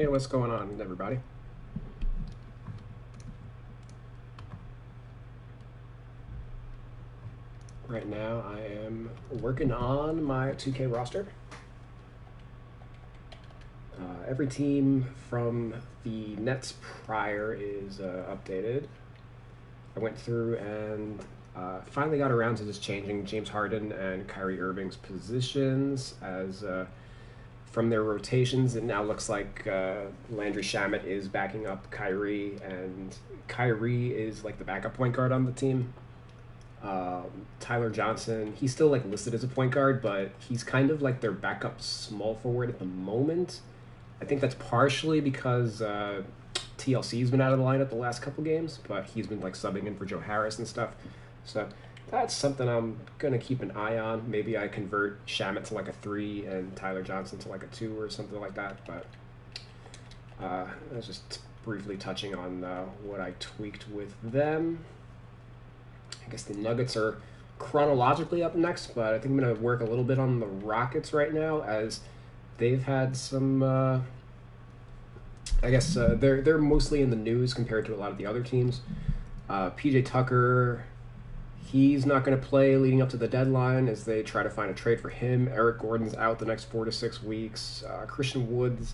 what's going on, everybody? Right now, I am working on my 2K roster. Every team from the Nets prior is updated. I went through and finally got around to just changing James Harden and Kyrie Irving's positions as from their rotations. It now looks like Landry Shamet is backing up Kyrie, and Kyrie is like the backup point guard on the team. Tyler Johnson, he's still like listed as a point guard, but he's kind of like their backup small forward at the moment. I think that's partially because TLC's been out of the lineup the last couple games, but he's been like subbing in for Joe Harris and stuff. So that's something I'm gonna keep an eye on. Maybe I convert Shamet to like a 3 and Tyler Johnson to like a 2 or something like that. But I was just briefly touching on what I tweaked with them. I guess the Nuggets are chronologically up next, but I think I'm going to work a little bit on the Rockets right now, as they've had some. They're mostly in the news compared to a lot of the other teams. PJ Tucker, he's not going to play leading up to the deadline as they try to find a trade for him. Eric Gordon's out the next 4 to 6 weeks. Christian Woods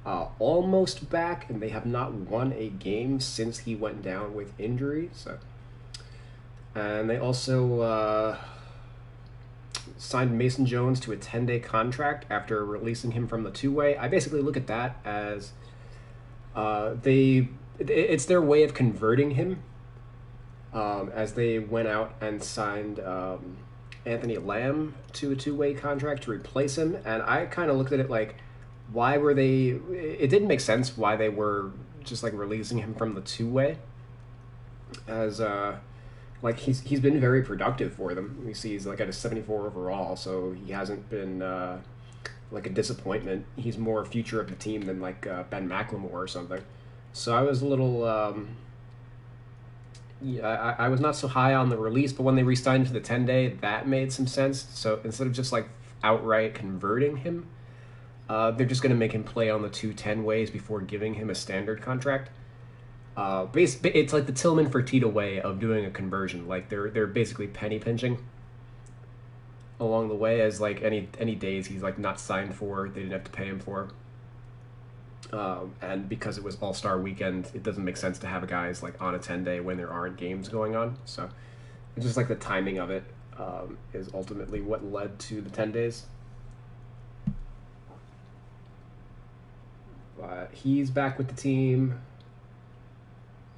almost back, and they have not won a game since he went down with injury. And they also signed Mason Jones to a 10-day contract after releasing him from the two-way. I basically look at that as it's their way of converting him, as they went out and signed Anthony Lamb to a two-way contract to replace him. And I kind of looked at it like, why were they? It didn't make sense why they were just like releasing him from the two-way, as like he's been very productive for them. We see he's like at a 74 overall, so he hasn't been like a disappointment. He's more a future of the team than like Ben McLemore or something. So I was a little I was not so high on the release, but when they re-signed to the 10-day, that made some sense. So instead of just like outright converting him, they're just going to make him play on the 2 10-ways before giving him a standard contract. It's like the Tillman Fertitta way of doing a conversion. Like they're basically penny pinching along the way, as like any days he's like not signed for, they didn't have to pay him for. And because it was All-Star weekend, it doesn't make sense to have a guys like on a 10-day when there aren't games going on. So it's just like the timing of it is ultimately what led to the 10 days. But he's back with the team.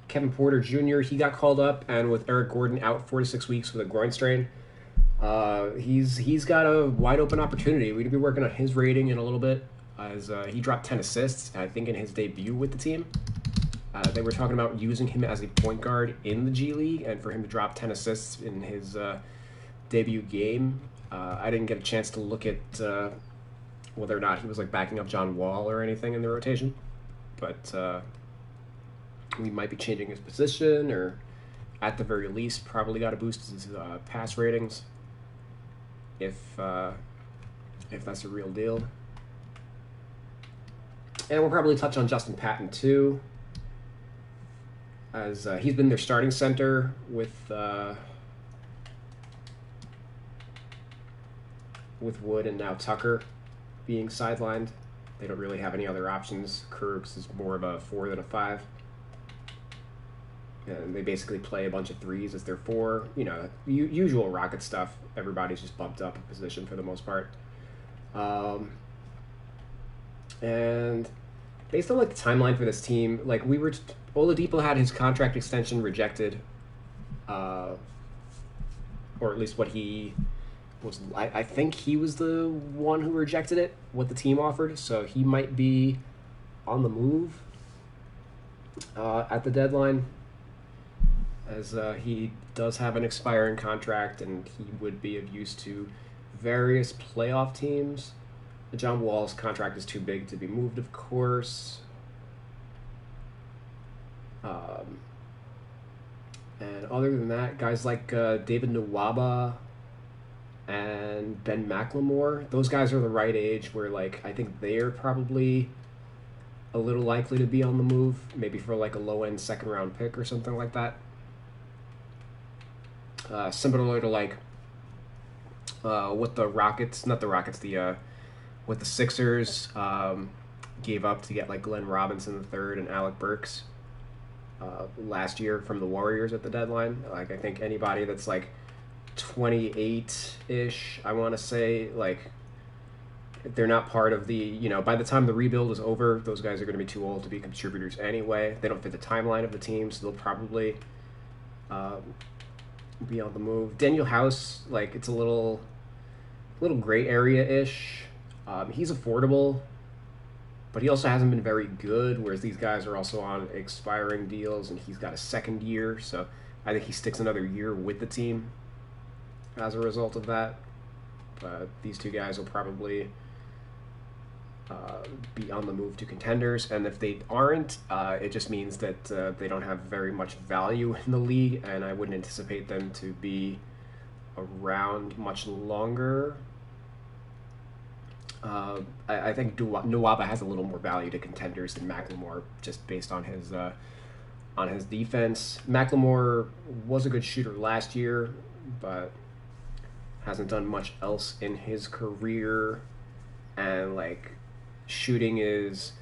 Kevin Porter Jr., he got called up, and with Eric Gordon out 4 to 6 weeks with a groin strain, he's got a wide open opportunity. We'd be working on his rating in a little bit, as he dropped 10 assists, I think, in his debut with the team. They were talking about using him as a point guard in the G League, and for him to drop 10 assists in his debut game. I didn't get a chance to look at whether or not he was like backing up John Wall or anything in the rotation, but we might be changing his position, or at the very least probably got to boost his pass ratings if that's a real deal. And we'll probably touch on Justin Patton too, as he's been their starting center with Wood and now Tucker being sidelined. They don't really have any other options. Kurtz is more of a 4 than a 5. And they basically play a bunch of 3s as their 4. You know, usual Rocket stuff. Everybody's just bumped up a position for the most part. And based on like the timeline for this team, like Oladipo had his contract extension rejected, or at least what he was. I think he was the one who rejected it, what the team offered. So he might be on the move at the deadline, as he does have an expiring contract, and he would be of use to various playoff teams. John Wall's contract is too big to be moved, of course. And other than that, guys like David Nwaba and Ben McLemore, those guys are the right age where, like, I think they're probably a little likely to be on the move, maybe for like a low-end second-round pick or something like that. Similar to like what the Rockets, not the Rockets, what the Sixers gave up to get like Glenn Robinson III and Alec Burks last year from the Warriors at the deadline. Like I think anybody that's like 28-ish, I want to say, like they're not part of the, you know, by the time the rebuild is over, those guys are going to be too old to be contributors anyway. They don't fit the timeline of the team, so they'll probably be on the move. Daniel House, like it's a little gray area-ish. He's affordable, but he also hasn't been very good, whereas these guys are also on expiring deals, and he's got a second year, so I think he sticks another year with the team as a result of that. But these two guys will probably be on the move to contenders, and if they aren't, it just means that they don't have very much value in the league, and I wouldn't anticipate them to be around much longer. I think Nwaba has a little more value to contenders than McLemore, just based on his defense. McLemore was a good shooter last year, but hasn't done much else in his career, and like shooting used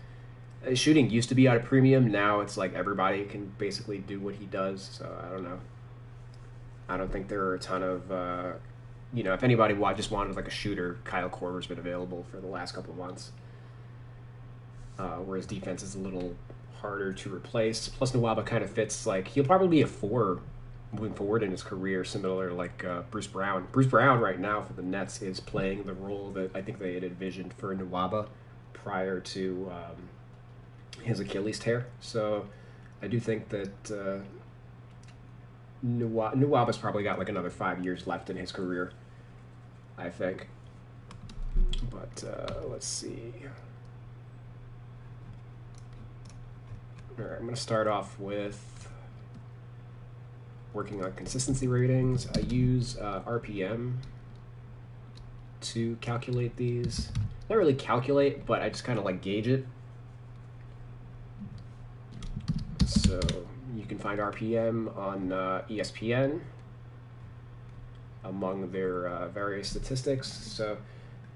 to be at a premium. Now it's like everybody can basically do what he does, so I don't know. I don't think there are a ton of if anybody just wanted like a shooter, Kyle Korver's been available for the last couple of months, whereas defense is a little harder to replace. Plus Nwaba kind of fits, like he'll probably be a 4 moving forward in his career, similar like Bruce Brown. Bruce Brown right now for the Nets is playing the role that I think they had envisioned for Nwaba prior to his Achilles tear. So I do think that Nwaba's probably got like another 5 years left in his career, I think. But let's see. All right, I'm going to start off with working on consistency ratings. I use RPM to calculate these. Not really calculate, but I just kind of like gauge it. So you can find RPM on ESPN among their various statistics. So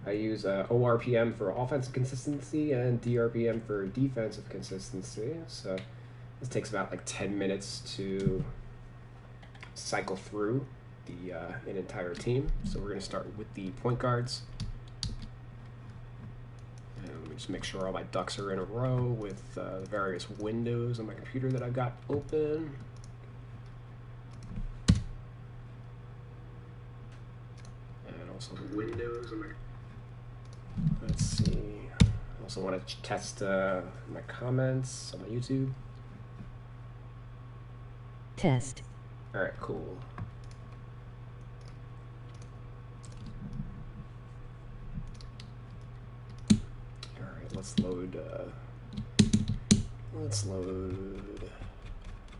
I use ORPM for offensive consistency and DRPM for defensive consistency. So this takes about like 10 minutes to cycle through an entire team. So we're going to start with the point guards. And let me just make sure all my ducks are in a row with the various windows on my computer that I've got open. And also the windows on my... Let's see. I also want to test my comments on my YouTube. Test. All right, cool. All right, let's load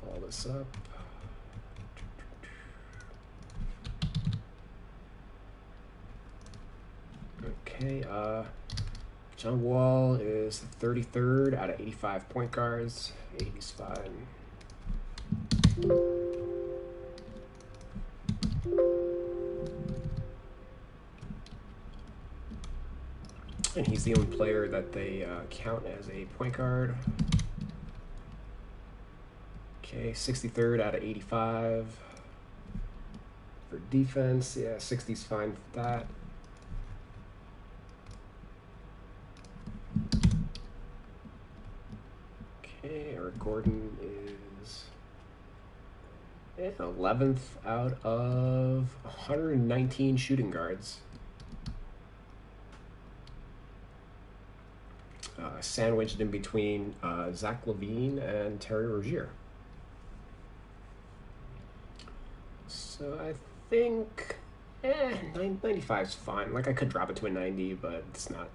all this up. Okay, John Wall is 33rd out of 85 point guards. 80's fine. And he's the only player that they count as a point guard. Okay, 63rd out of 85. For defense, yeah, 60's fine for that. Okay, Eric Gordon is 11th out of 119 shooting guards. Sandwiched in between Zach LaVine and Terry Rozier. So I think 95 is fine. Like I could drop it to a 90, but it's not.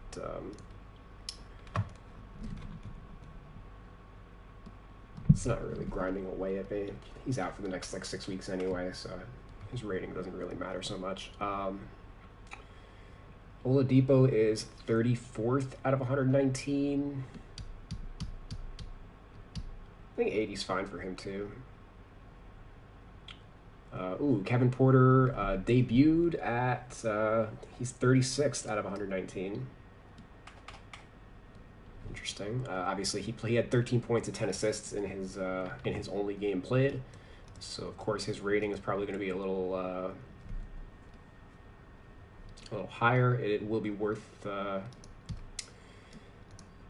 It's not really grinding away at me. He's out for the next like 6 weeks anyway, so his rating doesn't really matter so much. Oladipo is 34th out of 119. think 80's fine for him too. Kevin Porter debuted at he's 36th out of 119. Interesting. Obviously, he had 13 points and 10 assists in his only game played. So of course his rating is probably going to be a little higher. It will be worth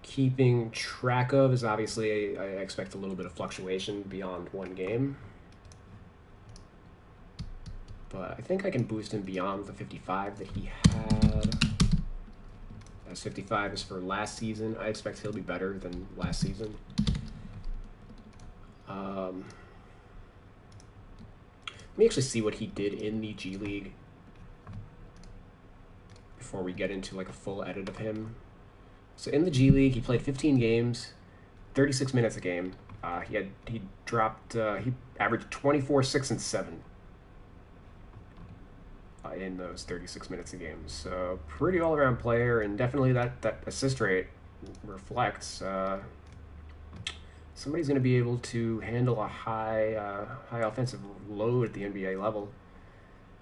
keeping track of. Is obviously I expect a little bit of fluctuation beyond one game. But I think I can boost him beyond the 55 that he had. As 55 is for last season. I expect he'll be better than last season. Let me actually see what he did in the G League before we get into like a full edit of him. So in the G League, he played 15 games, 36 minutes a game. He averaged 24, 6, and 7 in those 36 minutes a game. So pretty all-around player, and definitely that assist rate reflects somebody's going to be able to handle a high offensive load at the NBA level.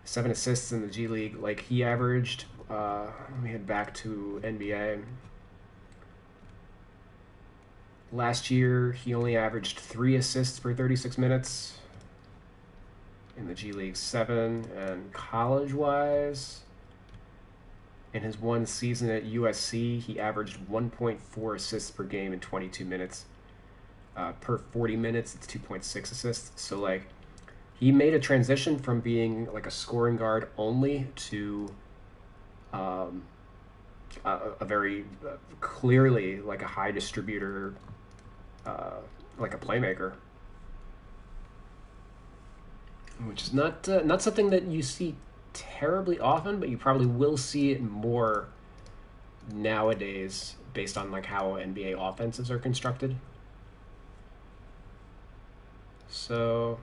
7 assists in the G League. Like he averaged, let me head back to NBA. Last year, he only averaged 3 assists per 36 minutes. In the G League, 7. And college-wise, in his one season at USC, he averaged 1.4 assists per game in 22 minutes. Per 40 minutes, it's 2.6 assists. So, like, he made a transition from being, like, a scoring guard only to a very clearly, like, a high distributor, like a playmaker. Which is not something that you see terribly often, but you probably will see it more nowadays based on like how NBA offenses are constructed. So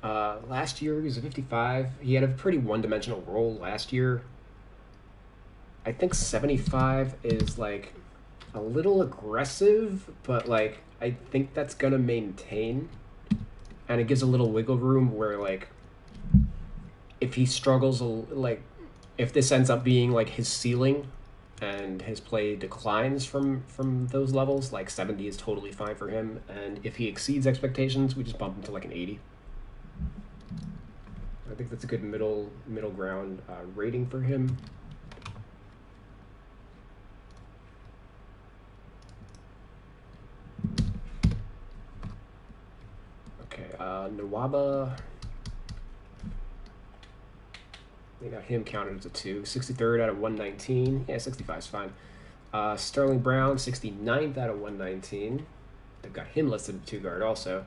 last year he was a 55. He had a pretty one-dimensional role last year. I think 75 is like a little aggressive, but like I think that's gonna maintain. And it gives a little wiggle room where, like, if he struggles, like, if this ends up being, like, his ceiling and his play declines from those levels, like, 70 is totally fine for him. And if he exceeds expectations, we just bump him to, like, an 80. I think that's a good middle ground rating for him. Nawaba, they got him counted as a 2. 63rd out of 119. Yeah, 65 is fine. Sterling Brown, 69th out of 119. They've got him listed as 2 guard also.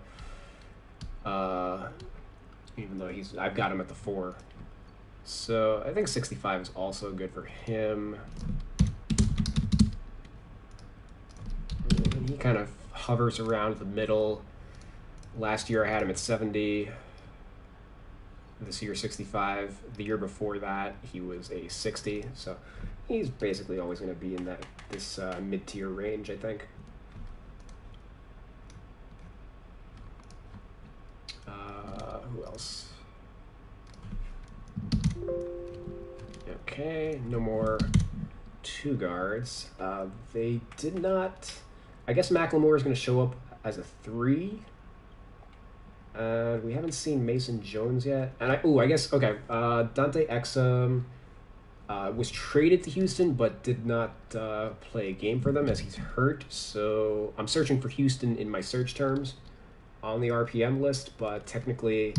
Even though I've got him at the 4. So I think 65 is also good for him. And he kind of hovers around the middle. Last year I had him at 70. This year 65. The year before that he was a 60. So he's basically always going to be in this mid-tier range, I think. Who else? Okay, no more 2 guards. They did not. I guess McLemore is going to show up as a 3. We haven't seen Mason Jones yet. And I guess, okay, Dante Exum was traded to Houston but did not play a game for them as he's hurt. So I'm searching for Houston in my search terms on the RPM list, but technically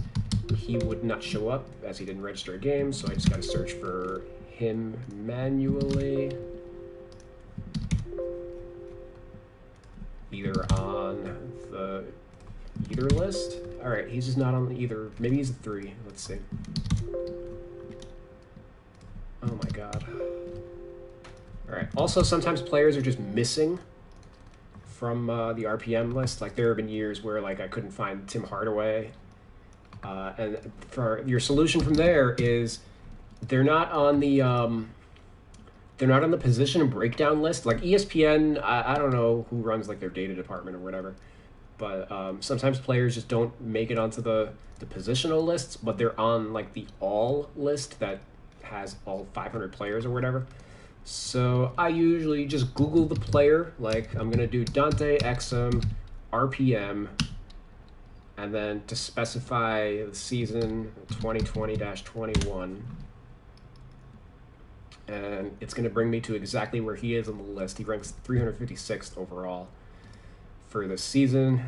he would not show up as he didn't register a game, so I just got to search for him manually. Either on the either list. All right, he's just not on either. Maybe he's a 3. Let's see. Oh my god. All right. Also, sometimes players are just missing from the RPM list. Like there have been years where like I couldn't find Tim Hardaway, and for your solution from there is they're not on the they're not on the position breakdown list. Like ESPN, I don't know who runs like their data department or whatever, but sometimes players just don't make it onto the positional lists, but they're on like the all list that has all 500 players or whatever. So I usually just Google the player. Like I'm gonna do Dante Exum RPM, and then to specify the season 2020-21, and it's going to bring me to exactly where he is on the list. He ranks 356th overall for the season.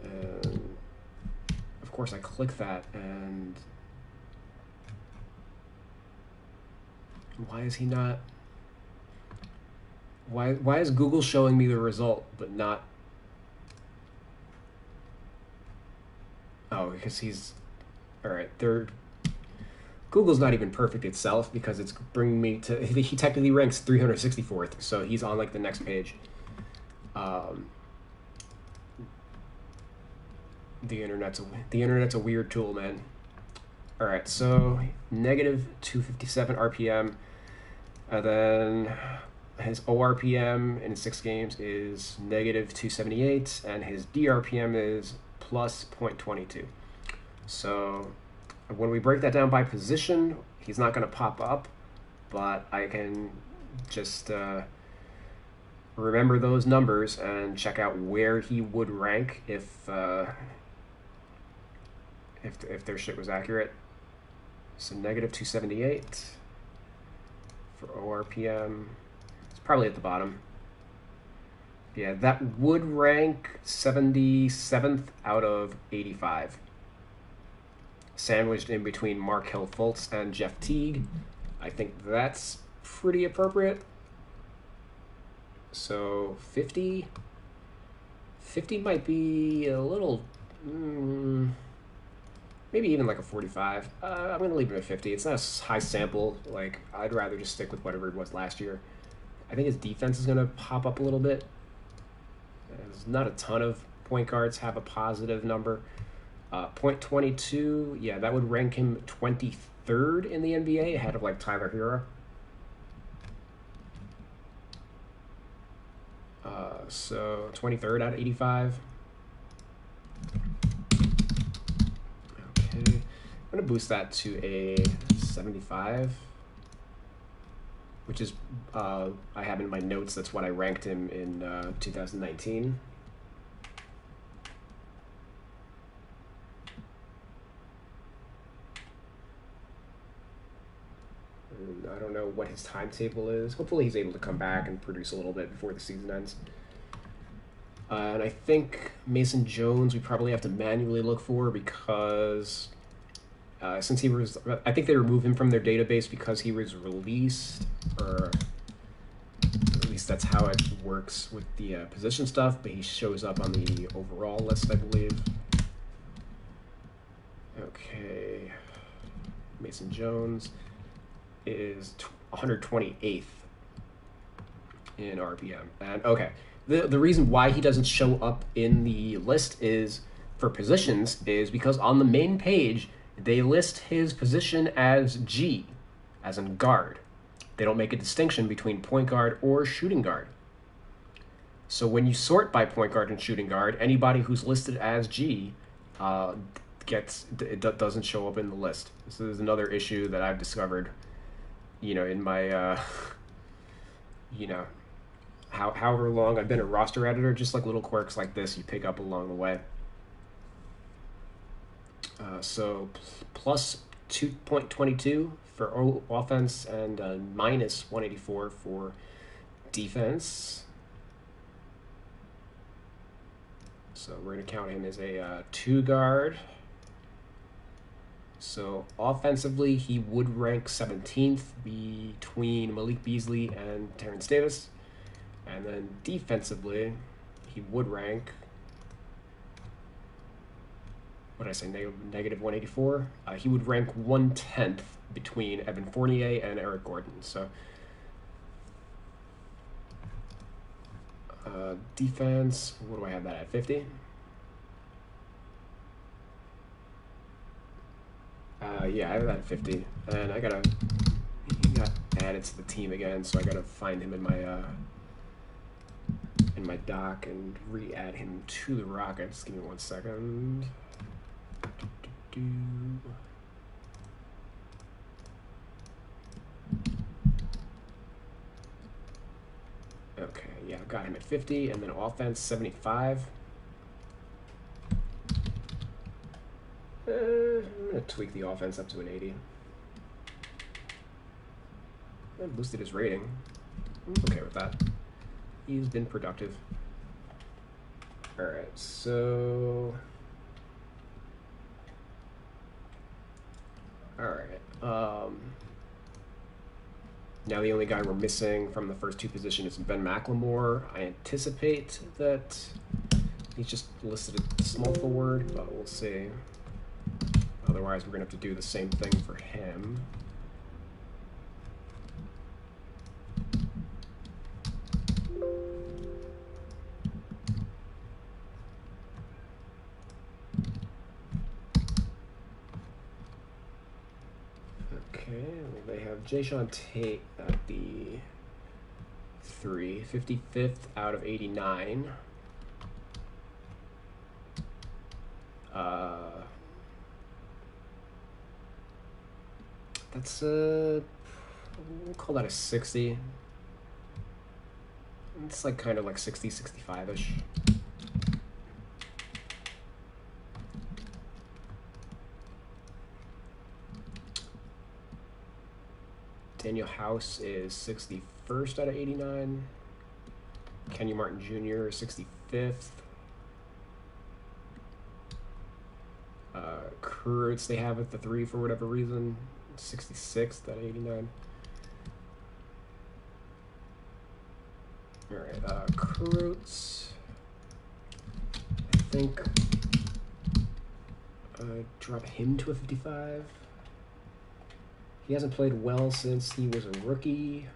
And of course I click that, and why is he not... Why is Google showing me the result but not... Oh, because he's... Alright, Google's not even perfect itself because it's bringing me to... He technically ranks 364th, so he's on like the next page. The internet's a weird tool, man. Alright, so negative 257 RPM, and then his ORPM in 6 games is negative 278, and his DRPM is plus 0.22. So when we break that down by position, he's not going to pop up, but I can just remember those numbers and check out where he would rank if their shit was accurate. So negative 278 for ORPM. It's probably at the bottom. Yeah, that would rank 77th out of 85. Sandwiched in between Markelle Fultz and Jeff Teague. I think that's pretty appropriate. So 50 might be a little, maybe even like a 45. I'm going to leave it at 50. It's not a high sample. Like, I'd rather just stick with whatever it was last year. I think his defense is going to pop up a little bit. There's not a ton of point guards have a positive number. 0.22, yeah, that would rank him 23rd in the NBA, ahead of like Tyler Hero. So 23rd out of 85. Okay, I'm gonna boost that to a 75, which is I have in my notes. That's what I ranked him in 2019. I don't know what his timetable is. Hopefully he's able to come back and produce a little bit before the season ends. And I think Mason Jones we probably have to manually look for because since he was... I think they removed him from their database because he was released, or at least that's how it works with the position stuff, but he shows up on the overall list, I believe. Okay. Mason Jones is 128th in RPM. And okay, the reason why he doesn't show up in the list is for positions is because on the main page they list his position as G, as in guard. They don't make a distinction between point guard or shooting guard. So when you sort by point guard and shooting guard, anybody who's listed as G doesn't show up in the list. This is another issue that I've discovered, in my, however long I've been a roster editor. Just like little quirks like this you pick up along the way. So plus 2.22 for offense and minus 184 for defense. So we're going to count him as a 2 guard. So offensively, he would rank 17th between Malik Beasley and Terrence Davis. And then defensively, he would rank, what did I say, negative 184? He would rank 1/10th between Evan Fournier and Eric Gordon. So defense, what do I have that at, 50? Yeah, I have that at 50, and he got added to the team again, so I gotta find him in my dock and re-add him to the Rockets. Give me 1 second. Okay, yeah, I got him at 50, and then offense 75. I'm gonna tweak the offense up to an 80. I boosted his rating. I'm okay with that. He's been productive. Alright, so... Alright, now the only guy we're missing from the first two positions is Ben McLemore. I anticipate that he's just listed as small forward, but we'll see. Otherwise, we're going to have to do the same thing for him. Okay, well, they have Jayshawn Tate at the 55th out of 89. That's we'll call that a 60. It's like kind of like 60, 65-ish. Daniel House is 61st out of 89. Kenyon Martin Jr. 65th. Kurtz they have at the 3 for whatever reason. 66th out of 89. Alright, Kurtz. I think drop him to a 55. He hasn't played well since he was a rookie.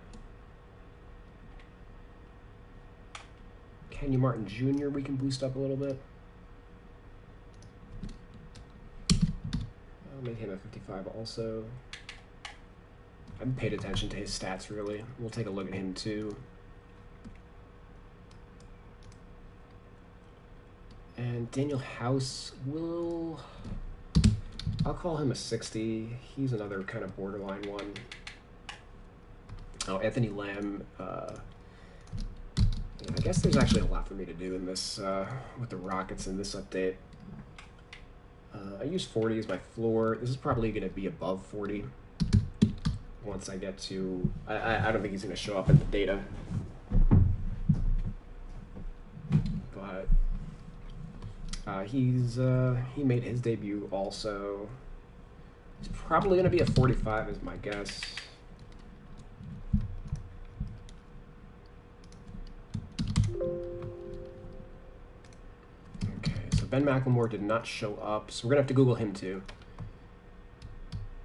Kenyon Martin Jr. we can boost up a little bit. I'll make him a 55 also. I haven't paid attention to his stats really. We'll take a look at him too. And Daniel House I'll call him a 60. He's another kind of borderline one. Oh, Anthony Lamb. I guess there's actually a lot for me to do in this with the Rockets in this update. I use 40 as my floor. This is probably going to be above 40 once I get to... I don't think he's going to show up in the data. But he made his debut also. He's probably going to be a 45 is my guess. Ben McLemore did not show up, so we're going to have to Google him too.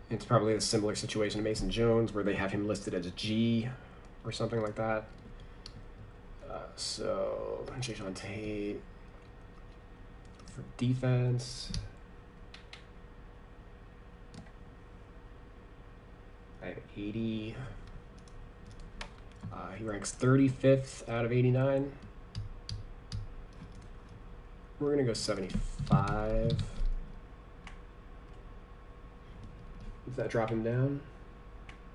It's probably a similar situation to Mason Jones, where they have him listed as a G or something like that. So, Jayshawn Tate for defense. I have 80. He ranks 35th out of 89. We're going to go 75. Does that drop him down?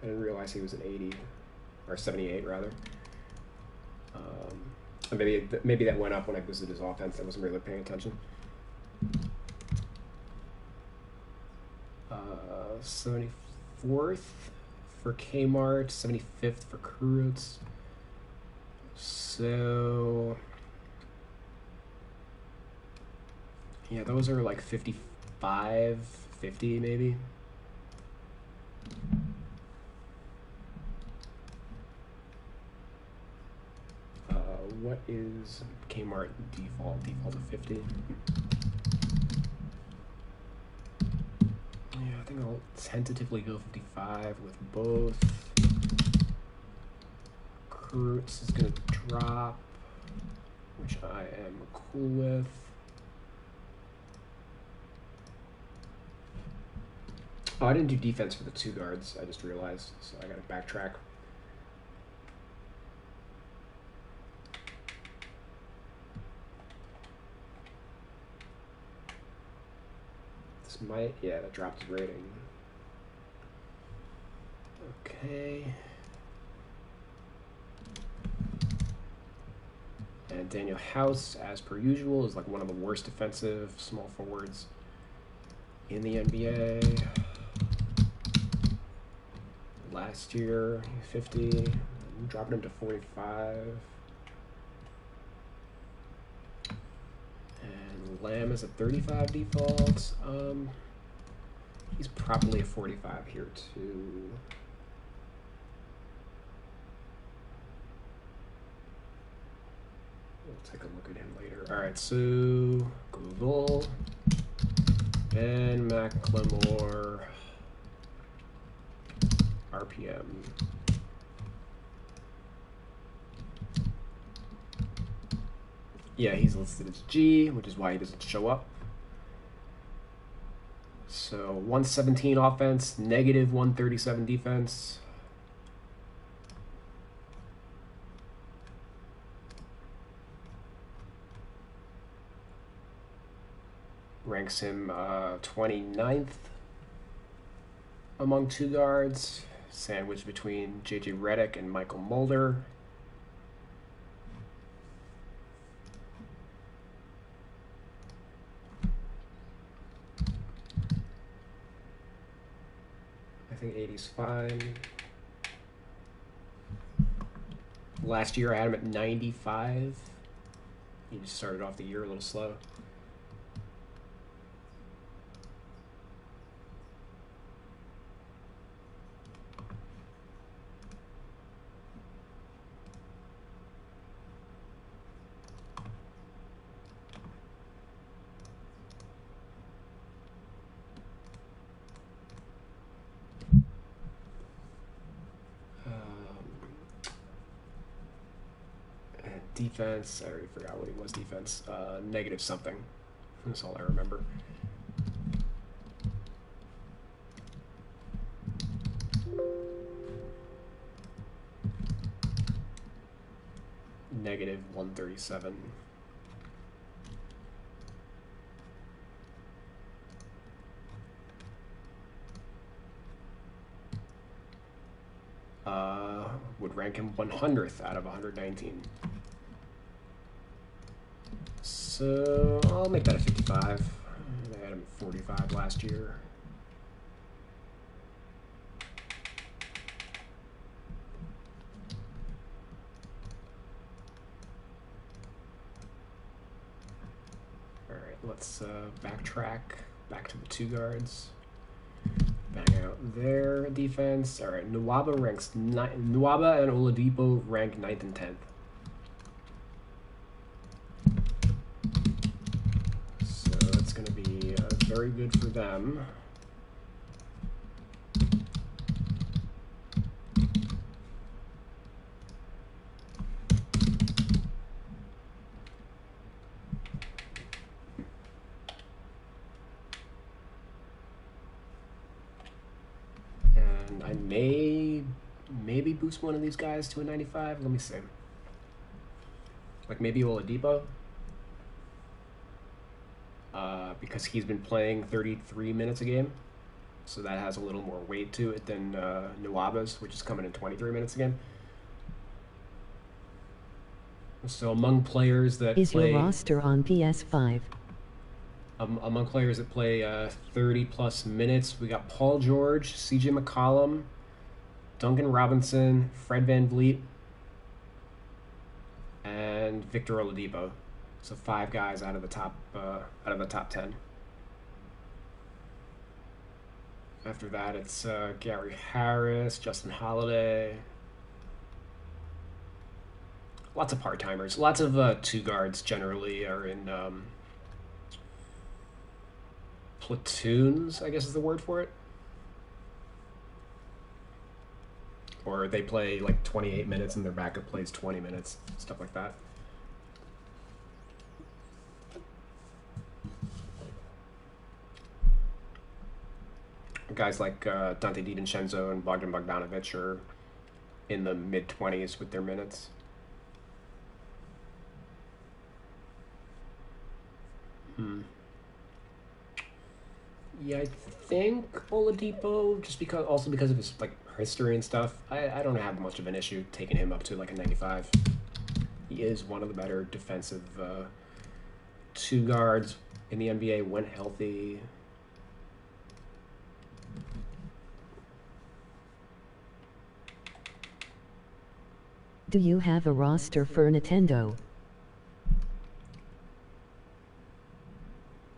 I didn't realize he was an 80, or 78 rather. Maybe that went up when I boosted his offense. I wasn't really paying attention. 74th for Kmart, 75th for Kurutz. So... yeah, those are like 55, 50 maybe. What is Kmart default? Default of 50. Yeah, I think I'll tentatively go 55 with both. Kurtz is going to drop, which I am cool with. Oh, I didn't do defense for the 2 guards. I just realized, so I got to backtrack. This might, yeah, that dropped his rating. Okay. And Daniel House, as per usual, is like one of the worst defensive small forwards in the NBA. Last year, 50, I'm dropping him to 45. And Lamb is a 35 default. He's probably a 45 here too. We'll take a look at him later. All right, so Google Ben McLemore RPM. Yeah, he's listed as G, which is why he doesn't show up. So 117 offense, negative 137 defense. Ranks him 29th among 2 guards, sandwiched between J.J. Redick and Michael Mulder. I think 80's fine. Last year I had him at 95. He just started off the year a little slow. Defense, I already forgot what he was. Defense, negative something. That's all I remember. Negative 137. Would rank him 100th out of 119. So I'll make that a 55. I had him at 45 last year. All right, let's backtrack back to the 2 guards. Bang out their defense. All right, Nwaba and Oladipo rank 9th and 10th. So that's going to be very good for them. I may maybe boost one of these guys to a 95. Let me see. Like maybe Oladipo. Because he's been playing 33 minutes a game. So that has a little more weight to it than Nwaba's, which is coming in 23 minutes a game. So among players that is play... your roster on PS5? Among players that play 30 plus minutes, we got Paul George, CJ McCollum, Duncan Robinson, Fred VanVleet, and Victor Oladipo. So 5 guys out of the top 10. After that, it's Gary Harris, Justin Holiday. Lots of part-timers. Lots of 2 guards generally are in platoons, I guess is the word for it. Or they play like 28 minutes and their backup plays 20 minutes, stuff like that. Guys like Dante DiVincenzo and Bogdan Bogdanovic are in the mid-20s with their minutes. Yeah, I think Oladipo, just because of his like history and stuff. I don't have much of an issue taking him up to like a 95. He is one of the better defensive two guards in the NBA when healthy. Do you have a roster for Nintendo?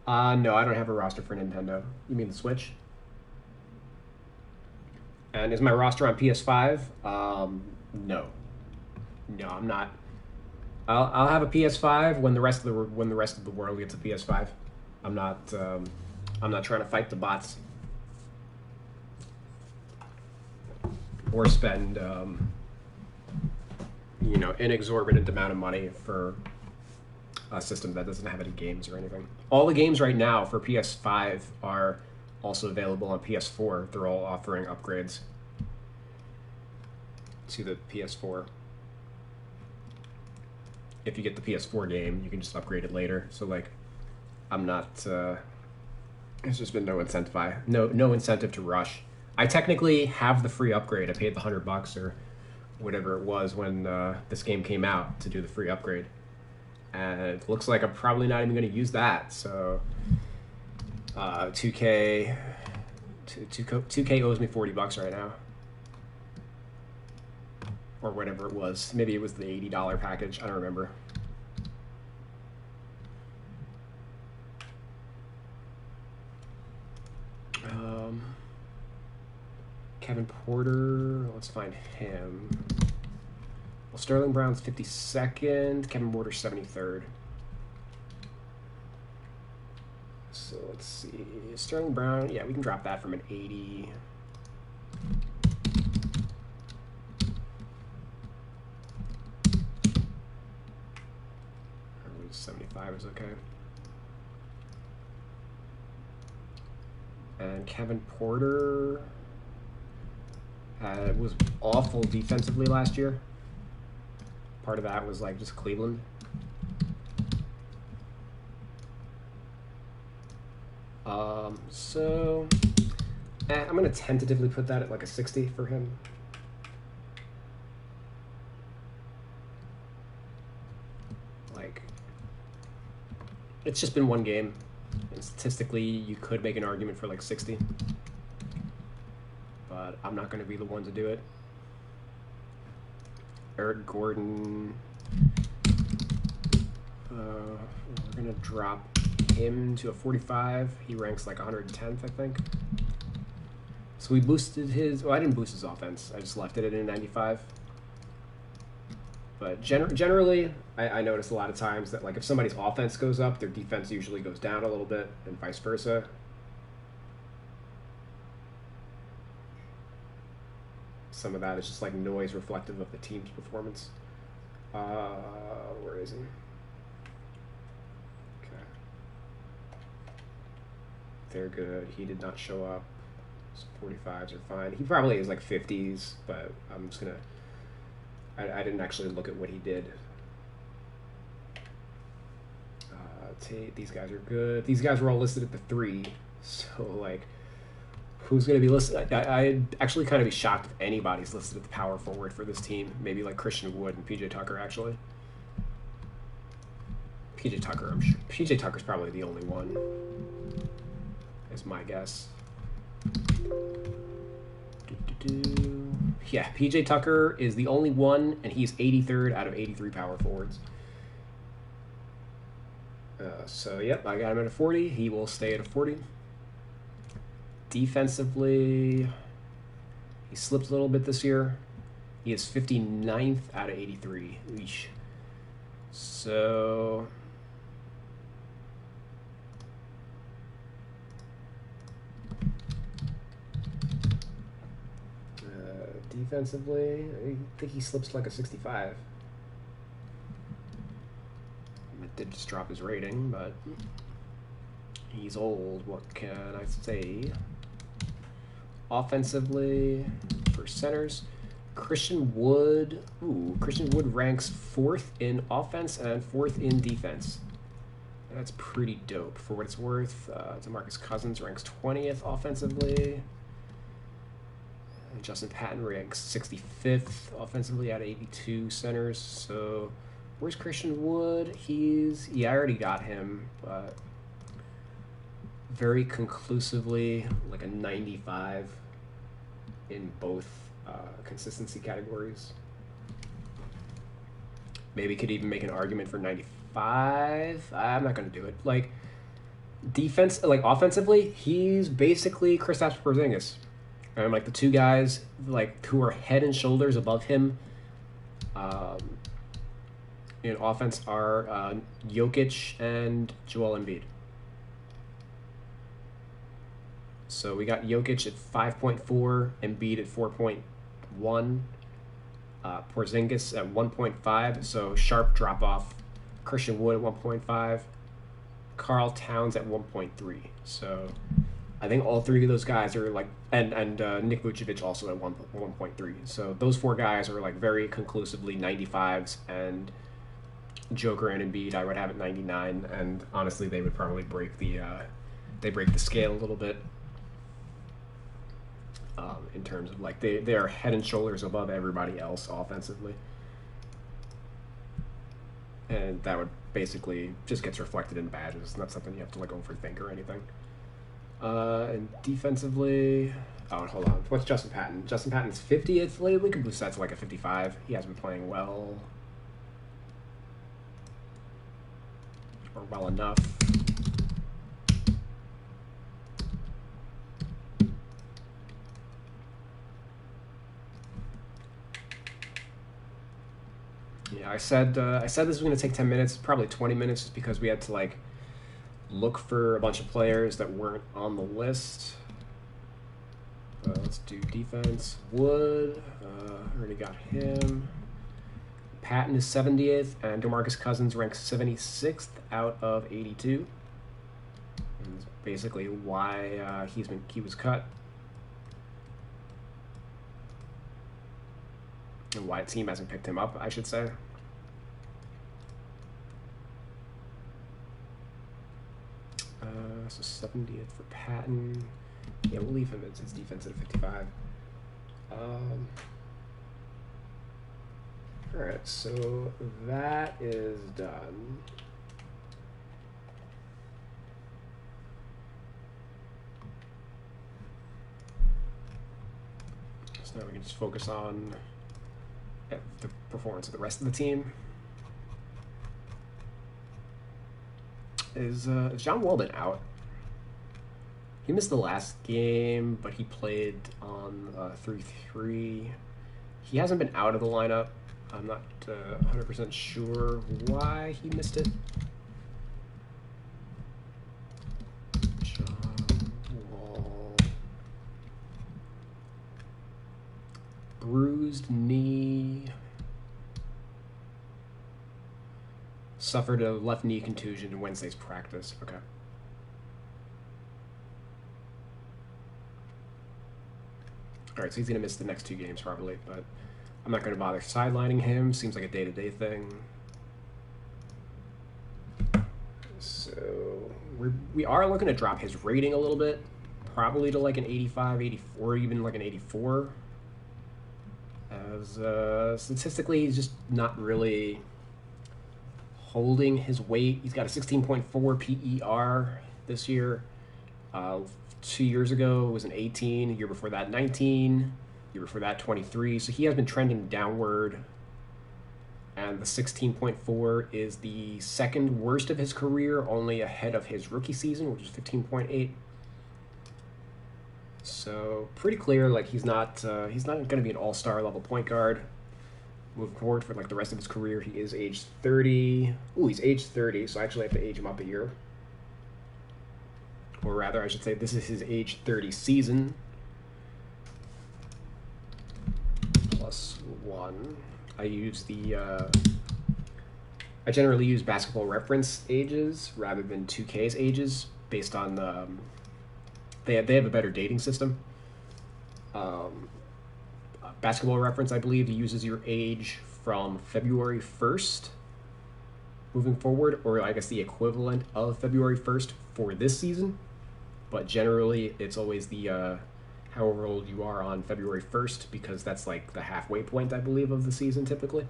No, I don't have a roster for Nintendo. You mean the Switch? And is my roster on PS5? No. No, I'm not. I'll have a PS5 when the rest of the world gets a PS5. I'm not trying to fight the bots or spend an exorbitant amount of money for a system that doesn't have any games or anything. All the games right now for PS5 are also available on PS4. They're all offering upgrades to the PS4. If you get the PS4 game, you can just upgrade it later. So like, I'm not. There's just been no incentive to rush. I technically have the free upgrade. I paid the $100 or whatever it was when this game came out to do the free upgrade. And it looks like I'm probably not even going to use that. So 2K owes me $40 right now. Or whatever it was. Maybe it was the $80 package. I don't remember. Kevin Porter. Let's find him. Well, Sterling Brown's 52nd. Kevin Porter's 73rd. So let's see. Sterling Brown. Yeah, we can drop that from an 80. 75 is okay. And Kevin Porter was awful defensively last year. Part of that was like just Cleveland. So I'm going to tentatively put that at like a 60 for him. Like, it's just been one game, and statistically you could make an argument for like 60, but I'm not going to be the one to do it. Eric Gordon, we're going to drop him to a 45. He ranks like 110th, I think. So we boosted his, well, I didn't boost his offense, I just left it at a 95. But generally, I notice a lot of times that like if somebody's offense goes up, their defense usually goes down a little bit, and vice versa. Some of that is just like noise reflective of the team's performance. Where is he? Okay. They're good. He did not show up. So 45s are fine. He probably is like 50s, but I'm just gonna. I didn't actually look at what he did. These guys are good. These guys were all listed at the 3, so like, who's going to be listed? I'd actually kind of be shocked if anybody's listed at the power forward for this team. Maybe like Christian Wood and PJ Tucker, actually. PJ Tucker, I'm sure. PJ Tucker's probably the only one, is my guess. Yeah, PJ Tucker is the only one, and he's 83rd out of 83 power forwards. So, yep, I got him at a 40. He will stay at a 40. Defensively, he slipped a little bit this year. He is 59th out of 83. Eesh. So... defensively, I think he slips like a 65. It did just drop his rating, but he's old. What can I say? offensively for centers, Christian Wood. Ooh, Christian Wood ranks 4th in offense and 4th in defense. That's pretty dope. For what it's worth, DeMarcus Cousins ranks 20th offensively. And Justin Patton ranks 65th offensively out of 82 centers. So where's Christian Wood? I already got him, but very conclusively like a 95 in both consistency categories. Maybe could even make an argument for 95. I'm not going to do it. Like defense, like offensively, he's basically Kristaps Porzingis. And like the two guys like who are head and shoulders above him in offense are Jokic and Joel Embiid. So we got Jokic at 5.4, Embiid at 4.1, Porzingis at 1.5, so sharp drop off. Christian Wood at 1.5, Karl Towns at 1.3. So I think all three of those guys are like, and Nick Vucevic also at 1.3. So those four guys are like very conclusively 95s, and Joker and Embiid I would have at 99, and honestly they would probably break the scale a little bit. In terms of like they are head and shoulders above everybody else offensively, and that would basically just gets reflected in badges. Not something you have to like overthink or anything. And defensively, hold on, what's Justin Patton? Justin Patton's 50th. We can boost that to like a 55. He has been playing well, or well enough. Yeah, I said this was going to take 10 minutes, probably 20 minutes, just because we had to like look for a bunch of players that weren't on the list. Let's do defense. Wood, already got him. Patton is 70th, and DeMarcus Cousins ranks 76th out of 82. And that's basically why he was cut. And why a team hasn't picked him up, I should say. So 70th for Patton. Yeah, we'll leave him as his defense at a 55. Alright, so that is done. So now we can just focus on the performance of the rest of the team. Is John Wall been out? He missed the last game, but he played on 3-3. He hasn't been out of the lineup. I'm not 100% sure why he missed it. John Wall. Bruised knee. Suffered a left knee contusion in Wednesday's practice. Okay. Alright, so he's going to miss the next two games probably, but I'm not going to bother sidelining him. Seems like a day-to-day thing. So we are looking to drop his rating a little bit, probably to like an 85, 84, even like an 84. As statistically, he's just not really holding his weight. He's got a 16.4 PER this year. 2 years ago it was an 18. The year before that 19. The year before that 23. So he has been trending downward. And the 16.4 is the second worst of his career, only ahead of his rookie season, which is 15.8. So pretty clear, like he's not going to be an all-star level point guard. Moving forward for like the rest of his career, he is age 30. Ooh, he's age 30, so I actually have to age him up a year. Or rather, I should say this is his age 30 season. +1. I generally use Basketball Reference ages rather than 2K's ages based on they have a better dating system. Basketball Reference, I believe, uses your age from February 1st moving forward, or I guess the equivalent of February 1st for this season. But generally, it's always the however old you are on February 1st, because that's like the halfway point, I believe, of the season typically.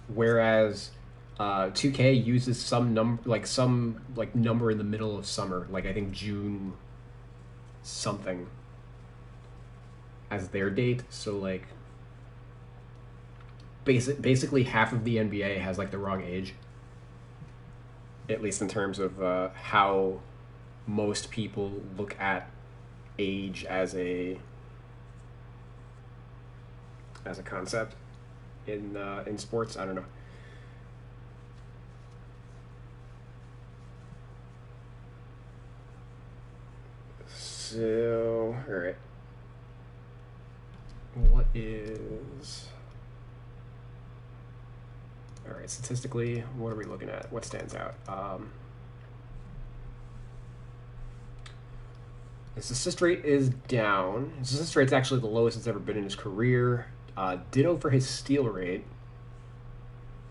Whereas 2K uses some number in the middle of summer, like I think June something, as their date. So like basically half of the NBA has like the wrong age, at least in terms of how most people look at age as a concept in sports. I don't know. So, all right. What is... All right, statistically, what are we looking at? What stands out? His assist rate is down. His assist rate's actually the lowest it's ever been in his career. Ditto for his steal rate.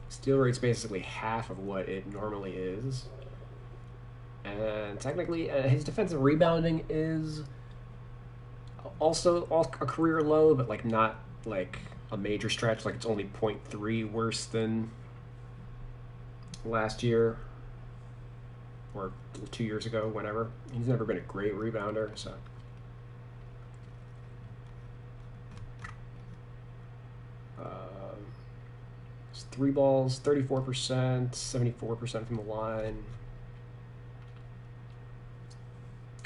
Steal rate's basically half of what it normally is. And technically, his defensive rebounding is also a career low, but like not like a major stretch. Like it's only 0.3 worse than last year or 2 years ago, whenever. He's never been a great rebounder, so. It's 3 balls, 34%, 74% from the line.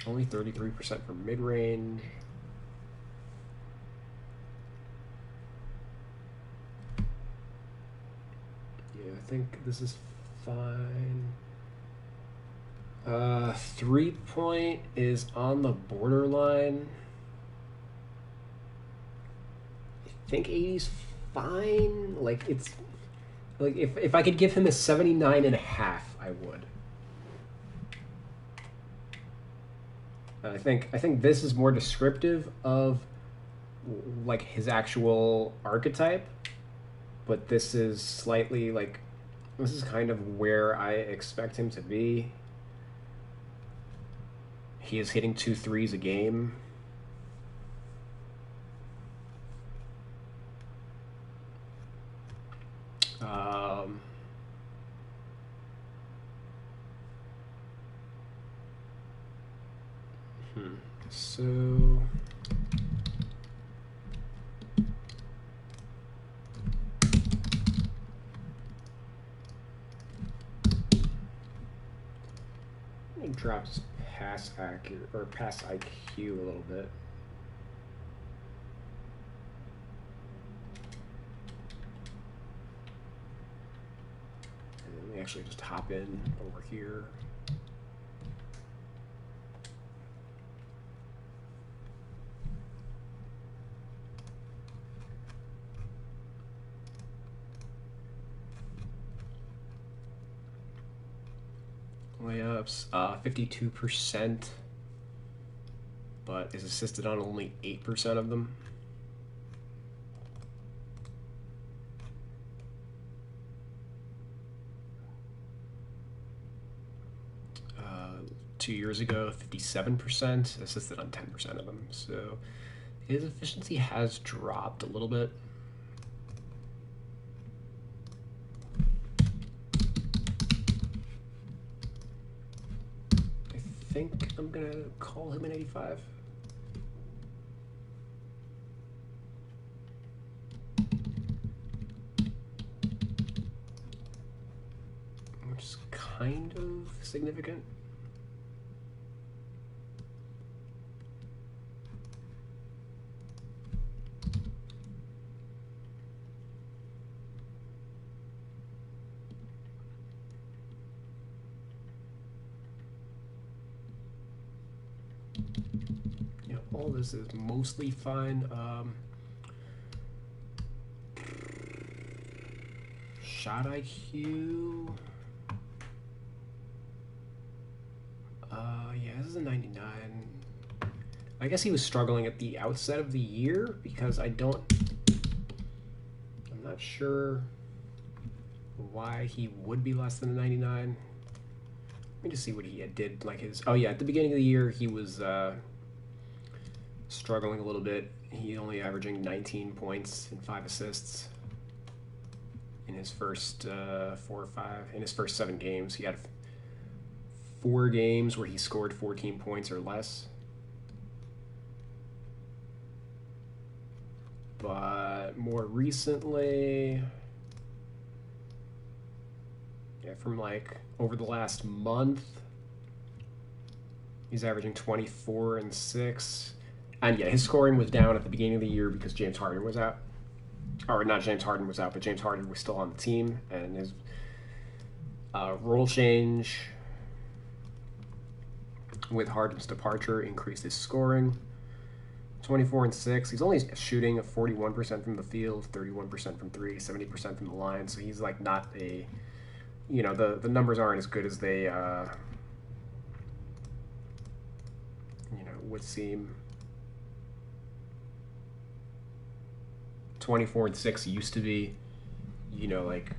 Only 33% from mid-range. Yeah, I think this is fine. 3-point is on the borderline. I think 80's fine. Like, it's... Like, if I could give him a 79.5, I would. I think this is more descriptive of like his actual archetype, but this is slightly like this is kind of where I expect him to be. He is hitting 2 threes a game. So it drops pass accurate or pass IQ a little bit. And let me actually just hop in over here. Layups, 52%, but is assisted on only 8% of them. Uh, 2 years ago, 57%, assisted on 10% of them. So his efficiency has dropped a little bit. I think I'm gonna call him an 85. Which is kind of significant. All this is mostly fine. Shot IQ. Yeah, this is a 99. I guess he was struggling at the outset of the year because I'm not sure why he would be less than a 99. Let me just see what he did. Like at the beginning of the year, he was struggling a little bit. He only averaging 19 points and 5 assists in his first 7 games. He had 4 games where he scored 14 points or less. But more recently, from like over the last month, he's averaging 24 and 6. And yeah, his scoring was down at the beginning of the year because James Harden was out. Or not James Harden was out, but James Harden was still on the team. And his role change with Harden's departure increased his scoring. 24 and 6. He's only shooting 41% from the field, 31% from 3, 70% from the line. So he's like not a, the numbers aren't as good as they, would seem. 24 and 6 used to be, like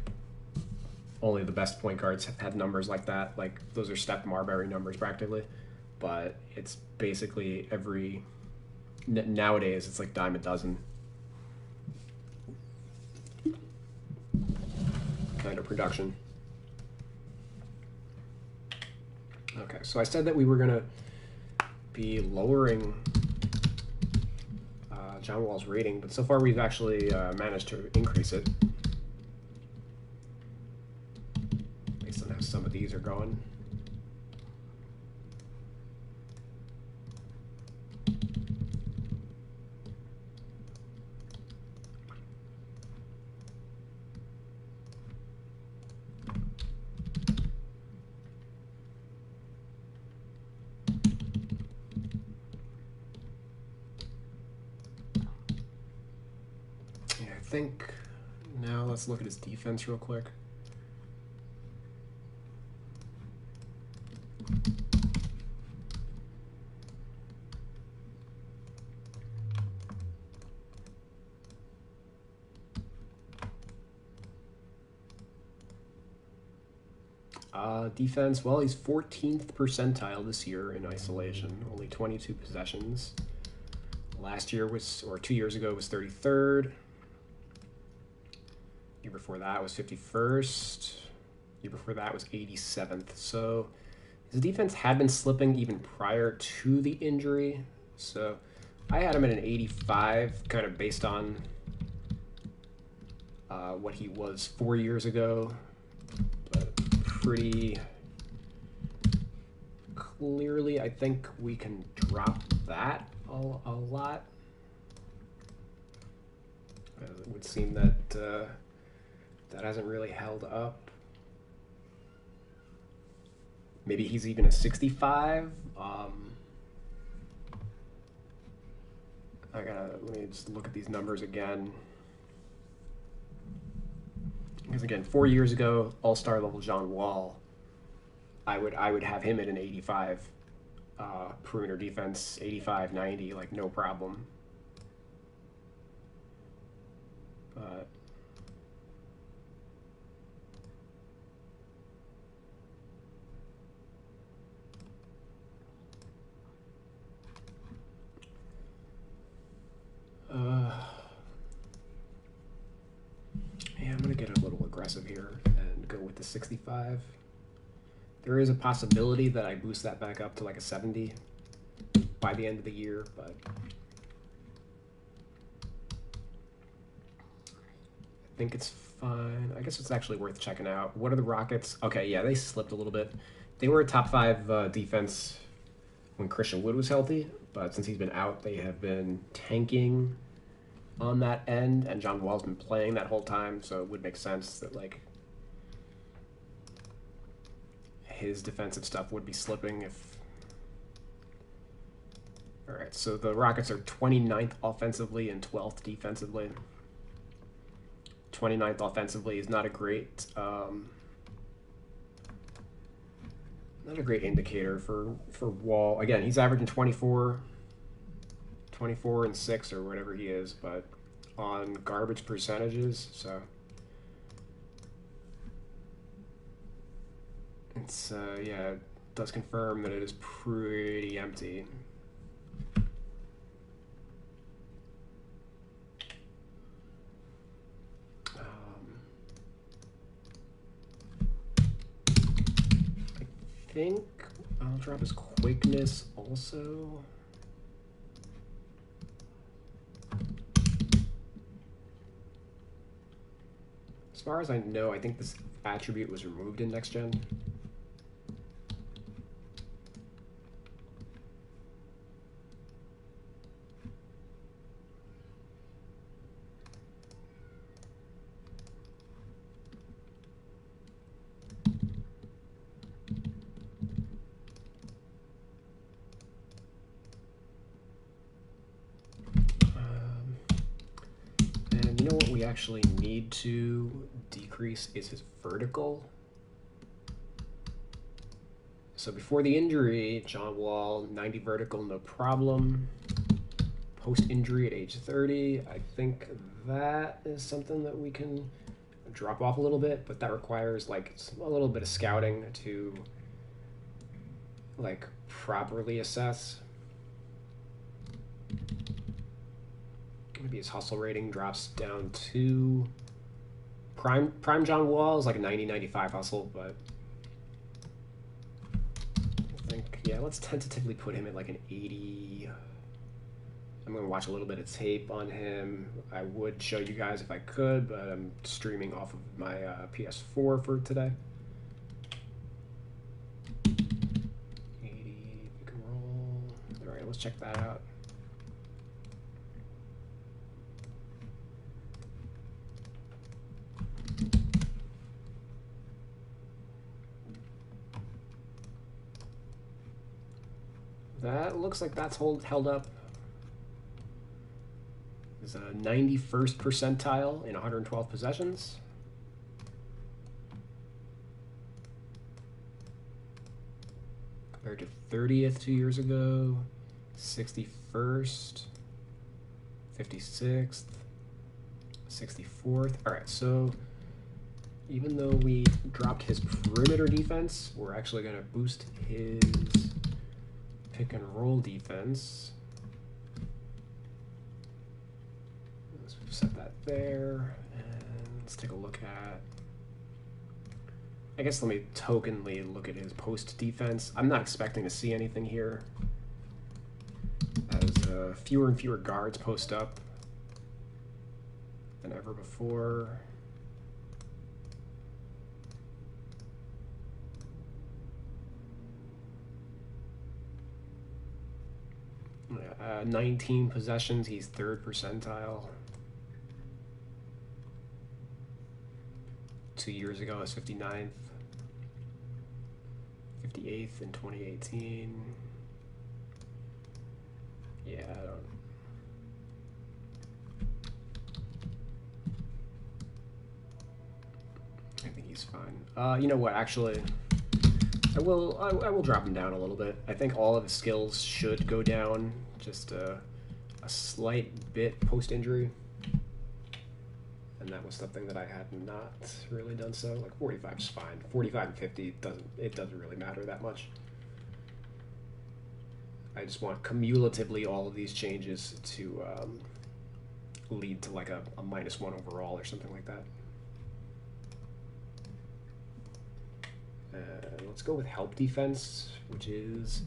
only the best point guards had numbers like that. Like those are Steph Marbury numbers practically, but it's basically nowadays it's like dime a dozen kind of production. Okay, so I said that we were gonna be lowering John Wall's rating, but so far we've actually managed to increase it based on how some of these are going. I think now let's look at his defense real quick. Defense, well, he's 14th percentile this year in isolation, only 22 possessions. Last year or 2 years ago was 33rd. Year before that was 51st. Year before that was 87th. So his defense had been slipping even prior to the injury. So I had him at an 85, kind of based on what he was 4 years ago. But pretty clearly, I think we can drop that a lot. It would seem that that hasn't really held up. Maybe he's even a 65. Let me just look at these numbers again. Because again, 4 years ago, all-star level John Wall, I would have him at an 85 perimeter defense, 85, 90, like no problem. But I'm going to get a little aggressive here and go with the 65. There is a possibility that I boost that back up to like a 70 by the end of the year, but I think it's fine. I guess it's actually worth checking out. What are the Rockets? Okay, yeah, they slipped a little bit. They were a top 5 defense when Christian Wood was healthy, but since he's been out, they have been tanking on that end, and John Wall's been playing that whole time, so it would make sense that like his defensive stuff would be slipping if... Alright, so the Rockets are 29th offensively and 12th defensively. 29th offensively is not a great indicator for Wall. Again, he's averaging 24 24 and 6 or whatever he is, but on garbage percentages, so it's yeah, it does confirm that it is pretty empty. I think I'll drop his quickness also. As far as I know, I think this attribute was removed in next gen. And you know what we actually need to decrease is his vertical. So before the injury, John Wall, 90 vertical, no problem. Post-injury at age 30, I think that is something that we can drop off a little bit, but that requires like a little bit of scouting to like properly assess. Maybe his hustle rating drops down to prime John Wall is like a 90-95 hustle, but I think, yeah, let's tentatively put him at like an 80. I'm going to watch a little bit of tape on him. I would show you guys if I could, but I'm streaming off of my PS4 for today. 80, pick and roll. All right, let's check that out. That looks like that's held up. There's a 91st percentile in 112 possessions. Compared to 30th 2 years ago, 61st, 56th, 64th. All right, so even though we dropped his perimeter defense, we're actually going to boost his pick and roll defense. Let's set that there, and let's take a look at, I guess let me tokenly look at his post defense. I'm not expecting to see anything here, as fewer and fewer guards post up than ever before. 19 possessions, he's 3rd percentile. 2 years ago, it's 59th. 58th in 2018. Yeah, I think he's fine. You know what, actually, I will drop him down a little bit. I think all of his skills should go down just a slight bit post-injury. And that was something that I had not really done so. Like 45 is fine. 45 and 50 doesn't really matter that much. I just want cumulatively all of these changes to lead to like a -1 overall or something like that. Let's go with help defense, which is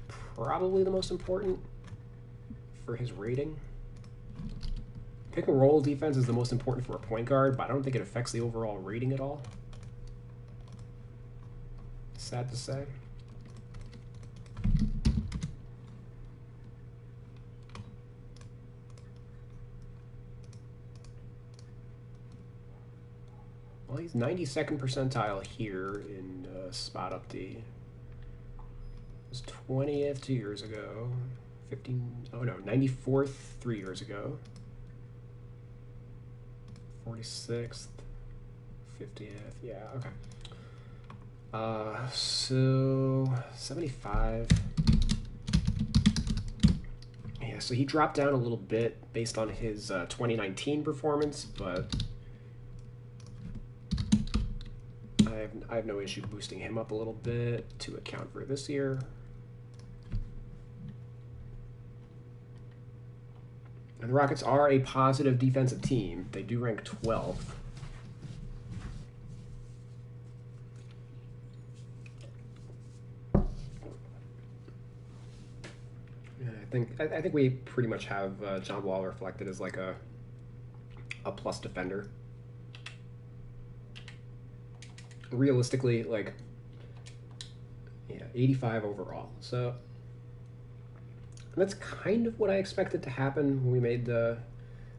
probably the most important for his rating. Pick and roll defense is the most important for a point guard, but I don't think it affects the overall rating at all. Sad to say. Well, he's 92nd percentile here in spot up D. It was 20th 2 years ago. 94th 3 years ago. 46th, 50th, yeah, okay. So 75. Yeah, Yeah, so he dropped down a little bit based on his 2019 performance, but I have no issue boosting him up a little bit to account for this year. And the Rockets are a positive defensive team. They do rank 12th. I think we pretty much have John Wall reflected as like a plus defender. Realistically, like, yeah, 85 overall. So that's kind of what I expected to happen when we made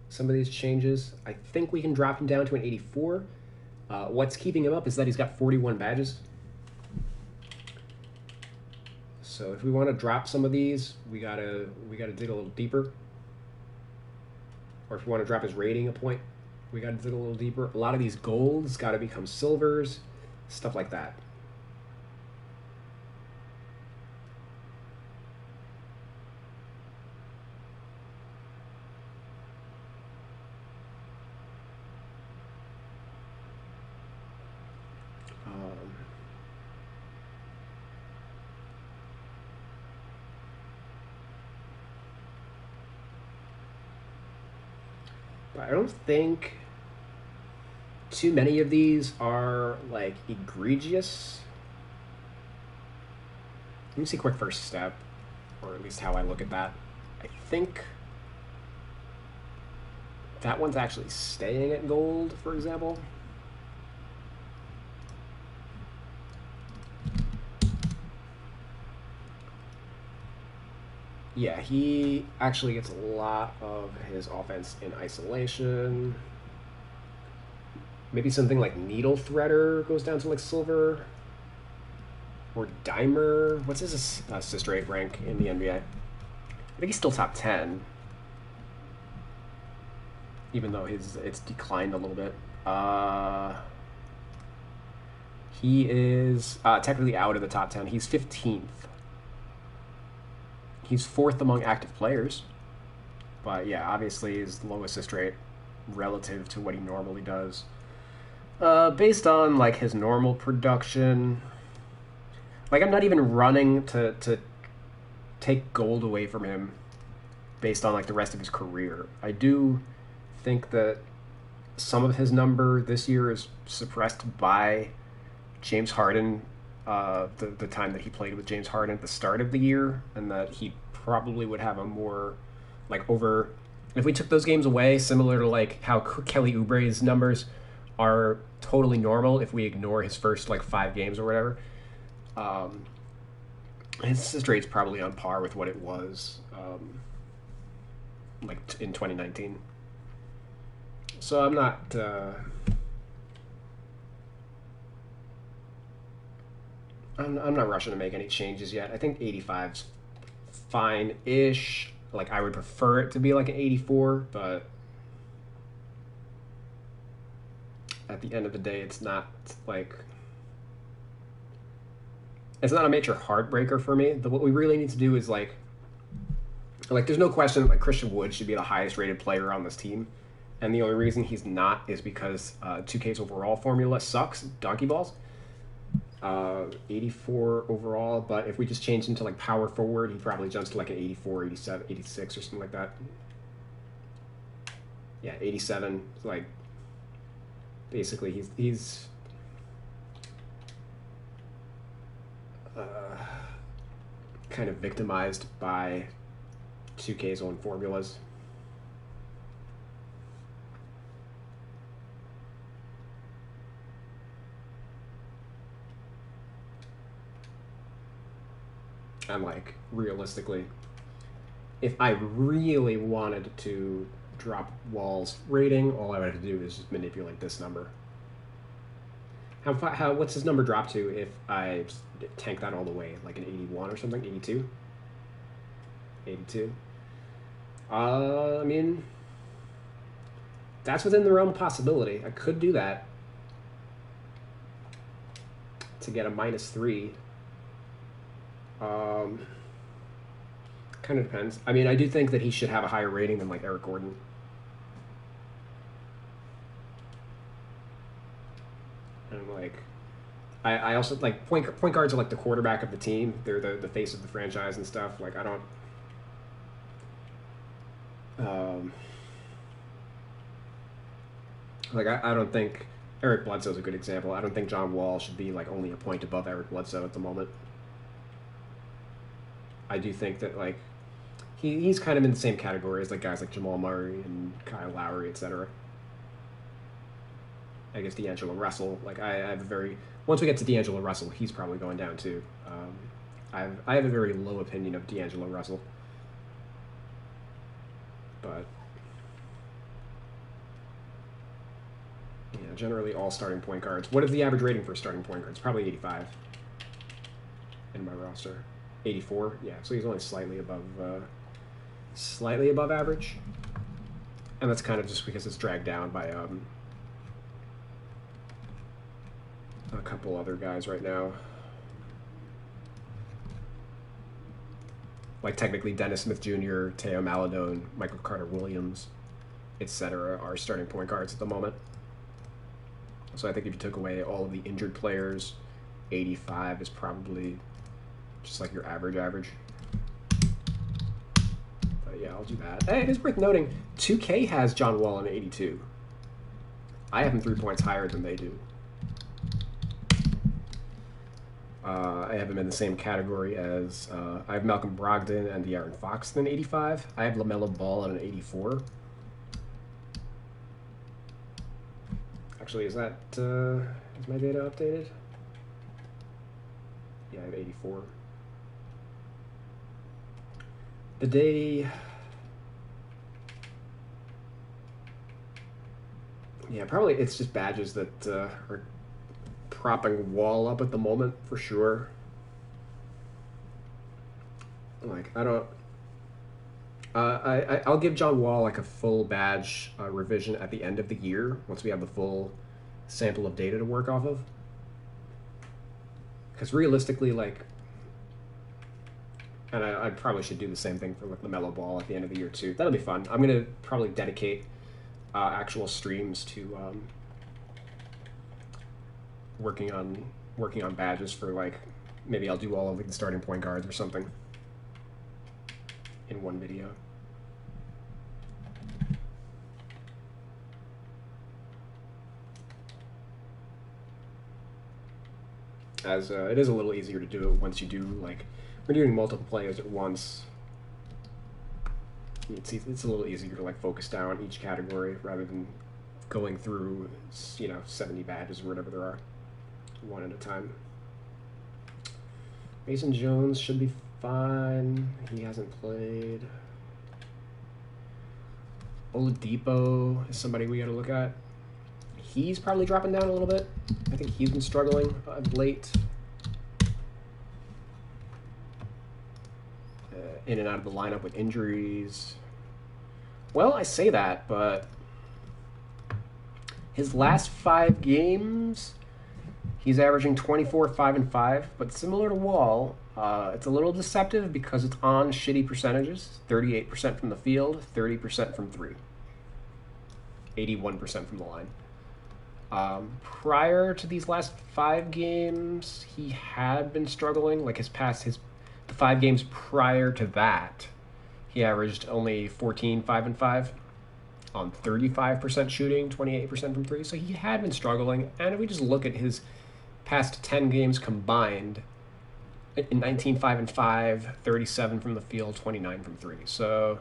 some of these changes. I think we can drop him down to an 84. What's keeping him up is that he's got 41 badges. So if we want to drop some of these, we gotta dig a little deeper. Or if we want to drop his rating a point, we gotta dig a little deeper. A lot of these golds gotta become silvers, stuff like that. I don't think too many of these are like egregious. Let me see quick first step, or at least how I look at that. I think that one's actually staying at gold, for example. Yeah, he actually gets a lot of his offense in isolation. Maybe something like Needle Threader goes down to like silver. Or Dimer. What's his assist rate rank in the NBA? I think he's still top 10. Even though it's declined a little bit. He is technically out of the top 10. He's 15th. He's 4th among active players. But yeah, obviously his low assist rate relative to what he normally does. Based on like his normal production, like I'm not even running to take gold away from him based on like the rest of his career. I do think that some of his number this year is suppressed by James Harden, the time that he played with James Harden at the start of the year, and that he probably would have a more like over. If we took those games away, similar to like how Kelly Oubre's numbers are totally normal if we ignore his first like 5 games or whatever. His assist rate's probably on par with what it was like in 2019. So I'm not I'm not rushing to make any changes yet. I think 85's fine-ish. Like I would prefer it to be like an 84, but at the end of the day, it's not a major heartbreaker for me. What we really need to do is like there's no question that like Christian Wood should be the highest rated player on this team, and the only reason he's not is because 2K's overall formula sucks, donkey balls. 84 overall, but if we just change him to like power forward, he probably jumps to like an 84, 87, 86 or something like that. Yeah, 87. Like basically he's kind of victimized by 2K's own formulas. And like realistically, if I really wanted to drop Wall's rating, all I would have to do is just manipulate this number. What's his number drop to if I tank that all the way, like an 81 or something, 82? 82. I mean, that's within the realm of possibility. I could do that to get a -3. Kind kind of depends. I mean, I do think that he should have a higher rating than like Eric Gordon. And like, I also like point guards are like the quarterback of the team. They're the face of the franchise and stuff. Like I don't. I don't think Eric Bledsoe's a good example. I don't think John Wall should be like only a point above Eric Bledsoe at the moment. I do think that like he's kind of in the same category as like guys like Jamal Murray and Kyle Lowry, etc. I guess D'Angelo Russell. Like I have a very once we get to D'Angelo Russell, he's probably going down too. I have a very low opinion of D'Angelo Russell, but yeah, generally all starting point guards. What is the average rating for a starting point guard? It's probably 85 in my roster. 84, yeah. So he's only slightly above average, and that's kind of just because it's dragged down by a couple other guys right now. Like technically Dennis Smith Jr., Teo Maladone, Michael Carter Williams, etc. are starting point guards at the moment. So I think if you took away all of the injured players, 85 is probably just like your average. But yeah, I'll do that. Hey, it is worth noting, 2K has John Wall in 82. I have him 3 points higher than they do. I have him in the same category as I have Malcolm Brogdon and De'Aaron Fox in 85. I have LaMelo Ball at an 84. Actually, is my data updated? Yeah, I have 84. The day... Yeah, probably it's just badges that are propping Wall up at the moment, for sure. Like, I don't... I'll give John Wall like a full badge revision at the end of the year once we have the full sample of data to work off of. Because realistically, like, and I probably should do the same thing for like LaMelo Ball at the end of the year too. That'll be fun. I'm gonna probably dedicate actual streams to working on badges for like maybe I'll do all of like, the starting point guards or something in one video. As it is a little easier to do it once you do like when you're doing multiple players at once. It's a little easier to like focus down each category rather than going through 70 badges or whatever there are one at a time. Mason Jones should be fine. He hasn't played. Oladipo is somebody we got to look at. He's probably dropping down a little bit. I think he's been struggling of late. In and out of the lineup with injuries. Well, I say that, but his last 5 games, he's averaging 24, 5, and 5. But similar to Wall, it's a little deceptive because it's on shitty percentages. 38% from the field, 30% from 3. 81% from the line. Prior to these last 5 games, he had been struggling. Like the 5 games prior to that, he averaged only 14, 5, and 5 on 35% shooting, 28% from 3. So he had been struggling. And if we just look at his past 10 games combined, in 19, 5, and 5, 37 from the field, 29 from 3. So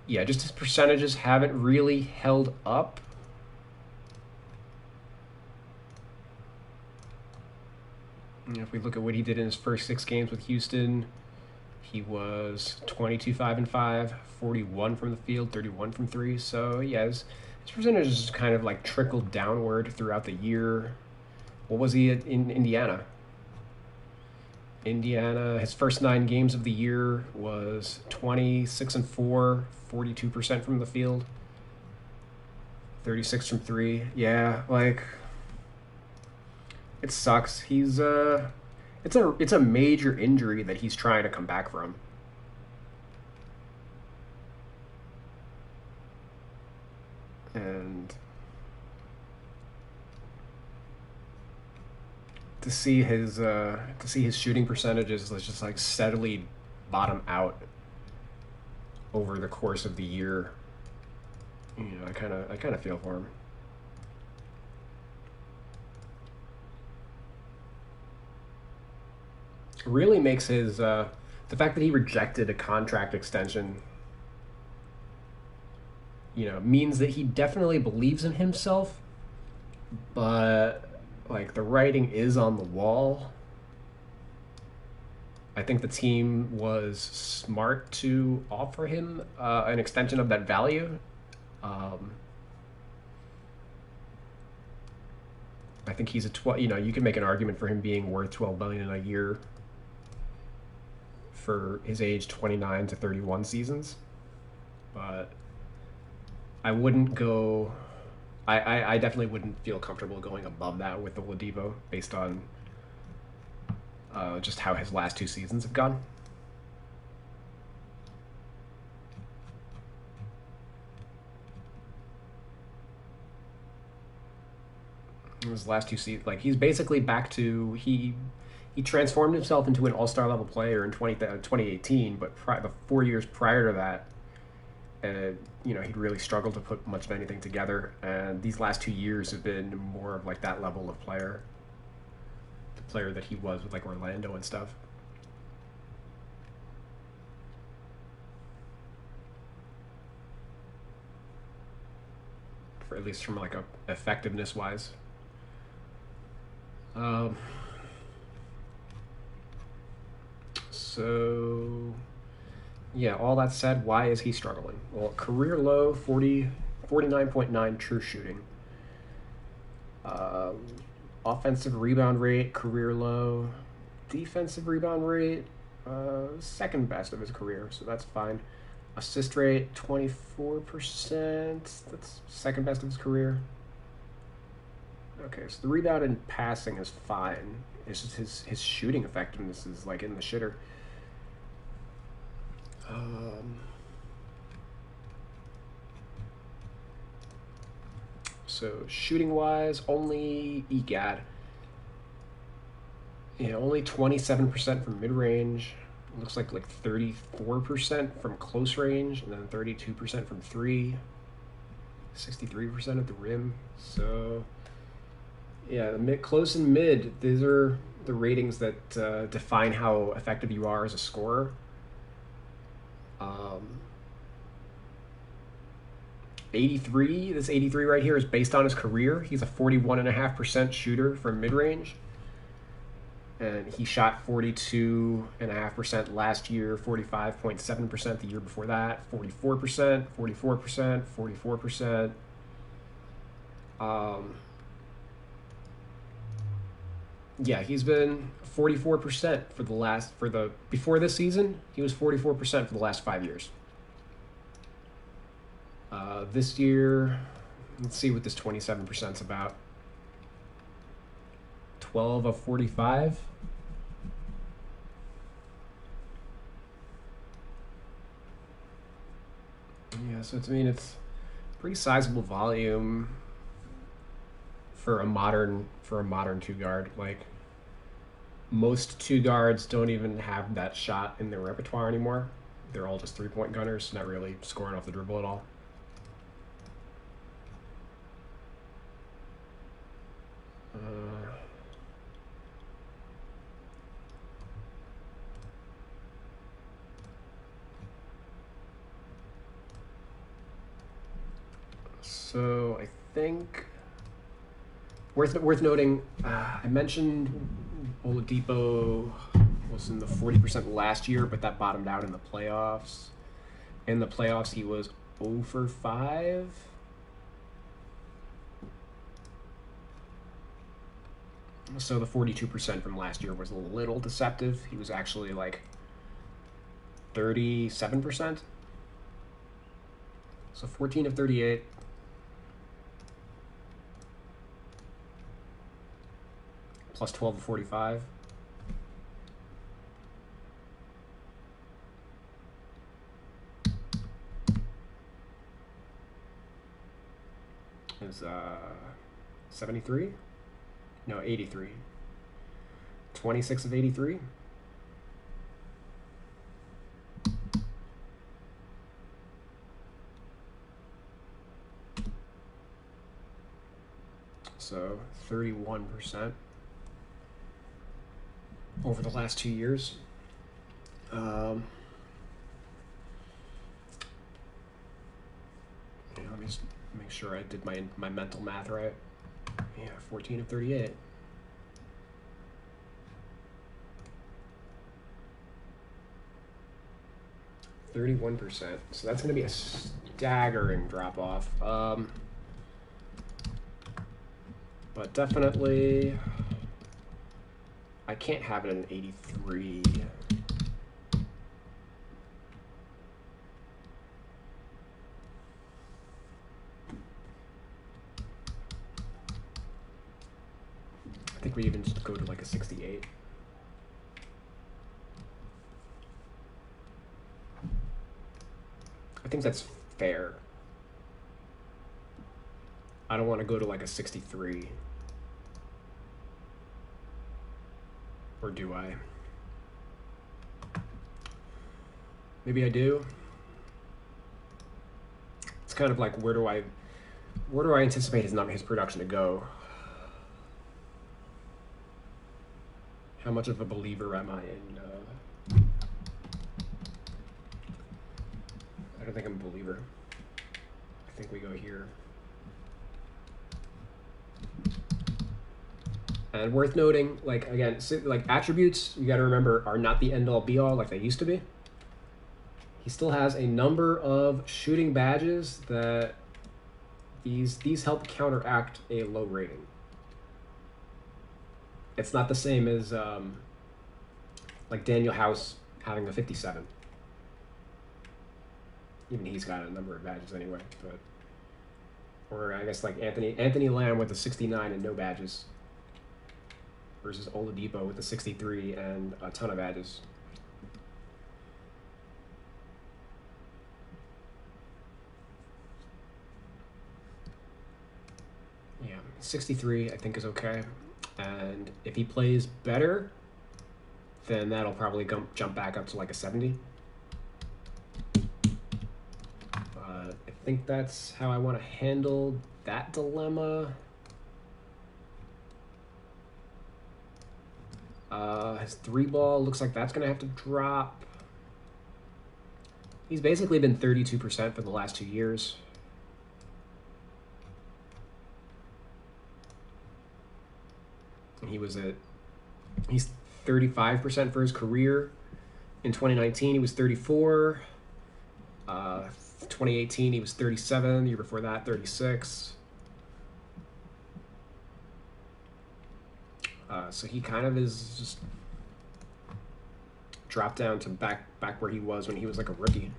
yeah, just his percentages haven't really held up. If we look at what he did in his first 6 games with Houston, he was 22, 5, and 5, 41 from the field, 31 from 3. So, yeah, his percentages just kind of like trickled downward throughout the year. What was he in Indiana? Indiana, his first 9 games of the year was 26 and 4, 42% from the field, 36 from 3. Yeah, like... It sucks. He's it's a major injury that he's trying to come back from. And to see his shooting percentages just like steadily bottom out over the course of the year, I kind of feel for him. Really makes his the fact that he rejected a contract extension, means that he definitely believes in himself, but like the writing is on the wall. I think the team was smart to offer him an extension of that value. I think he's you can make an argument for him being worth $12 billion a year for his age 29 to 31 seasons, but I wouldn't go. I definitely wouldn't feel comfortable going above that with the Oladipo based on just how his last 2 seasons have gone. His last 2 seasons, like he's basically back to he transformed himself into an all-star level player in 2018, but the 4 years prior to that, he'd really struggled to put much of anything together. And these last 2 years have been more of like that level of player, the player that he was with like Orlando and stuff. For at least from like a effectiveness wise. So yeah, all that said, why is he struggling? Well, career low 49.9 true shooting. Offensive rebound rate, career low. Defensive rebound rate, second best of his career, so that's fine. Assist rate, 24%. That's second best of his career. Okay, so the rebound and passing is fine. It's just his shooting effectiveness is like in the shitter. So shooting wise, only EGAD. Yeah, only 27% from mid range. Looks like 34% from close range, and then 32% from three. 63% at the rim. So yeah, the close and mid. These are the ratings that define how effective you are as a scorer. 83. This 83 right here is based on his career. He's a 41.5% shooter from mid range, and he shot 42.5% last year, 45.7% the year before that, 44%, 44%, 44%. Yeah, he's been 44% before this season. He was 44% for the last 5 years. This year, let's see what this 27% is about. 12 of 45. Yeah, so it's pretty sizable volume for a modern two guard. Like most two guards don't even have that shot in their repertoire anymore. They're all just 3-point gunners, not really scoring off the dribble at all. So I think worth noting. I mentioned Oladipo was in the 40% last year, but that bottomed out in the playoffs. In the playoffs, he was 0 for 5. So the 42% from last year was a little deceptive. He was actually like 37%. So 14 of 38. Plus 12 of 45. is 73? No, 83. 26 of 83. So 31% over the last 2 years. Let me just make sure I did my mental math right. Yeah, 14 of 38. %. So that's going to be a staggering drop off. But definitely, I can't have it at an 83. I think we even just go to like a 68. I think that's fair. I don't want to go to like a 63. Or do I? Maybe I do. It's kind of like where do I anticipate his production to go? How much of a believer am I in? I don't think I'm a believer. I think we go here. And worth noting, like again, like attributes, you got to remember, are not the end all be all like they used to be. He still has a number of shooting badges that these help counteract a low rating. It's not the same as like Daniel House having a 57. Even he's got a number of badges anyway, but or I guess like Anthony Lamb with a 69 and no badges versus Oladipo with a 63 and a ton of badges. Yeah, 63 I think is okay. And if he plays better, then that'll probably jump back up to like a 70. I think that's how I want to handle that dilemma. His 3-ball looks like that's going to have to drop. He's basically been 32% for the last 2 years. And he's 35% for his career. In 2019, he was 34. 2018, he was 37. The year before that, 36. So he kind of is just dropped down to back where he was when he was like a rookie.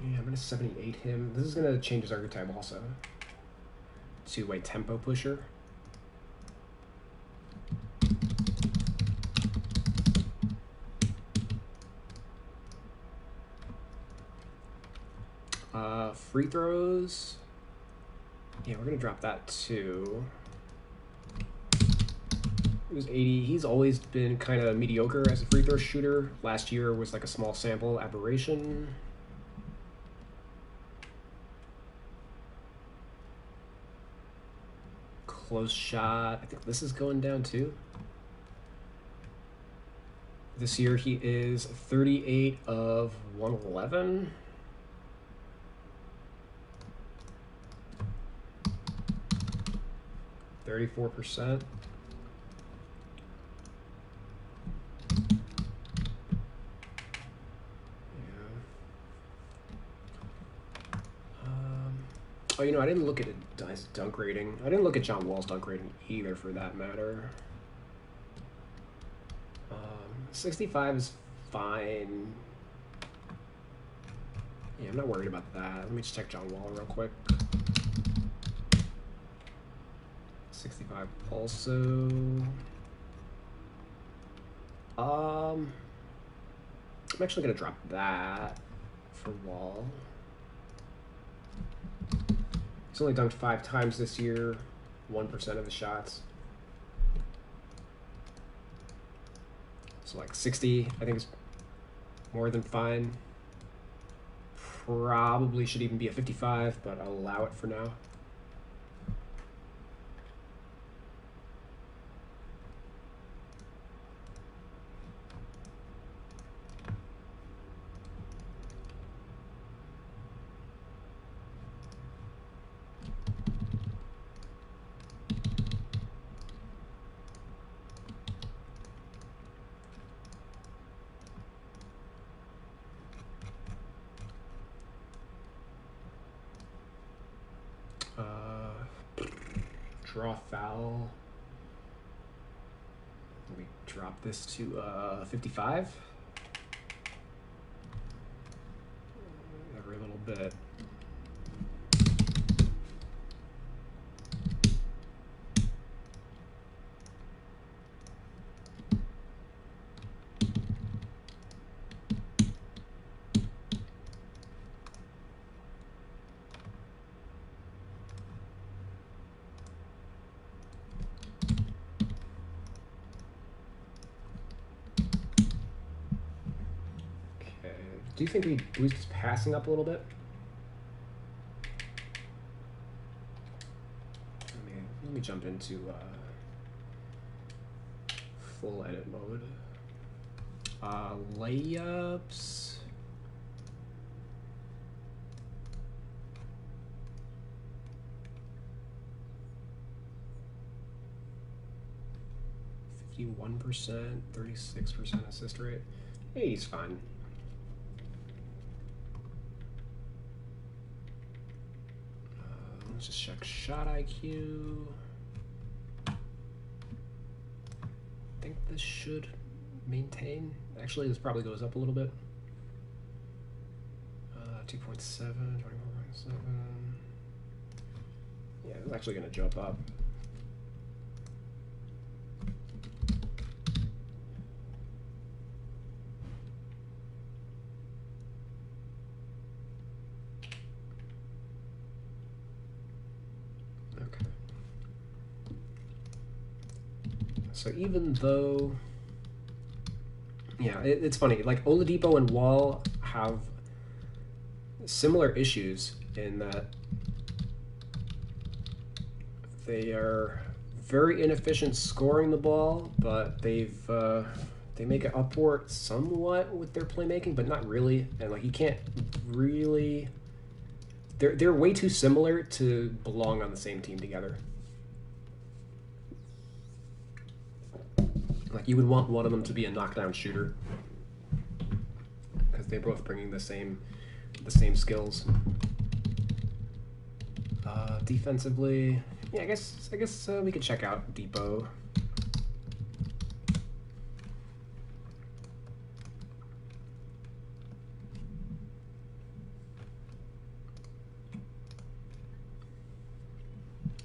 Yeah, I'm going to 78 him. This is going to change his archetype also to a tempo pusher. Free throws. Yeah, we're going to drop that too. He was 80. He's always been kind of mediocre as a free throw shooter. Last year was like a small sample aberration. Close shot. I think this is going down too. This year he is 38 of 111. %. Oh, you know, I didn't look at his dunk rating. I didn't look at John Wall's dunk rating either, for that matter. 65 is fine. Yeah, I'm not worried about that. Let me just check John Wall real quick. 65 also. I'm actually gonna drop that for Wall. He's only dunked 5 times this year, 1% of the shots. So like 60, I think is more than fine. Probably should even be a 55, but I'll allow it for now. Draw foul. Let me drop this to 55. Every little bit. Do you think he boosts his passing up a little bit? Let me jump into full edit mode. Layups. %, 36% assist rate. Hey, he's fine. Let's just check shot IQ. I think this should maintain. Actually, this probably goes up a little bit. 2.7, 24.7. Yeah, it's actually going to jump up. So even though, yeah, it's funny, like Oladipo and Wall have similar issues in that they are very inefficient scoring the ball, but they make it upward somewhat with their playmaking, but not really. And like you can't really, they're way too similar to belong on the same team together. Like you would want one of them to be a knockdown shooter because they're both bringing the same skills. Defensively, yeah, I guess we could check out Depot.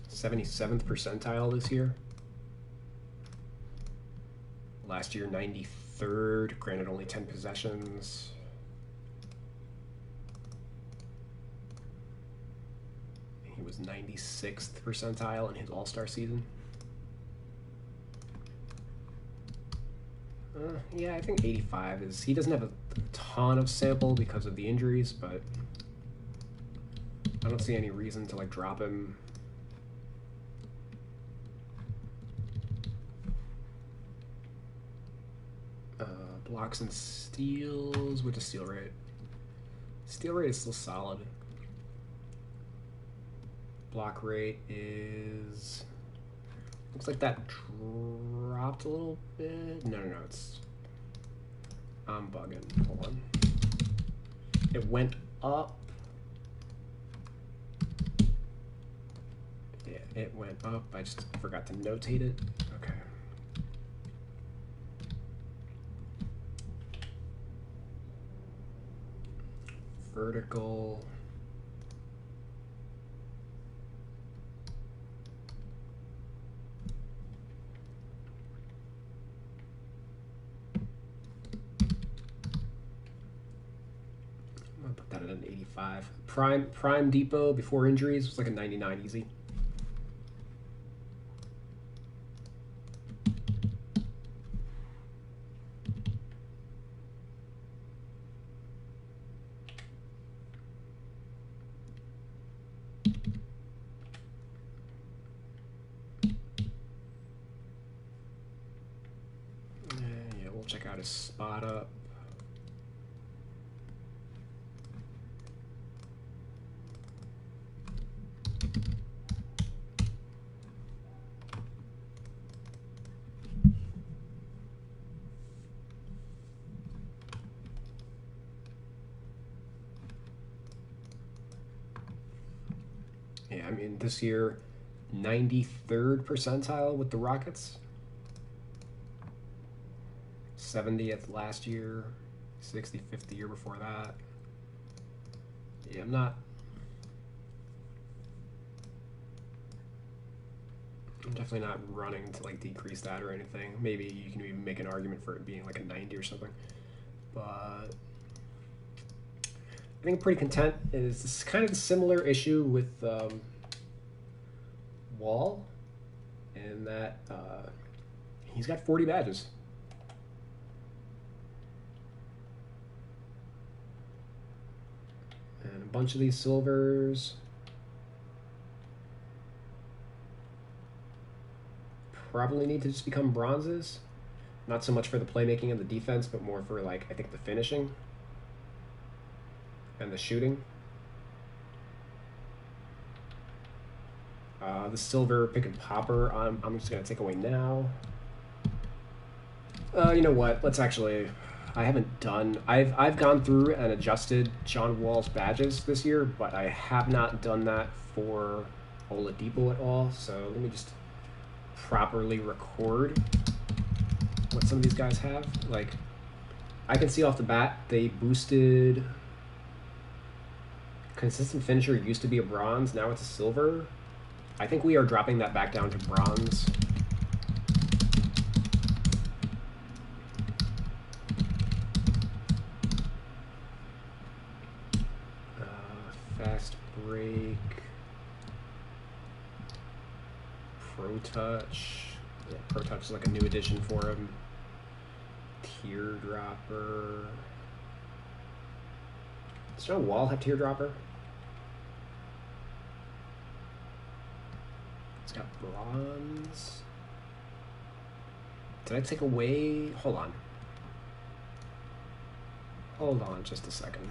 '77th percentile this year. Last year, 93rd, granted only 10 possessions. He was 96th percentile in his All-Star season. Yeah, I think 85 is... He doesn't have a ton of sample because of the injuries, but I don't see any reason to like drop him. Blocks and steals. What's the steal rate? Steal rate is still solid. Block rate is... Looks like that dropped a little bit. No, it's... I'm bugging. Hold on. It went up. Yeah, it went up. I just forgot to notate it. Okay. Vertical. I'm gonna put that at an 85. Prime Depot before injuries was like a 99 easy. Yeah, we'll check out his spot up. Yeah, I mean, this year, 93rd percentile with the Rockets. 70th last year, 65th the year before that. Yeah, I'm definitely not running to like decrease that or anything. Maybe you can even make an argument for it being like a 90 or something. But I think I'm pretty content. It's kind of a similar issue with Wall, in that he's got 40 badges. And a bunch of these silvers probably need to just become bronzes. Not so much for the playmaking and the defense, but more for, like, I think the finishing and the shooting. The silver pick and popper, I'm just going to take away now. You know what? Let's actually... I've gone through and adjusted John Wall's badges this year, but I have not done that for Oladipo at all. So let me just properly record what some of these guys have. Like, I can see off the bat they boosted consistent finisher. Used to be a bronze, now it's a silver. I think we are dropping that back down to bronze. Fast break, Pro Touch. Yeah, Pro Touch is like a new addition for him. Teardropper. Does John Wall have Teardropper? It's got bronze. Did I take away? Hold on. Hold on just a second.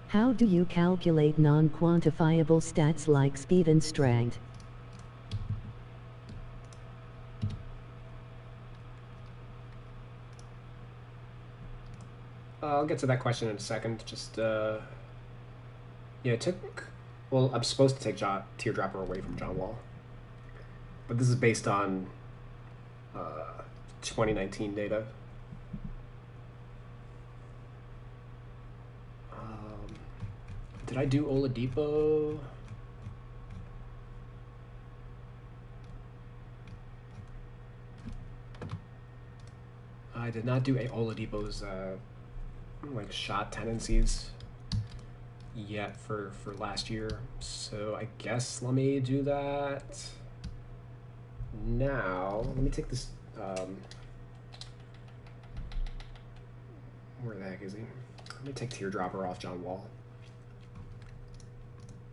How do you calculate non-quantifiable stats like speed and strength? I'll get to that question in a second. Just, yeah, well, I'm supposed to take Teardropper away from John Wall. But this is based on 2019 data. Did I do Oladipo? I did not do Oladipo's like shot tendencies yet for last year, so I guess let me do that now. Let me take this. Where the heck is he? Let me take Teardropper off John Wall.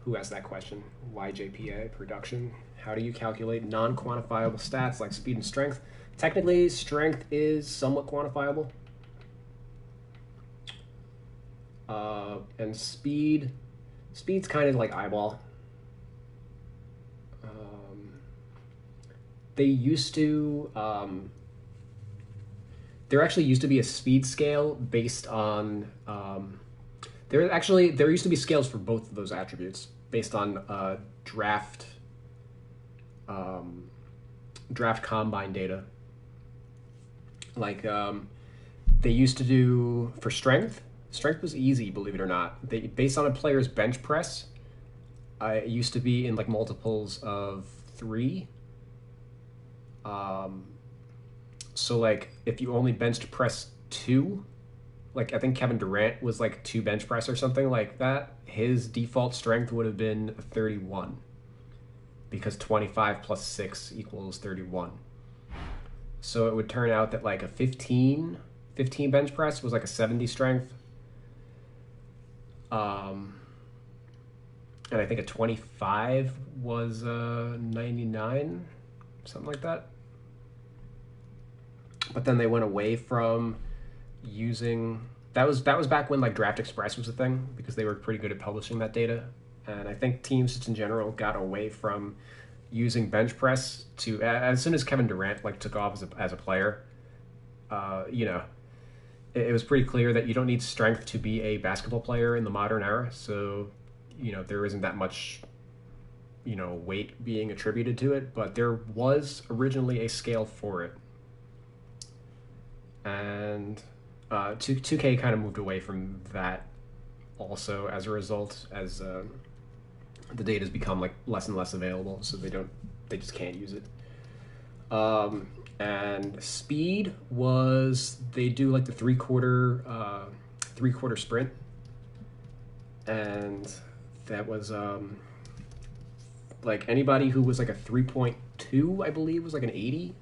Who asked that question? YJPA production. How do you calculate non-quantifiable stats like speed and strength? Technically, strength is somewhat quantifiable. And speed's kind of like eyeball. They used to, there actually used to be a speed scale based on there used to be scales for both of those attributes based on draft combine data. Like they used to do for strength. Strength was easy, believe it or not. They based on a player's bench press. It used to be in like multiples of 3. So like if you only bench press 2, like I think Kevin Durant was like 2 bench press or something like that, his default strength would have been 31 because 25 plus 6 equals 31. So it would turn out that like a 15 bench press was like a 70 strength. And I think a 25 was 99, something like that. But then they went away from using that was back when like Draft Express was a thing, because they were pretty good at publishing that data. And I think teams just in general got away from using bench press to as soon as Kevin Durant like took off as a player. It was pretty clear that you don't need strength to be a basketball player in the modern era. So, there isn't that much, weight being attributed to it, but there was originally a scale for it. And 2K kind of moved away from that also as a result, as the data has become like less and less available, so they just can't use it. And speed was, they do like the three-quarter sprint, and that was like anybody who was like a 3.2, I believe, was like an 80.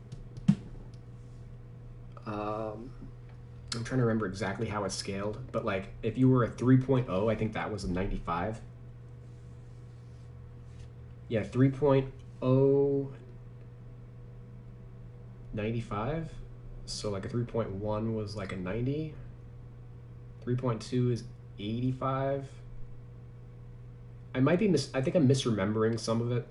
I'm trying to remember exactly how it's scaled, but like if you were a 3.0, I think that was a 95. Yeah, 3.0, 95. So like a 3.1 was like a 90. 3.2 is 85. I think I'm misremembering some of it.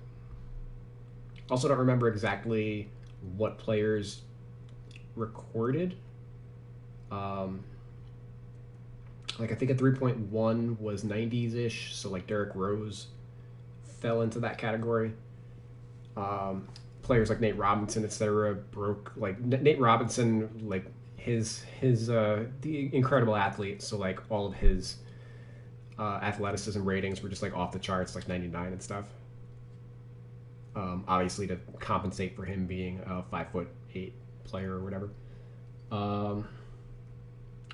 Also don't remember exactly what players recorded. Like I think a 3.1 was 90s-ish, so like Derrick Rose fell into that category. Players like Nate Robinson, etc., broke, like Nate Robinson, like his the incredible athlete, so like all of his athleticism ratings were just like off the charts, like 99 and stuff. Obviously to compensate for him being a 5'8" player or whatever.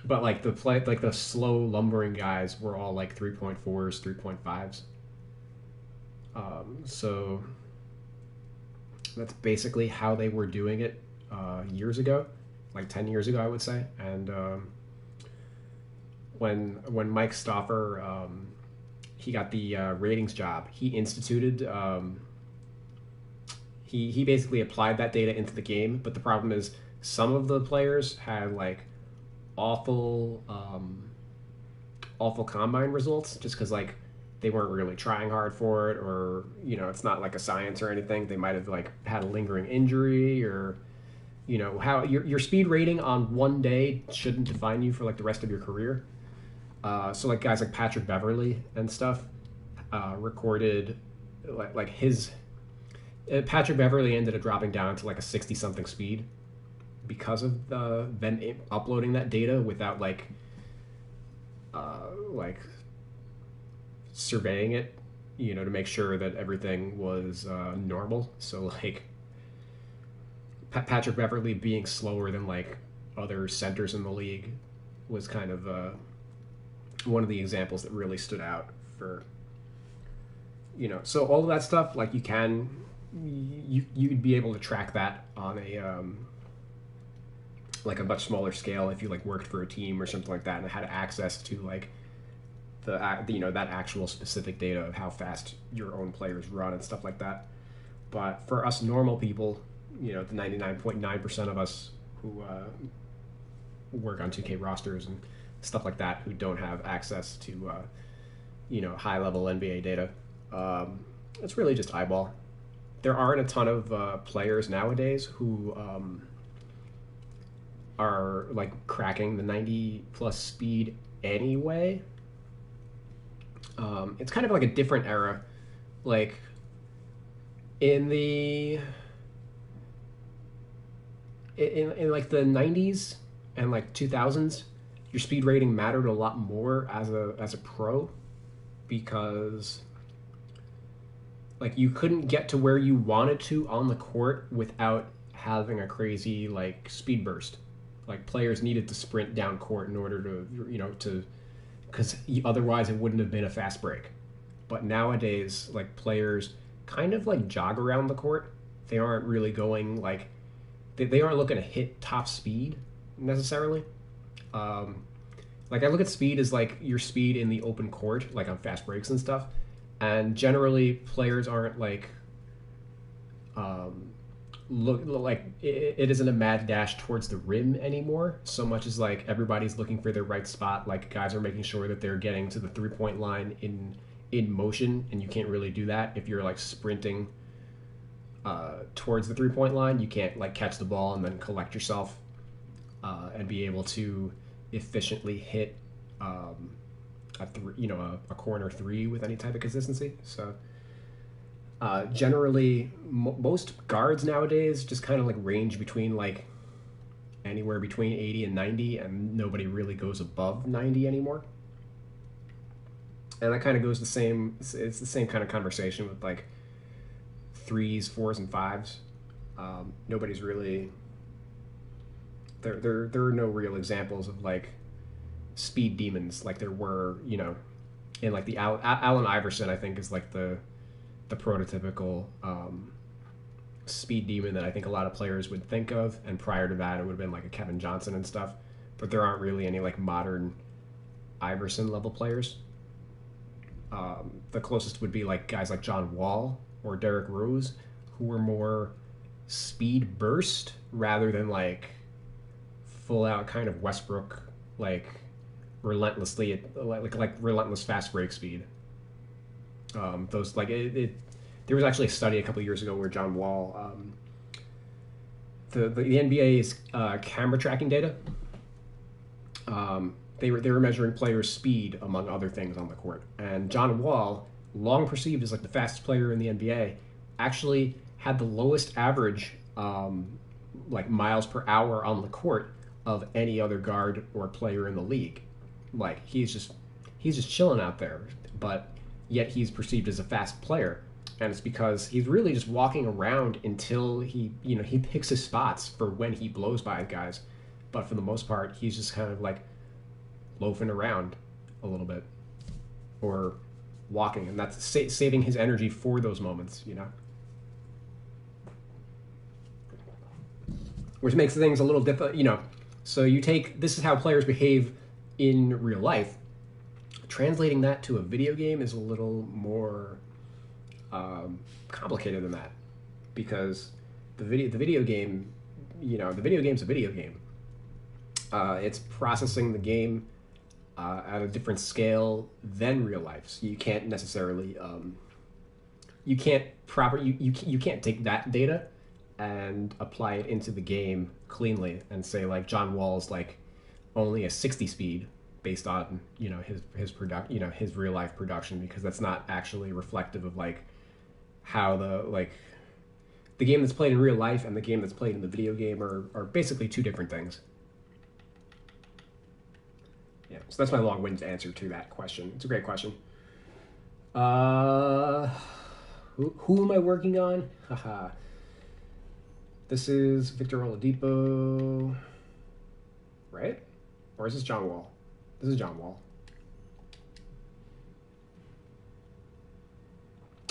But like the slow lumbering guys were all like 3.4s, 3.5s. So that's basically how they were doing it years ago, like 10 years ago, I would say. And when Mike Stauffer he got the ratings job, he instituted he basically applied that data into the game. But the problem is some of the players had like awful combine results just because like they weren't really trying hard for it, or it's not like a science or anything. They might have like had a lingering injury, or how your speed rating on one day shouldn't define you for like the rest of your career. So like guys like Patrick Beverley and stuff recorded like his Patrick Beverley ended up dropping down to like a 60 something speed because of them uploading that data without like surveying it, to make sure that everything was normal. So like Patrick Beverley being slower than like other centers in the league was kind of one of the examples that really stood out for, so all of that stuff, like you'd be able to track that on a like a much smaller scale if you like worked for a team or something like that and had access to like that actual specific data of how fast your own players run and stuff like that. But for us normal people, the 99.9% of us who work on 2K rosters and stuff like that, who don't have access to high level NBA data, it's really just eyeball. There aren't a ton of players nowadays who are like cracking the 90 plus speed anyway. It's kind of like a different era. Like in the in like the 90s and like 2000s, your speed rating mattered a lot more as a pro, because like you couldn't get to where you wanted to on the court without having a crazy like speed burst. Like players needed to sprint down court in order to because otherwise it wouldn't have been a fast break. But nowadays, like players kind of like jog around the court. They aren't really going like they aren't looking to hit top speed necessarily. Like I look at speed as like your speed in the open court, like on fast breaks and stuff. And generally, players aren't like look like it isn't a mad dash towards the rim anymore so much as like everybody's looking for their right spot. Like guys are making sure that they're getting to the 3-point line in motion, and you can't really do that if you're like sprinting towards the 3-point line. You can't like catch the ball and then collect yourself and be able to efficiently hit a corner three with any type of consistency. So generally, most guards nowadays just kind of like range between like anywhere between 80 and 90, and nobody really goes above 90 anymore. And that kind of goes the same. It's the same kind of conversation with like 3s, 4s, and 5s. Nobody's really there are no real examples of like speed demons like there were, in like the Allen Iverson, I think, is like the prototypical speed demon that I think a lot of players would think of. And prior to that, it would have been like a Kevin Johnson and stuff. But there aren't really any like modern Iverson level players. The closest would be like guys like John Wall or Derrick Rose, who were more speed burst rather than like full out kind of Westbrook, like relentlessly like relentless fast break speed. Those like it there was actually a study a couple of years ago where John Wall, the NBA's camera tracking data, they were measuring players' speed among other things on the court, and John Wall, long perceived as like the fastest player in the NBA, actually had the lowest average like miles per hour on the court of any other guard or player in the league. Like he's just chilling out there, but yet he's perceived as a fast player, and it's because he's really just walking around until he picks his spots for when he blows by guys. But for the most part, he's just kind of like loafing around a little bit or walking, and that's saving his energy for those moments, which makes things a little different, So this is how players behave in real life. Translating that to a video game is a little more complicated than that, because the video game, the video game's a video game. It's processing the game at a different scale than real life. So you can't necessarily you can't take that data and apply it into the game cleanly and say like John Wall's like only a 60 speed based on his real life production, because that's not actually reflective of like how the game that's played in real life and the game that's played in the video game are basically two different things. Yeah, so that's my long-winded answer to that question. It's a great question. Who am I working on? Haha. This is Victor Oladipo, right? Or is this John Wall? This is John Wall.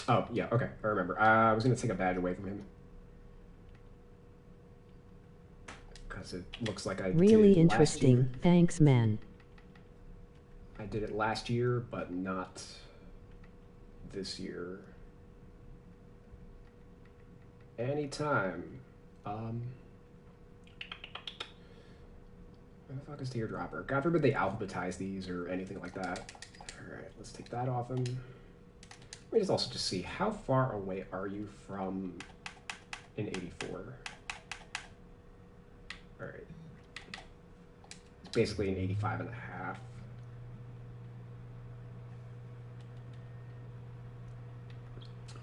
Oh, yeah, okay, I remember. I was going to take a badge away from him, because it looks like I really did interesting. Last year. Thanks, man. I did it last year, but not this year. Anytime. Where the fuck is Teardropper? God forbid they alphabetize these or anything like that. Alright, let's take that off him. Let me just also just see, how far away are you from an 84? Alright. basically an 85.5.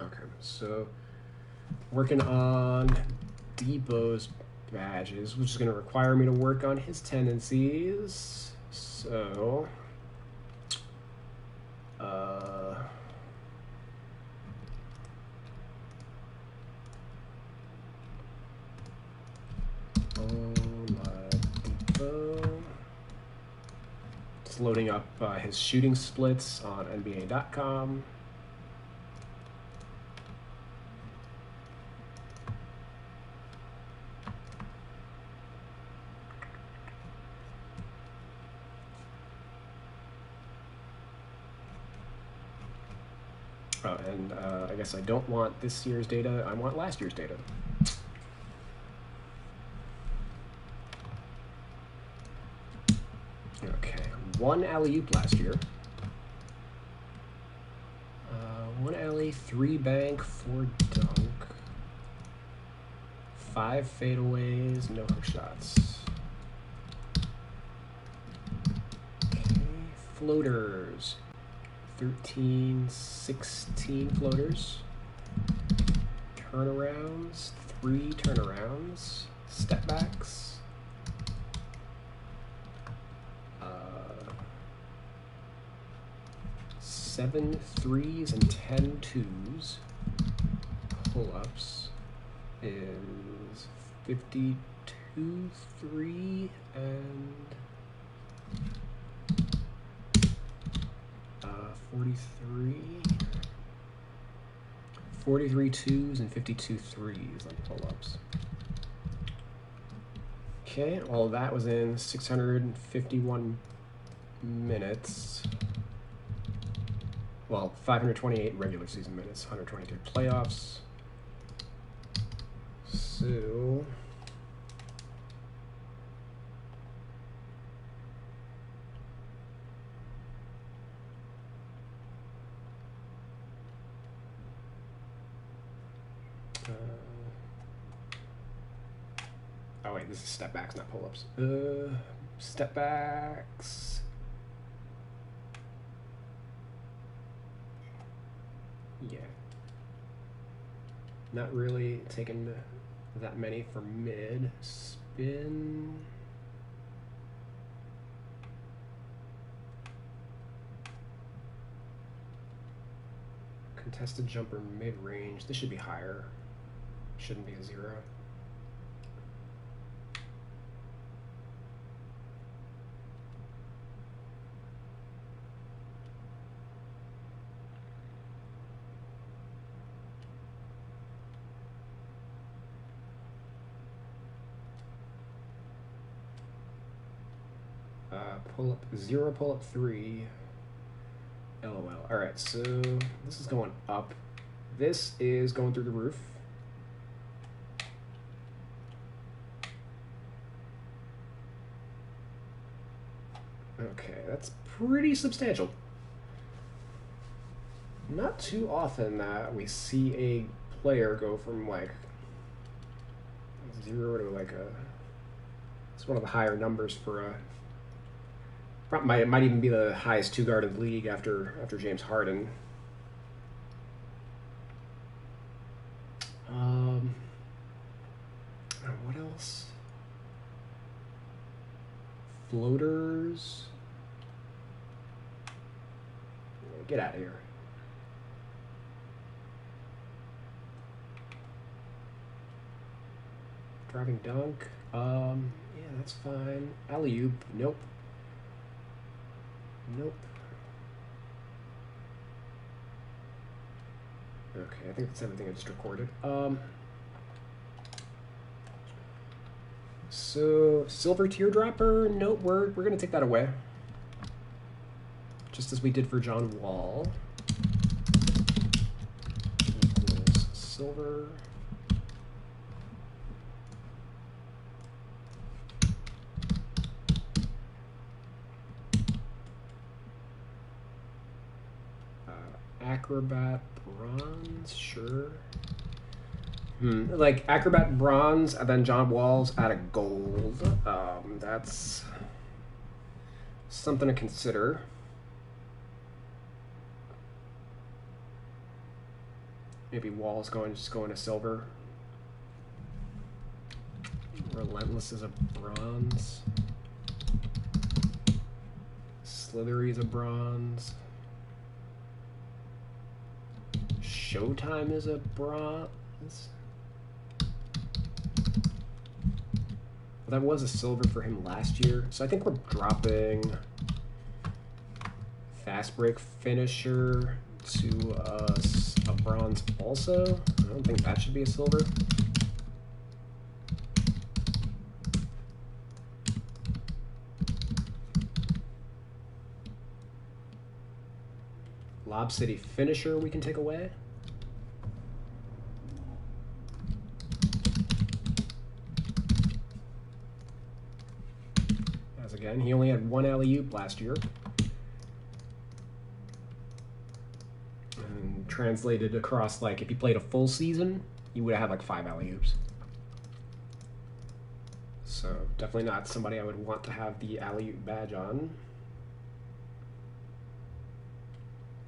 Okay, so working on Debo's badges, which is going to require me to work on his tendencies. So, Oladipo. Just loading up his shooting splits on NBA.com. Oh, and I guess I don't want this year's data. I want last year's data. Okay, 1 alley-oop last year. 1 alley, 3 bank, 4 dunk. 5 fadeaways, no hook shots. Okay, floaters. 13, 16 floaters. Turnarounds, 3 turnarounds. Step backs. 7 threes and 10 twos. Pull-ups is 52 3 and 43 twos and 52 threes on pull-ups. Okay, all that was in 651 minutes. Well, 528 regular season minutes, 123 playoffs. So oh wait, this is step backs, not pull-ups. Step backs. Yeah. Not really taking that many for mid. Spin. Contested jumper mid-range. This should be higher. Shouldn't be a 0. Pull up 0, pull up 3. LOL. All right, so this is going up. This is going through the roof. Okay, that's pretty substantial. Not too often that we see a player go from like 0 to like a. It's one of the higher numbers for a. Might even be the highest 2-guard in the league after James Harden. What else? Floaters. Get out of here. Driving dunk. Yeah, that's fine. Alley-oop. Nope. Nope. Okay, I think that's everything I just recorded. So silver teardropper. Nope, we're gonna take that away. Just as we did for John Wall. Equals silver. Acrobat bronze, sure. Like Acrobat bronze and then John Wall's out of gold. That's something to consider. Maybe Wall's just going to silver. Relentless is a bronze. Slithery is a bronze. Showtime is a bronze. Well, that was a silver for him last year. So I think we're dropping Fast Break Finisher to a bronze also. I don't think that should be a silver. Lob City Finisher we can take away. As again, he only had one alley-oop last year. And translated across, like, if he played a full season, he would have had like 5 alley-oops. So definitely not somebody I would want to have the alley-oop badge on.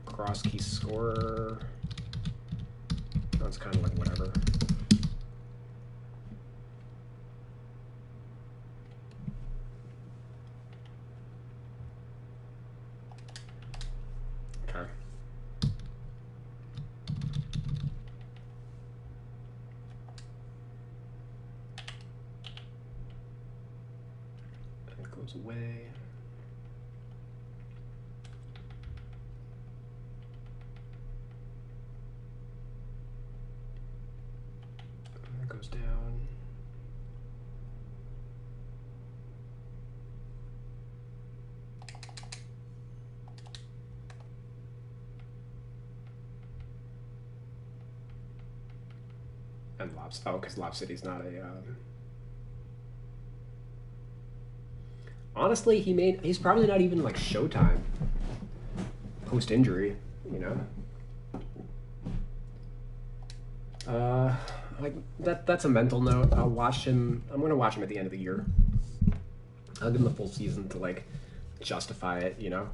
Cross key scorer. That's kind of like whatever. Okay. That goes away. Goes down. And because Lob City's not a. Honestly, he's probably not even like Showtime post injury, you know. Like that's a mental note. I'll watch him. I'm gonna watch him at the end of the year. I'll give him the full season to like justify it, you know.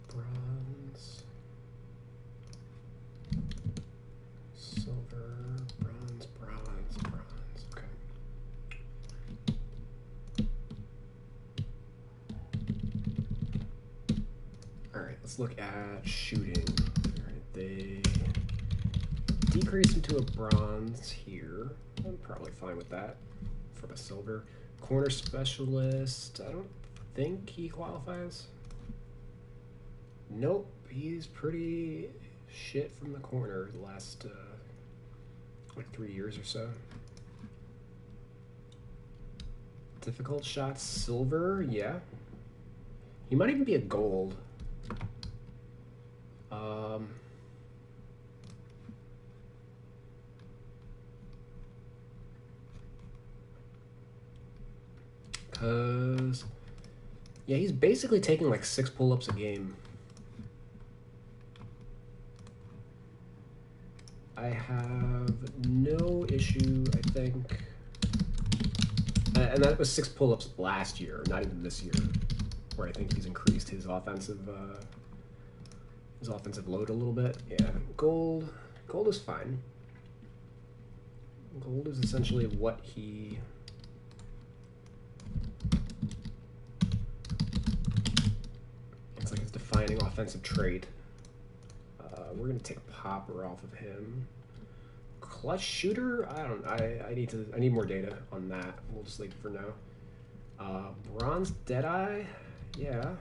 Bronze, silver, bronze, bronze, bronze. Okay. All right, let's look at shooting. All right, they decrease into a bronze here. I'm probably fine with that for the silver. Corner specialist, I don't think he qualifies. Nope, he's pretty shit from the corner the last like 3 years or so. Difficult shots, silver, yeah. He might even be a gold. Cause yeah, he's basically taking like 6 pull-ups a game. I have no issue, I think. And that was 6 pull-ups last year, not even this year, where I think he's increased his offensive load a little bit. Yeah, gold is fine. Gold is essentially what he. It's like his defining offensive trait. We're gonna take Popper off of him. Clutch shooter? I need more data on that. We'll just leave it for now. Bronze Deadeye? Yeah.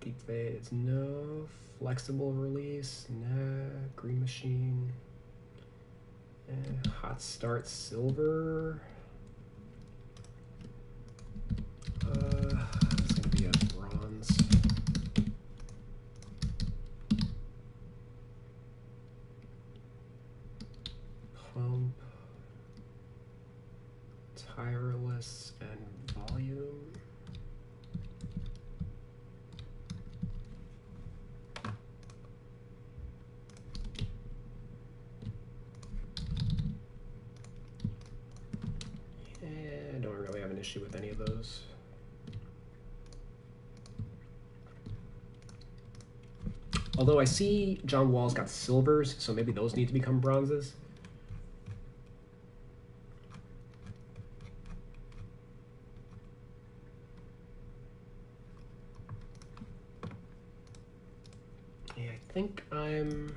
Deep Fades, no. Flexible Release, nah. Green Machine. Hot Start Silver. It's gonna be a bronze. Pump. Tireless and Volume. I don't really have an issue with any of those. Although I see John Wall's got silvers, so maybe those need to become bronzes. Yeah, I think I'm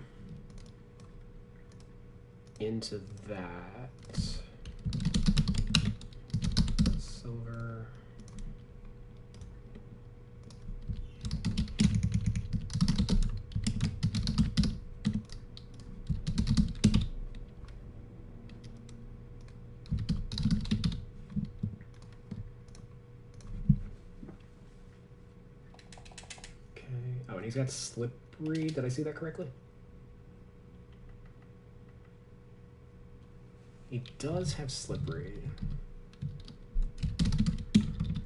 into that. Silver. Okay. Oh, and he's got Slippery. Did I see that correctly? He does have Slippery,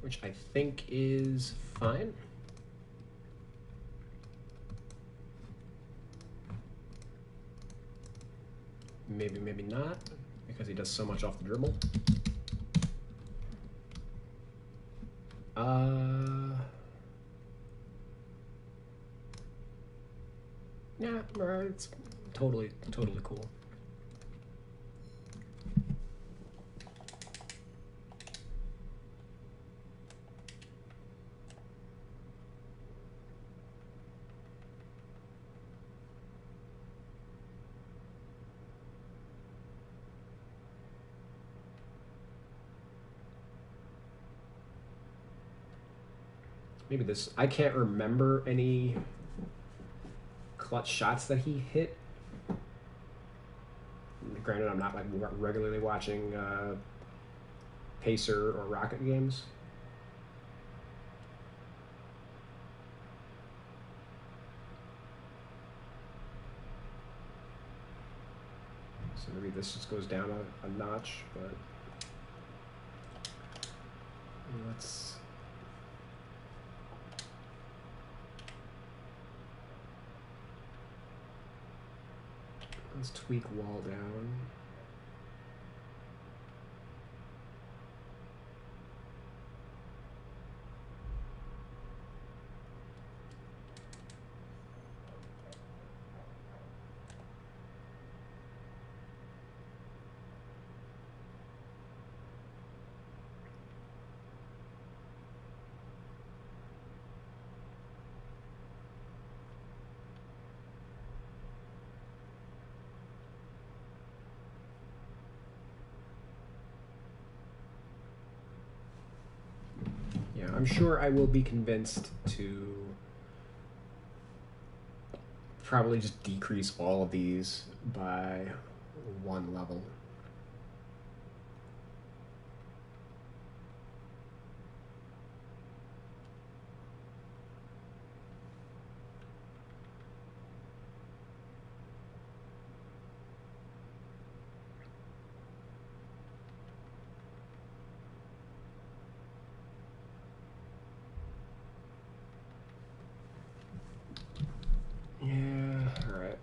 which I think is fine. Maybe, maybe not, because he does so much off the dribble. Yeah, it's totally cool. Maybe this, I can't remember any clutch shots that he hit. Granted, I'm not like regularly watching Pacer or Rocket games. So maybe this just goes down a notch, but let's tweak Wall down. Yeah, I'm sure I will be convinced to probably just decrease all of these by one level. Yeah, all right.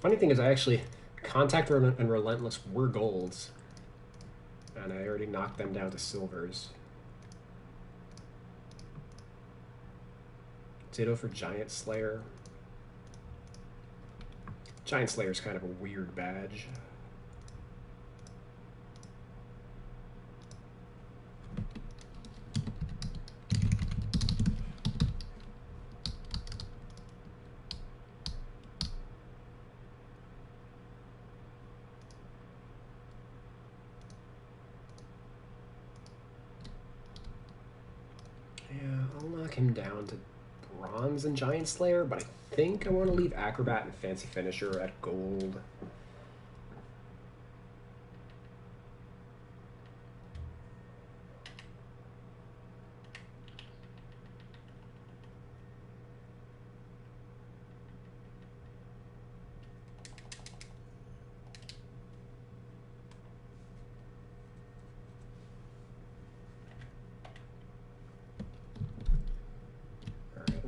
Funny thing is, I actually Contact and Relentless were golds, and I already knocked them down to silvers. Ditto for Giant Slayer. Giant Slayer is kind of a weird badge. him down to bronze and Giant Slayer, but I think I want to leave Acrobat and Fancy Finisher at gold.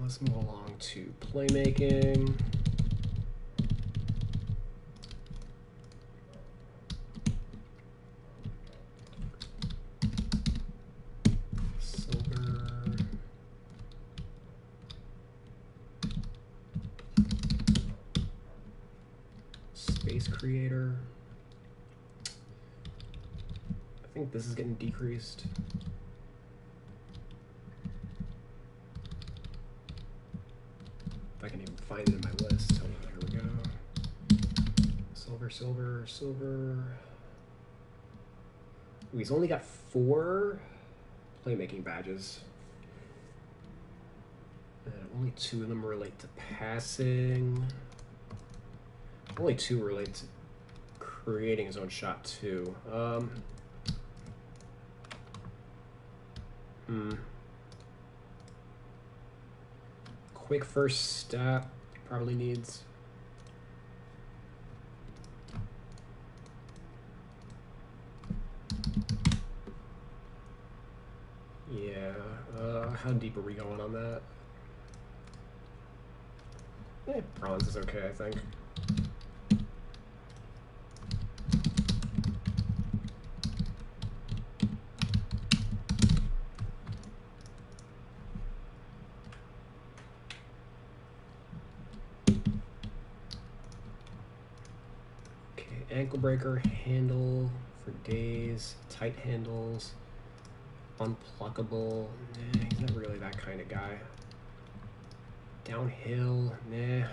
Let's move along to playmaking. Silver. Space Creator. I think this is getting decreased. If I can even find it in my list. Oh, here we go. Silver, silver, silver. Ooh, he's only got 4 playmaking badges. And only 2 of them relate to passing. Only 2 relate to creating his own shot too. Quick first step probably needs. Yeah, how deep are we going on that? Bronze is okay, I think. Ankle breaker, handle for days, tight handles, unpluckable. Nah, he's not really that kind of guy. Downhill, nah.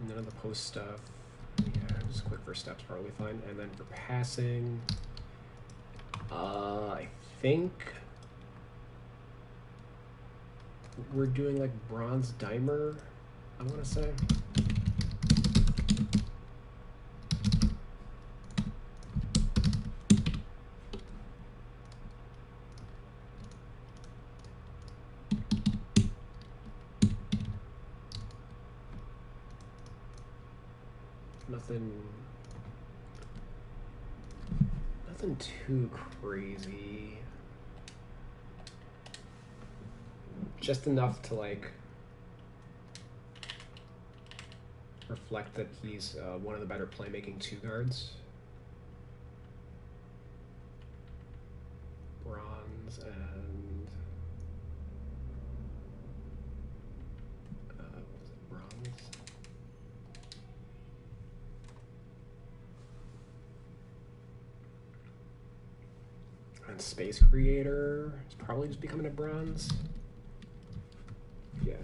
None of the post stuff. Yeah, just quick first steps probably fine. And then for passing, I think we're doing like bronze dimer, I want to say. Nothing too crazy. Just enough to like reflect that he's one of the better playmaking 2 guards. Bronze and what was it? Bronze. And Space Creator is probably just becoming a bronze. Yeah.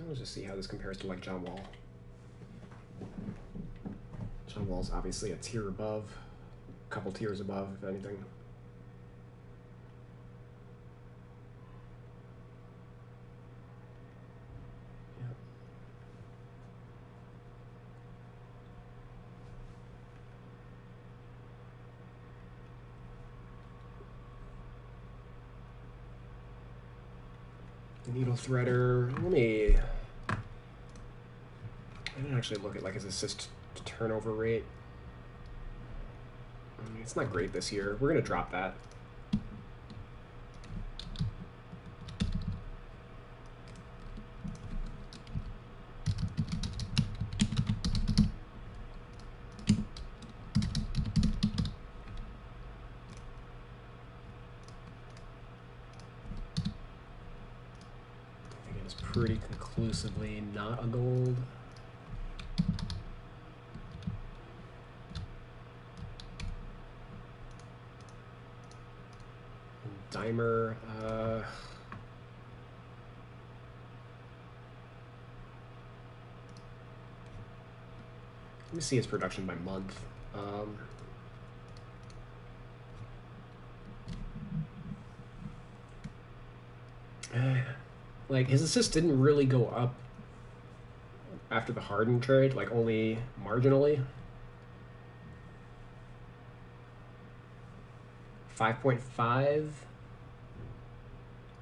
Let's just see how this compares to like John Wall. John Wall's obviously a tier above, a couple tiers above, if anything. Needle threader. I didn't actually look at like his assist to turnover rate. I mean, it's not great this year. We're gonna drop that. pretty conclusively not a gold. Dimer, let me see his production by month. Like, his assists didn't really go up after the Harden trade, like, only marginally. 5.5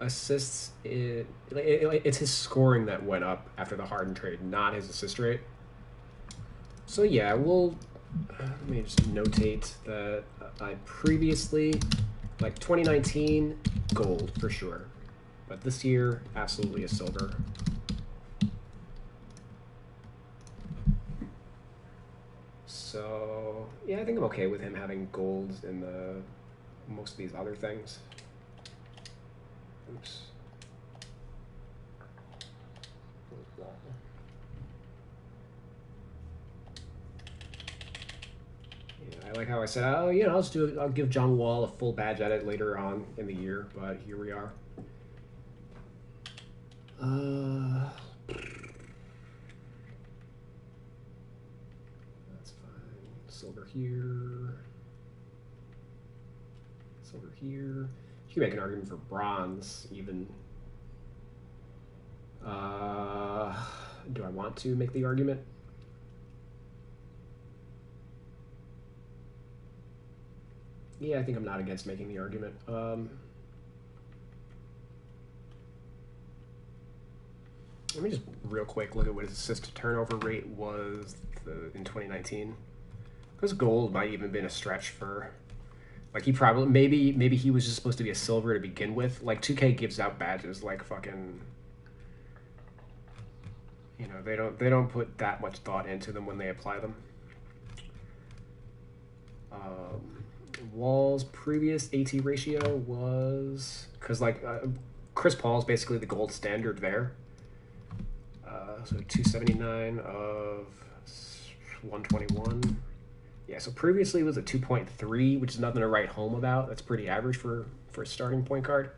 assists. It's his scoring that went up after the Harden trade, not his assist rate. So yeah, let me just notate that I previously, like 2019, gold for sure. But this year, absolutely a silver. So yeah, I think I'm okay with him having golds in most of these other things. Oops. Yeah, I like how I said, oh, I'll give John Wall a full badge edit later on in the year, but here we are. That's fine. Silver here. Silver here. You can make an argument for bronze, even. Do I want to make the argument? Yeah, I think I'm not against making the argument. Let me just real quick look at what his assist to turnover rate was in 2019. Because gold might even been a stretch for, like, he probably maybe he was just supposed to be a silver to begin with. Like 2K gives out badges like fucking, they don't put that much thought into them when they apply them. Wall's previous AT ratio was, because Chris Paul's basically the gold standard there. So 279 of 121. Yeah, so previously it was a 2.3, which is nothing to write home about. That's pretty average for a starting point guard.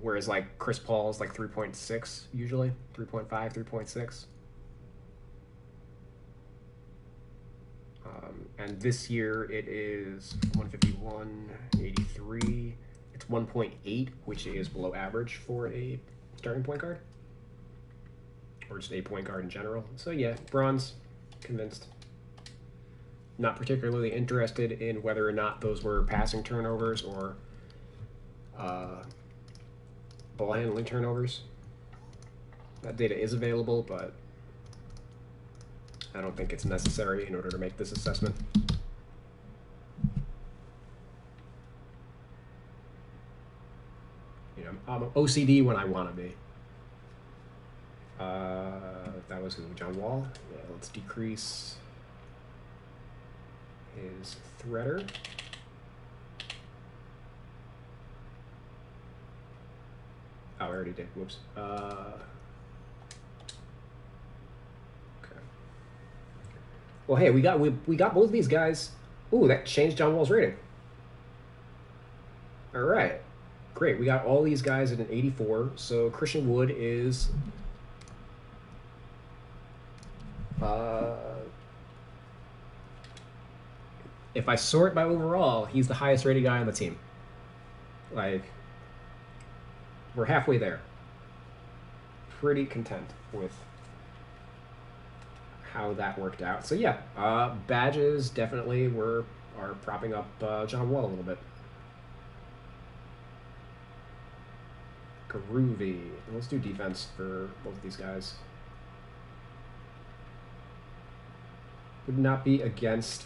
Whereas like Chris Paul's like 3.6 usually, 3.5, 3.6. And this year it is 151, 83. It's 1.8, which is below average for a starting point guard. Or just a point guard in general. So yeah, bronze, convinced. Not particularly interested in whether or not those were passing turnovers or ball handling turnovers. That data is available, but I don't think it's necessary in order to make this assessment. I'm OCD when I want to be. That was who? John Wall? Yeah, let's decrease his threader. Oh, I already did. Whoops. Okay. Well, hey, we got both of these guys. Ooh, that changed John Wall's rating. All right. Great. We got all these guys at an 84. So Christian Wood is if I sort by overall, he's the highest rated guy on the team. Like, we're halfway there. Pretty content with how that worked out. So yeah, badges definitely are propping up John Wall a little bit. Groovy. Let's do defense for both of these guys. Would not be against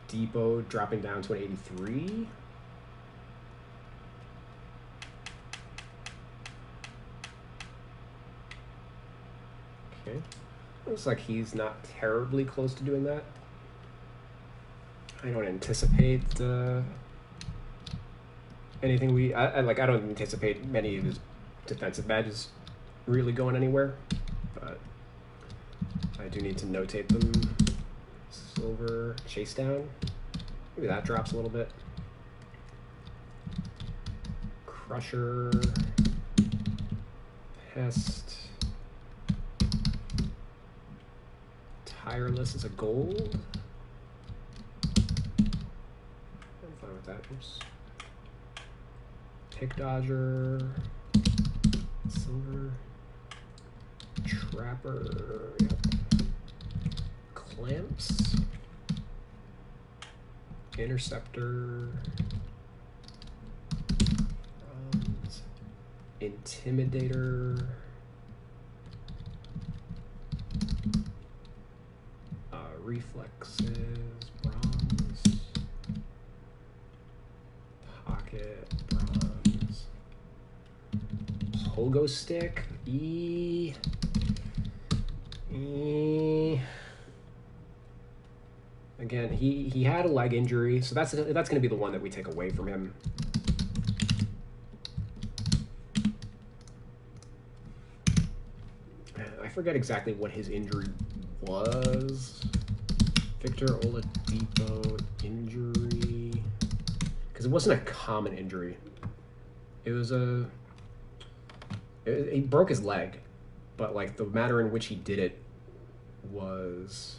Depot dropping down to an 83. Okay. Looks like he's not terribly close to doing that. I don't anticipate anything I don't anticipate many of his defensive badges really going anywhere, but I do need to notate them. Silver chase down. Maybe that drops a little bit. Crusher. Pest. Tireless is a gold. I'm fine with that. Oops. Pick Dodger. Silver. Trapper. Yep. Clamps. Interceptor. Intimidator. Reflexes. Bronze. Pocket. Bronze. Pogo stick. E. Again, he had a leg injury, so that's going to be the one that we take away from him. I forget exactly what his injury was. Victor Oladipo injury, because it wasn't a common injury. It was he broke his leg, but like the manner in which he did it was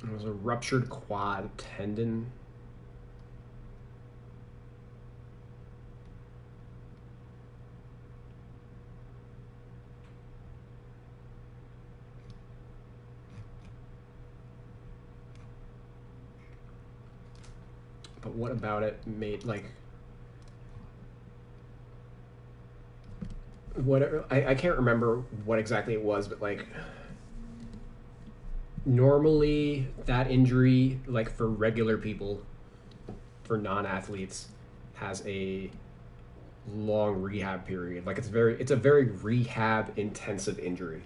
a ruptured quad tendon. But what about it made like what I can't remember what exactly it was, but like normally that injury, like for regular people, for non-athletes, has a long rehab period. Like it's a very rehab intensive injury.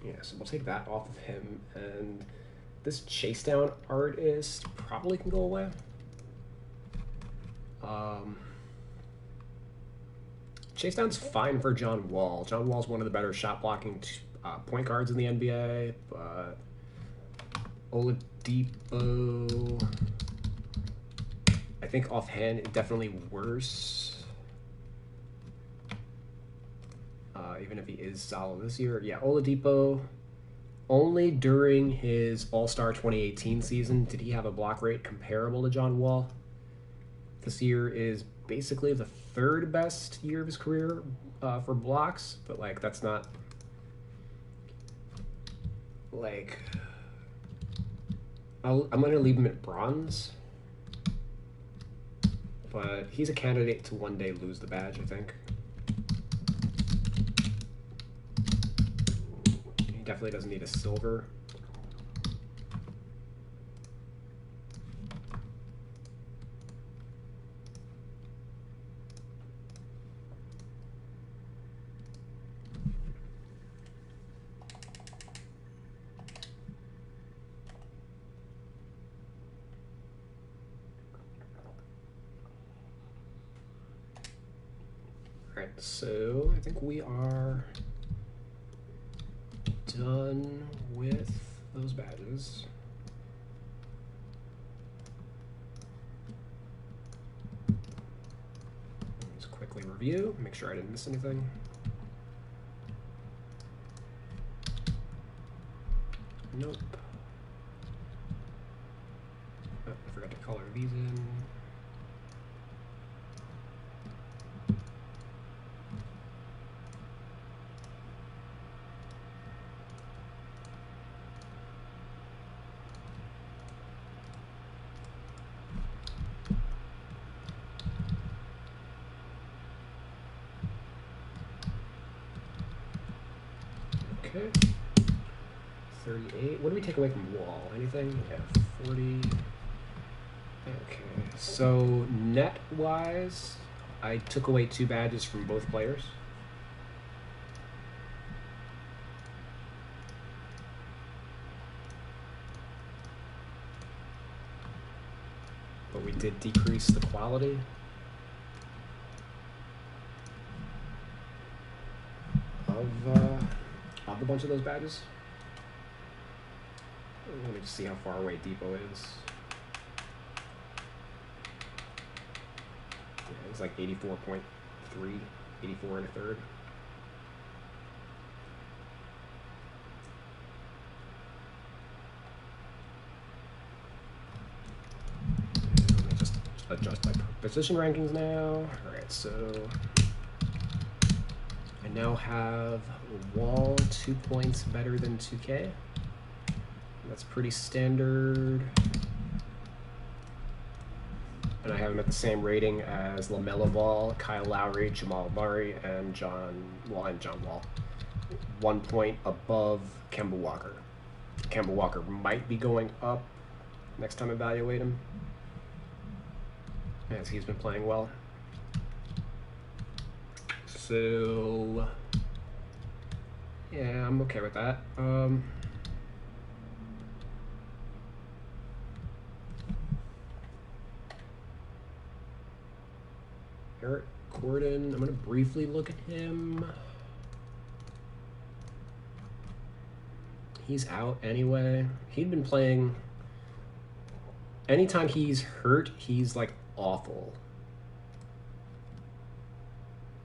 Yeah, so we'll take that off of him, and this chase down artist probably can go away. Chase down's fine for John Wall. John Wall's one of the better shot blocking point guards in the NBA, but Oladipo, I think offhand, definitely worse. Even if he is solid this year. Yeah, Oladipo, only during his All-Star 2018 season did he have a block rate comparable to John Wall. This year is basically the third best year of his career for blocks, but like that's not like I'm going to leave him at bronze, but he's a candidate to one day lose the badge, I think. He definitely doesn't need a silver. All right, so I think we are done with those badges. Let's quickly review, make sure I didn't miss anything. Nope. Oh, I forgot to color these in. Okay. 38. What do we take away from Wall? Anything? Yeah, 40. Okay. So net-wise, I took away 2 badges from both players. But we did decrease the quality. Of a bunch of those badges. Let me just see how far away Depot is. Yeah, it's like 84.3, 84 and a third. Let me just adjust my position rankings now. All right, so I now have Wall 2 points better than 2K. That's pretty standard. And I have him at the same rating as LaMelo Ball, Kyle Lowry, Jamal Murray, and John Wall. 1 point above Kemba Walker. Kemba Walker might be going up next time I evaluate him, as he's been playing well. So, yeah, I'm okay with that. Eric Gordon, I'm going to briefly look at him. He's out anyway. He'd been playing. Anytime he's hurt, he's like awful.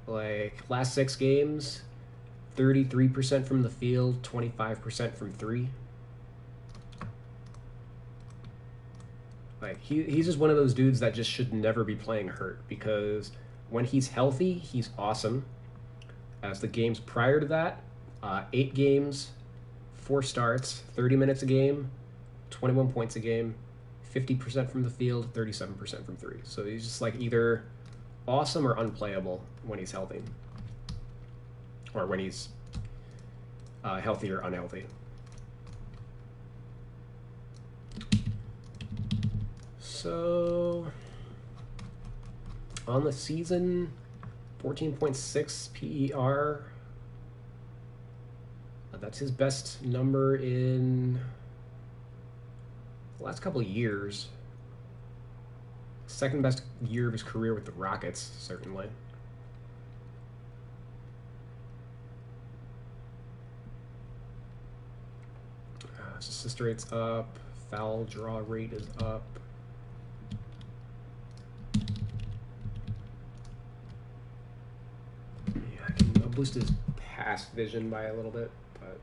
Like last 6 games, 33% from the field, 25% from 3. Like he's just one of those dudes that just should never be playing hurt, because when he's healthy, he's awesome. As the games prior to that, 8 games, 4 starts, 30 minutes a game, 21 points a game, 50% from the field, 37% from 3. So he's just like either awesome or unplayable when he's healthy, or when he's healthy or unhealthy. So on the season, 14.6 PER. That's his best number in the last couple of years. Second best year of his career with the Rockets, certainly. Assist rate's up. Foul draw rate is up. I'll boost his pass vision by a little bit, but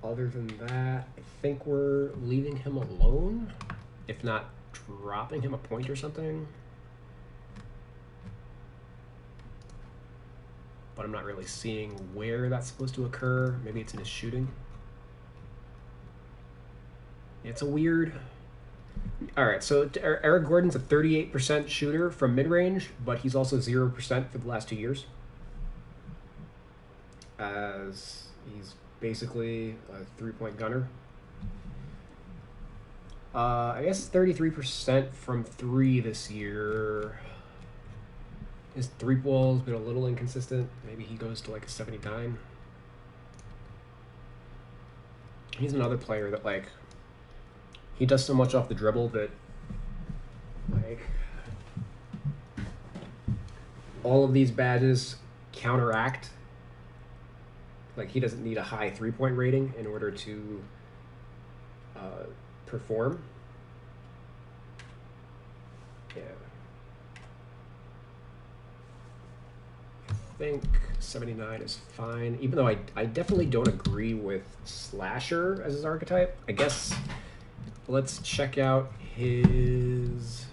other than that, I think we're leaving him alone, if not dropping him a point or something. But I'm not really seeing where that's supposed to occur. Maybe it's in his shooting. It's a weird... Alright, so Eric Gordon's a 38% shooter from mid-range, but he's also 0% for the last 2 years. As he's basically a 3-point gunner. I guess 33% from 3 this year. His 3-ball's been a little inconsistent. Maybe he goes to like a 79. He's another player that, like, he does so much off the dribble that, like, all of these badges counteract. Like, he doesn't need a high 3-point rating in order to perform. Yeah. I think 79 is fine, even though I definitely don't agree with Slasher as his archetype. I guess let's check out his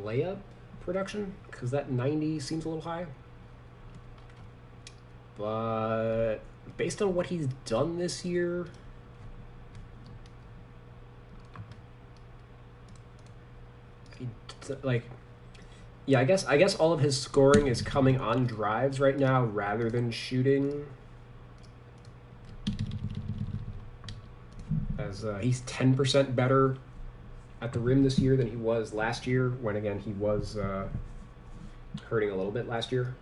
layup production, because that 90 seems a little high. But based on what he's done this year, yeah, I guess all of his scoring is coming on drives right now rather than shooting. as he's 10% better at the rim this year than he was last year, when again he was hurting a little bit last year.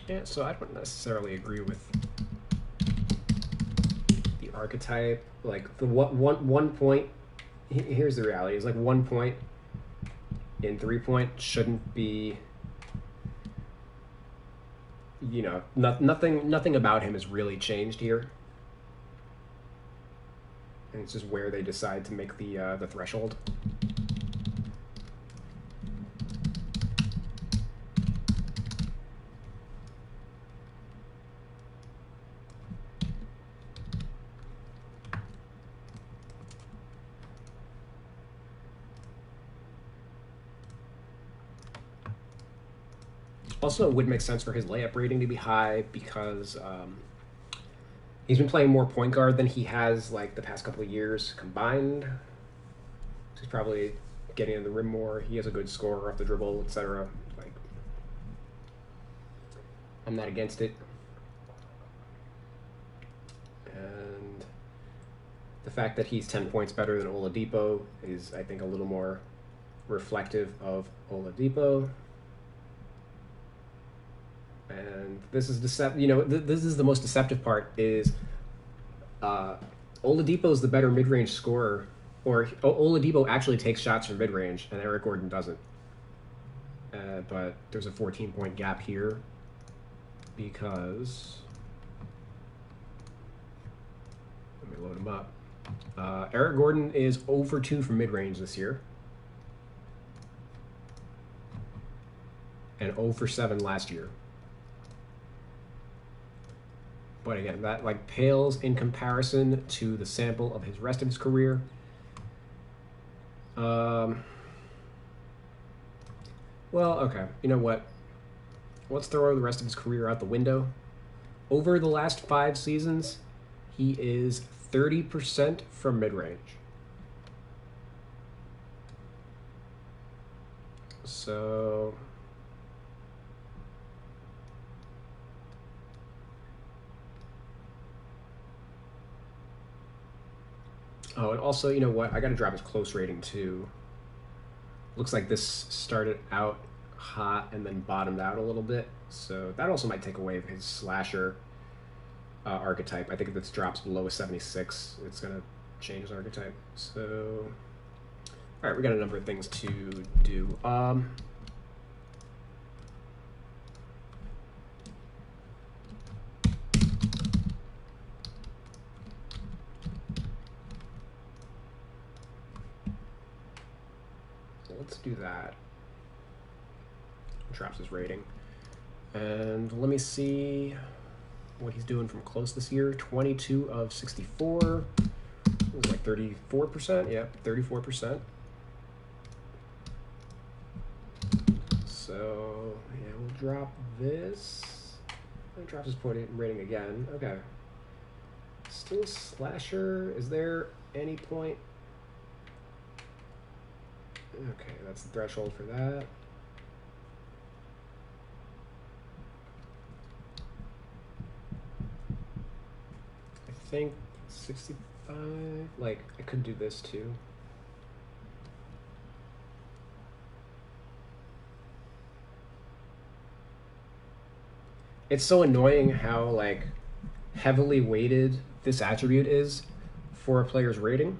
Yeah, so I don't necessarily agree with the archetype. Like the one point. Here's the reality: is like 1 point in 3-point shouldn't be. You know, nothing about him has really changed here. And it's just where they decide to make the threshold. Also, it would make sense for his layup rating to be high because he's been playing more point guard than he has like the past couple of years combined. So he's probably getting in the rim more. He has a good score off the dribble, etc. Like, I'm not against it. And the fact that he's 10 points better than Oladipo is, I think, a little more reflective of Oladipo. And this is deceptive. You know, this is the most deceptive part. Is Oladipo is the better mid-range scorer, or Oladipo actually takes shots from mid-range, and Eric Gordon doesn't. But there's a 14-point gap here because let me load him up. Eric Gordon is 0 for 2 from mid-range this year, and 0 for 7 last year. But again, that like pales in comparison to the sample of his rest of his career. Well, okay. You know what? Let's throw the rest of his career out the window. Over the last 5 seasons, he is 30% from mid-range. So oh, and also, you know what? I got to drop his close rating too. Looks like this started out hot and then bottomed out a little bit. So that also might take away his slasher archetype. I think if this drops below a 76, it's going to change his archetype. So, all right, we got a number of things to do. Let's do that. Drops his rating. And let me see what he's doing from close this year. 22 of 64. It was like 34%. Yep, 34%. So, yeah, we'll drop this. It drops his point rating again. Okay. Still a slasher. Is there any point? Okay, that's the threshold for that. I think 65, like, I could do this too. It's so annoying how, like, heavily weighted this attribute is for a player's rating.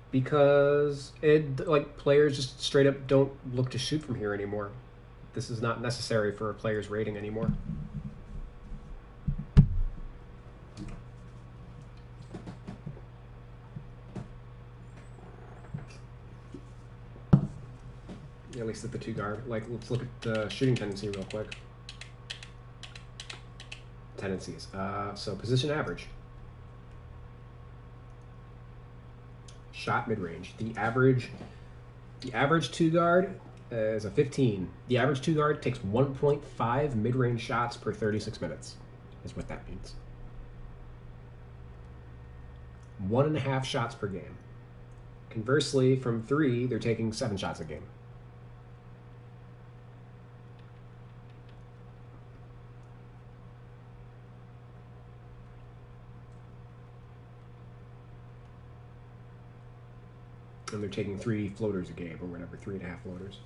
Because it like players just straight up don't look to shoot from here anymore. This is not necessary for a player's rating anymore. At least at the 2 guard. Like, let's look at the shooting tendency real quick. Tendencies. So position average. Shot mid-range. The average 2 guard is a 15. The average 2 guard takes 1.5 mid-range shots per 36 minutes, is what that means. 1.5 shots per game. Conversely, from 3, they're taking 7 shots a game. And they're taking 3 floaters a game, or whatever, 3.5 floaters.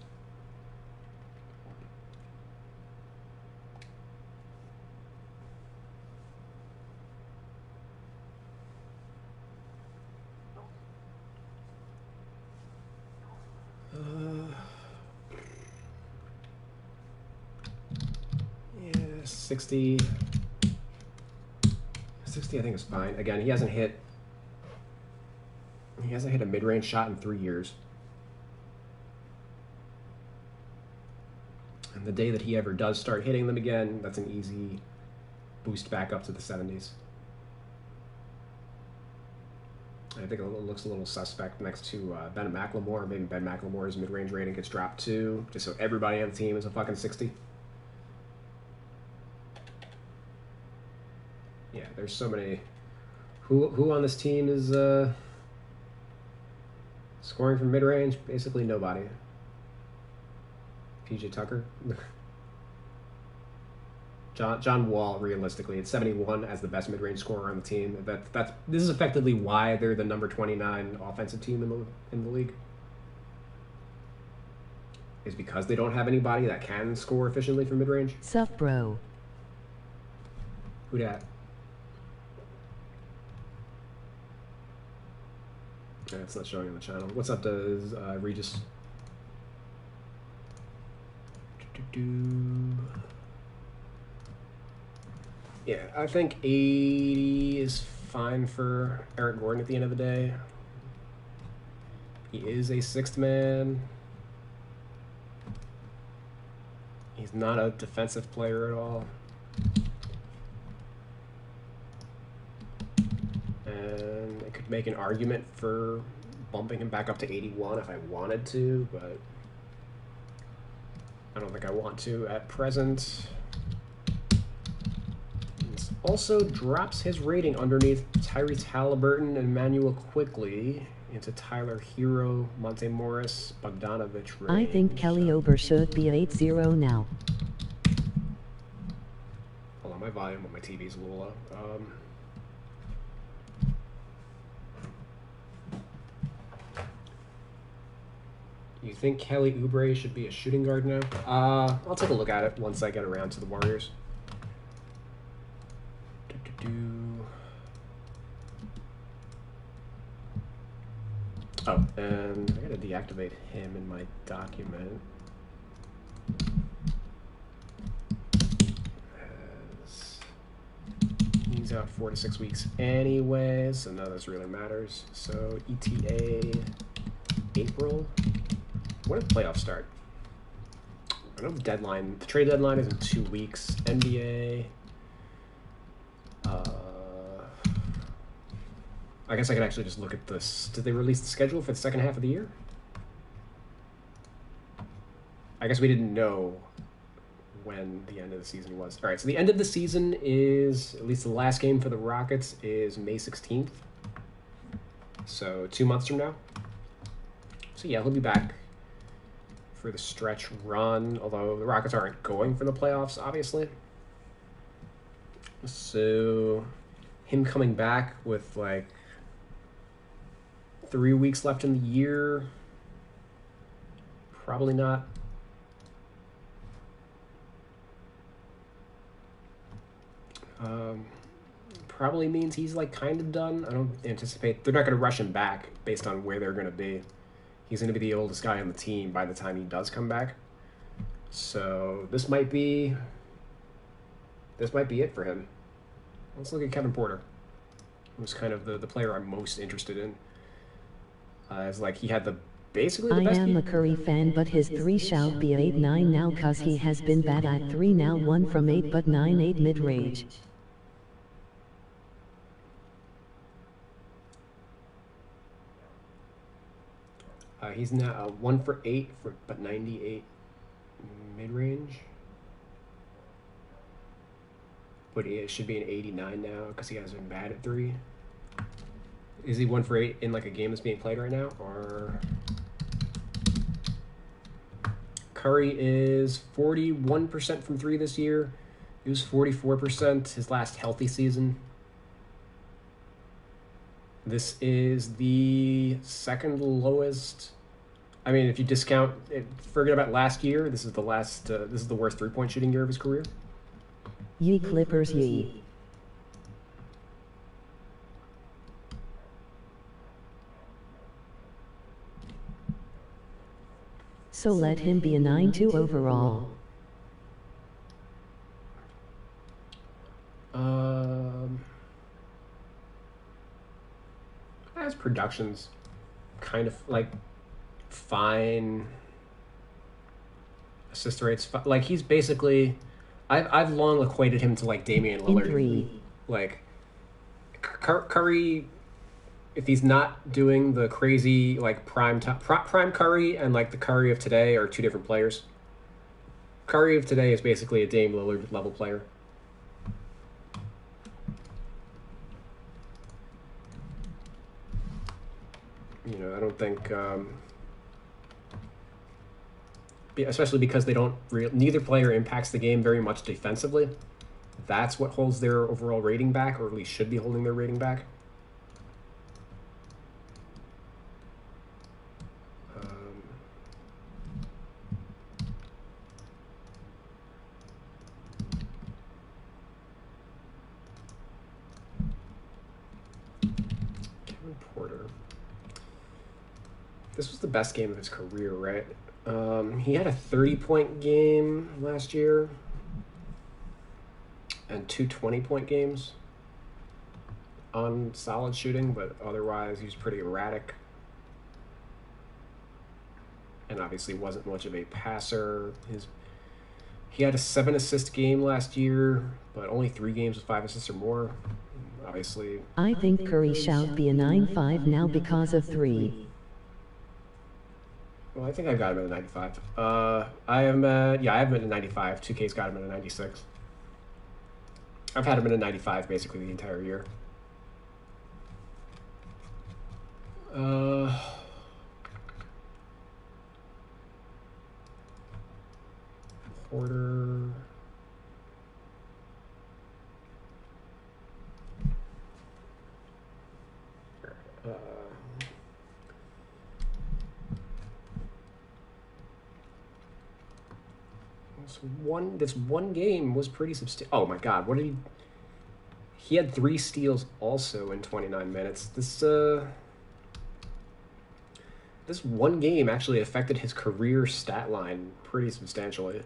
Yeah, 60. 60 I think is fine. Again, he hasn't hit a mid-range shot in 3 years. And the day that he ever does start hitting them again, that's an easy boost back up to the 70s. I think it looks a little suspect next to Ben McLemore. Maybe Ben McLemore's mid-range rating gets dropped too, just so everybody on the team is a fucking 60. Yeah, there's so many. Who on this team is scoring from mid-range? Basically nobody. PJ Tucker. John Wall, realistically, at 71 as the best mid-range scorer on the team. This is effectively why they're the number 29 offensive team in the league. Is because they don't have anybody that can score efficiently from mid-range. Sup, bro? Who dat? Yeah, it's not showing on the channel. What's up, does Regis? Yeah, I think 80 is fine for Eric Gordon at the end of the day. He is a sixth man. He's not a defensive player at all. And I could make an argument for bumping him back up to 81 if I wanted to, but I don't think I want to at present. This also drops his rating underneath Tyrese Halliburton and Emmanuel Quickly into Tyler Hero, Monte Morris, Bogdanovich range. I think Kelly Oubre should be 8-0 now. Hold on, my volume on my TV is a little low. You think Kelly Oubre should be a shooting guard now? I'll take a look at it once I get around to the Warriors. Oh, and I gotta deactivate him in my document. He's out 4 to 6 weeks anyways, so none of this really matters. So ETA April. When did the playoffs start? I know the trade deadline is in 2 weeks. NBA. I guess I could actually just look at this. Did they release the schedule for the second half of the year? I guess we didn't know when the end of the season was. All right, so the end of the season is, at least the last game for the Rockets is May 16th. So 2 months from now. So yeah, he'll be back for the stretch run, although the Rockets aren't going for the playoffs, obviously. So him coming back with like 3 weeks left in the year, probably not. Probably means he's like kind of done. I don't anticipate they're not going to rush him back based on where they're going to be. He's going to be the oldest guy on the team by the time he does come back. So this might be it for him. Let's look at Kevin Porter, who's kind of the player I'm most interested in. It's like he had basically the best. I am a Curry fan, but his 3 shall be 8-9 now cause he has been bad at 3 now, 1 from 8 but 9-8 mid-range. He's now 1 for 8 but 98 mid-range. But it should be an 89 now because he has been bad at 3. Is he 1 for 8 in like a game that's being played right now? Or Curry is 41% from 3 this year. He was 44% his last healthy season. This is the second lowest. I mean, if you discount it, forget about last year. This is the last. This is the worst 3-point shooting year of his career. Ye Clippers ye. So let him be a 9-2 overall. His production's kind of like fine. Assist rates, like he's basically. I've long equated him to like Damian Lillard. Three. Like Curry, if he's not doing the crazy like prime Curry and like the Curry of today are two different players. Curry of today is basically a Dame Lillard level player. You know, I don't think, especially because they don't. Neither player impacts the game very much defensively. That's what holds their overall rating back, or at least should be holding their rating back. Kevin Porter. This was the best game of his career, right? He had a 30-point game last year and two 20-point games on solid shooting, but otherwise he was pretty erratic. And obviously wasn't much of a passer. He had a 7-assist game last year, but only 3 games with 5 assists or more. Obviously. I think Curry shall be a 9-5 now because of 3. Well, I think I've got him at a 95. I have him at a 95. 2K's got him at a 96. I've had him at a 95 basically the entire year. Porter. This one game was pretty substantial. Oh my God, what did he had 3 steals also in 29 minutes. This one game actually affected his career stat line pretty substantially.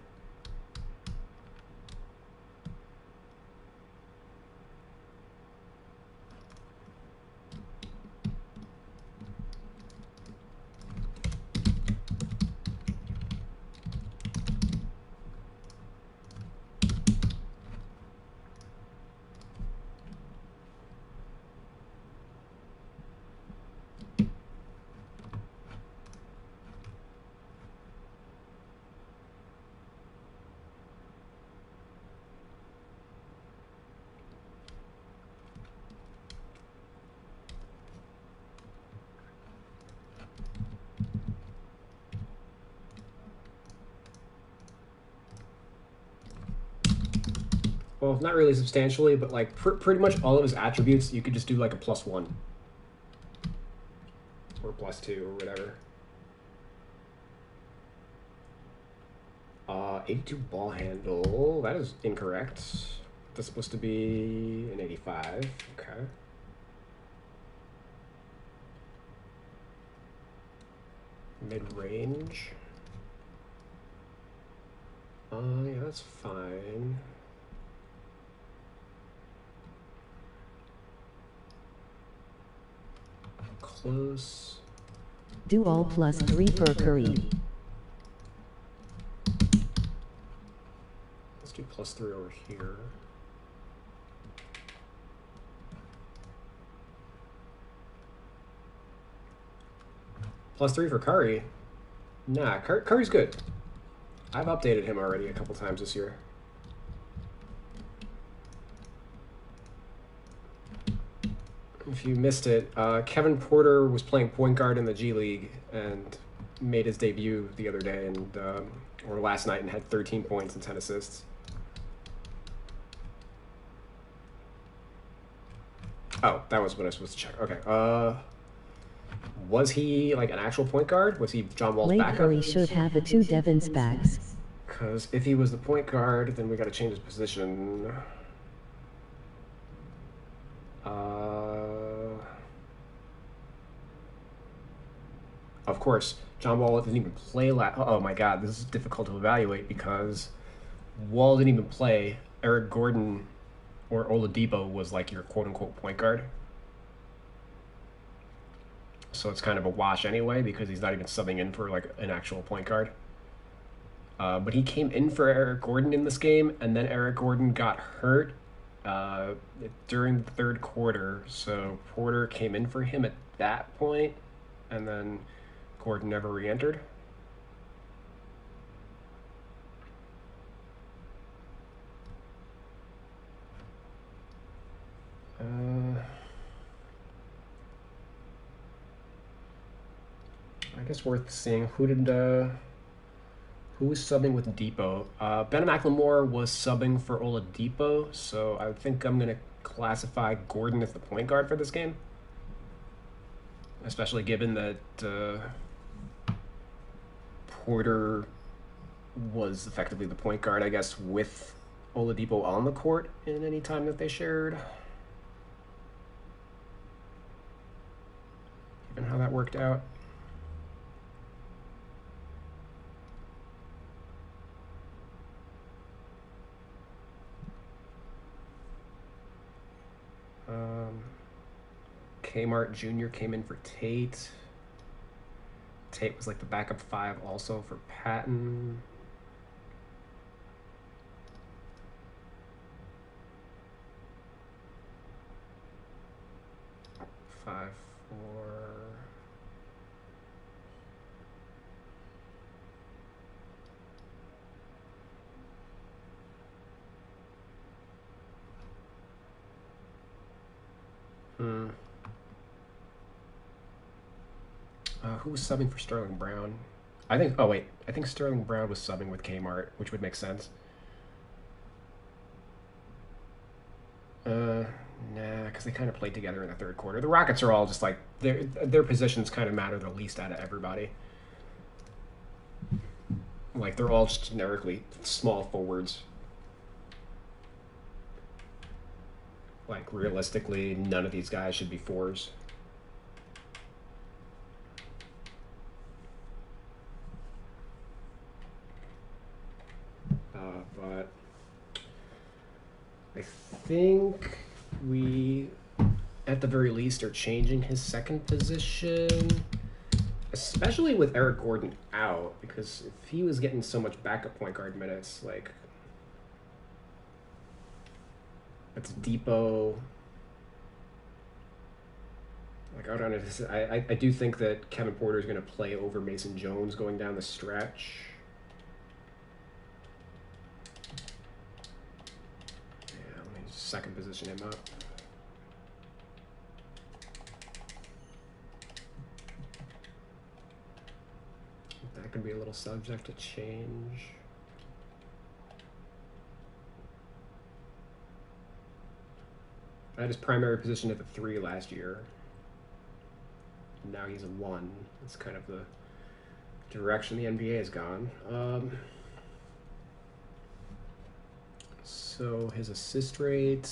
Well, not really substantially, but like pretty much all of his attributes, you could just do like a +1 or +2 or whatever. 82 ball handle. That is incorrect. That's supposed to be an 85. Okay. Mid-range. Yeah, that's fine. Close. Do all +3 for Curry. Let's do +3 over here. +3 for Curry. Nah, Curry's good. I've updated him already a couple times this year. If you missed it, Kevin Porter was playing point guard in the G League and made his debut the other day or last night and had 13 points and 10 assists. Oh, that was what I was supposed to check. Okay. Was he like an actual point guard? Was he John Wall's Blake backup? Curry should have the two Devon's backs. Because if he was the point guard, then we got to change his position. Of course, John Wall didn't even play oh my god, this is difficult to evaluate because Wall didn't even play. Eric Gordon or Oladipo was like your quote-unquote point guard. So it's kind of a wash anyway because he's not even subbing in for like an actual point guard. But he came in for Eric Gordon in this game, and then Eric Gordon got hurt during the third quarter. So Porter came in for him at that point, and then Gordon never re-entered. I guess worth seeing who was subbing with Depot. Ben McLemore was subbing for Oladipo, so I think I'm gonna classify Gordon as the point guard for this game, especially given that Porter was effectively the point guard, I guess, with Oladipo on the court in any time that they shared. Given how that worked out. Kmart Jr. came in for Tate. Tate was like the backup 5 also for Patton. Five, four. Who was subbing for Sterling Brown? I think Sterling Brown was subbing with Kmart, which would make sense. Nah, because they kind of played together in the third quarter. The Rockets are all just like their positions kind of matter the least out of everybody. Like they're all just generically small forwards. Like realistically, none of these guys should be 4s. But I think we, at the very least, are changing his second position, especially with Eric Gordon out, because if he was getting so much backup point guard minutes, like that's Depot. Like I don't know. I do think that Kevin Porter is going to play over Mason Jones going down the stretch. Second position him up. That could be a little subject to change. I had his primary position at the 3 last year. Now he's a 1. That's kind of the direction the NBA has gone. So his assist rate,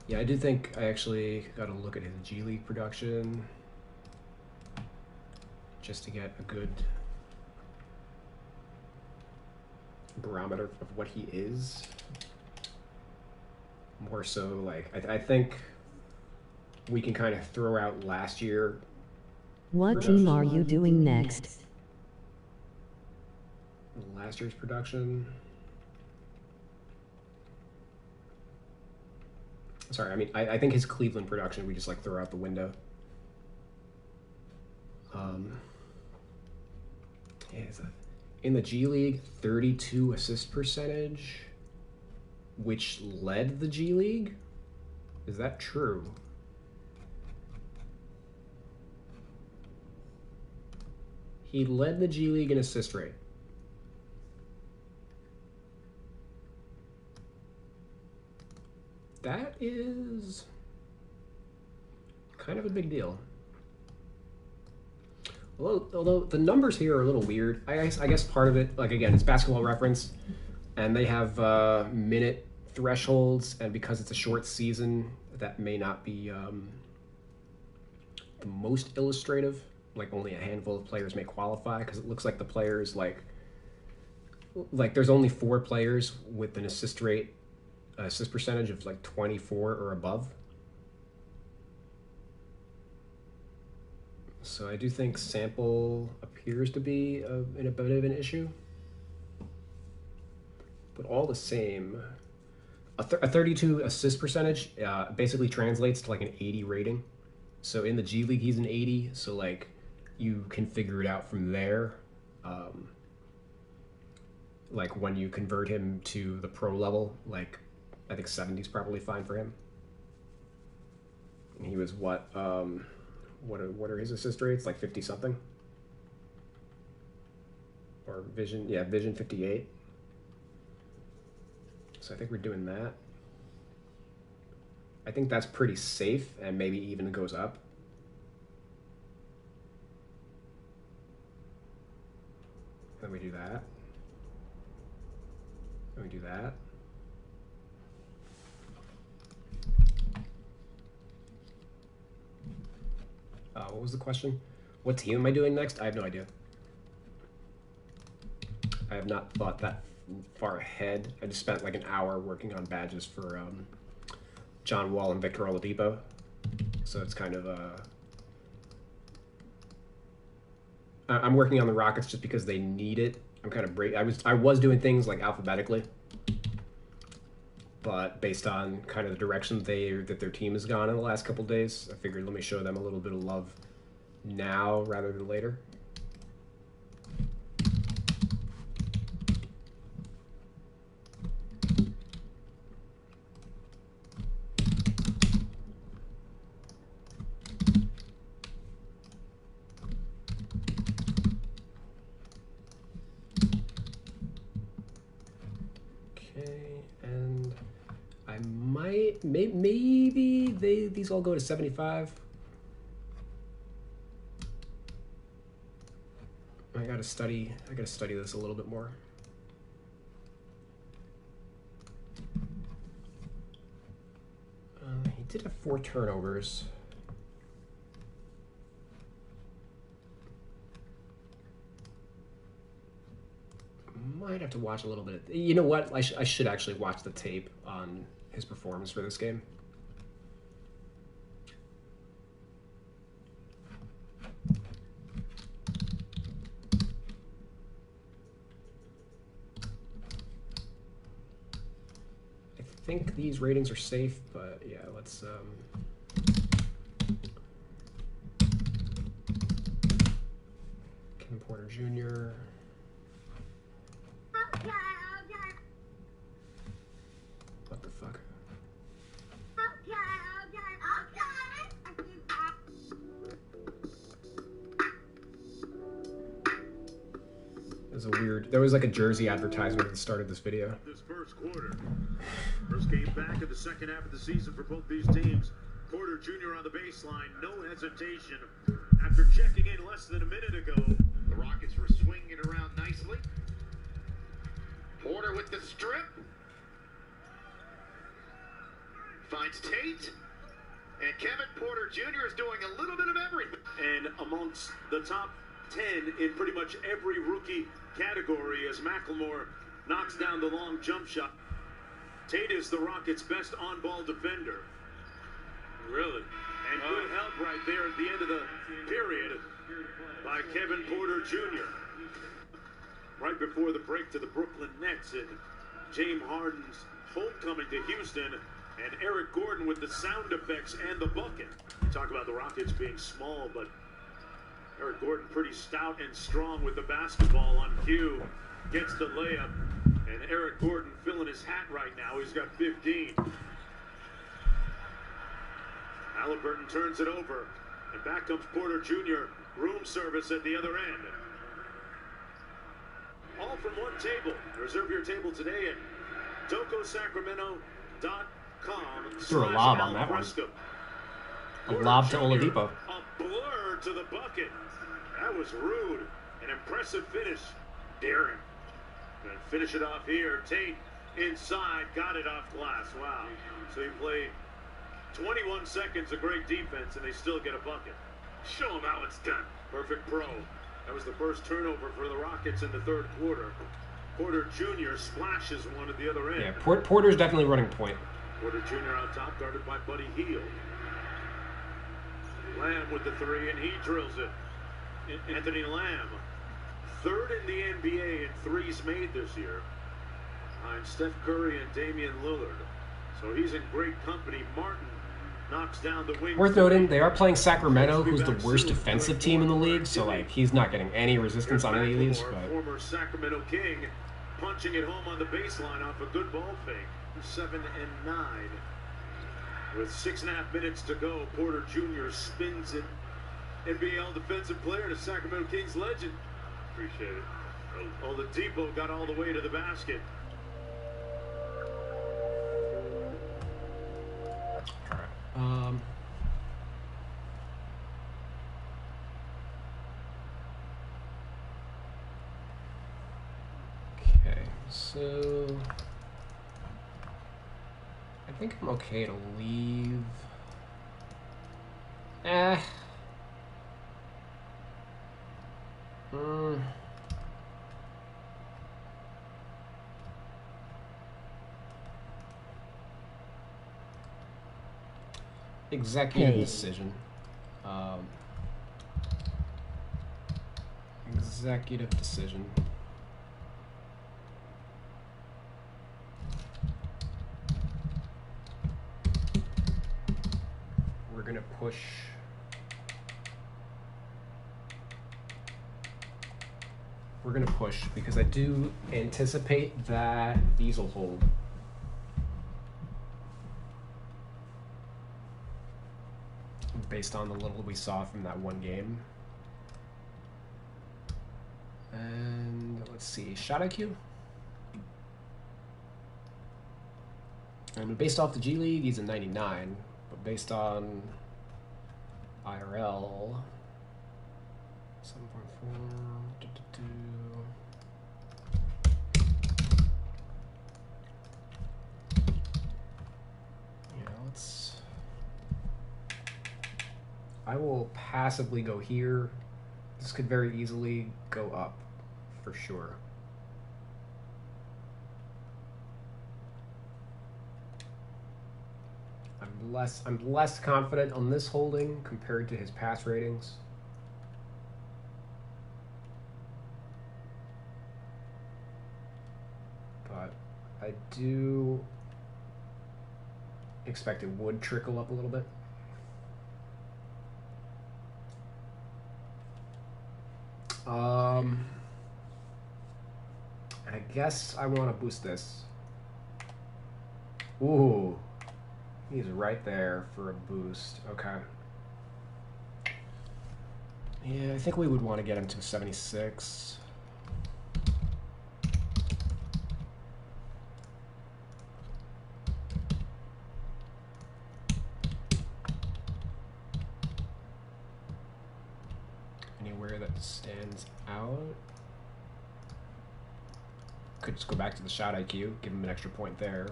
yeah, I do think I actually got to look at his G League production just to get a good barometer of what he is. More so, like, I think we can kind of throw out last year. What team are you doing next? Last year's production. Sorry, I mean, I think his Cleveland production we just like throw out the window. In the G League, 32 assist percentage, which led the G League. Is that true? He led the G League in assist rate. That is kind of a big deal. Although the numbers here are a little weird. I guess part of it, like again, it's Basketball Reference, and they have minute thresholds, and because it's a short season, that may not be the most illustrative. Like only a handful of players may qualify because it looks like the players like there's only 4 players with an assist percentage of like 24 or above. So I do think sample appears to be in a bit of an issue. But all the same, a 32 assist percentage basically translates to like an 80 rating. So in the G League, he's an 80. So like you can figure it out from there. Like when you convert him to the pro level, like I think 70 is probably fine for him. And he was what are his assist rates? Like 50 something? Or Vision 58. So I think we're doing that. I think that's pretty safe and maybe even goes up. Then we do that. Then we do that. What was the question? What team am I doing next? I have no idea. I have not thought that far ahead. I just spent like an hour working on badges for John Wall and Victor Oladipo. So it's kind of I'm working on the Rockets just because they need it. I'm kind of I was doing things like alphabetically, but based on kind of the direction that their team has gone in the last couple of days, I figured let me show them a little bit of love now rather than later. Maybe these all go to 75. I gotta study this a little bit more. He did have 4 turnovers. Might have to watch a little bit. You know what? I should actually watch the tape on his performance for this game. I think these ratings are safe, but yeah, let's Kevin Porter Jr. What the fuck? There was like a jersey advertisement at the start of this video. This first quarter. First game back in the second half of the season for both these teams. Porter Jr. on the baseline, no hesitation. After checking in less than a minute ago, the Rockets were swinging around nicely. Porter with the strip. Finds Tate. And Kevin Porter Jr. is doing a little bit of everything. And amongst the top 10 in pretty much every rookie category as McLemore knocks down the long jump shot. Tate is the Rockets' best on-ball defender. Really? And good help right there at the end of the period by Kevin Porter Jr. Right before the break to the Brooklyn Nets and James Harden's homecoming to Houston, and Eric Gordon with the sound effects and the bucket. You talk about the Rockets being small, but Eric Gordon pretty stout and strong with the basketball on cue. Gets the layup, and Eric Gordon filling his hat right now. He's got 15. Halliburton turns it over, and back comes Porter Jr. Room service at the other end. All from one table. Reserve your table today at tocosacramento.com. Threw a lob on that one. A lob to Oladipo. A blur to the bucket. That was rude. An impressive finish. Daring. Gonna finish it off here. Tate inside, got it off glass. Wow. So he played 21 seconds of great defense, and they still get a bucket. Show them how it's done. Perfect pro. That was the first turnover for the Rockets in the third quarter. Porter Jr. splashes one at the other end. Yeah, Porter's definitely running point. Porter Jr. on top, guarded by Buddy Hield. Lamb with the three, and he drills it. Anthony Lamb, third in the NBA in threes made this year, behind Steph Curry and Damian Lillard. So he's in great company. Martin knocks down the wing. Worth noting, they are playing Sacramento, who's the worst defensive team in the league, so like he's not getting any resistance on any of these. But former Sacramento King punching it home on the baseline off a good ball fake. 7 and 9. With 6.5 minutes to go, Porter Jr. spins it. NBL Defensive Player to Sacramento Kings legend. Appreciate it. Oladipo got all the way to the basket. All right. Okay, so I think I'm okay to leave. Executive decision. Executive decision. We're gonna push. We're gonna push because I do anticipate that these will hold. Based on the little we saw from that one game. And let's see, shot IQ. And based off the G League, he's a 99, but based on IRL, 7.4. Yeah, let's. I will passively go here. This could very easily go up, for sure. I'm less confident on this holding compared to his pass ratings. But I do expect it would trickle up a little bit. I guess I want to boost this. Ooh, he's right there for a boost. Okay. Yeah, I think we would want to get him to 76. Anywhere that stands out. Could just go back to the shot IQ, give him an extra point there.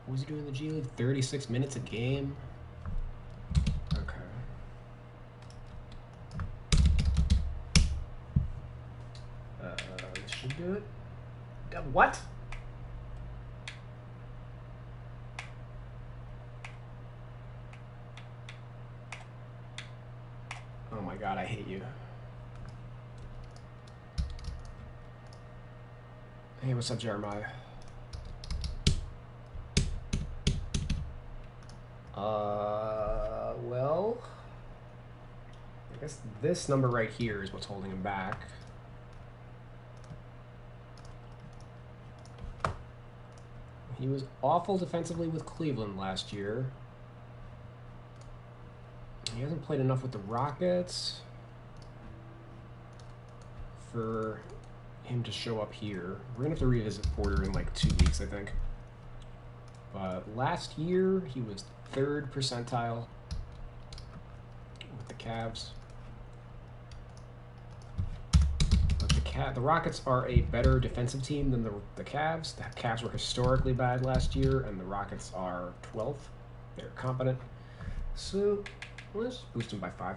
What was he doing in the G League? 36 minutes a game? Okay. This should do it. What? Oh my god, I hate you. Hey, what's up, Jeremiah? Well, I guess this number right here is what's holding him back. He was awful defensively with Cleveland last year. He hasn't played enough with the Rockets for him to show up here. We're going to have to revisit Porter in like 2 weeks, I think. But last year, he was 3rd percentile with the Cavs. But the Rockets are a better defensive team than the Cavs. The Cavs were historically bad last year, and the Rockets are 12th. They're competent. So let's boost them by 5.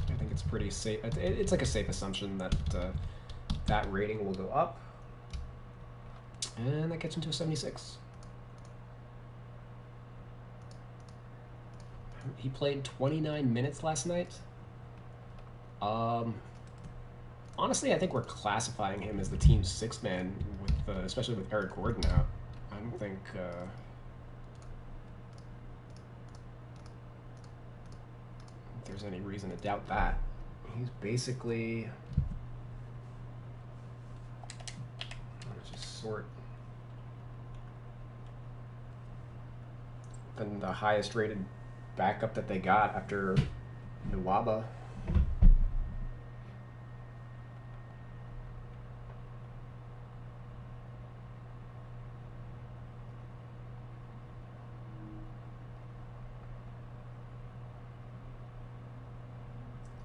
I think it's pretty safe. It's like a safe assumption that that rating will go up. And that gets him to a 76. He played 29 minutes last night. Honestly, I think we're classifying him as the team's 6th man, with especially with Eric Gordon out. I don't think there's any reason to doubt that. He's basically... Let's just sort... And the highest rated backup that they got after Nwaba.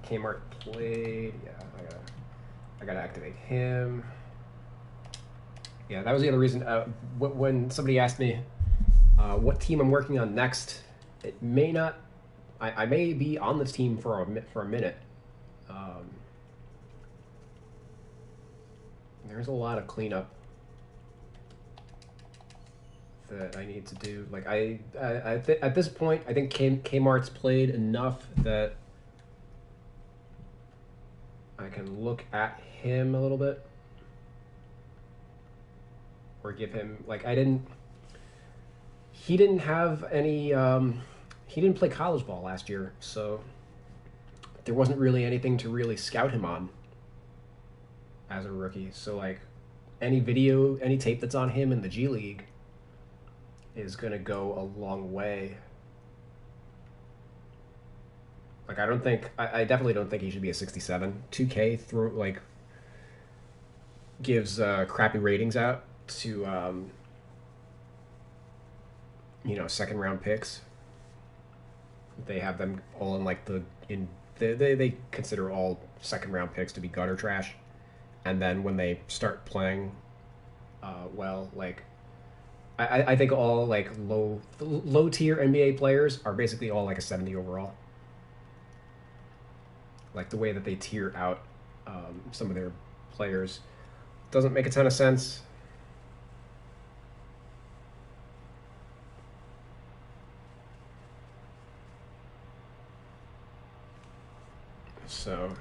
Kmart played. Yeah, I gotta activate him. Yeah, that was the other reason. When somebody asked me what team I'm working on next, it may not. I may be on this team for a minute. There's a lot of cleanup that I need to do. Like at this point, I think Kmart's played enough that I can look at him a little bit, or give him he didn't have any. He didn't play college ball last year, so there wasn't really anything to really scout him on as a rookie. So like any video, any tape that's on him in the G League is gonna go a long way. Like I definitely don't think he should be a 67. 2K gives crappy ratings out to 2nd round picks. They have them all in they consider all 2nd round picks to be gutter trash, and then when they start playing I think all low tier NBA players are basically all like a 70 overall. Like the way that they tier out some of their players doesn't make a ton of sense. So,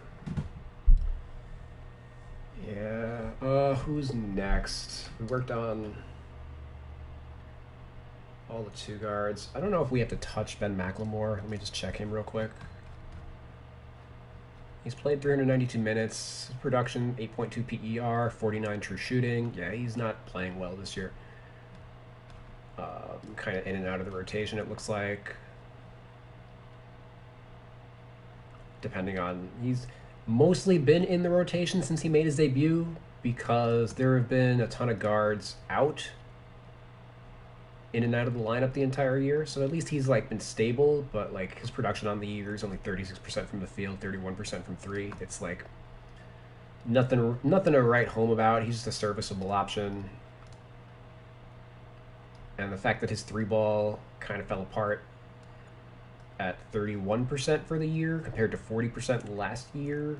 yeah. Who's next? We worked on all the 2 guards. I don't know if we have to touch Ben McLemore. Let me just check him real quick. He's played 392 minutes. His production, 8.2 PER, 49 true shooting. Yeah, he's not playing well this year. Kind of in and out of the rotation, it looks like. Depending on... He's mostly been in the rotation since he made his debut because there have been a ton of guards out in and out of the lineup the entire year. So at least he's been stable, but his production on the year is only 36% from the field, 31% from 3. It's nothing to write home about. He's just a serviceable option. And the fact that his 3-ball kind of fell apart at 31% for the year compared to 40% last year.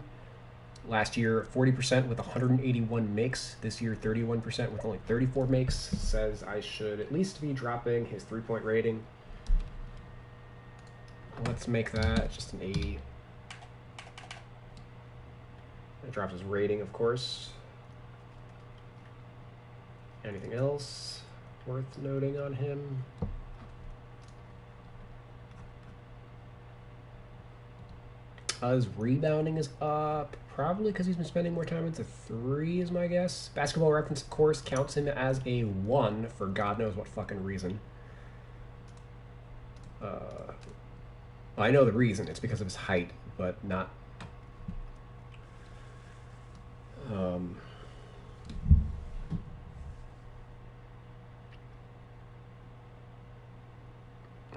Last year, 40% with 181 makes. This year, 31% with only 34 makes. Says I should at least be dropping his 3-point rating. Let's make that just an 80. It drops his rating, of course. Anything else? worth noting on him. His rebounding is up, probably because he's been spending more time at the 3 is my guess. Basketball Reference, of course, counts him as a 1 for God knows what fucking reason. I know the reason. It's because of his height, but not...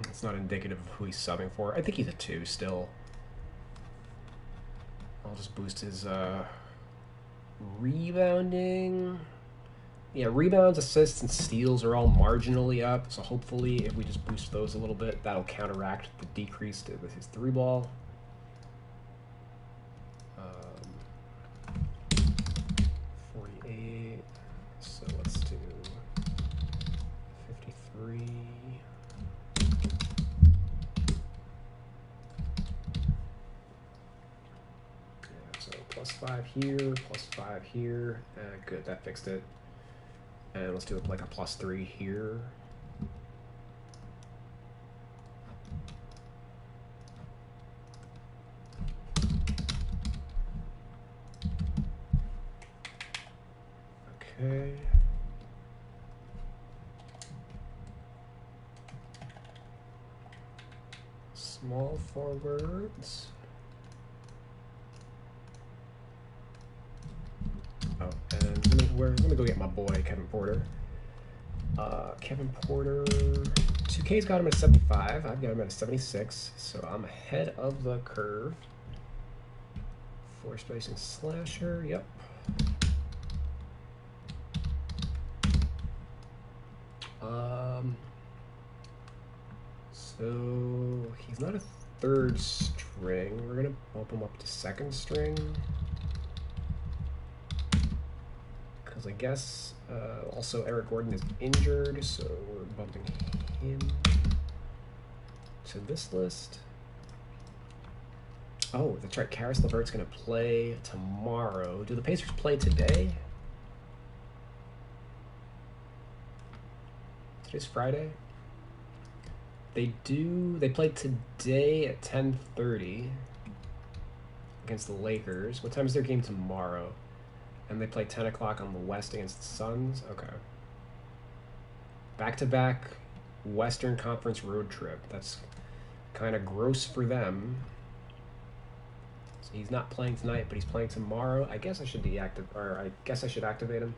it's not indicative of who he's subbing for. I think he's a 2 still. I'll just boost his rebounding. Yeah, rebounds, assists, and steals are all marginally up, so hopefully if we just boost those a little bit, that'll counteract the decrease with his 3-ball. 48, so let's do 53. +5 here, +5 here. Good, that fixed it. And let's do it like a +3 here. Okay. Small forwards. Oh, and let me go get my boy, Kevin Porter. Kevin Porter, 2K's got him at 75. I've got him at a 76, so I'm ahead of the curve. Force spacing slasher, yep. So he's not a 3rd string. We're gonna bump him up to 2nd string. I guess also Eric Gordon is injured, so we're bumping him to this list. Oh, that's right. Karis LeVert's going to play tomorrow. Do the Pacers play today? Today's Friday. They do. They play today at 10:30 against the Lakers. What time is their game tomorrow? And they play 10 o'clock on the West against the Suns? Okay. Back-to-back Western Conference road trip. That's kind of gross for them. So he's not playing tonight, but he's playing tomorrow. I guess I should I guess I should activate him.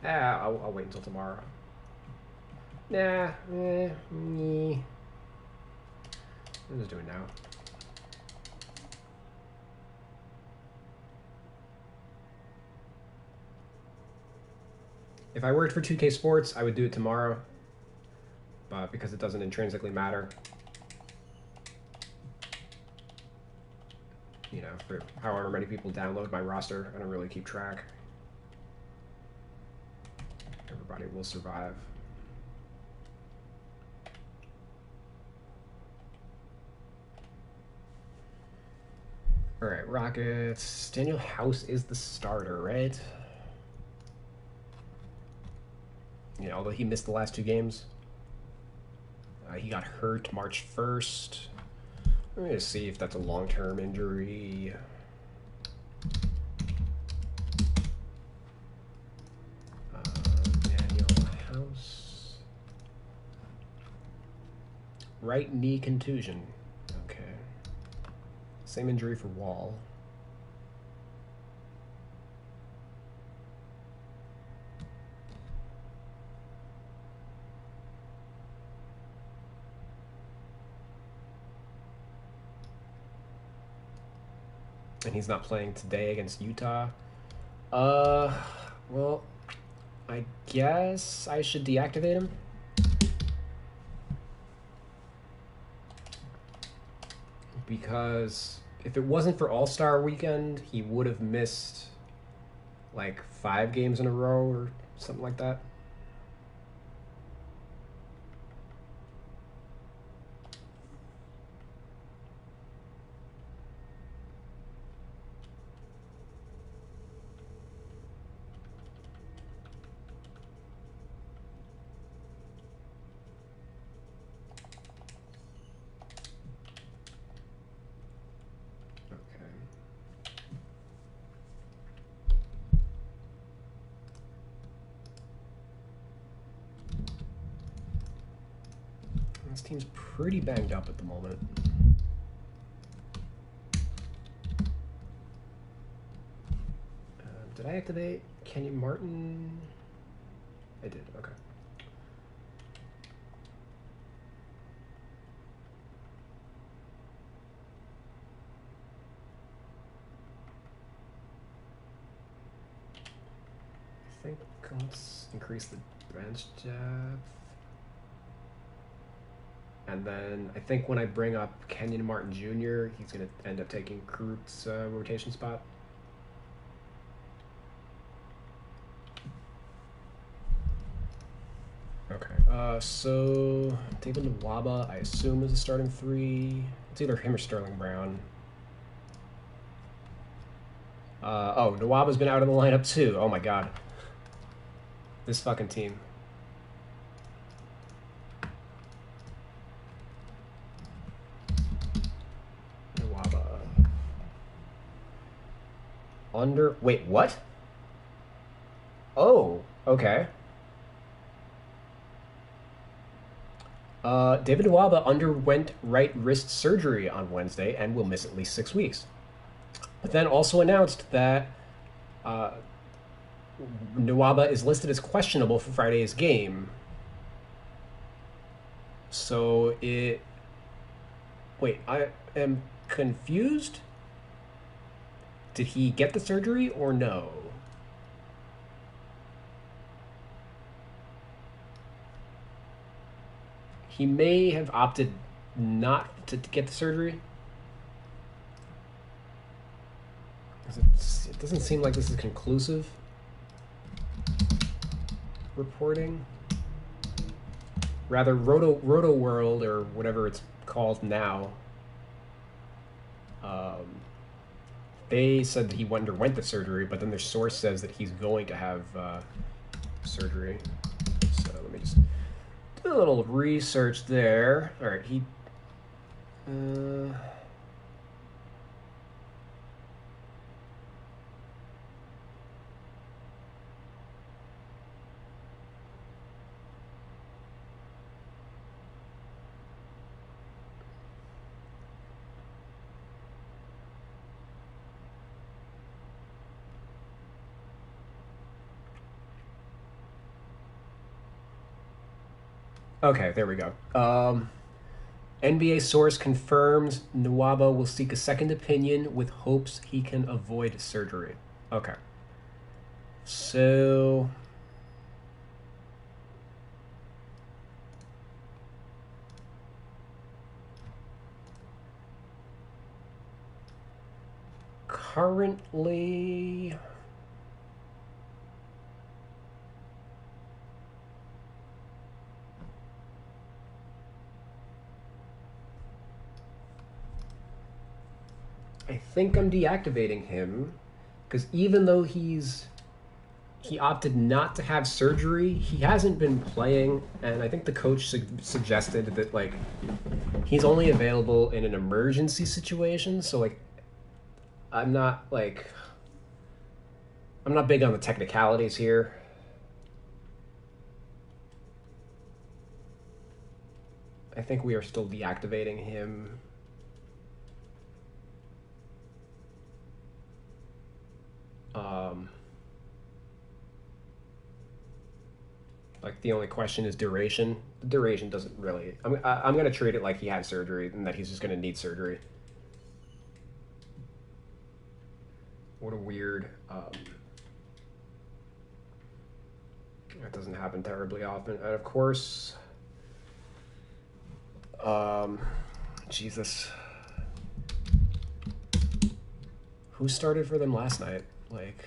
I'll wait until tomorrow. Nah, me. I'll just do it now. If I worked for 2K Sports, I would do it tomorrow, but because it doesn't intrinsically matter, you know, for however many people download my roster, I don't really keep track. Everybody will survive. All right, Rockets. Daniel House is the starter, right? Yeah, although he missed the last 2 games. He got hurt March 1st. I'm going to see if that's a long-term injury. Daniel House. Right knee contusion. Same injury for Wall. And he's not playing today against Utah. Well, I guess I should deactivate him. Because if it wasn't for All-Star Weekend, he would have missed like 5 games in a row or something like that. This team's pretty banged up at the moment. Did I activate Kenyon Martin? I did, okay. I think let's increase the bench depth. And then I think when I bring up Kenyon Martin Jr., he's going to end up taking Krug's rotation spot. Okay. So David Nwaba, I assume, is a starting 3. It's either him or Sterling Brown. Oh, Nwaba's been out of the lineup too. Oh my god. This fucking team. Nwaba. Wait, what? Oh, okay. David Nwaba underwent right wrist surgery on Wednesday and will miss at least 6 weeks. But then also announced that Nwaba is listed as questionable for Friday's game. So it... Wait, I am confused? Did he get the surgery or no? He may have opted not to get the surgery. It doesn't seem like this is conclusive reporting. Rather, Roto World, or whatever it's called now, they said that he underwent the surgery, but then their source says that he's going to have surgery. So let me just do a little research there. All right, he... Okay, there we go. NBA source confirms Nwaba will seek a second opinion with hopes he can avoid surgery. Okay. So... currently... I think I'm deactivating him because even though he opted not to have surgery, he hasn't been playing, and I think the coach suggested that like he's only available in an emergency situation. So like I'm not big on the technicalities here. I think we are still deactivating him. Like the only question is duration. The duration doesn't really... I'm going to treat it like he had surgery and that he's just going to need surgery. What a weird... that doesn't happen terribly often. And of course... Jesus. Who started for them last night? Like...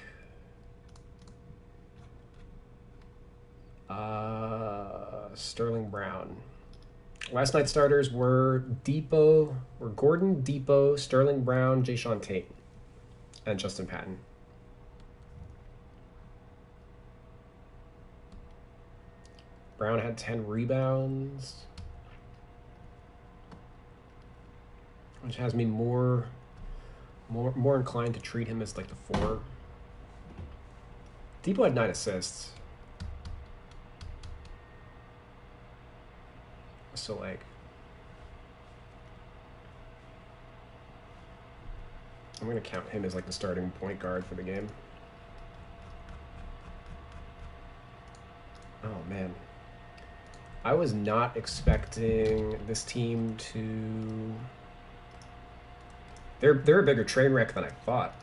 Sterling Brown. Last night's starters were Gordon, Depot, Sterling Brown, Jayshawn Tate, and Justin Patton. Brown had 10 rebounds, which has me more inclined to treat him as like the 4. Depot had 9 assists. So like I'm going to count him as like the starting point guard for the game. Oh, man. I was not expecting this team to... They're a bigger train wreck than I thought.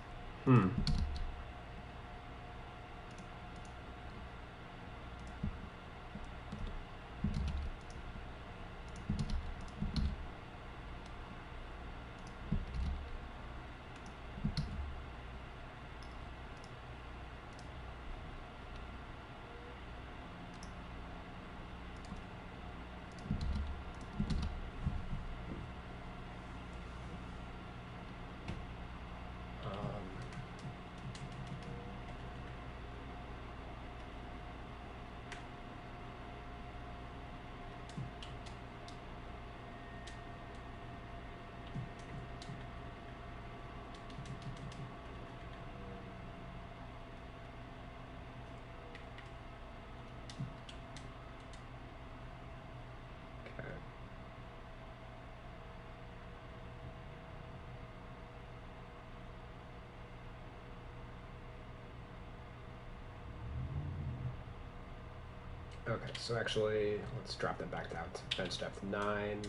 Okay, so actually, let's drop that back down to bench depth 9.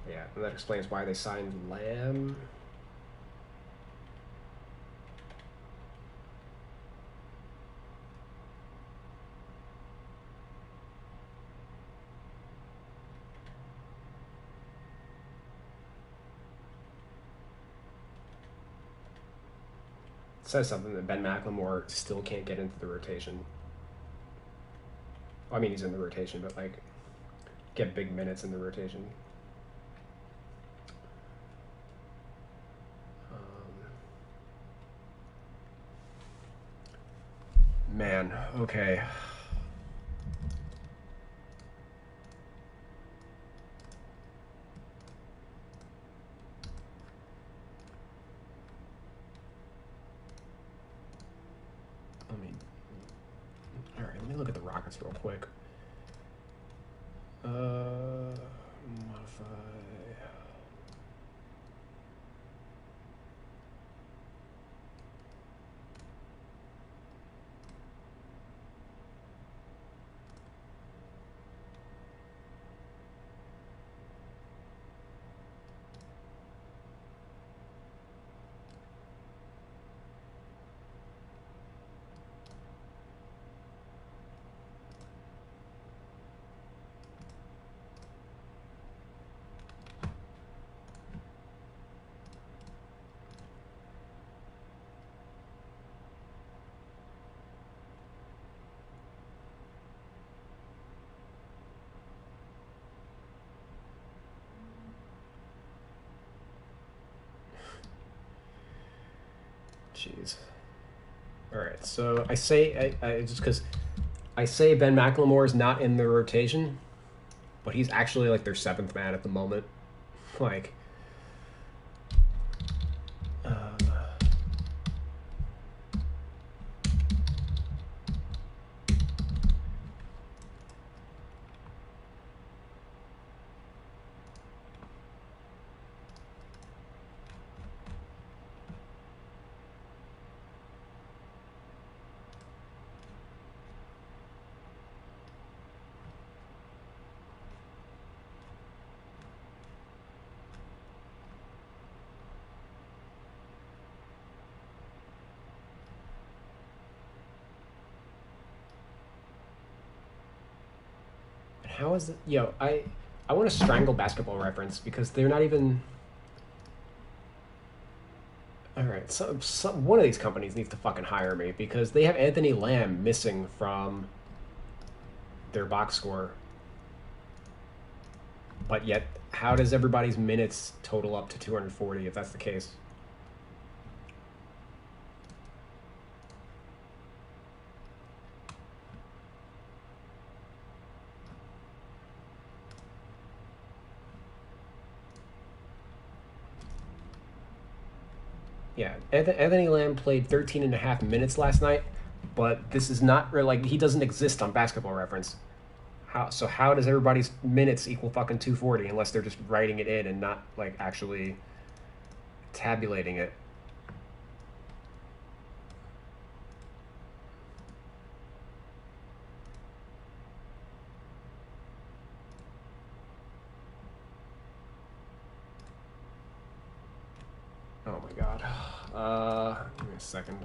Yeah, and that explains why they signed Lamb. Says something that Ben McLemore still can't get into the rotation. I mean, he's in the rotation, but like, get big minutes in the rotation. Man, okay. Let me look at the Rockets real quick. Modify. Jeez. All right, so I say I just because I say Ben McLemore is not in the rotation, but he's actually like their 7th man at the moment. Like, how is it? Yo, I want to strangle Basketball Reference because they're not even. All right, so one of these companies needs to fucking hire me because they have Anthony Lamb missing from their box score. But yet, how does everybody's minutes total up to 240 if that's the case? Yeah, Anthony Lamb played 13 and a half minutes last night, but this is not like he doesn't exist on Basketball Reference. how does everybody's minutes equal fucking 240 unless they're just writing it in and not like actually tabulating it? Oh my god. Give me a second.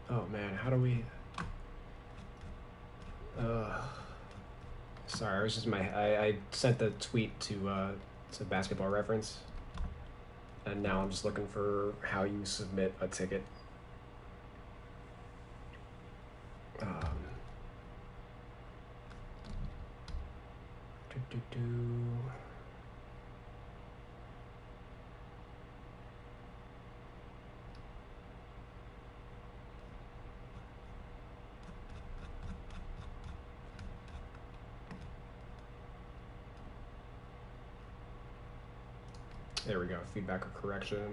Oh man, how do we? Sorry, I was just I sent the tweet to Basketball Reference, and now I'm just looking for how you submit a ticket. Do, do, do. There we go. Feedback or correction.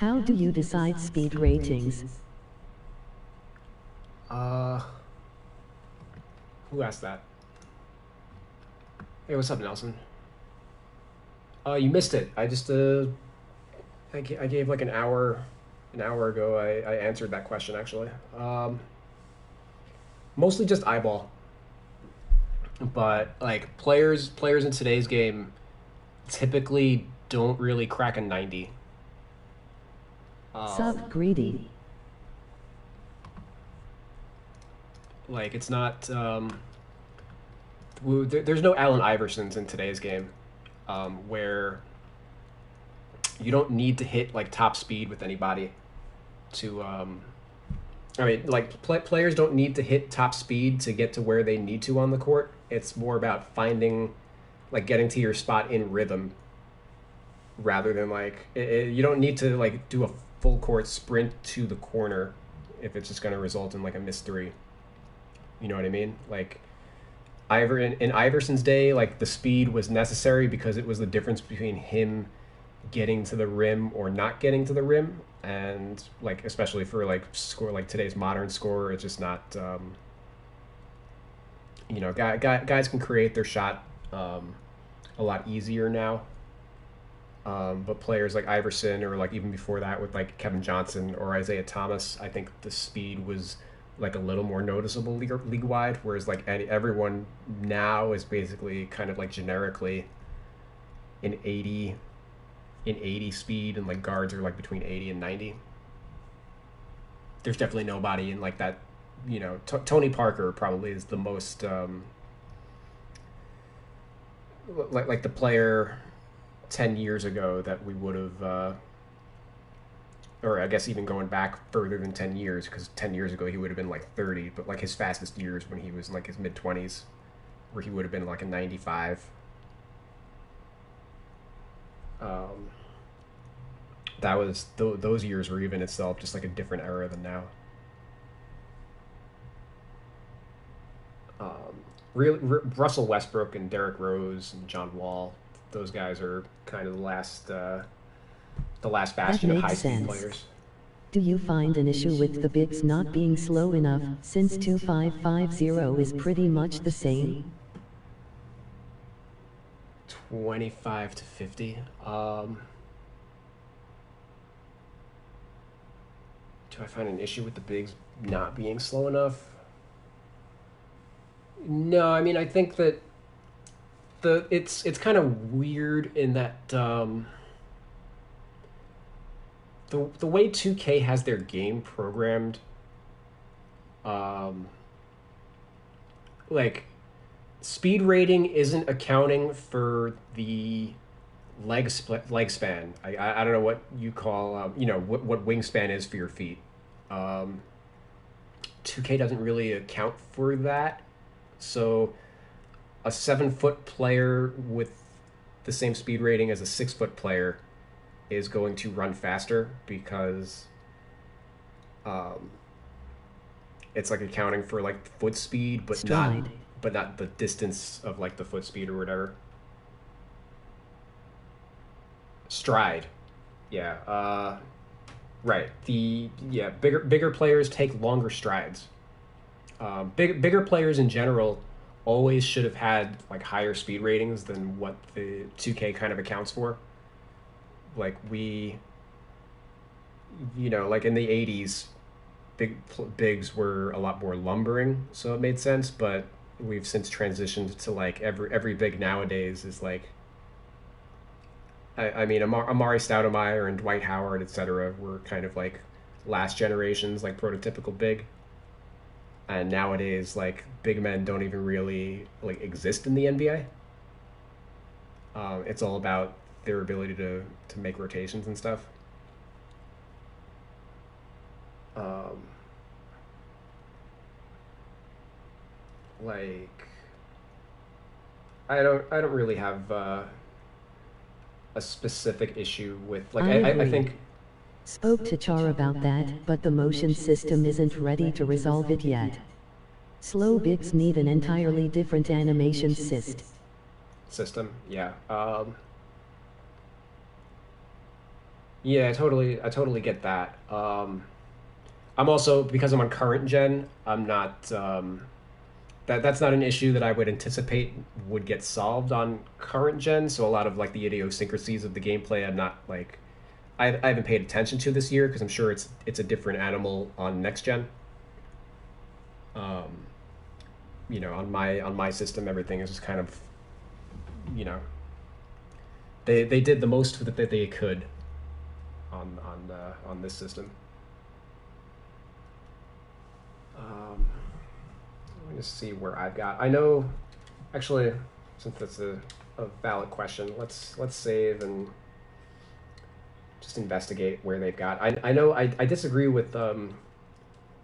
How do you decide speed ratings? Who asked that? Hey, what's up, Nelson? You missed it. I just I gave like an hour ago. I answered that question actually. Mostly just eyeball, but like players in today's game typically don't really crack a 90. Sub greedy. Like it's not. There's no Allen Iversons in today's game, where you don't need to hit like top speed with anybody to. I mean, like players don't need to hit top speed to get to where they need to on the court. It's more about finding, like, getting to your spot in rhythm, rather than like you don't need to like do a full court sprint to the corner if it's just going to result in like a missed three. You know what I mean? Like, in Iverson's day, like the speed was necessary because it was the difference between him getting to the rim or not getting to the rim, and like especially for like score like today's modern scorer, it's just not. Guys can create their shot a lot easier now. But players like Iverson, or like even before that with like Kevin Johnson or Isaiah Thomas, I think the speed was like a little more noticeable league wide, whereas like everyone now is basically kind of like generically in 80 speed, and like guards are like between 80 and 90. There's definitely nobody in like that, Tony Parker probably is the most like the player 10 years ago that we would have or I guess even going back further than 10 years, because 10 years ago he would have been like 30, but like his fastest years when he was in like his mid-20s, where he would have been like a 95. That was those years were even itself just like a different era than now. Russell Westbrook and Derrick Rose and John Wall, those guys are kind of the last bastion of high-speed players. Do you find an issue with the bigs not being slow enough, since 2550 is pretty much the same? 25 to 50. Do I find an issue with the bigs not being slow enough? No, I mean, I think that it's kind of weird in that the way 2K has their game programmed, like speed rating isn't accounting for the leg span. I don't know what you call what wingspan is for your feet. 2K doesn't really account for that. So a 7-foot player with the same speed rating as a 6-foot player is going to run faster because it's like accounting for like foot speed, but Stride. not the distance of like the foot speed or whatever. Stride. Yeah. Right. Bigger players take longer strides. Bigger players in general always should have had like higher speed ratings than what the 2K kind of accounts for. Like like in the 80s, bigs were a lot more lumbering, so it made sense. But we've since transitioned to like every big nowadays is like. I mean, Amari Stoudemire and Dwight Howard, etc., were kind of like last generation's like prototypical big. And nowadays, like big men don't even really like exist in the NBA. It's all about their ability to make rotations and stuff. Like I don't really have a specific issue with like I think. Spoke to Char about that, but the motion system isn't ready to resolve it yet. Slow bigs need an entirely different animation system. Yeah. Yeah, I totally get that. I'm also, because I'm on current gen, I'm not that's not an issue that I would anticipate would get solved on current gen. So a lot of like the idiosyncrasies of the gameplay, I'm not like I haven't paid attention to this year because I'm sure it's a different animal on next gen. Um, on my system, everything is just kind of, you know, they did the most that they could on this system. Um, Let me just see where I've got. I know, actually, since that's a valid question, let's save and just investigate where they've got. I know I disagree with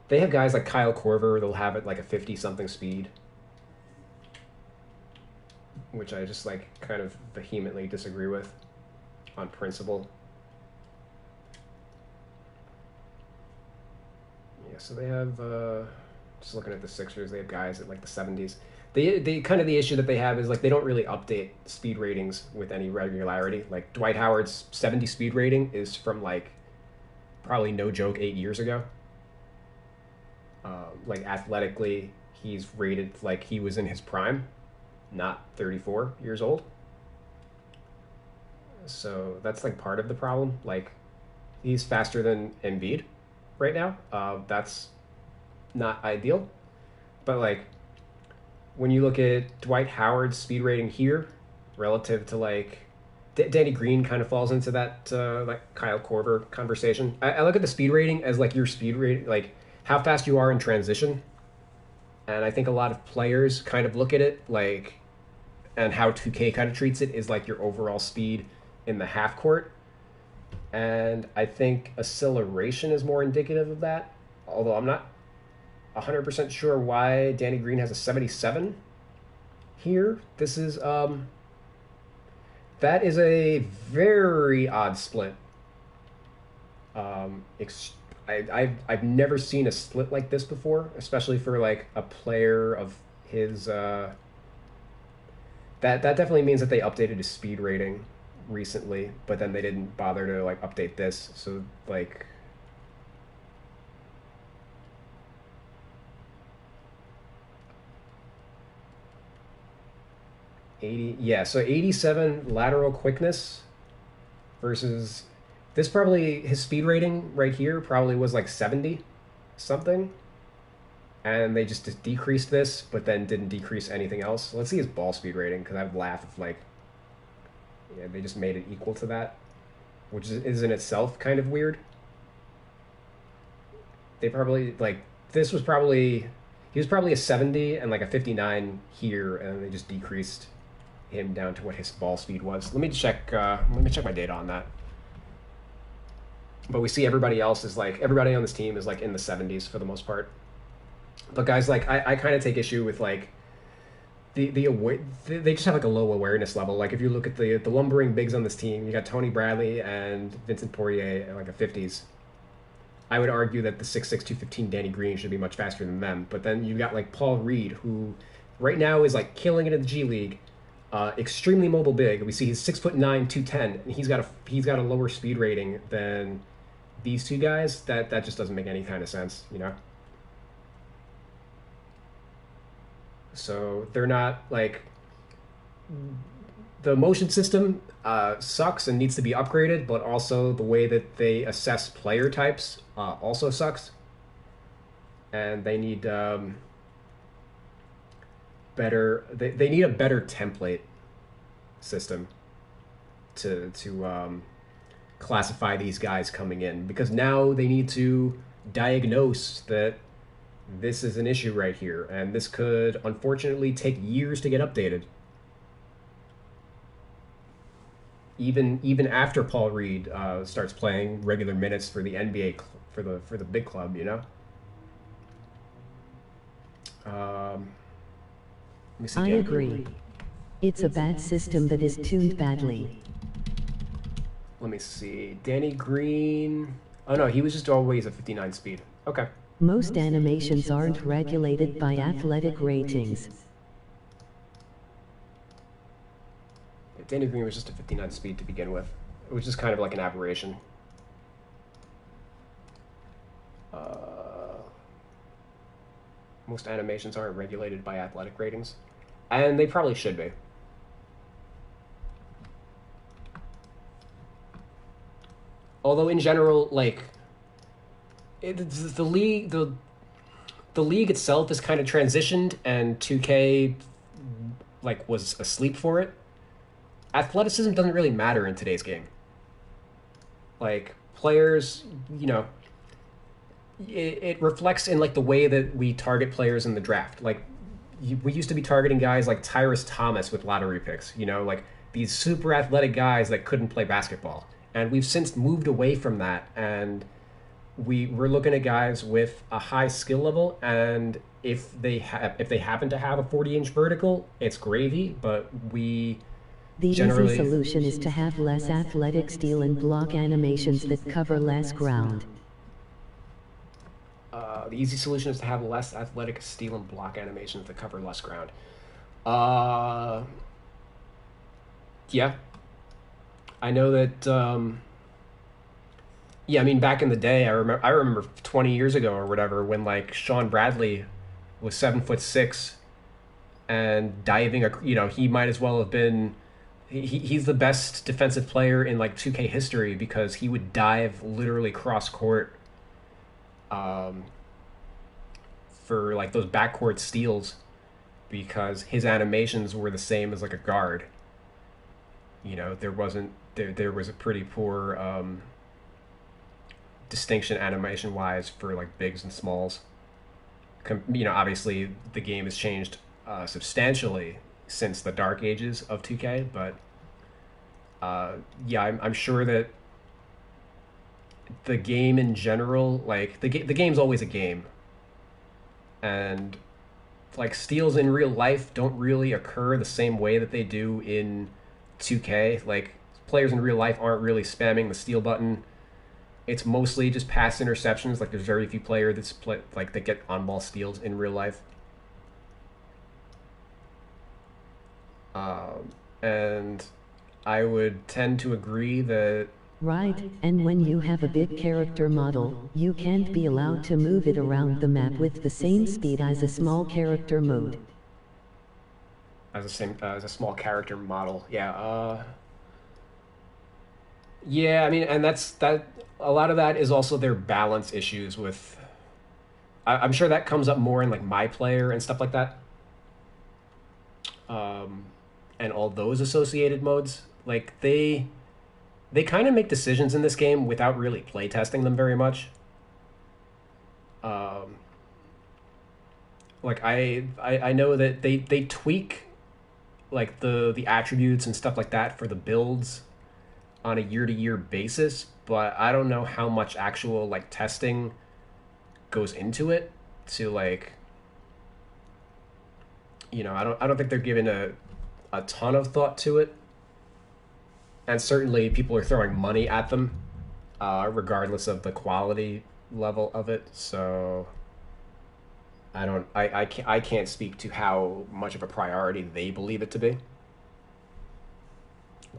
they have guys like Kyle Korver. They'll have it like a 50 something speed, which I just like kind of vehemently disagree with on principle. Yeah, so they have just looking at the Sixers, they have guys at like the 70s. They kind of the issue that they have is like they don't really update speed ratings with any regularity. Like Dwight Howard's 70 speed rating is from like probably no joke 8 years ago. Like athletically, he's rated like he was in his prime, not 34 years old. So that's like part of the problem. Like he's faster than Embiid right now. That's not ideal. But like when you look at Dwight Howard's speed rating here relative to like Danny Green kind of falls into that like Kyle Korver conversation. I look at the speed rating as like your speed rate, like how fast you are in transition. And I think a lot of players kind of look at it like, and how 2K kind of treats it is like your overall speed in the half court. And I think acceleration is more indicative of that. Although I'm not 100% sure why Danny Green has a 77 here. This is that is a very odd split. Um, ex- I've never seen a split like this before, especially for like a player of his. That definitely means that they updated his speed rating recently, but then they didn't bother to like update this. So like 80, yeah, so 87 lateral quickness versus this probably his speed rating right here probably was like 70 something, and they just decreased this but then didn't decrease anything else. Let's see his ball speed rating because I would laugh if like yeah, they just made it equal to that, which is in itself kind of weird. They probably like this was probably he was probably a 70 and like a 59 here, and they just decreased him down to what his ball speed was. Let me check. Let me check my data on that. But we see everybody else is like everybody on this team is like in the 70s for the most part. But guys, like I kind of take issue with like they just have like a low awareness level. Like if you look at the lumbering bigs on this team, you got Tony Bradley and Vincent Poirier at like a 50s. I would argue that the 6'6", 215 Danny Green should be much faster than them. But then you got like Paul Reed, who right now is like killing it in the G League. Extremely mobile big. We see he's 6'9", 210, and he's got a lower speed rating than these two guys. That just doesn't make any kind of sense, you know. So they're not like the motion system sucks and needs to be upgraded, but also the way that they assess player types also sucks, and they need better. They need a better template system to classify these guys coming in, because now they need to diagnose that this is an issue right here, and this could unfortunately take years to get updated. Even after Paul Reed starts playing regular minutes for the NBA for the big club, you know. Let me see I again. agree. It's a bad system that is tuned badly. Let me see. Danny Green. Oh no, he was just always a 59 speed. Okay. Most animations aren't regulated by athletic ratings. Danny Green was just a 59 speed to begin with, which is kind of like an aberration. Most animations aren't regulated by athletic ratings, and they probably should be. Although in general, like, the league itself has kind of transitioned, and 2K like was asleep for it. Athleticism doesn't really matter in today's game. Like, players, you know, it reflects in like the way that we target players in the draft. Like, we used to be targeting guys like Tyrus Thomas with lottery picks, you know, like these super athletic guys that couldn't play basketball. And we've since moved away from that, and we're looking at guys with a high skill level, and if they happen to have a 40-inch vertical, it's gravy. But we The generally, easy solution is to have less athletic steal and block animations that cover less ground. the easy solution is to have less athletic steal and block animations that cover less ground. Yeah. I know that. Yeah, I mean, back in the day, I remember 20 years ago or whatever, when like Sean Bradley was 7'6" and diving. You know, he might as well have been. He's the best defensive player in like 2K history because he would dive literally cross court. For like those backcourt steals, because his animations were the same as like a guard. You know, there was a pretty poor distinction animation wise for like bigs and smalls. You know, obviously the game has changed substantially since the dark ages of 2K, but yeah, I'm sure that the game in general, like the game's always a game, and like steals in real life don't really occur the same way that they do in 2K. Like, players in real life aren't really spamming the steal button. It's mostly just pass interceptions. Like, there's very few players that get on ball steals in real life. And I would tend to agree that. Right, and when you have a big character model, you can't be allowed to move it around the map with the same speed as a small character mode. As a small character model, yeah. Yeah, I mean, and that. A lot of that is also their balance issues with. I'm sure that comes up more in like My Player and stuff like that. And all those associated modes, like they kind of make decisions in this game without really playtesting them very much. Like I know that they tweak like the attributes and stuff like that for the builds on a year-to-year basis, but I don't know how much actual like testing goes into it to like, you know, I don't think they're giving a ton of thought to it. And certainly people are throwing money at them, regardless of the quality level of it. So I can't speak to how much of a priority they believe it to be.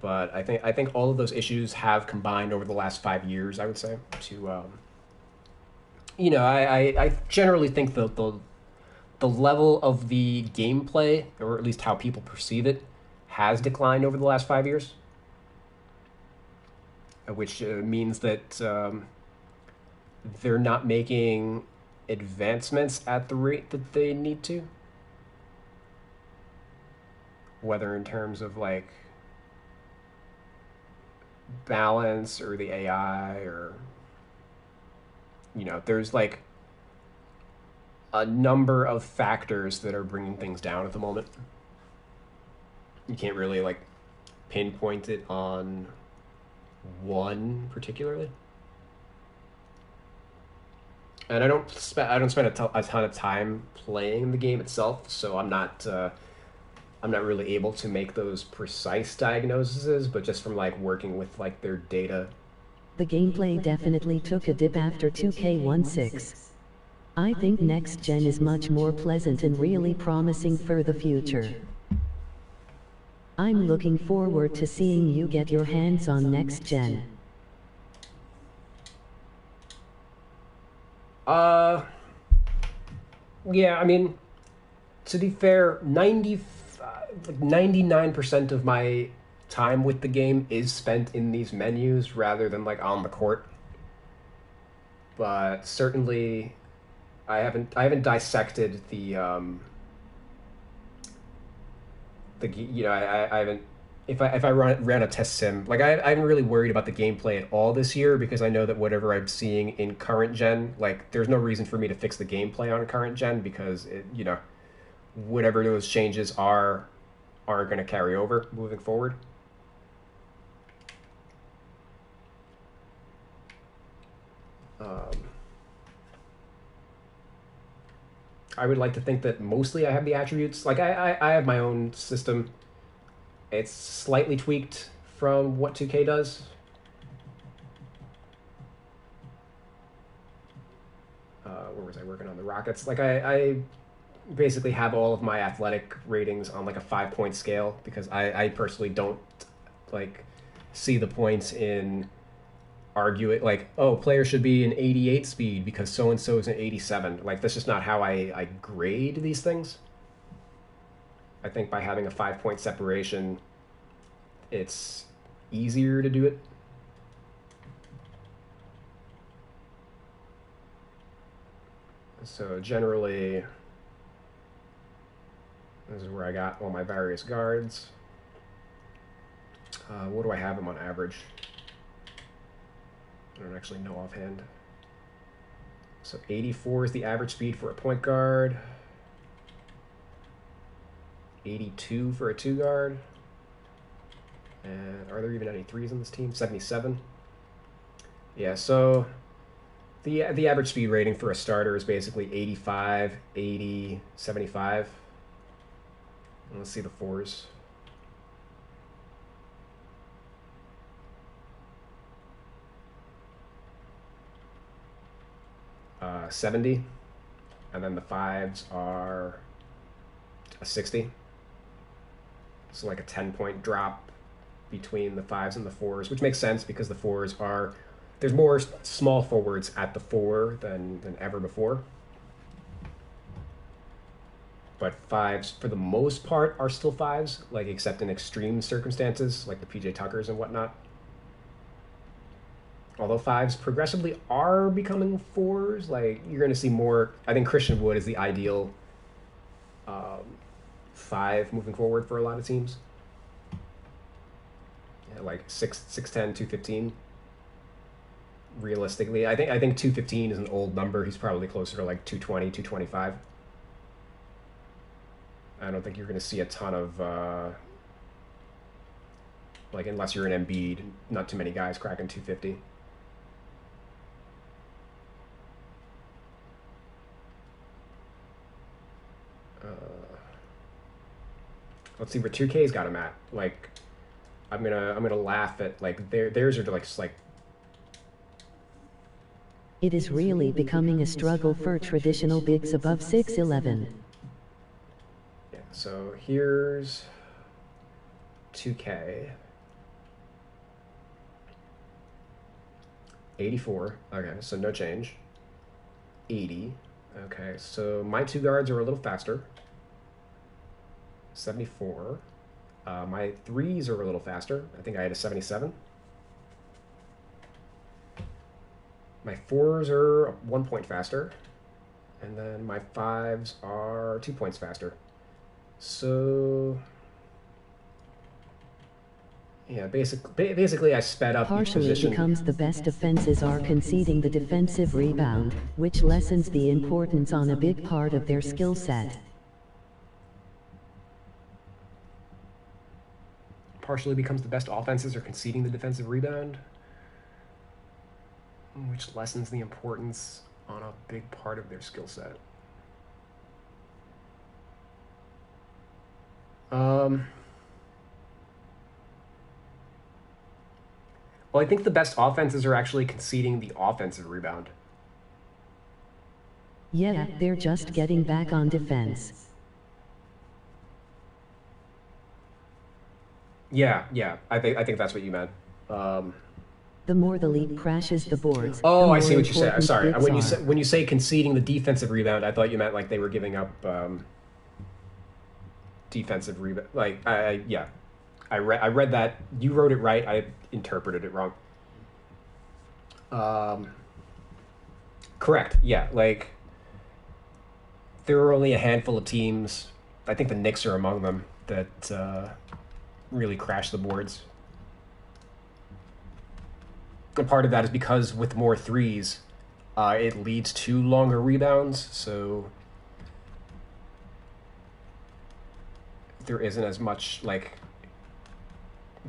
But I think all of those issues have combined over the last 5 years, I would say, to you know, I generally think the level of the gameplay, or at least how people perceive it, has declined over the last 5 years. Which means that they're not making advancements at the rate that they need to. Whether in terms of like balance or the AI, or, you know, there's like a number of factors that are bringing things down at the moment. You can't really like pinpoint it on one particularly, and I don't spend a ton of time playing the game itself, so I'm not really able to make those precise diagnoses, but just from like working with like their data. The gameplay definitely took a dip after 2K16. I think next gen is much more pleasant and really promising for the future. I'm looking forward to seeing you get your hands on next gen. Yeah, I mean, to be fair, 99% of my time with the game is spent in these menus rather than like on the court. But certainly, I haven't dissected I haven't. If I ran a test sim, like I haven't really worried about the gameplay at all this year because I know that whatever I'm seeing in current gen, like there's no reason for me to fix the gameplay on current gen because whatever those changes are going to carry over moving forward. I would like to think that mostly I have the attributes. Like I have my own system. It's slightly tweaked from what 2K does. Where was I working on the Rockets? Like I basically have all of my athletic ratings on like a 5-point scale because I personally don't like see the points in arguing like, oh, player should be an 88 speed because so and so is an 87. Like that's just not how I grade these things. I think by having a 5-point separation, it's easier to do it. So generally, this is where I got all my various guards. What do I have them on average? I don't actually know offhand. So 84 is the average speed for a point guard. 82 for a 2 guard. And are there even any 3s on this team? 77. Yeah, so the average speed rating for a starter is basically 85, 80, 75. And let's see the 4s. Uh, 70. And then the 5s are a 60. So like a 10-point drop between the 5s and the 4s, which makes sense because the 4s are... There's more small forwards at the 4 than ever before. But 5s, for the most part, are still 5s, like except in extreme circumstances, like the PJ Tuckers and whatnot. Although 5s progressively are becoming 4s, like you're going to see more... I think Christian Wood is the ideal 5 moving forward for a lot of teams. Yeah, like 6'10", 215. Realistically, I think 215 is an old number. He's probably closer to like 220, 225. I don't think you're going to see a ton of like unless you're an Embiid, not too many guys cracking 250. Let's see where 2K's got him at. Like, I'm gonna laugh at like theirs are like. It is really becoming a struggle for traditional bigs above 6'11". Yeah. So here's 2K. 84. Okay, so no change. 80. Okay, so my 2 guards are a little faster. 74. My 3s are a little faster. I think I had a 77. My 4s are 1 point faster. And then my 5s are 2 points faster. So... yeah, basically I sped up each Partially position. becomes the best defenses are conceding the defensive rebound, which lessens the importance on a big part of their skill set. Partially becomes the best offenses are conceding the defensive rebound, which lessens the importance on a big part of their skill set. Well, I think the best offenses are actually conceding the offensive rebound. Yeah, they're just getting back on defense. Yeah, I think that's what you meant. The The more the league crashes the boards. Oh, the I see more what you said. important Sorry, hits are. when you say conceding the defensive rebound, I thought you meant like they were giving up defensive rebound. Like, yeah, I read that. You wrote it right. I interpreted it wrong. Correct. Yeah, like there are only a handful of teams. I think the Knicks are among them that really crash the boards. And part of that is because with more threes, it leads to longer rebounds. So there isn't as much like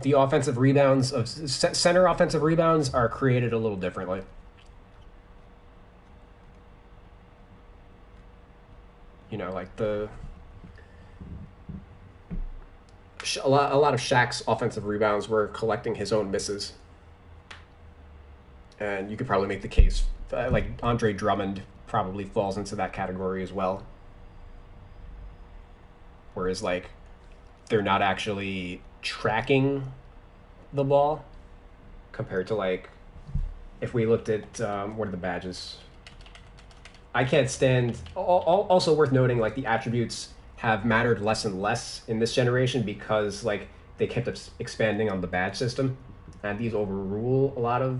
the offensive rebounds of center offensive rebounds are created a little differently. You know, like a lot of Shaq's offensive rebounds were collecting his own misses. And you could probably make the case, like Andre Drummond probably falls into that category as well. Whereas, like, they're not actually tracking the ball compared to, like, if we looked at, what are the badges? I can't stand, also worth noting, like, the attributes have mattered less and less in this generation because, like, they kept expanding on the badge system. And these overrule a lot of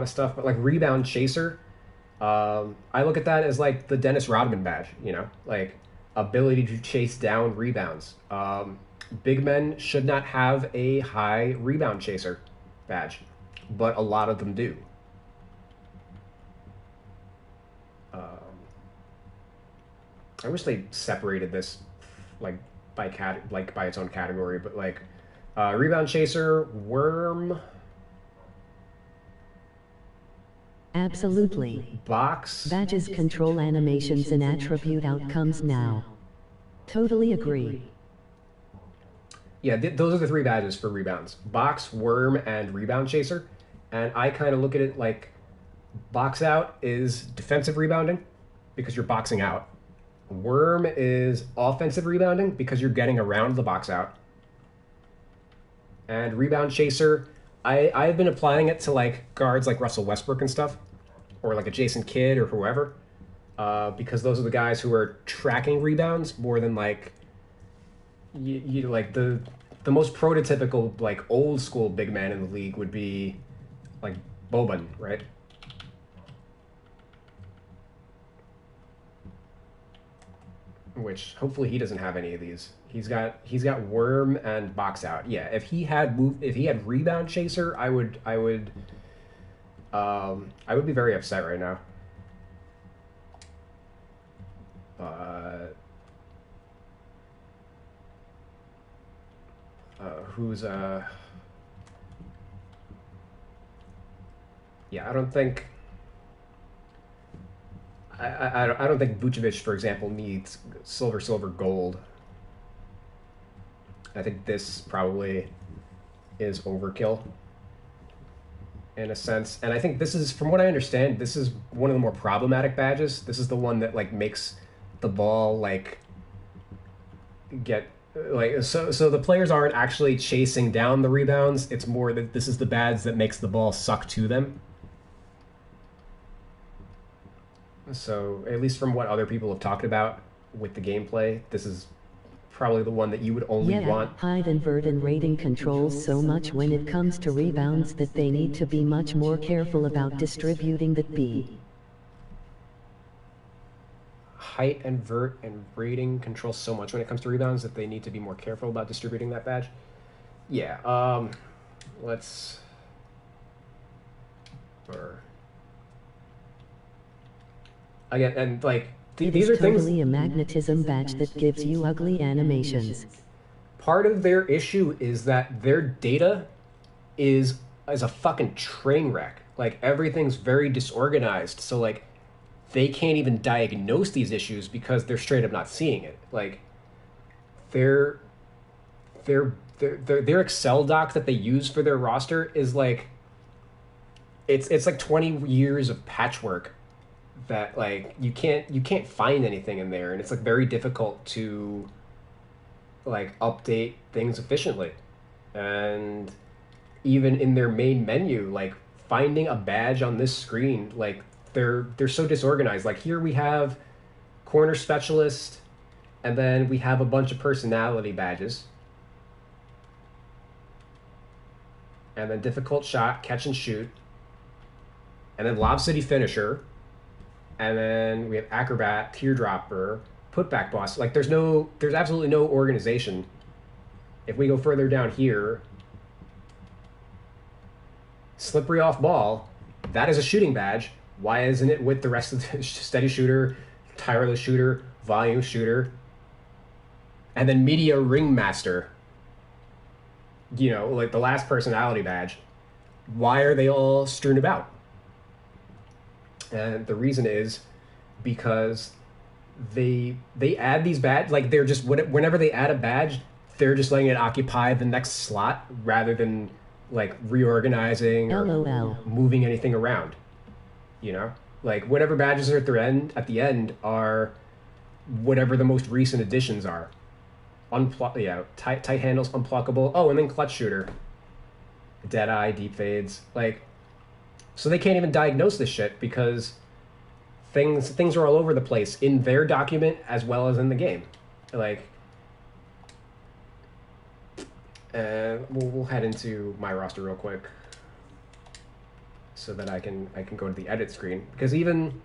stuff, but like rebound chaser, I look at that as like the Dennis Rodman badge, you know, like ability to chase down rebounds. Big men should not have a high rebound chaser badge, but a lot of them do. I wish they separated this like by its own category, but like rebound chaser, worm. Absolutely. Box. Badges control animations and attribute outcomes now. Totally agree. Yeah, those are the three badges for rebounds. Box, worm, and rebound chaser. And I kind of look at it like box out is defensive rebounding because you're boxing out. Worm is offensive rebounding because you're getting around the box out. And rebound chaser, I've been applying it to like guards like Russell Westbrook and stuff, or like a Jason Kidd or whoever, because those are the guys who are tracking rebounds more than like you like the most prototypical like old school big man in the league would be like Boban, right? Which hopefully he doesn't have any of these. He's got worm and box out. Yeah, if he had rebound chaser, I would be very upset right now. Who's yeah, I don't think I don't think Vucevic, for example, needs silver, gold. I think this probably is overkill in a sense. And I think this is, from what I understand, this is one of the more problematic badges. This is the one that like makes the ball like get like so the players aren't actually chasing down the rebounds. It's more that this is the badge that makes the ball suck to them. So, at least from what other people have talked about with the gameplay, this is probably the one that you would only want. Hide, invert, and rating controls so much when it comes to rebounds that they need to be much more careful about distributing that B. Height, invert, and rating control so much when it comes to rebounds that they need to be more careful about distributing that badge. Yeah, let's... Again, and like these are things. Totally a magnetism badge that gives you ugly animations. Part of their issue is that their data is a fucking train wreck. Like everything's very disorganized. So like they can't even diagnose these issues because they're straight up not seeing it. Like their Excel doc that they use for their roster is like it's like 20 years of patchwork that like you can't find anything in there, and it's like very difficult to like update things efficiently. And even in their main menu, like finding a badge on this screen, like they're so disorganized. Like here we have corner specialist, and then we have a bunch of personality badges. And then difficult shot, catch and shoot. And then Lob City finisher. And then we have acrobat, teardropper, putback boss. Like there's absolutely no organization. If we go further down here, slippery off ball, that is a shooting badge. Why isn't it with the rest of the steady shooter, tireless shooter, volume shooter, and then media ringmaster? You know, like the last personality badge. Why are they all strewn about? And the reason is because they add these badges, like they're just, whenever they add a badge, they're just letting it occupy the next slot rather than like reorganizing or LOL. moving anything around. You know, like whatever badges are at the end are whatever the most recent additions are. Tight handles, unpluckable. Oh, and then clutch shooter, dead eye, deep fades. Like, so they can't even diagnose this shit because things are all over the place in their document as well as in the game. Like, we'll head into my roster real quick so that I can go to the edit screen, because even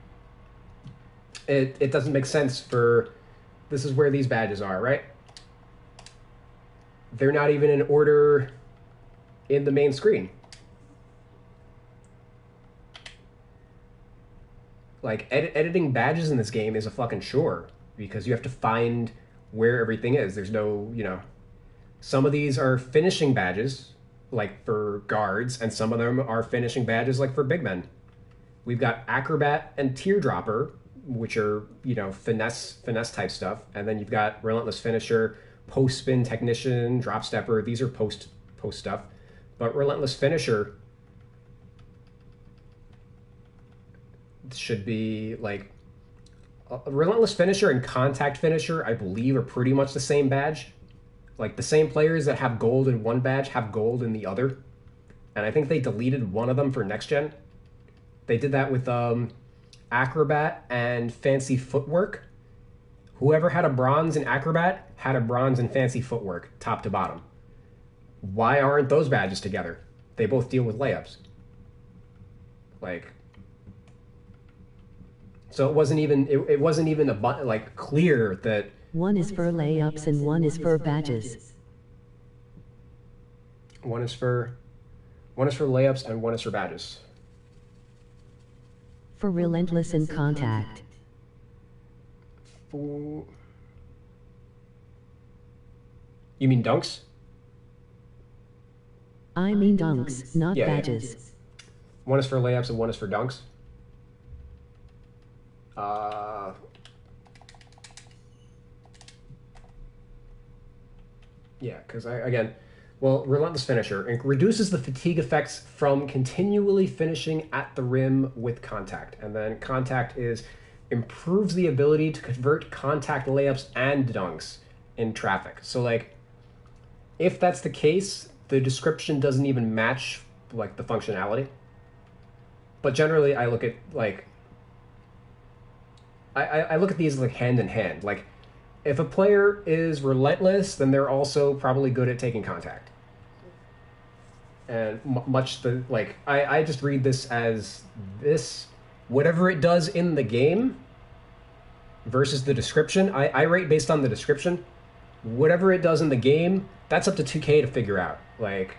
it doesn't make sense for, this is where these badges are, right? They're not even in order in the main screen. Like, editing badges in this game is a fucking chore, because you have to find where everything is. There's no, you know, some of these are finishing badges, like for guards, and some of them are finishing badges like for big men. We've got acrobat and teardropper, which are, you know, finesse type stuff, and then you've got relentless finisher, post spin technician, drop stepper. These are post stuff, but relentless finisher should be like a relentless finisher and contact finisher, I believe, are pretty much the same badge. Like the same players that have gold in one badge have gold in the other, and I think they deleted one of them for next gen. They did that with acrobat and fancy footwork. Whoever had a bronze in acrobat had a bronze in fancy footwork, top to bottom. Why aren't those badges together? They both deal with layups. Like, so it wasn't even like clear that One is for layups and one is for badges. one is for layups and one is for badges. For relentless and contact. You mean dunks? I mean dunks, not Yeah, yeah. badges. One is for layups and one is for dunks. Yeah, because relentless finisher, it reduces the fatigue effects from continually finishing at the rim with contact, and then contact is improves the ability to convert contact layups and dunks in traffic. So like, if that's the case, the description doesn't even match like the functionality. But generally, I look at like I look at these like hand in hand. Like, if a player is relentless, then they're also probably good at taking contact. And I just read this as this, whatever it does in the game versus the description. I rate based on the description. Whatever it does in the game, that's up to 2K to figure out. Like,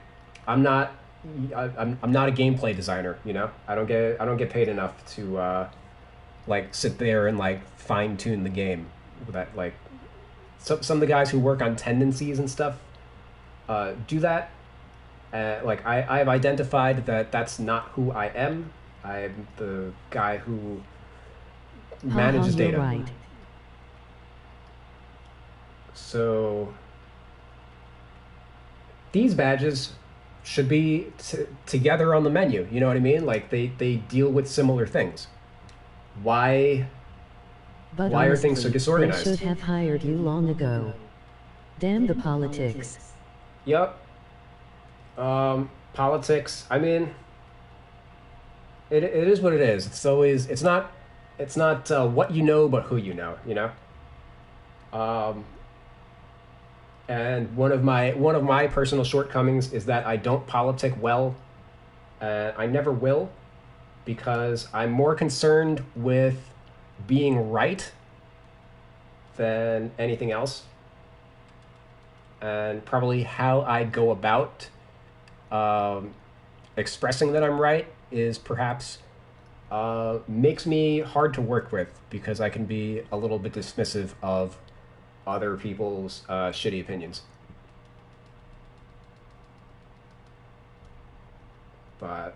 I'm not a gameplay designer, you know? I don't get paid enough to like sit there and like fine tune the game. That like some of the guys who work on tendencies and stuff do that. Like I've identified that that's not who I am. I'm the guy who manages You're data. right. So these badges should be together on the menu. You know what I mean? Like they deal with similar things. Why But are things so honestly, disorganized? They should have hired you long ago. Damn the politics. Yep. Politics. I mean, it is what it is. It's not what you know, but who you know. You know. Um, and one of my personal shortcomings is that I don't politic well, and I never will, because I'm more concerned with being right than anything else, and probably how I go about um, expressing that I'm right is perhaps makes me hard to work with because I can be a little bit dismissive of other people's shitty opinions. But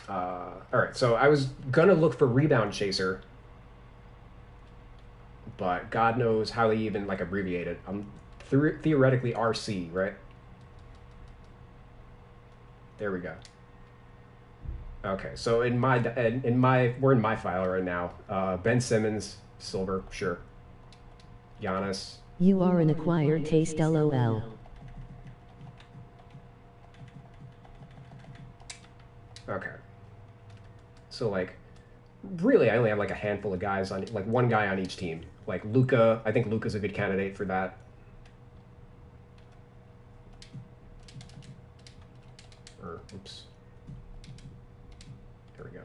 all right, so I was gonna look for Rebound Chaser, but God knows how they even like abbreviate it. Theoretically RC, right? There we go. Okay, so in my we're in my file right now. Ben Simmons, silver, sure. Giannis. You are an acquired taste, lol. Okay. So like, really, I only have like a handful of guys on, like one guy on each team. Like Luka, I think Luka's a good candidate for that. Or oops. There we go.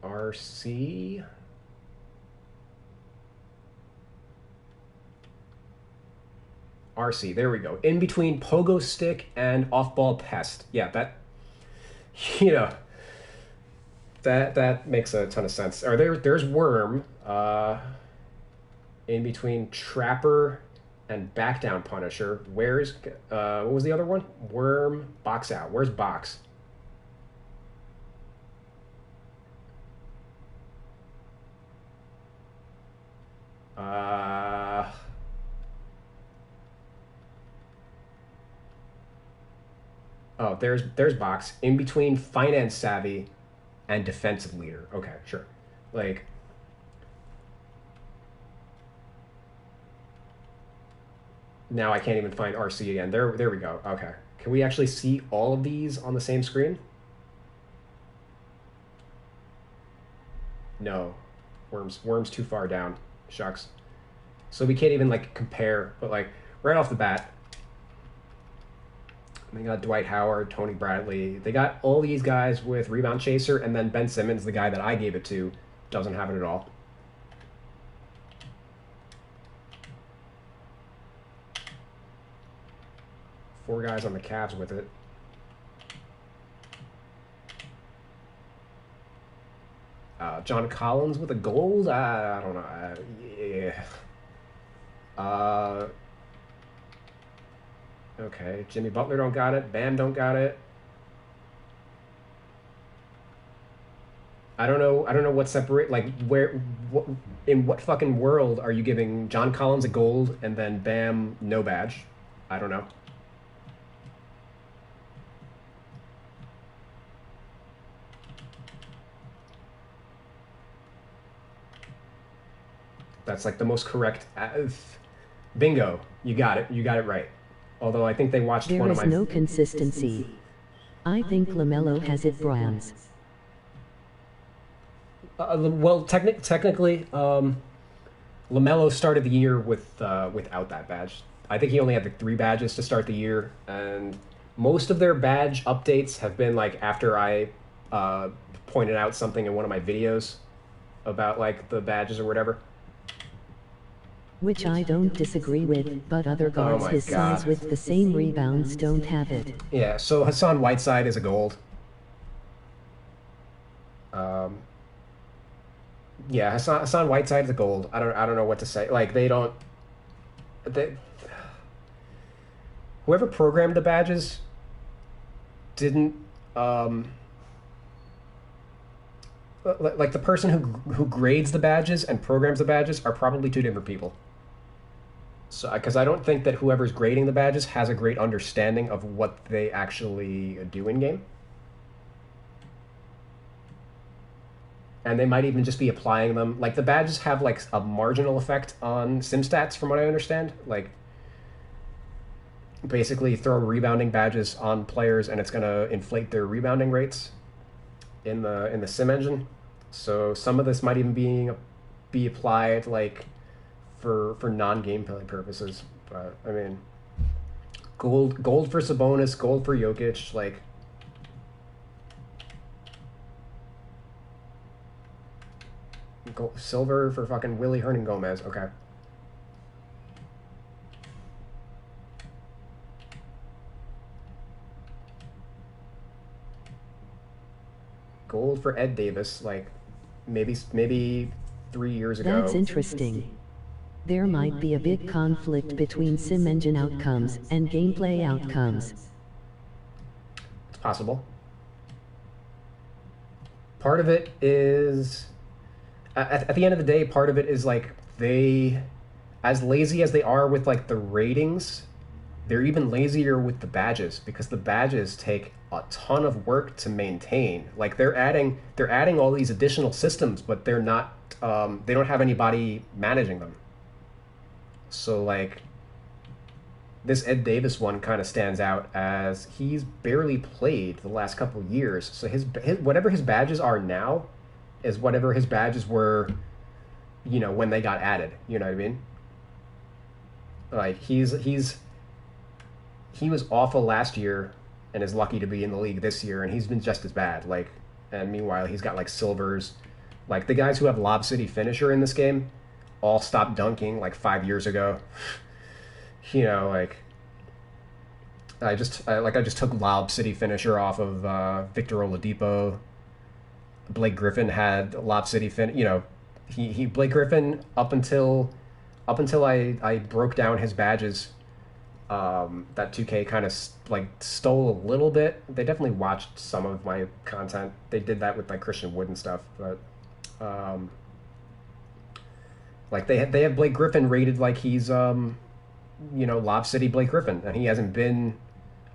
RC. RC, there we go. In between Pogo Stick and Off-Ball Pest. Yeah, that, you know, that makes a ton of sense. Or there's Worm, in between Trapper and Back Down Punisher. Where's, what was the other one? Worm, Box Out. Where's Box? Oh, there's Box in between Finance Savvy and Defensive Leader. Okay, sure. Like, now I can't even find RC again. There we go. Okay. Can we actually see all of these on the same screen? No. Worm's too far down. Shucks. So we can't even like compare, but like right off the bat, they got Dwight Howard, Tony Bradley. They got all these guys with Rebound Chaser, and then Ben Simmons, the guy that I gave it to, doesn't have it at all. Four guys on the Cavs with it. John Collins with a gold? I don't know. Yeah. Okay, Jimmy Butler don't got it. Bam don't got it. I don't know what separate, like, in what fucking world are you giving John Collins a gold and then Bam no badge? I don't know. That's like the most correct. Bingo, you got it. You got it right. Although I think they watched there one of my... my... There is no consistency. I think LaMelo has it bronze. Well, technically, LaMelo started the year without that badge. I think he only had the 3 badges to start the year, and most of their badge updates have been like after I pointed out something in one of my videos about like the badges or whatever. Which I don't disagree with, but other guards his size with the same rebounds don't have it. Yeah, so Hassan Whiteside is a gold. Yeah, Hassan Whiteside is a gold. I don't know what to say. Like whoever programmed the badges didn't like the person who grades the badges and programs the badges are probably 2 different people. So, because I don't think that whoever's grading the badges has a great understanding of what they actually do in game. And they might even just be applying them. Like, the badges have, like, a marginal effect on sim stats, from what I understand. Like, basically throw rebounding badges on players, and it's going to inflate their rebounding rates in the sim engine. So some of this might even be applied like for non-gameplay purposes. But I mean, gold for Sabonis, gold for Jokic, like. Silver for fucking Willie Hernan-Gomez. Okay. Gold for Ed Davis, like maybe 3 years ago. That's interesting. There might be a big conflict between sim engine outcomes and gameplay outcomes. It's possible. Part of it is, at the end of the day, part of it is like they, as lazy as they are with like the ratings, they're even lazier with the badges, because the badges take a ton of work to maintain. Like they're adding all these additional systems, but they're not they don't have anybody managing them. So like this Ed Davis one kind of stands out as he's barely played the last couple years. So his whatever his badges are now is whatever his badges were, you know, when they got added. You know what I mean? Like he was awful last year and is lucky to be in the league this year, and he's been just as bad. Like, and meanwhile he's got like silvers. Like the guys who have Lob City Finisher in this game all stopped dunking like 5 years ago. You know, like I just took Lob City Finisher off of Victor Oladipo. Blake Griffin had Lob City you know, he Blake Griffin up until I broke down his badges. That 2K kind of like stole a little bit. They definitely watched some of my content. They did that with like Christian Wood and stuff, but like they have Blake Griffin rated like he's you know, Lob City Blake Griffin, and he hasn't been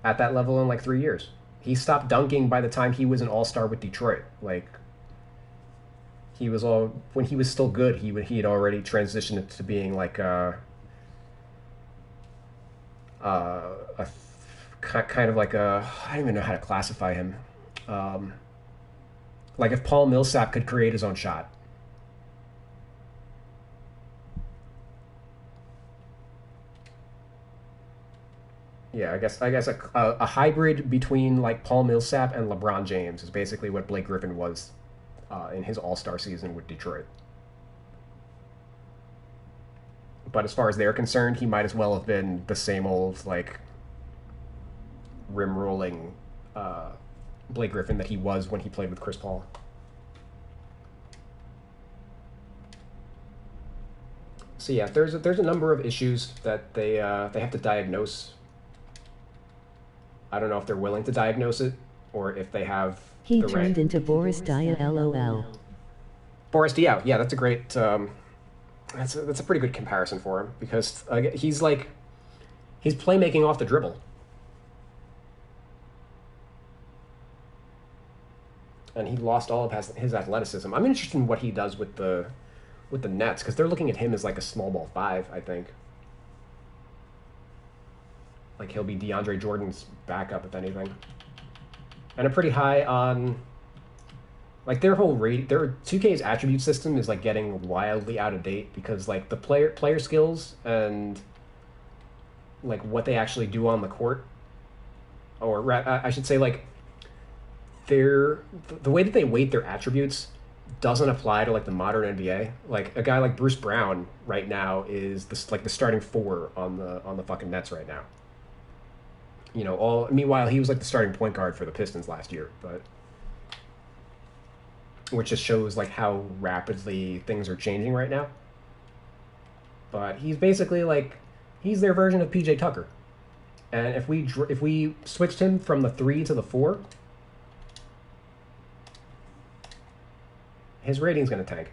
at that level in like 3 years. He stopped dunking by the time he was an all-star with Detroit. Like he was when he was still good, he had already transitioned it to being like a kind of like a, I don't even know how to classify him. Like if Paul Millsap could create his own shot. Yeah, I guess a hybrid between like Paul Millsap and LeBron James is basically what Blake Griffin was in his All-Star season with Detroit. But as far as they're concerned, he might as well have been the same old like rim rolling Blake Griffin that he was when he played with Chris Paul. So yeah, there's a number of issues that they have to diagnose. I don't know if they're willing to diagnose it or if they have. He turned into Boris Diaw, LOL. Boris Diaw, yeah, that's a great. That's a pretty good comparison for him, because he's playmaking off the dribble, and he lost all of his athleticism. I'm interested in what he does with the Nets, because they're looking at him as like a small ball 5, I think. Like he'll be DeAndre Jordan's backup, if anything. And I'm pretty high on, like, their 2K's attribute system is like getting wildly out of date, because like the player skills and like what they actually do on the court, or I should say like the way that they weight their attributes doesn't apply to like the modern NBA. Like a guy like Bruce Brown right now is the starting 4 on the fucking Nets right now. You know, meanwhile he was like the starting point guard for the Pistons last year, but which just shows like how rapidly things are changing right now. But he's basically like, he's their version of PJ Tucker. And if we switched him from the 3 to the 4, his rating's going to tank.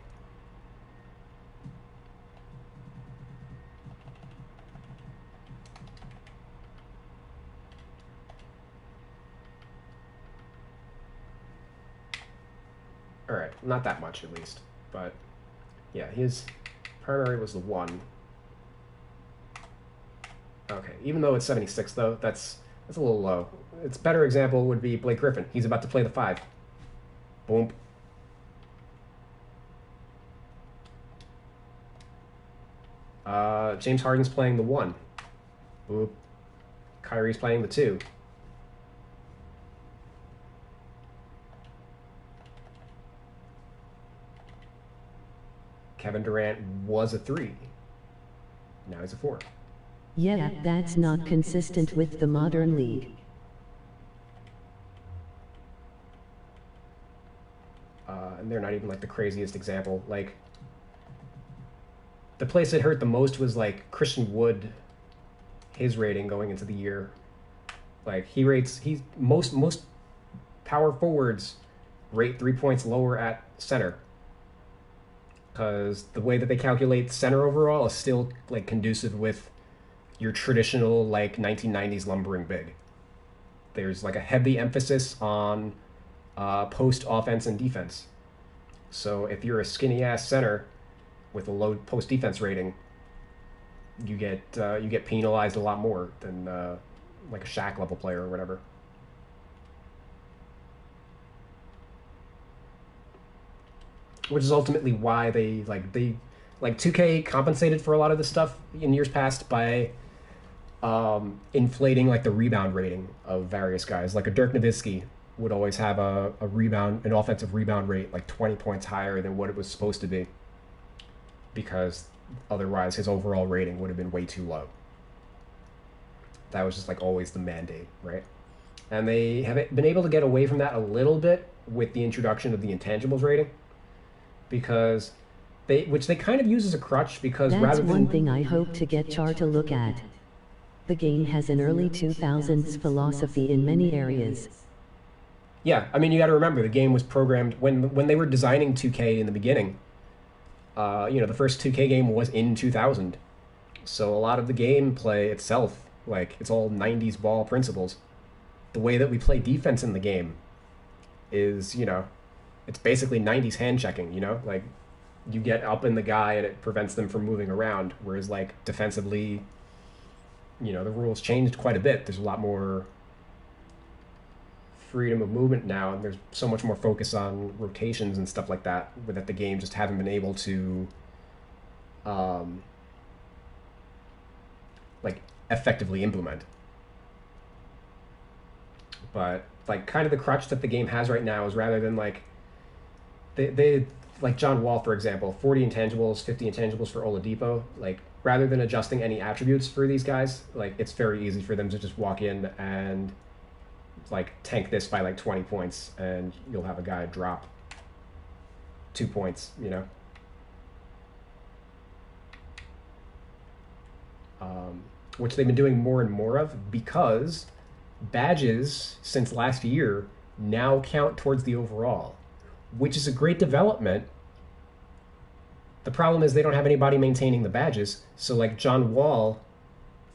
All right, not that much at least, but yeah, his primary was the 1. Okay, even though it's 76 though, that's a little low. Its better example would be Blake Griffin. He's about to play the 5. Boom. James Harden's playing the 1. Boop. Kyrie's playing the 2. Kevin Durant was a 3. Now he's a 4. Yeah, that's not consistent with the modern league. And they're not even like the craziest example. Like, the place it hurt the most was like Christian Wood, his rating going into the year. Like, he's most power forwards rate 3 points lower at center, because the way that they calculate center overall is still like conducive with your traditional like 1990s lumbering big. There's like a heavy emphasis on post offense and defense. So if you're a skinny ass center with a low post defense rating, you get penalized a lot more than like a Shaq level player or whatever. Which is ultimately why they 2K compensated for a lot of this stuff in years past by inflating like the rebound rating of various guys. Like a Dirk Nowitzki would always have an offensive rebound rate like 20 points higher than what it was supposed to be, because otherwise his overall rating would have been way too low. That was just like always the mandate, right? And they have been able to get away from that a little bit with the introduction of the intangibles rating, because which they kind of use as a crutch, because That's rather than one thing I hope to get Char to look at. The game has an early 2000s philosophy in many areas. Yeah, I mean, you got to remember the game was programmed when they were designing 2K in the beginning. The first 2K game was in 2000, so a lot of the gameplay itself, like, it's all 90s ball principles. The way that we play defense in the game is, it's basically 90s hand checking. Like, you get up in the guy and it prevents them from moving around, whereas like defensively, the rules changed quite a bit. There's a lot more freedom of movement now, and there's so much more focus on rotations and stuff like that that the game just haven't been able to like effectively implement. But like kind of the crutch that the game has right now is, rather than like they like John Wall, for example, 40 intangibles, 50 intangibles for Oladipo, like rather than adjusting any attributes for these guys, like it's very easy for them to just walk in and like tank this by like 20 points, and you'll have a guy drop 2 points, which they've been doing more and more of, because badges since last year now count towards the overall, which is a great development. The problem is they don't have anybody maintaining the badges. So like John Wall,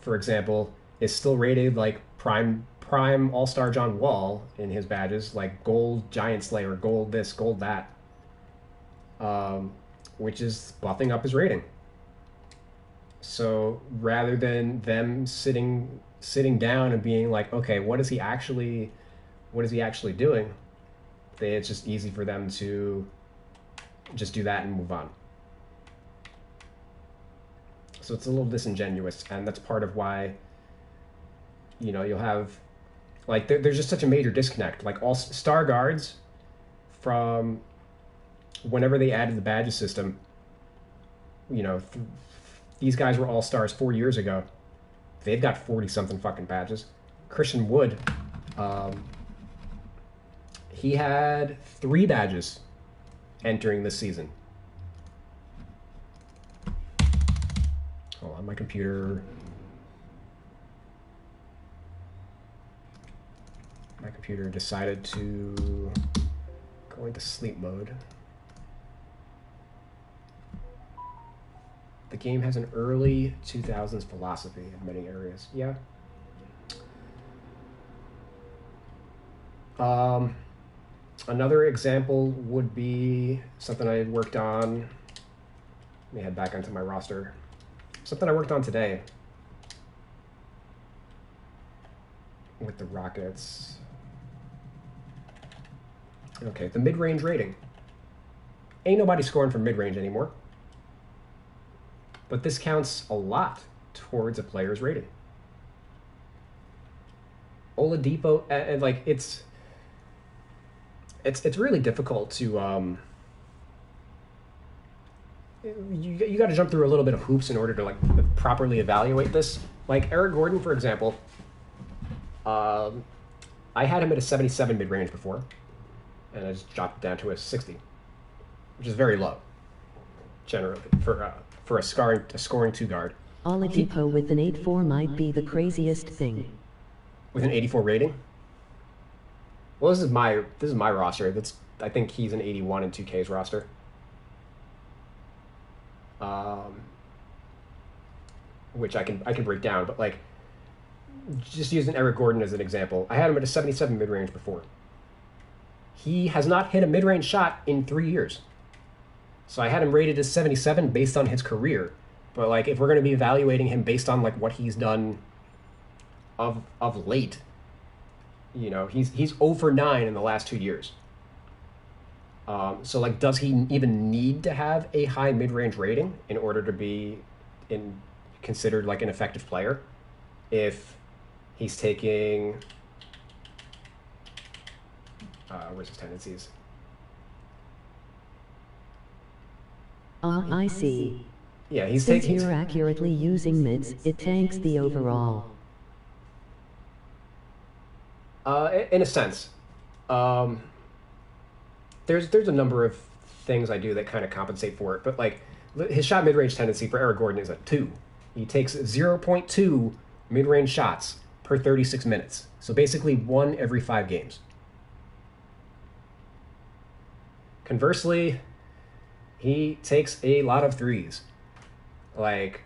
for example, is still rated like prime all-star John Wall in his badges, like gold Giant Slayer, gold this, gold that, which is buffing up his rating. So rather than them sitting down and being like, okay, what is he actually doing, it's just easy for them to just do that and move on. So it's a little disingenuous, and that's part of why you'll have like there's just such a major disconnect. Like all star guards, from whenever they added the badges system, these guys were all stars 4 years ago. They've got 40 something fucking badges. Christian Wood, he had 3 badges entering this season. Hold on, my computer decided to go into sleep mode. The game has an early 2000s philosophy in many areas. Yeah. Another example would be something I had worked on. Let me head back onto my roster. Something I worked on today. with the Rockets. Okay, the mid-range rating. Ain't nobody scoring from mid-range anymore. But this counts a lot towards a player's rating. Oladipo, and like it's really difficult to you got to jump through a little bit of hoops in order to like properly evaluate this. Like Eric Gordon, for example, I had him at a 77 mid-range before, and I just dropped it down to a 60, which is very low, generally for a scoring two guard. Oladipo with an 8.4 might be the craziest thing. With an 84 rating? Well, this is my roster. I think he's an 81 in 2K's roster. Which I can break down, but like just using Eric Gordon as an example, I had him at a 77 mid-range before. He has not hit a mid-range shot in 3 years. So I had him rated as 77 based on his career. But like if we're going to be evaluating him based on like what he's done of late, you know, he's 0 for 9 in the last 2 years. So like, does he even need to have a high mid-range rating in order to be considered like an effective player? If he's taking, where's his tendencies? I see. Yeah, Since you're accurately using mids, it tanks the overall. In a sense. There's a number of things I do that kind of compensate for it, but like his shot mid-range tendency for Eric Gordon is a 2. He takes 0.2 mid-range shots per 36 minutes. So basically 1 every 5 games. Conversely, he takes a lot of threes. Like,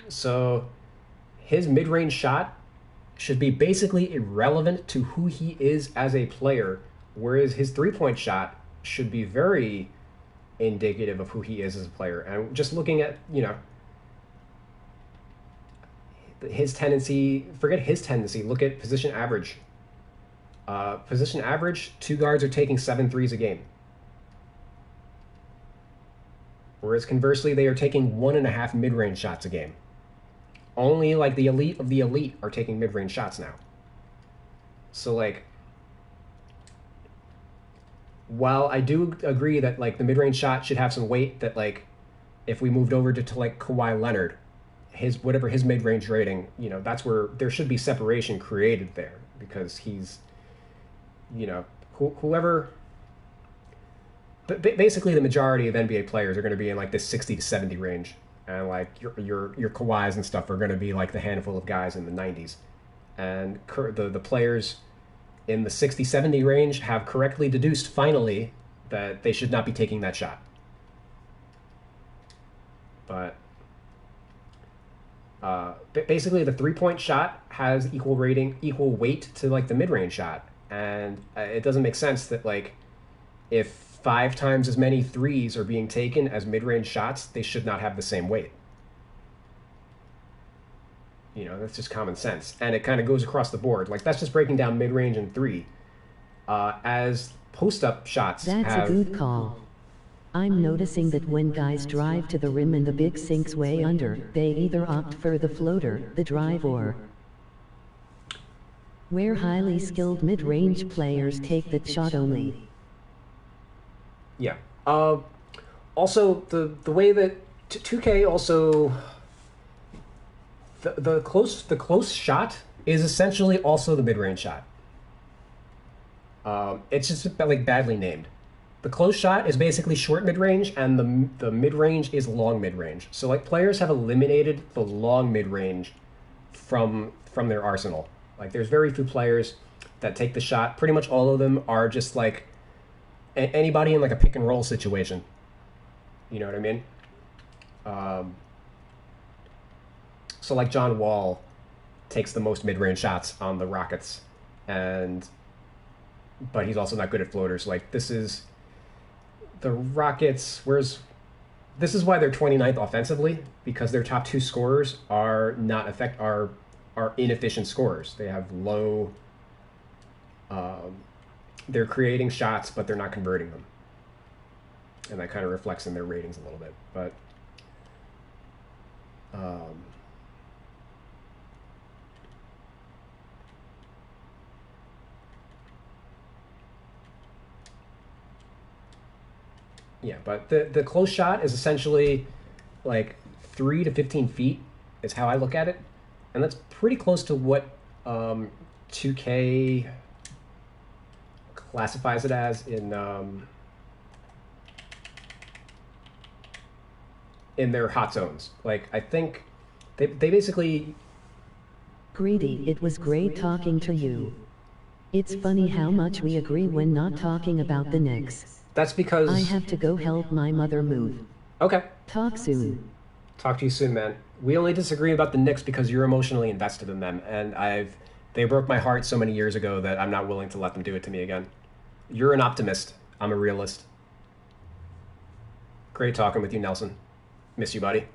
so his mid-range shot should be basically irrelevant to who he is as a player, whereas his three-point shot should be very indicative of who he is as a player. And just looking at, you know, his tendency, forget his tendency, look at position average. Position average, 2 guards are taking 7 threes a game. Whereas conversely, they are taking 1.5 mid-range shots a game. Only like the elite of the elite are taking mid-range shots now. So like, while I do agree that like the mid-range shot should have some weight, that like if we moved over to like Kawhi Leonard, his whatever his mid-range rating, you know, that's where there should be separation created there, because he's, you know, whoever. But basically, the majority of NBA players are going to be in like this 60 to 70 range, and like your Kawhis and stuff are going to be like the handful of guys in the 90s, and the players in the 60, 70 range have correctly deduced finally that they should not be taking that shot. But basically, the 3-point shot has equal weight to like the mid-range shot, and it doesn't make sense that like if 5 times as many threes are being taken as mid-range shots, they should not have the same weight. You know, that's just common sense. And it kind of goes across the board. Like, that's just breaking down mid-range and 3. As post-up shots That's a good call. I'm noticing that when guys drive to the rim and the big sinks way under, they either opt for the floater, the drive, or where highly skilled mid-range players take that shot only. Yeah. Also, the way that 2K also the close shot is essentially also the mid-range shot. It's just like badly named. The close shot is basically short mid-range, and the mid-range is long mid-range. So like players have eliminated the long mid-range from their arsenal. Like there's very few players that take the shot. Pretty much all of them are just like anybody in like a pick and roll situation. You know what I mean? So like John Wall takes the most mid-range shots on the Rockets, but he's also not good at floaters. Like this is the Rockets. This is why they're 29th offensively, because their top 2 scorers are are inefficient scorers. They have low. They're creating shots, but they're not converting them, and that kind of reflects in their ratings a little bit. But yeah, but the close shot is essentially like 3 to 15 feet is how I look at it, and that's pretty close to what 2K classifies it as in their hot zones. Like, I think they basically... Greedy, it was great talking to you. It's funny how much we agree when not talking about the Knicks. That's because... I have to go help my mother move. Okay. Talk soon. Talk to you soon, man. We only disagree about the Knicks because you're emotionally invested in them, and they broke my heart so many years ago that I'm not willing to let them do it to me again. You're an optimist. I'm a realist. Great talking with you, Nelson. Miss you, buddy.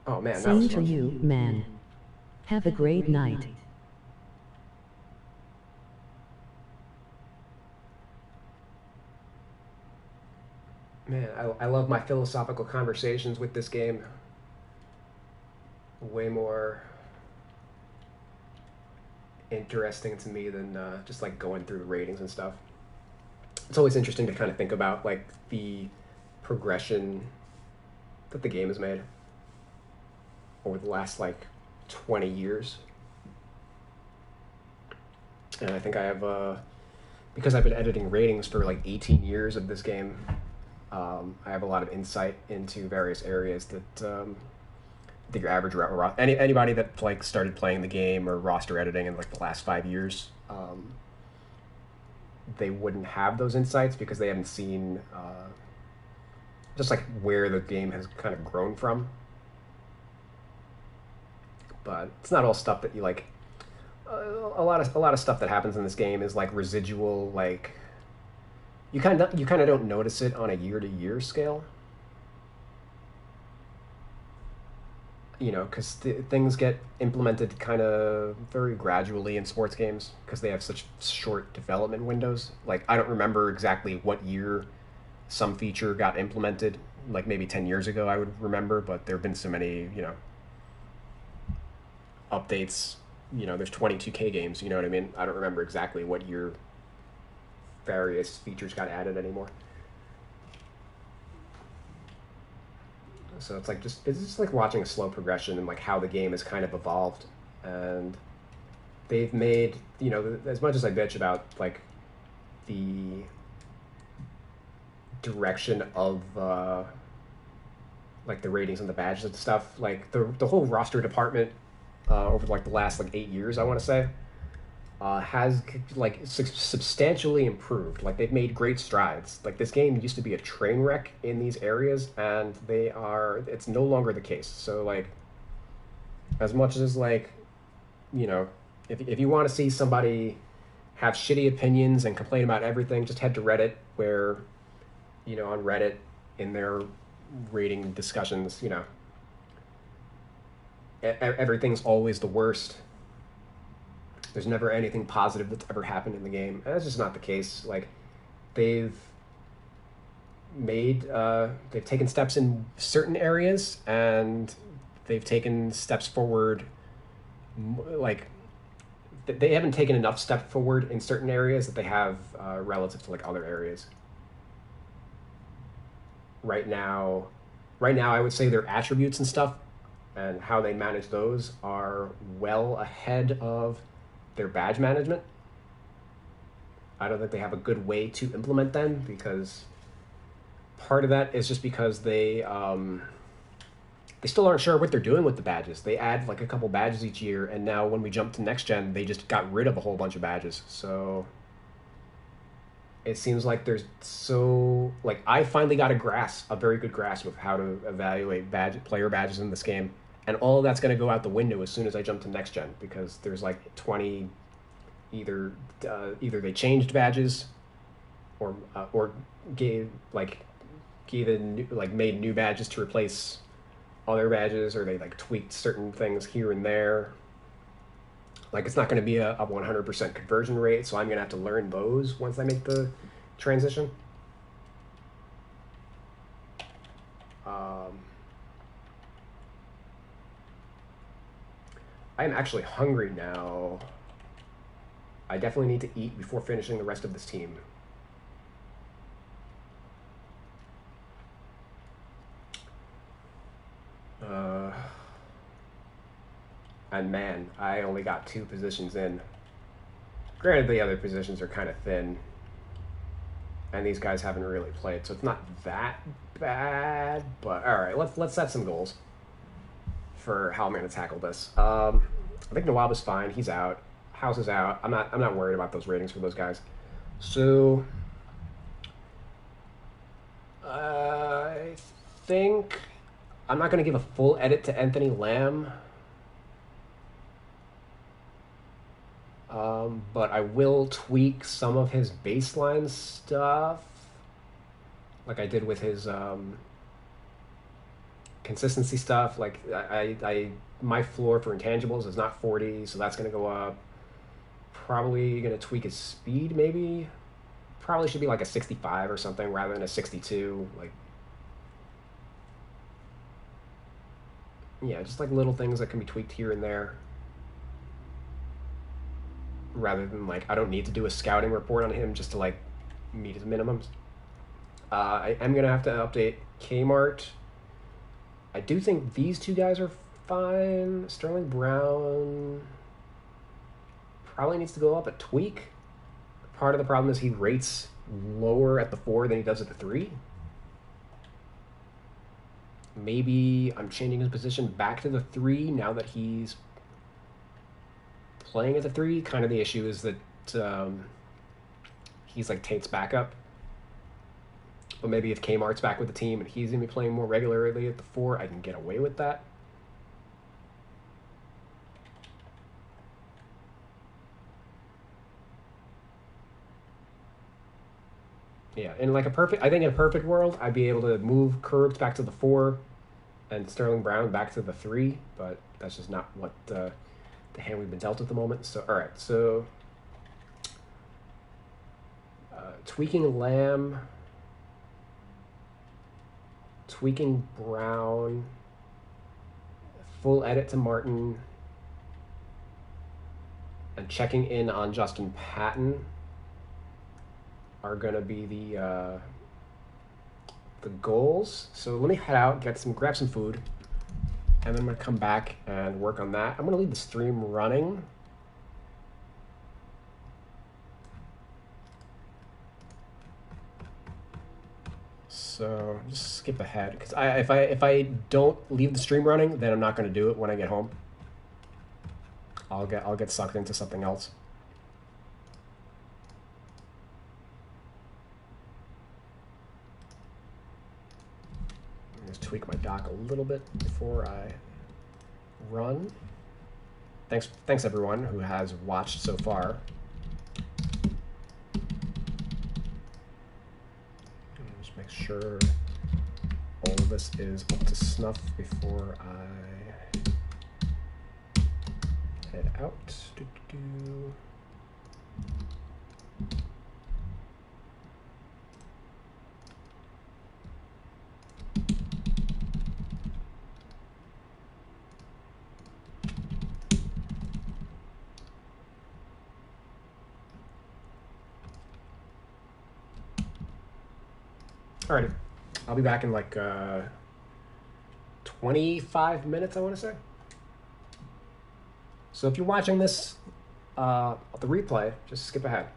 Oh, man, that Same was to fun. you, man. Have a great night. Man, I love my philosophical conversations with this game. Way more interesting to me than just like going through the ratings and stuff. It's always interesting to kind of think about like the progression that the game has made over the last like 20 years. And I think I have, because I've been editing ratings for like 18 years of this game, I have a lot of insight into various areas that I think your average anybody that like started playing the game or roster editing in like the last 5 years, they wouldn't have those insights because they haven't seen just like where the game has kind of grown from. But it's not all stuff that you like. A lot of stuff that happens in this game is like residual, like you kind of don't notice it on a year-to-year scale. You know, because things get implemented kind of very gradually in sports games because they have such short development windows. Like, I don't remember exactly what year some feature got implemented. Like, maybe 10 years ago I would remember, but there have been so many, you know, updates. You know, there's 22K games, you know what I mean? I don't remember exactly what year various features got added anymore. So it's just like watching a slow progression and like how the game has kind of evolved. And they've made, you know, as much as I bitch about like the direction of like the ratings and the badges and stuff, like the whole roster department over like the last like 8 years, I want to say, has like substantially improved. Like, they've made great strides. Like, this game used to be a train wreck in these areas, and it's no longer the case. So like, as much as like, you know, if you want to see somebody have shitty opinions and complain about everything, just head to Reddit, where, you know, on Reddit in their rating discussions, you know, everything's always the worst. There's never anything positive that's ever happened in the game. And that's just not the case. Like, they've taken steps in certain areas, and they've taken steps forward. Like, they haven't taken enough step forward in certain areas that they have relative to like other areas. Right now, I would say their attributes and stuff and how they manage those are well ahead of their badge management. I don't think they have a good way to implement them, because part of that is just because they still aren't sure what they're doing with the badges. They add like a couple badges each year, and now when we jump to next gen, they just got rid of a whole bunch of badges. So it seems like there's so like I finally got a very good grasp of how to evaluate player badges in this game, and all of that's going to go out the window as soon as I jump to next gen because there's like 20 either they changed badges or gave like gave in new, like made new badges to replace other badges, or they like tweaked certain things here and there. Like it's not going to be a 100% conversion rate, so I'm going to have to learn those once I make the transition. I'm actually hungry now. I definitely need to eat before finishing the rest of this team. And man, I only got 2 positions in. Granted, the other positions are kind of thin, and these guys haven't really played, so it's not that bad. But all right, let's set some goals for how I'm going to tackle this. I think Nawab is fine. He's out. House is out. I'm not worried about those ratings for those guys. So I think I'm not going to give a full edit to Anthony Lamb. But I will tweak some of his baseline stuff, like I did with his consistency stuff. Like my floor for intangibles is not 40, so that's going to go up. Probably going to tweak his speed, maybe. Probably should be like a 65 or something rather than a 62. Like, yeah, just like little things that can be tweaked here and there. Rather than like, I don't need to do a scouting report on him just to like meet his minimums. I am going to have to update Kmart. I do think these 2 guys are fine. Sterling Brown probably needs to go up a tweak. Part of the problem is he rates lower at the 4 than he does at the 3. Maybe I'm changing his position back to the 3 now that he's playing at the 3. Kind of the issue is that he's like Tate's backup. But maybe if Kmart's back with the team and he's going to be playing more regularly at the 4, I can get away with that. Yeah, in like I think in a perfect world, I'd be able to move Curbs back to the 4 and Sterling Brown back to the 3, but that's just not what the hand we've been dealt at the moment. So, all right, so tweaking Lamb, tweaking Brown, full edit to Martin, and checking in on Justin Patton are going to be the goals. So let me head out, grab some food, and then I'm going to come back and work on that. I'm going to leave the stream running. So just skip ahead, because if I don't leave the stream running, then I'm not going to do it when I get home. I'll get sucked into something else. Just tweak my dock a little bit before I run. Thanks everyone who has watched so far. Just make sure all of this is up to snuff before I head out. Alrighty, I'll be back in like 25 minutes, I want to say. So if you're watching this, the replay, just skip ahead.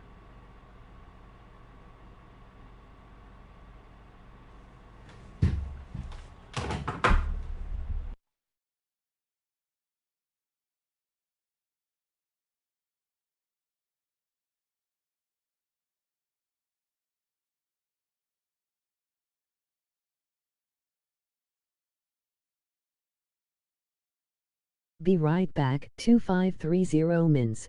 Be right back. 2530 mins.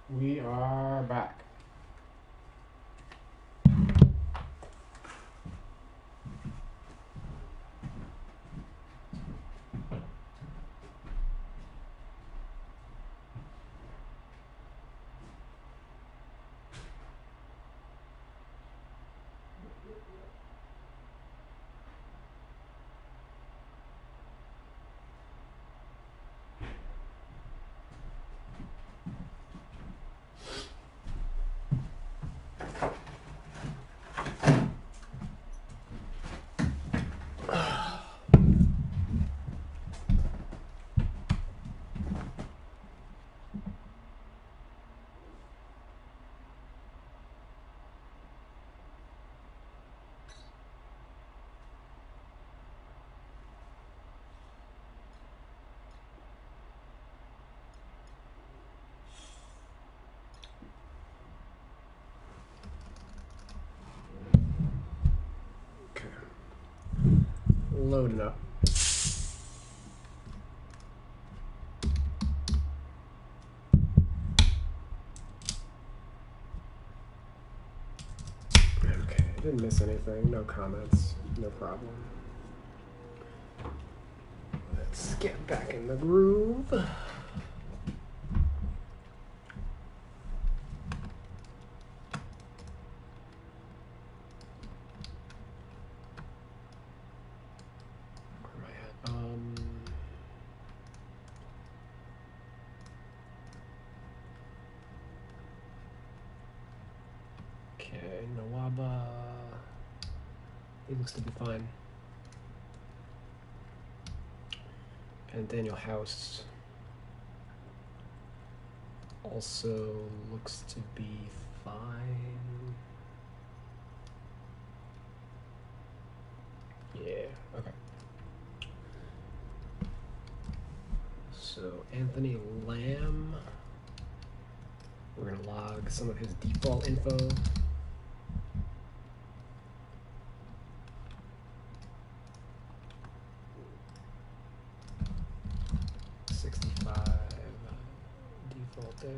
We are back. Loading up. Okay, didn't miss anything. No comments. No problem. Let's get back in the groove. Okay, Nawaba. He looks to be fine. And Daniel House also looks to be fine. Yeah, okay. So Anthony Lamb, we're gonna log some of his default info. Default there.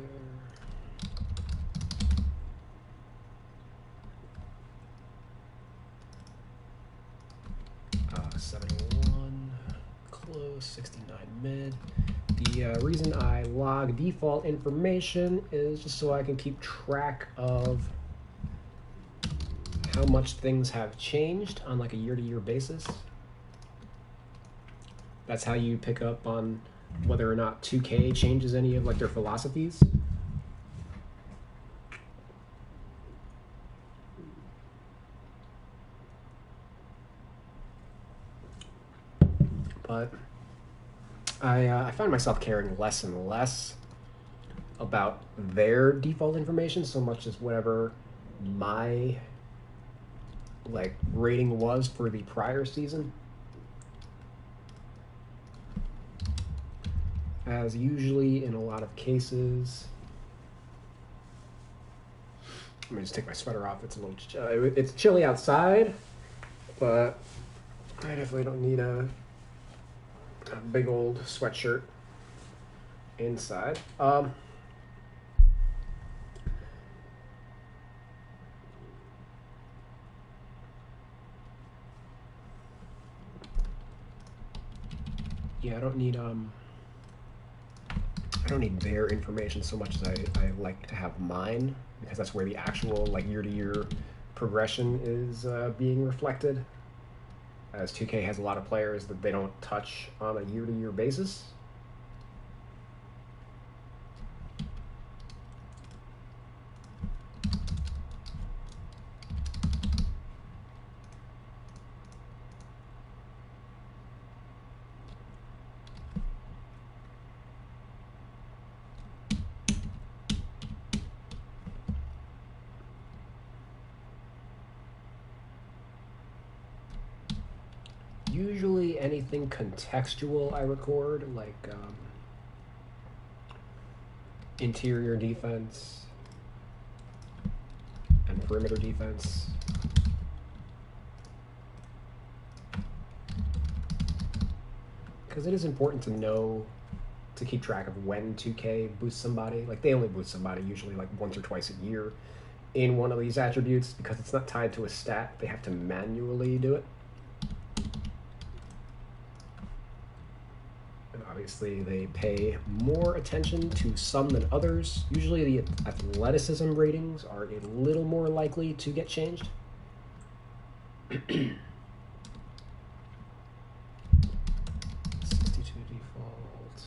71 close, 69 mid. The reason I log default information is just so I can keep track of how much things have changed on like a year-to-year basis. That's how you pick up on whether or not 2K changes any of like their philosophies. But I find myself caring less and less about their default information so much as whatever my like rating was for the prior season. As usually in a lot of cases, let me just take my sweater off. It's a little it's chilly outside, but I definitely don't need a big old sweatshirt inside. Yeah, I don't need their information so much as I like to have mine, because that's where the actual like year-to-year progression is being reflected, as 2K has a lot of players that they don't touch on a year-to-year basis. Usually anything contextual I record, like interior defense and perimeter defense. Because it is important to know to keep track of when 2K boosts somebody. Like, they only boost somebody usually like once or twice a year in one of these attributes because it's not tied to a stat. They have to manually do it. And obviously they pay more attention to some than others. Usually the athleticism ratings are a little more likely to get changed. 62 default.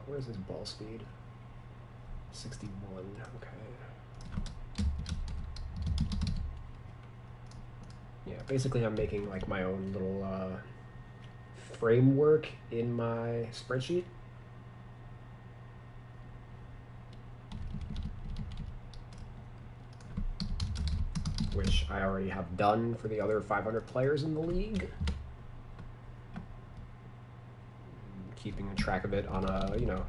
Where's his ball speed? 61, okay. Yeah, basically I'm making like my own little framework in my spreadsheet. Which I already have done for the other 500 players in the league. Keeping track of it on a, you know,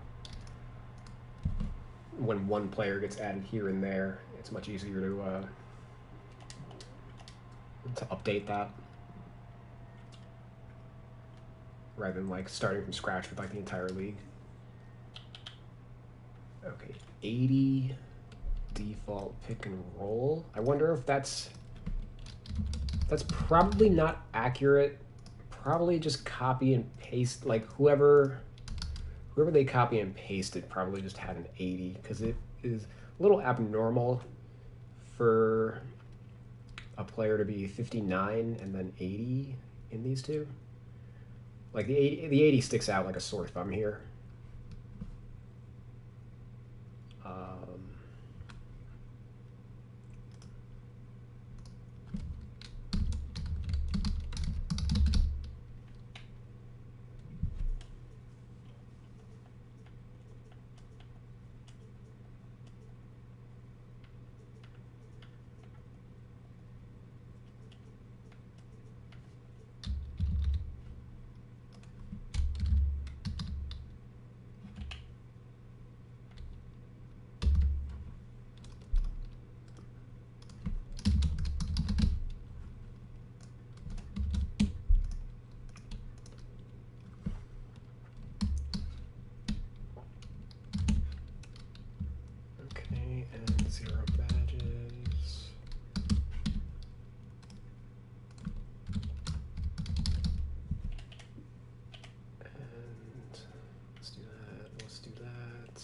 when one player gets added here and there, it's much easier to update that rather than like starting from scratch with like the entire league. Okay, 80 default pick and roll. I wonder if that's probably not accurate. Probably just copy and paste, like whoever they copy and pasted probably just had an 80 because it is a little abnormal for a player to be 59 and then 80 in these two. Like the 80 sticks out like a sore thumb here. And 0 badges. And let's do that. Let's do that.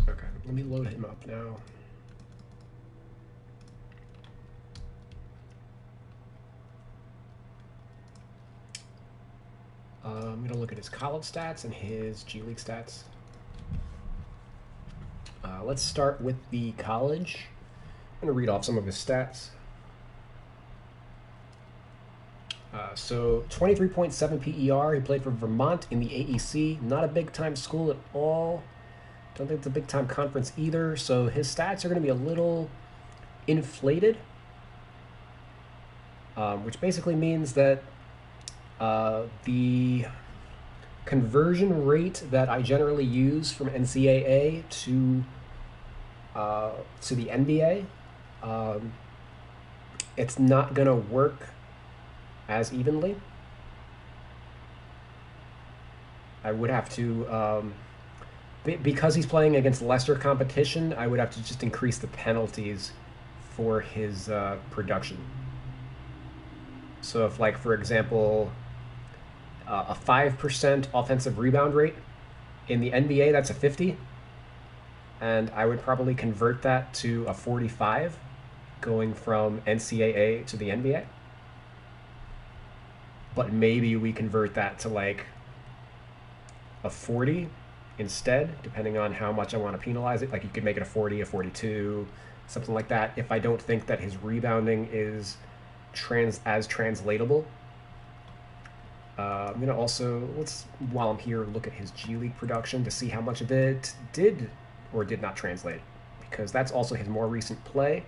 Okay, let me load him up now. I'm going to look at his college stats and his G League stats. Let's start with the college. I'm going to read off some of his stats. So 23.7 PER. He played for Vermont in the AEC. Not a big-time school at all. Don't think it's a big-time conference either. So his stats are going to be a little inflated, which basically means that the conversion rate that I generally use from NCAA to the NBA, it's not going to work as evenly. I would have to, because he's playing against lesser competition, I would have to just increase the penalties for his production. So if, like, for example, a 5% offensive rebound rate in the NBA, that's a 50. And I would probably convert that to a 45 going from NCAA to the NBA. But maybe we convert that to like a 40 instead, depending on how much I want to penalize it. Like you could make it a 40, a 42, something like that. If I don't think that his rebounding is as translatable. I'm going to also, while I'm here, look at his G League production to see how much of it did or did not translate, because that's also his more recent play.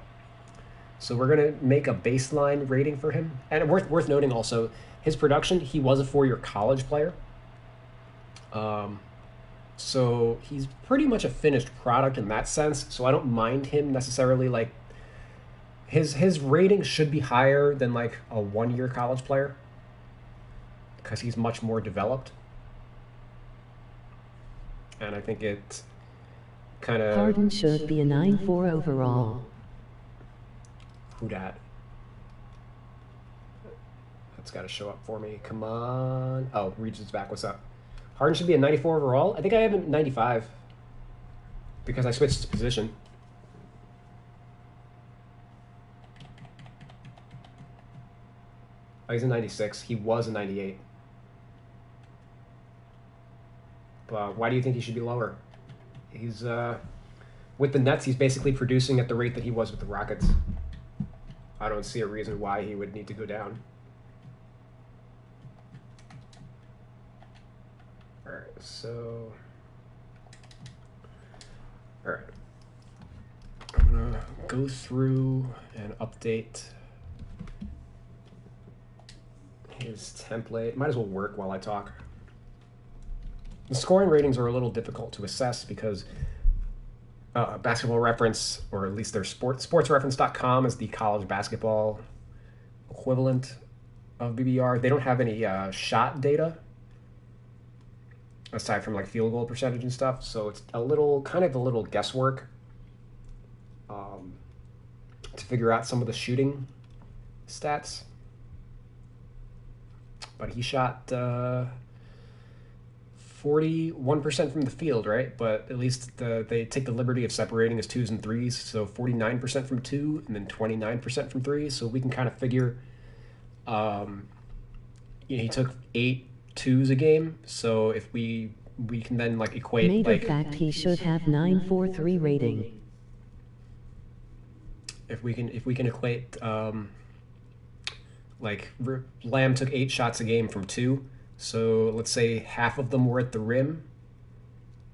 So we're gonna make a baseline rating for him. And worth noting also, his production, he was a 4-year college player. So he's pretty much a finished product in that sense. So I don't mind him necessarily, like, his rating should be higher than like a 1-year college player because he's much more developed. And I think it kind of... Harden should be a 9-4 overall. Who dat? That's got to show up for me. Come on. Oh, Regent's back. What's up? Harden should be a 94 overall. I think I have him 95 because I switched his position. Oh, he's a 96. He was a 98. But why do you think he should be lower? He's with the Nets, he's basically producing at the rate that he was with the Rockets. I don't see a reason why he would need to go down. All right, so... All right. I'm going to go through and update his template. Might as well work while I talk. The scoring ratings are a little difficult to assess because Basketball Reference, or at least their sportsreference.com is the college basketball equivalent of BBR. They don't have any shot data aside from like field goal percentage and stuff, so it's a little guesswork to figure out some of the shooting stats. But he shot 41% from the field, right? But at least they take the liberty of separating his 2s and 3s. So 49% from 2 and then 29% from 3. So we can kind of figure, he took 8 2s a game. So if we can then like equate, Matter of fact, he should have 9.43 rating. If we can equate, like Lamb took 8 shots a game from 2. So let's say half of them were at the rim,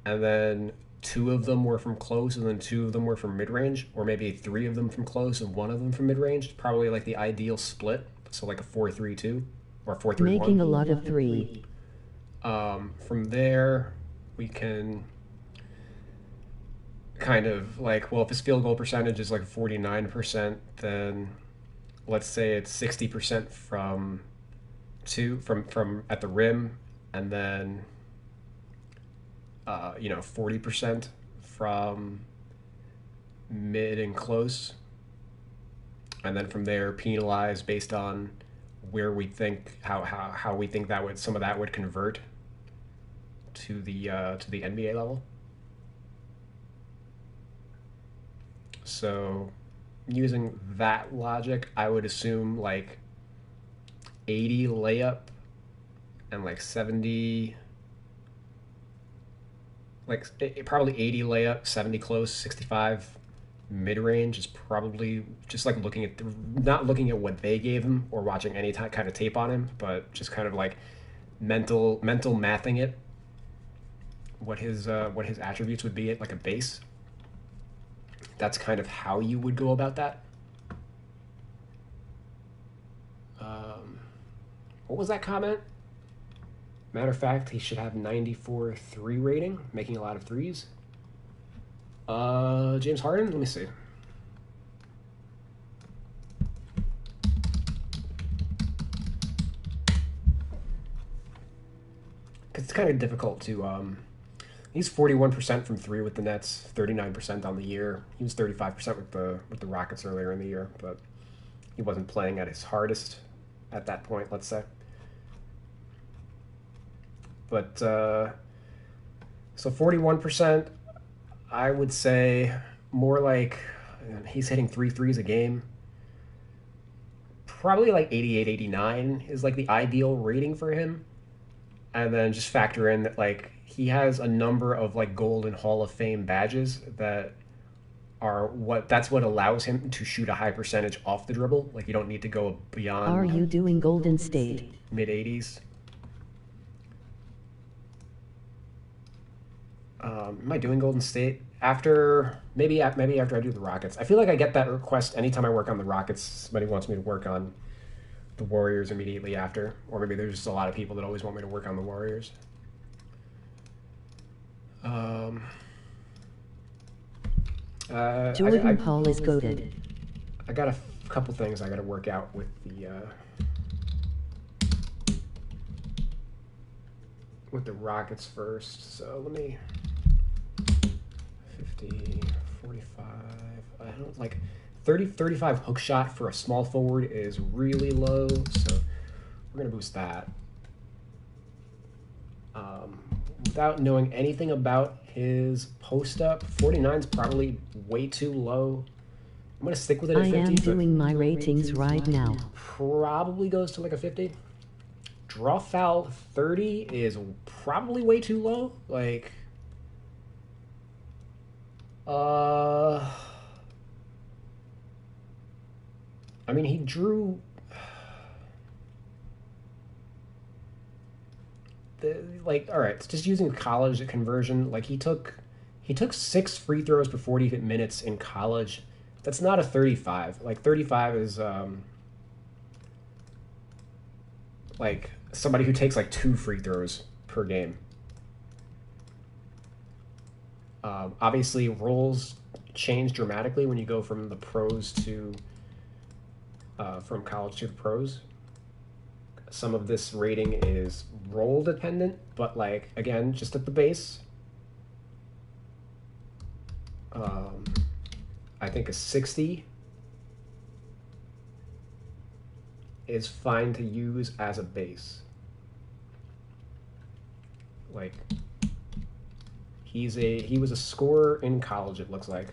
and then 2 of them were from close, and then 2 of them were from mid-range, or maybe 3 of them from close and 1 of them from mid-range. Probably like the ideal split, so like a 4-3-2 or 4-3-1. Making a lot of 3. From there, we can kind of like, well, if his field goal percentage is like 49%, then let's say it's 60% from at the rim, and then 40% from mid and close, and then from there penalize based on where we think how we think that some of that would convert to the NBA level. So using that logic, I would assume like 80 layup and like 70, like probably 80 layup, 70 close, 65 mid-range is probably just like not looking at what they gave him or watching any kind of tape on him, but just kind of like mental mathing it, what his attributes would be at like a base. That's kind of how you would go about that. What was that comment? Matter of fact, he should have 94 3 rating, making a lot of 3s. James Harden, let me see. Because it's kind of difficult to... he's 41% from 3 with the Nets, 39% on the year. He was 35% with the Rockets earlier in the year, but he wasn't playing at his hardest at that point, let's say. But, so 41%, I would say more like he's hitting 3 threes a game. Probably like 88, 89 is like the ideal rating for him. And then just factor in that like he has a number of like Golden Hall of Fame badges that are that's what allows him to shoot a high percentage off the dribble. Like you don't need to go beyond. Are you doing Golden State? Mid 80s. Am I doing Golden State? maybe after I do the Rockets. I feel like I get that request anytime I work on the Rockets. Somebody wants me to work on the Warriors immediately after, or maybe there's just a lot of people that always want me to work on the Warriors. Jordan Paul is goated. I got a couple things I got to work out with the Rockets first. So let me 50, 45. I don't like 35 hook shot for a small forward is really low, so we're gonna boost that. Without knowing anything about his post up, 49 is probably way too low. I'm gonna stick with it at 50. I am doing my ratings right now. Probably goes to like a 50. Draw foul 30 is probably way too low. Like, I mean, he drew all right, it's just using college conversion. Like he took 6 free throws per 40 minutes in college. That's not a 35. Like 35 is like somebody who takes like 2 free throws per game. Obviously, roles change dramatically when you go from the pros to from college to the pros. Some of this rating is role dependent, but like again, just at the base. I think a 60 is fine to use as a base. Like he was a scorer in college, it looks like.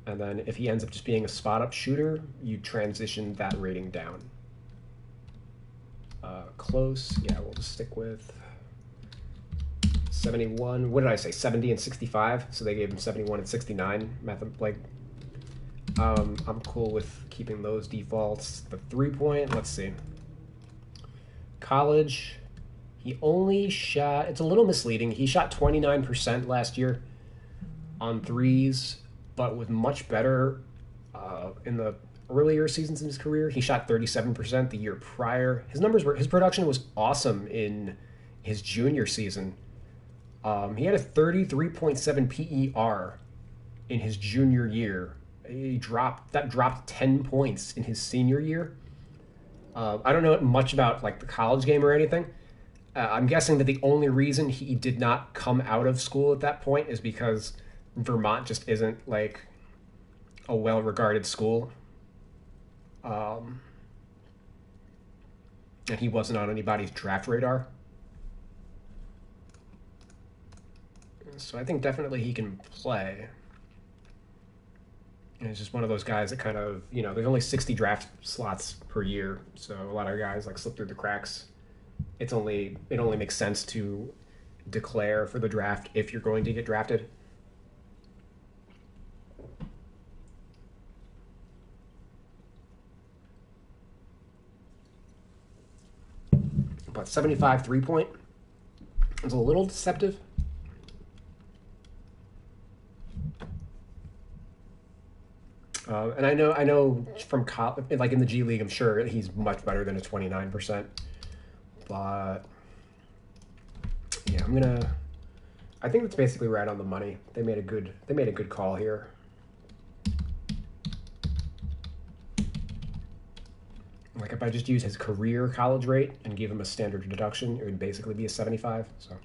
And then if he ends up just being a spot-up shooter, you transition that rating down. Close, yeah, we'll just stick with 71. What did I say? 70 and 65. So they gave him 71 and 69. I'm cool with keeping those defaults. The 3-point, let's see. College, he only shot. It's a little misleading. He shot 29% last year on threes, but was much better in the earlier seasons in his career. He shot 37% the year prior. His production was awesome in his junior season. He had a 33.7 PER in his junior year. That dropped 10 points in his senior year. I don't know much about like the college game or anything. I'm guessing that the only reason he did not come out of school at that point is because Vermont just isn't like a well-regarded school. And he wasn't on anybody's draft radar. So I think definitely he can play. And he's just one of those guys that kind of, there's only 60 draft slots per year. So a lot of guys like slip through the cracks. It only makes sense to declare for the draft if you're going to get drafted. But 75 3-point is a little deceptive. And I know from like in the G League, I'm sure he's much better than a 29%. But yeah, I think that's basically right on the money. They made a good call here. Like if I just use his career college rate and give him a standard deduction, it would basically be a 75. So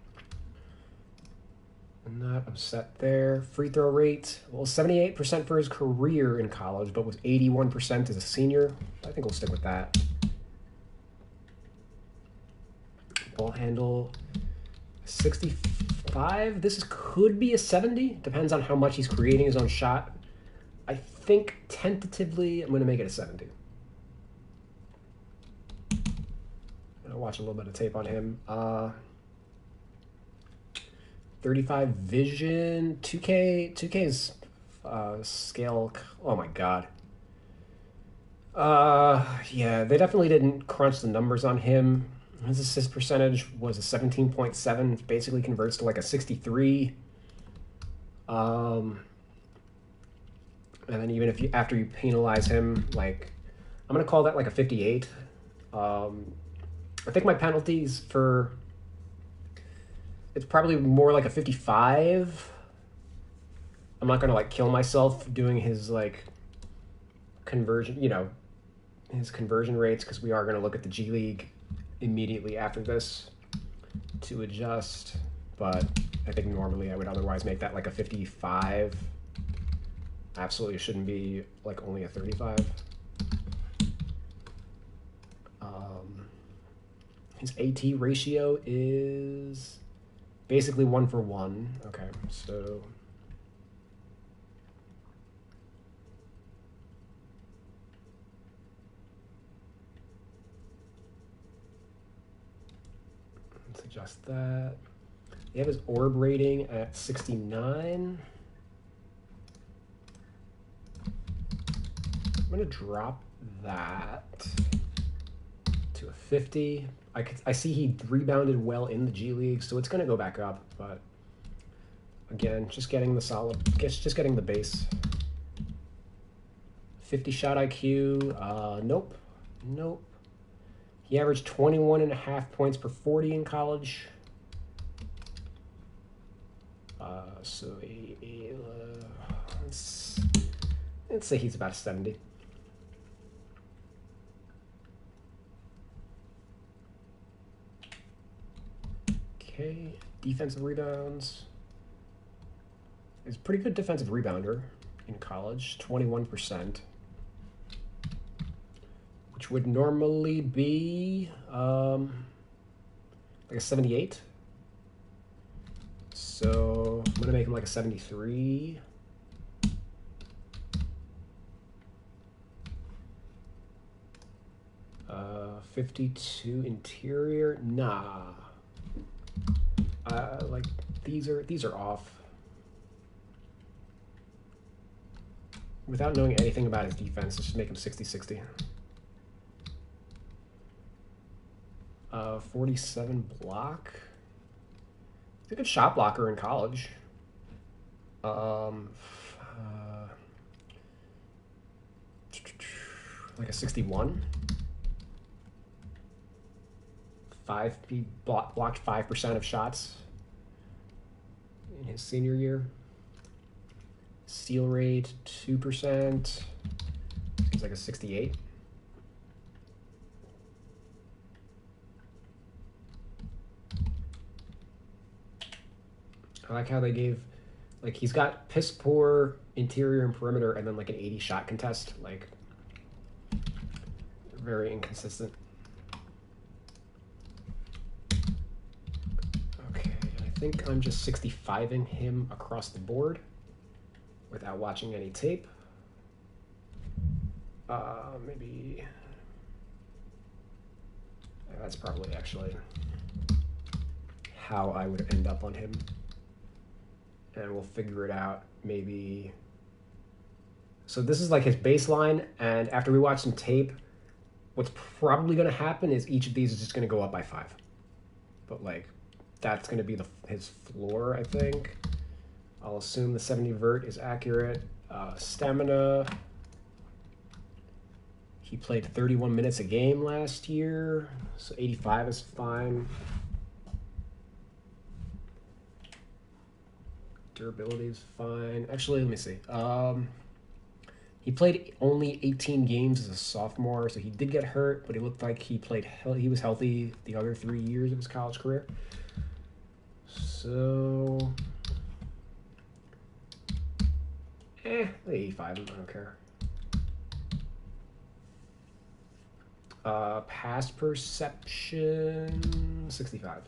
I'm not upset there. Free throw rate, well, 78% for his career in college, but was 81% as a senior. I think we'll stick with that. Ball handle, 65. This could be a 70. Depends on how much he's creating his own shot. I think tentatively I'm going to make it a 70. I'll watch a little bit of tape on him. 35 vision, 2K's scale. Oh my god. Yeah, they definitely didn't crunch the numbers on him. His assist percentage was a 17.7, basically converts to like a 63. And then even if you after you penalize him, like I'm gonna call that like a 58. I think my penalties for it's probably more like a 55. I'm not gonna like kill myself doing his like conversion, his conversion rates, because we are gonna look at the G League immediately after this to adjust. But I think normally I would otherwise make that like a 55. Absolutely shouldn't be like only a 35. His AT ratio is basically 1-for-1. Okay, so let's adjust that. You have his orb rating at 69. I'm gonna drop that to a 50. I see he rebounded well in the G League, so it's gonna go back up. But again, just getting the just getting the base. 50 shot IQ. Nope. He averaged 21.5 points per 40 in college. So let's say he's about 70. Okay, defensive rebounds. He's a pretty good defensive rebounder in college, 21%, which would normally be like a 78. So I'm gonna make him like a 73. Uh, 52 interior. Nah. Like these are off. Without knowing anything about his defense, let's just make him 60-60. 47 block. He's a good shot blocker in college. Like a 61. He blocked 5% of shots in his senior year. Steal rate 2%. It's like a 68. I like how they gave, like, he's got piss poor interior and perimeter, and then like an 80 shot contest. Like, very inconsistent. Okay, I think I'm just 65ing him across the board without watching any tape. Maybe that's probably actually how I would end up on him. And we'll figure it out maybe. So this is like his baseline, and after we watch some tape, what's probably going to happen is each of these is just going to go up by 5. But like, that's going to be his floor, I think. I'll assume the 70 vert is accurate. Stamina. He played 31 minutes a game last year, so 85 is fine. Durability is fine. Actually, let me see. He played only 18 games as a sophomore, so he did get hurt, but he looked like he was healthy the other 3 years of his college career. So, 85, I don't care. Pass perception, 65.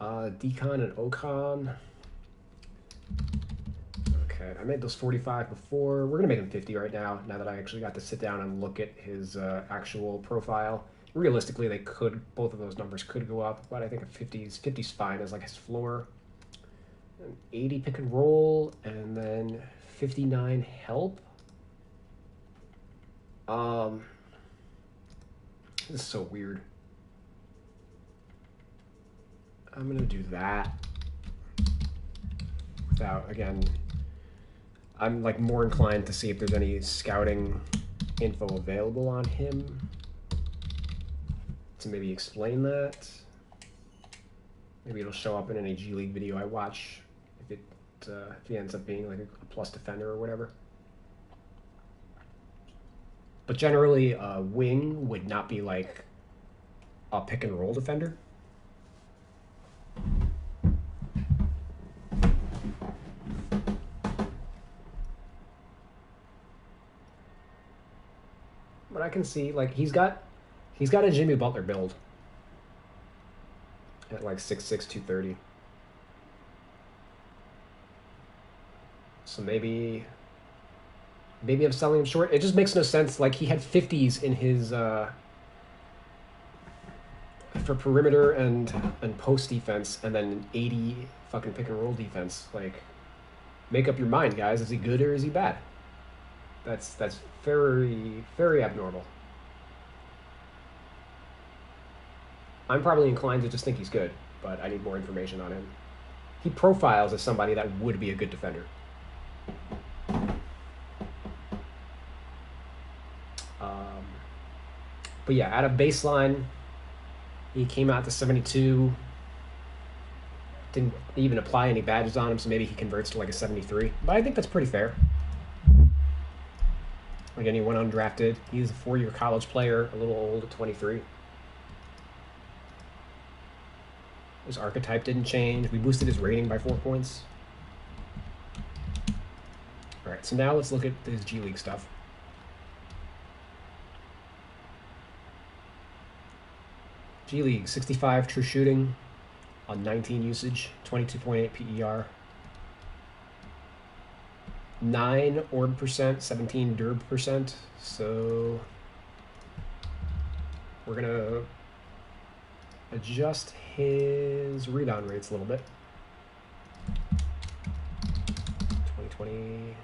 Decon and Ocon. Okay, I made those 45 before. We're gonna make them 50 right now that I actually got to sit down and look at his actual profile. Realistically, both of those numbers could go up, but I think a 50's fine as like his floor. An 80 pick and roll, and then 59 help. This is so weird. I'm gonna do that without, again, I'm like more inclined to see if there's any scouting info available on him to maybe explain that. Maybe it'll show up in any G League video I watch if he ends up being like a plus defender or whatever. But generally, a wing would not be like a pick and roll defender. But I can see like he's got a Jimmy Butler build at like 6'6", 230. So maybe I'm selling him short. It just makes no sense. Like he had 50s in his for perimeter and post defense, and then 80 fucking pick and roll defense. Like, make up your mind, guys. Is he good or is he bad? That's very, very abnormal. I'm probably inclined to just think he's good, but I need more information on him. He profiles as somebody that would be a good defender. But yeah, at a baseline, he came out to 72. Didn't even apply any badges on him, so maybe he converts to like a 73. But I think that's pretty fair. Again, he went undrafted. He's a 4-year college player, a little old at 23. His archetype didn't change. We boosted his rating by 4 points. All right, so now let's look at his G League stuff. G League, 65 true shooting on 19 usage, 22.8 PER. 9 orb percent, 17 derb percent. So we're going to adjust his rebound rates a little bit. 2020.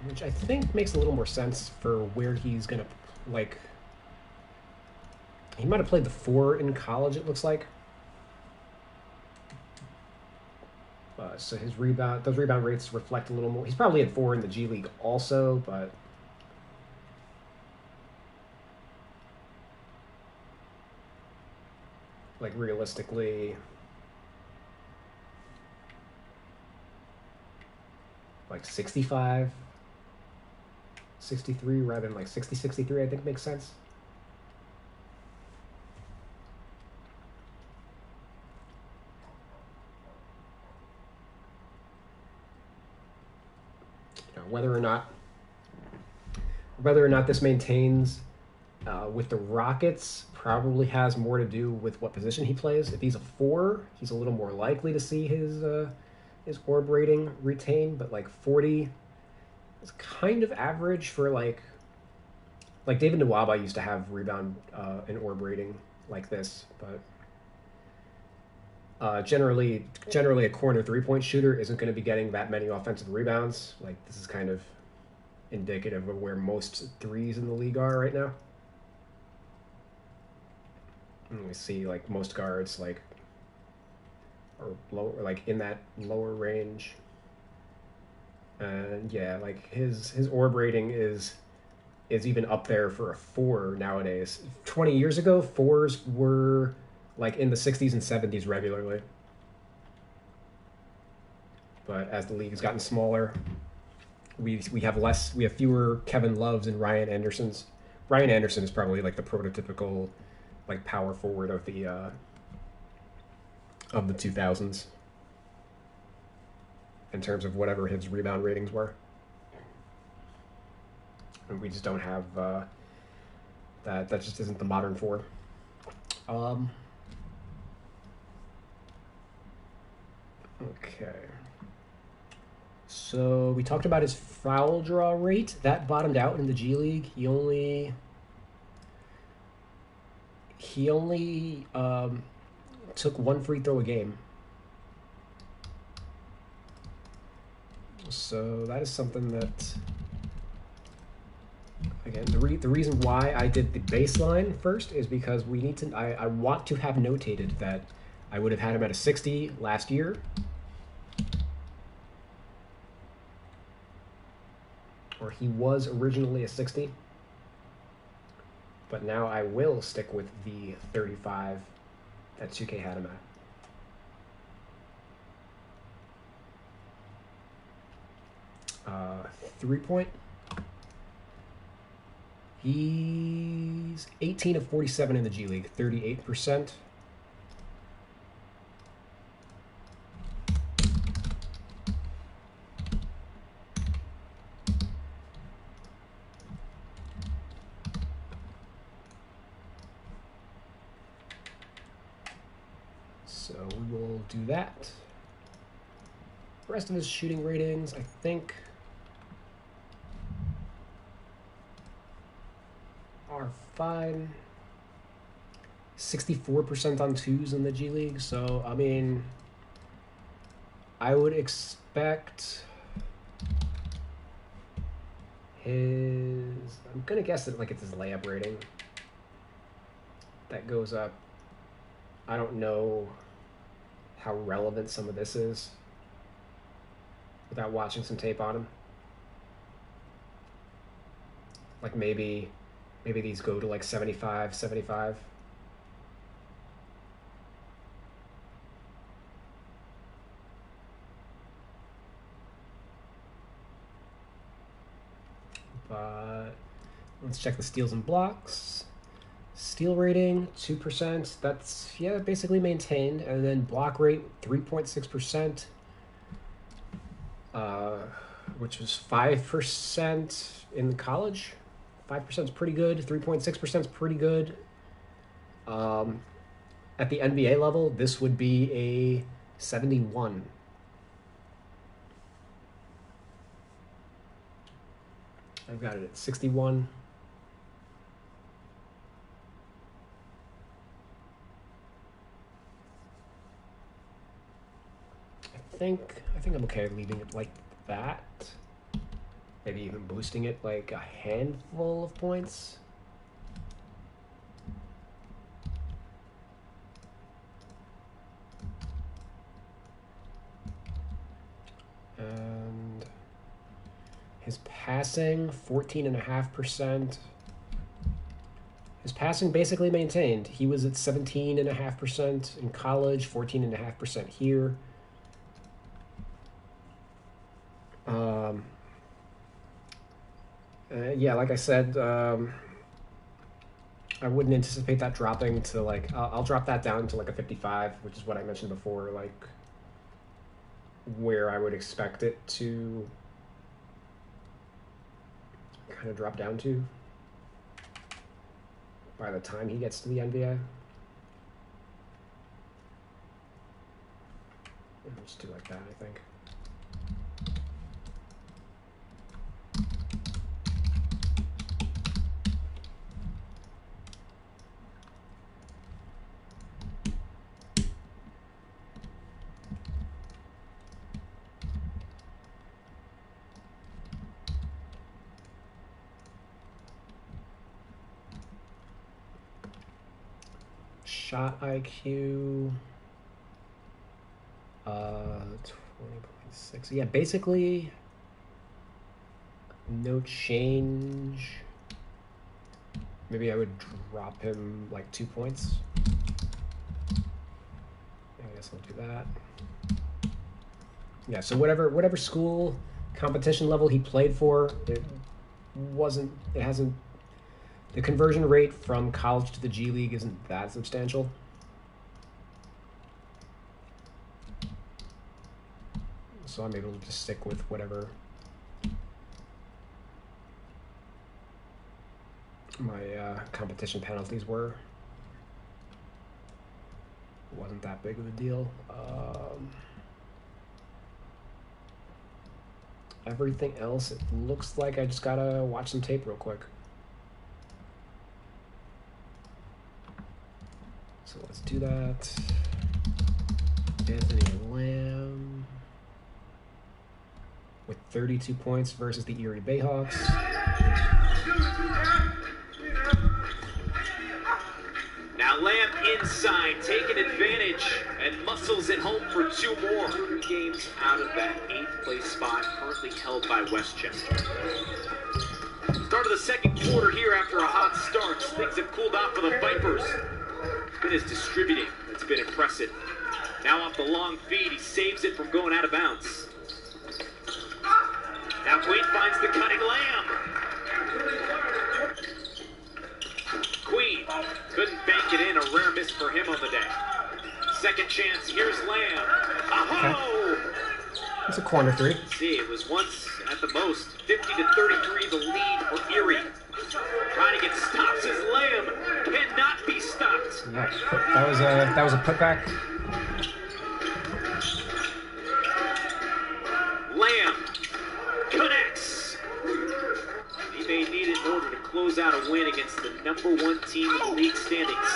Which I think makes a little more sense for where he's going to, like, he might have played the 4 in college, it looks like. So his those rebound rates reflect a little more. He's probably at 4 in the G League also, but like realistically, like 65, 63 rather than like 60, 63, I think makes sense. Whether or not this maintains with the Rockets probably has more to do with what position he plays. If he's a 4, he's a little more likely to see his orb rating retain, but like 40 is kind of average for like David Nwaba used to have rebound and orb rating like this, but generally a corner 3-point shooter isn't going to be getting that many offensive rebounds. Like, this is kind of indicative of where most threes in the league are right now. And we see like most guards like are low, or like in that lower range. And yeah, like his orb rating is even up there for a 4 nowadays. 20 years ago, 4s were like in the 60s and 70s regularly. But as the league has gotten smaller, we have fewer Kevin Loves and Ryan Andersons. Ryan Anderson is probably like the prototypical like power forward of the 2000s in terms of whatever his rebound ratings were. And we just don't have that just isn't the modern 4. Okay. So we talked about his foul draw rate. That bottomed out in the G League. He only took 1 free throw a game. So that is something that, again, the reason why I did the baseline first is because we need to. I want to have notated that I would have had him at a 60 last year, or he was originally a 60. But now I will stick with the 35 that 2K had him at. 3-point. He's 18 of 47 in the G League, 38%. So we will do that. The rest of his shooting ratings, I think, are fine. 64% on twos in the G League. So, I mean, I would expect his, I'm going to guess that like it's his layup rating that goes up. I don't know how relevant some of this is without watching some tape on him. Like maybe these go to like 75, 75. But let's check the steals and blocks. Steal rating, 2%. That's, yeah, basically maintained. And then block rate, 3.6%, which was 5% in college. 5% is pretty good. 3.6% is pretty good. At the NBA level, this would be a 71. I've got it at 61. I think I'm okay leaving it like that. Maybe even boosting it like a handful of points. And his passing, 14.5%. His passing basically maintained. He was at 17.5% in college, 14.5% here. Yeah, like I said, I wouldn't anticipate that dropping to like, I'll drop that down to like a 55, which is what I mentioned before, like where I would expect it to kind of drop down to by the time he gets to the NBA. We'll just do like that, I think. Shot IQ, 20.6. Yeah, basically no change. Maybe I would drop him like 2 points. I guess I'll do that. Yeah, so whatever school competition level he played for, it hasn't. The conversion rate from college to the G League isn't that substantial. So I'm able to just stick with whatever my competition penalties were. It wasn't that big of a deal. Everything else, it looks like I just gotta watch some tape real quick. So let's do that. Anthony Lamb. with 32 points versus the Erie Bayhawks. Now Lamb inside, taking advantage, and muscles it home for 2 more. 3 games out of that 8th place spot, currently held by Westchester. Start of the second quarter here after a hot start. Things have cooled off for the Vipers. Been his distributing that's been impressive. Now off the long feed, he saves it from going out of bounds. Now Queen finds the cutting Lamb. Queen couldn't bank it in, a rare miss for him on the day. Second chance, here's Lamb. Oh! It's a corner 3. See, it was once at the most 50-33 the lead for Erie. Trying to get stops as Lamb cannot be stopped. Yeah, that was a putback. Lamb connects. He may need it in order to close out a win against the #1 team in the league standings.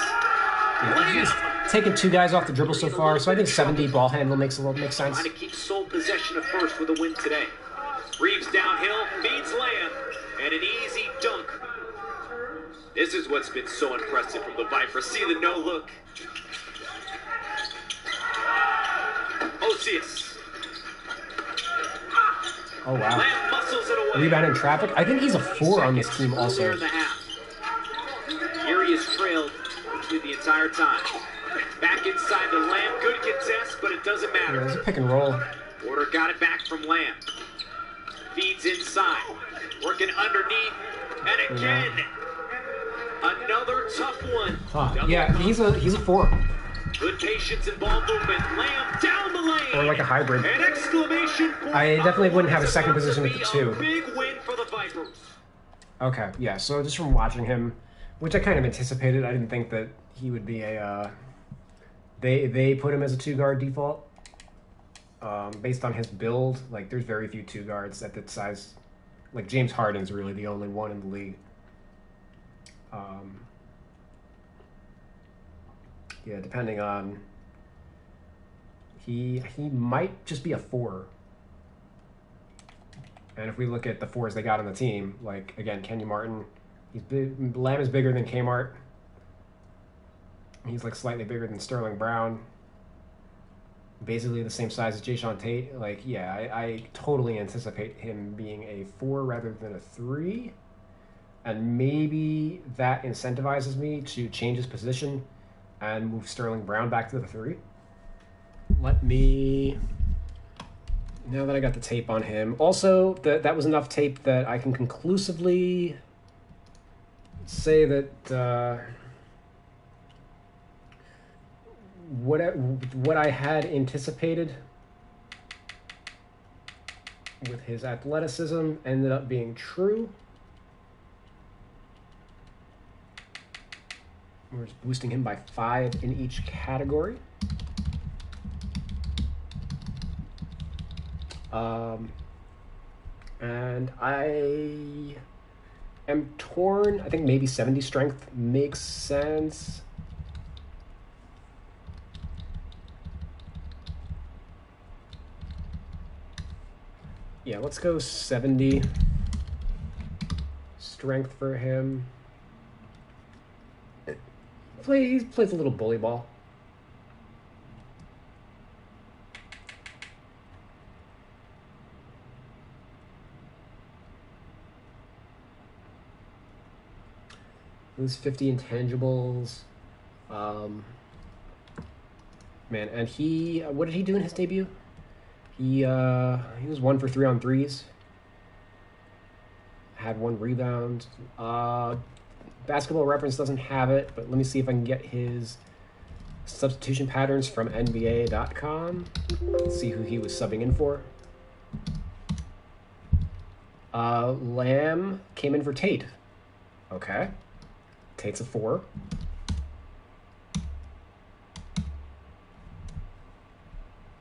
Yeah, he's taken 2 guys off the dribble so far, so I think 70 ball handle makes sense. Trying to keep sole possession of first with a win today. Reeves downhill, feeds Lamb, and an easy dunk. This is what's been so impressive from the Vipers. See the no-look. Osius. Oh, wow. Lamb muscles it away. Rebound in traffic. I think he's a 4 on this team also. Erie is trailed through the entire time. Back inside to Lamb. Good contest, but it doesn't matter. Yeah, there's a pick and roll. Porter got it back from Lamb. Feeds inside. Working underneath. And again, another tough one. Yeah, he's a 4. Good patience and ball movement. Lamb down the lane. Or like a hybrid. An exclamation point. I definitely wouldn't have a second position at the 2. Big win for the Vipers. Okay, yeah, so just from watching him, which I kind of anticipated, I didn't think that he would be a... They put him as a 2-guard default. Based on his build, like, there's very few 2 guards at that size. Like, James Harden's really the only one in the league. Yeah, depending on... He might just be a 4. And if we look at the 4s they got on the team, like, again, Kenyon Martin, he's big, Lamb is bigger than Kmart. He's, like, slightly bigger than Sterling Brown. Basically the same size as Jayshawn Tate. Like, yeah, I totally anticipate him being a 4 rather than a 3. And maybe that incentivizes me to change his position and move Sterling Brown back to the 3. Let me... Now that I got the tape on him. Also, that was enough tape that I can conclusively say that what I had anticipated with his athleticism ended up being true. We're just boosting him by 5 in each category. And I am torn. I think maybe 70 strength makes sense. Yeah, let's go 70 strength for him. He plays a little bully ball. Lose 50 intangibles. Man, and he... what did he do in his debut? He was 1 for 3 on threes. Had 1 rebound. Basketball Reference doesn't have it, but let me see if I can get his substitution patterns from NBA.com. Let's see who he was subbing in for. Lamb came in for Tate. Okay. Tate's a 4.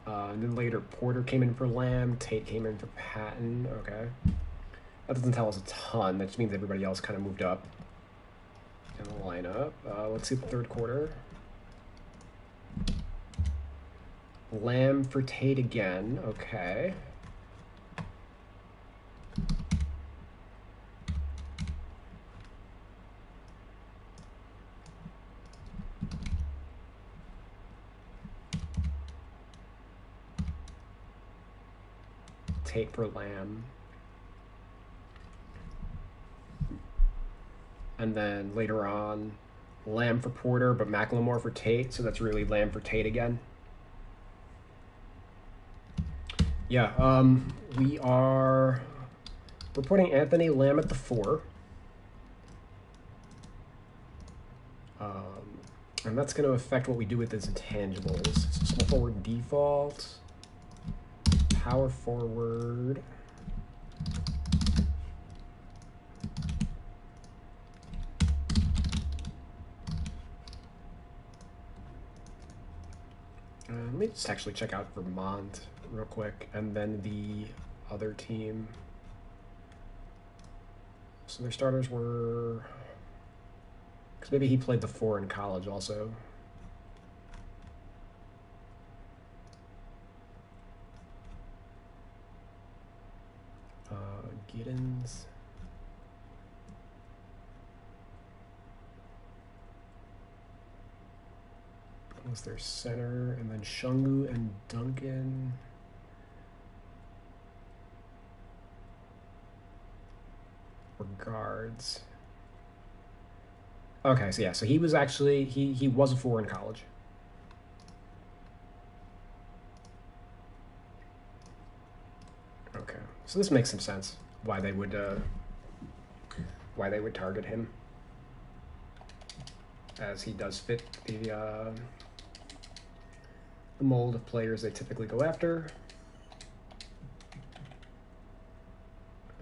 And then later Porter came in for Lamb. Tate came in for Patton. Okay. That doesn't tell us a ton. That just means everybody else kind of moved up in the lineup. Let's see the third quarter. Lamb for Tate again. Okay. Tate for Lamb. And then later on, Lamb for Porter, but McLemore for Tate, so that's really Lamb for Tate again. Yeah, we're putting Anthony Lamb at the 4. And that's going to affect what we do with his intangibles. So small forward default, power forward. Let me just actually check out Vermont real quick, and then the other team. So their starters were, because maybe he played the 4 in college also. Giddens. Was their center, and then Shungu and Duncan. Were guards. Okay, so yeah, so he was actually he was a 4 in college. Okay, so this makes some sense why they would target him, as he does fit the mold of players they typically go after.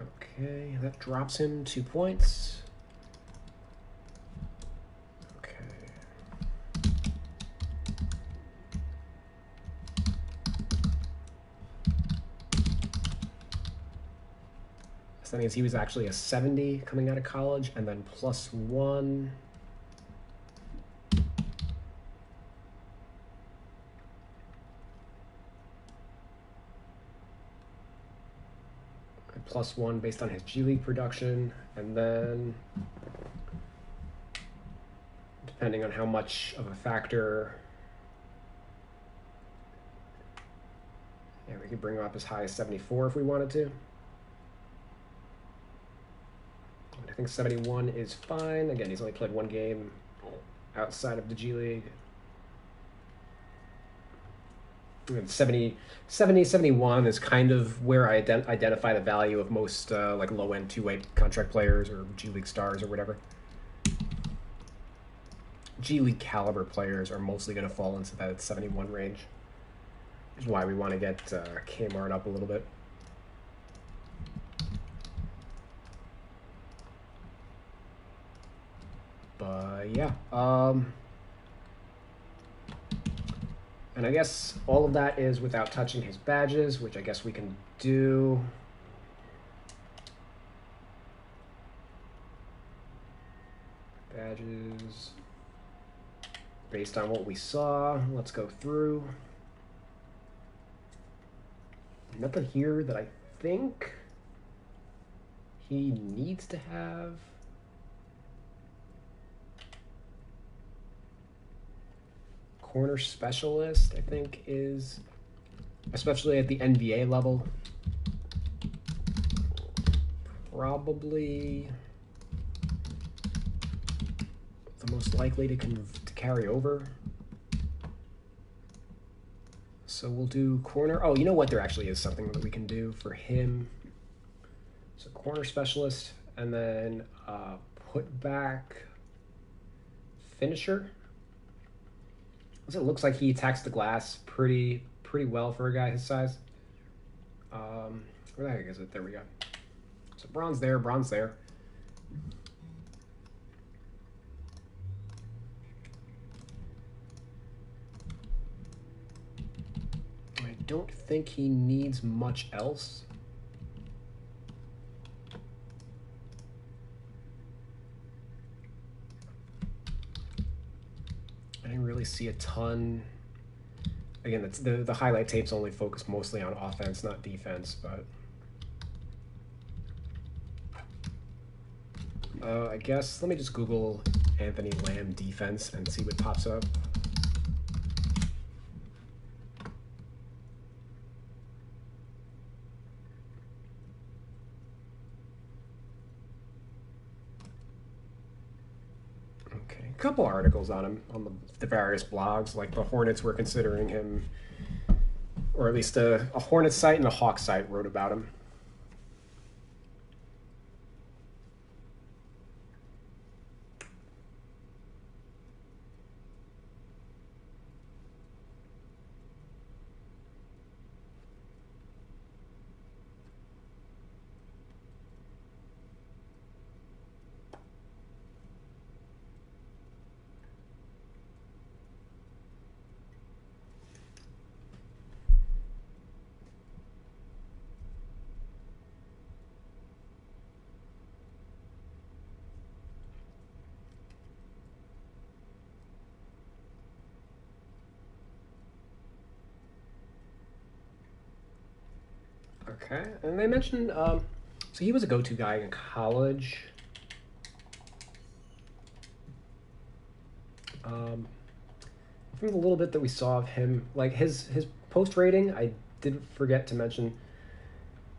Okay, that drops him 2 points. Okay. So that means he was actually a 70 coming out of college, and then +1. +1 based on his G League production, and then depending on how much of a factor, yeah, we could bring him up as high as 74 if we wanted to. I think 71 is fine. Again, he's only played 1 game outside of the G League. 71 is kind of where I identify the value of most like low-end two-way contract players or G League stars or whatever. G League caliber players are mostly going to fall into that 71 range. Which is why we want to get Kmart up a little bit. But yeah, and I guess all of that is without touching his badges, which I guess we can do. Badges. Based on what we saw, let's go through. Nothing here that I think he needs to have. Corner specialist, I think, is, especially at the NBA level, probably the most likely to carry over. So we'll do corner. Oh, you know what? There actually is something that we can do for him. So corner specialist, and then put back finisher. It looks like he attacks the glass pretty well for a guy his size. Where the heck is it? There we go. So bronze there, bronze there. I don't think he needs much else. I didn't really see a ton. Again, that's the highlight tapes only focus mostly on offense, not defense, but I guess let me just Google Anthony Lamb defense and see what pops up. a couple articles on him on the various blogs. Like the Hornets were considering him, or at least a Hornets site and a Hawks site wrote about him. Okay, and they mentioned, so he was a go-to guy in college. From the little bit that we saw of him, like his post rating, I did forget to mention,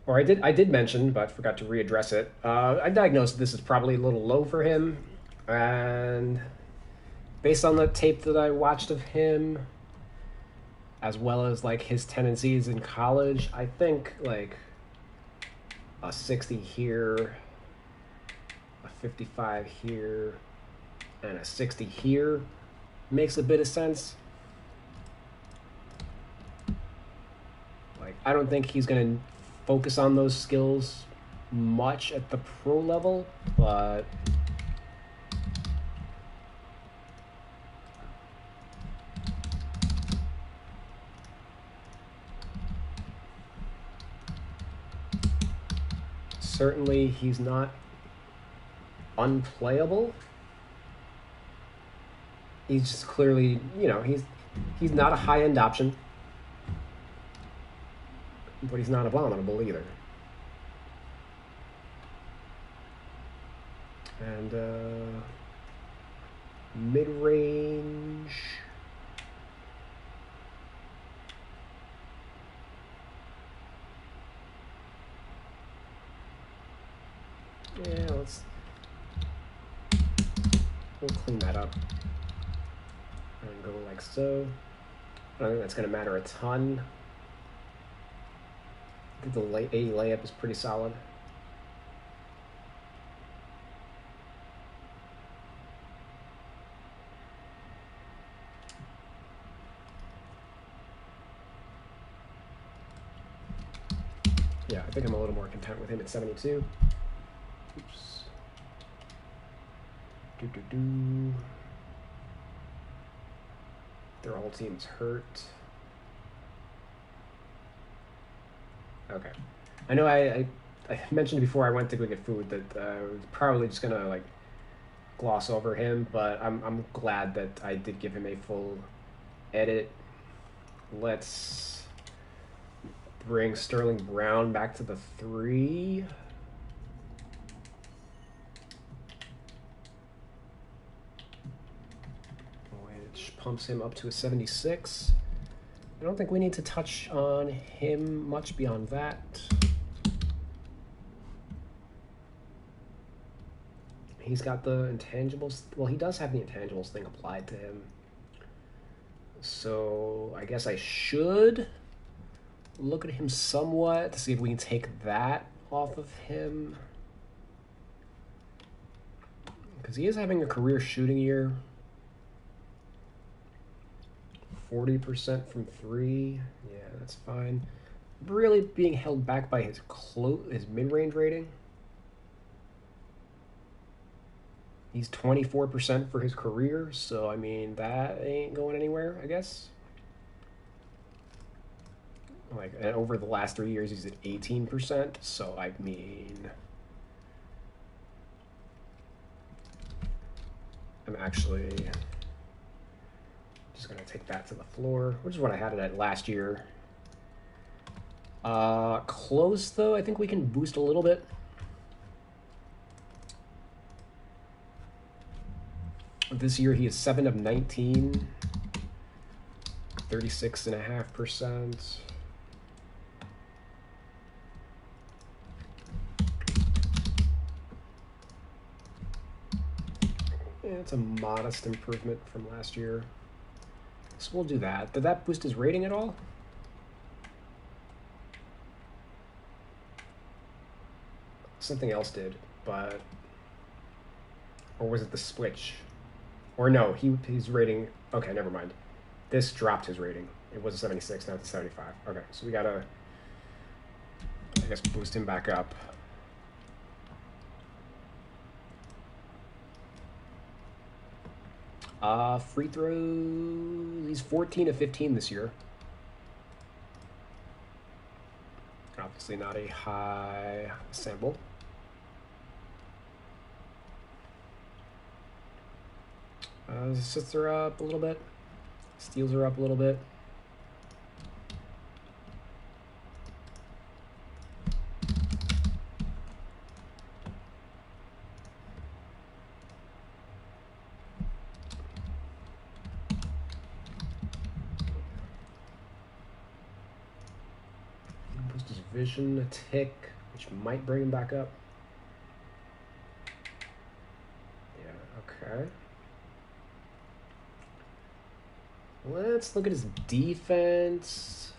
or I did mention, but forgot to readdress it. I diagnosed this is probably a little low for him, and based on the tape that I watched of him, as well as like his tendencies in college, I think like a 60 here, a 55 here, and a 60 here makes a bit of sense. Like, I don't think he's going to focus on those skills much at the pro level, but certainly he's not unplayable. He's just clearly, he's not a high-end option, but he's not abominable either. And mid-range, yeah, we'll clean that up and go like so. I don't think that's going to matter a ton. I think the A layup is pretty solid. Yeah, I think I'm a little more content with him at 72. Oops. Their whole team's hurt. Okay. I know I mentioned before I went to go get food that I was probably just gonna like gloss over him, but I'm glad that I did give him a full edit. Let's bring Sterling Brown back to the 3. Which pumps him up to a 76. I don't think we need to touch on him much beyond that. He's got the intangibles. Well, he does have the intangibles thing applied to him. So I guess I should look at him somewhat to see if we can take that off of him. Because he is having a career shooting year. 40% from 3. Yeah, that's fine. Really being held back by his mid-range rating. He's 24% for his career, so I mean that ain't going anywhere, I guess. Like, and over the last 3 years, he's at 18%. So I mean, I'm actually just gonna take that to the floor, which is what I had it at last year. Close though, I think we can boost a little bit. This year he is 7 of 19, 36.5%. Yeah, it's a modest improvement from last year. So we'll do that. Did that boost his rating at all? Something else did, but... Or was it the switch? Or no, his rating... Okay, never mind. This dropped his rating. It was a 76, now it's a 75. Okay, so we gotta... I guess boost him back up. Free throws... He's 14 of 15 this year. Obviously not a high sample. Assists are up a little bit. Steals are up a little bit. Boost his vision a tick, which might bring him back up. Yeah, okay. Let's look at his defense.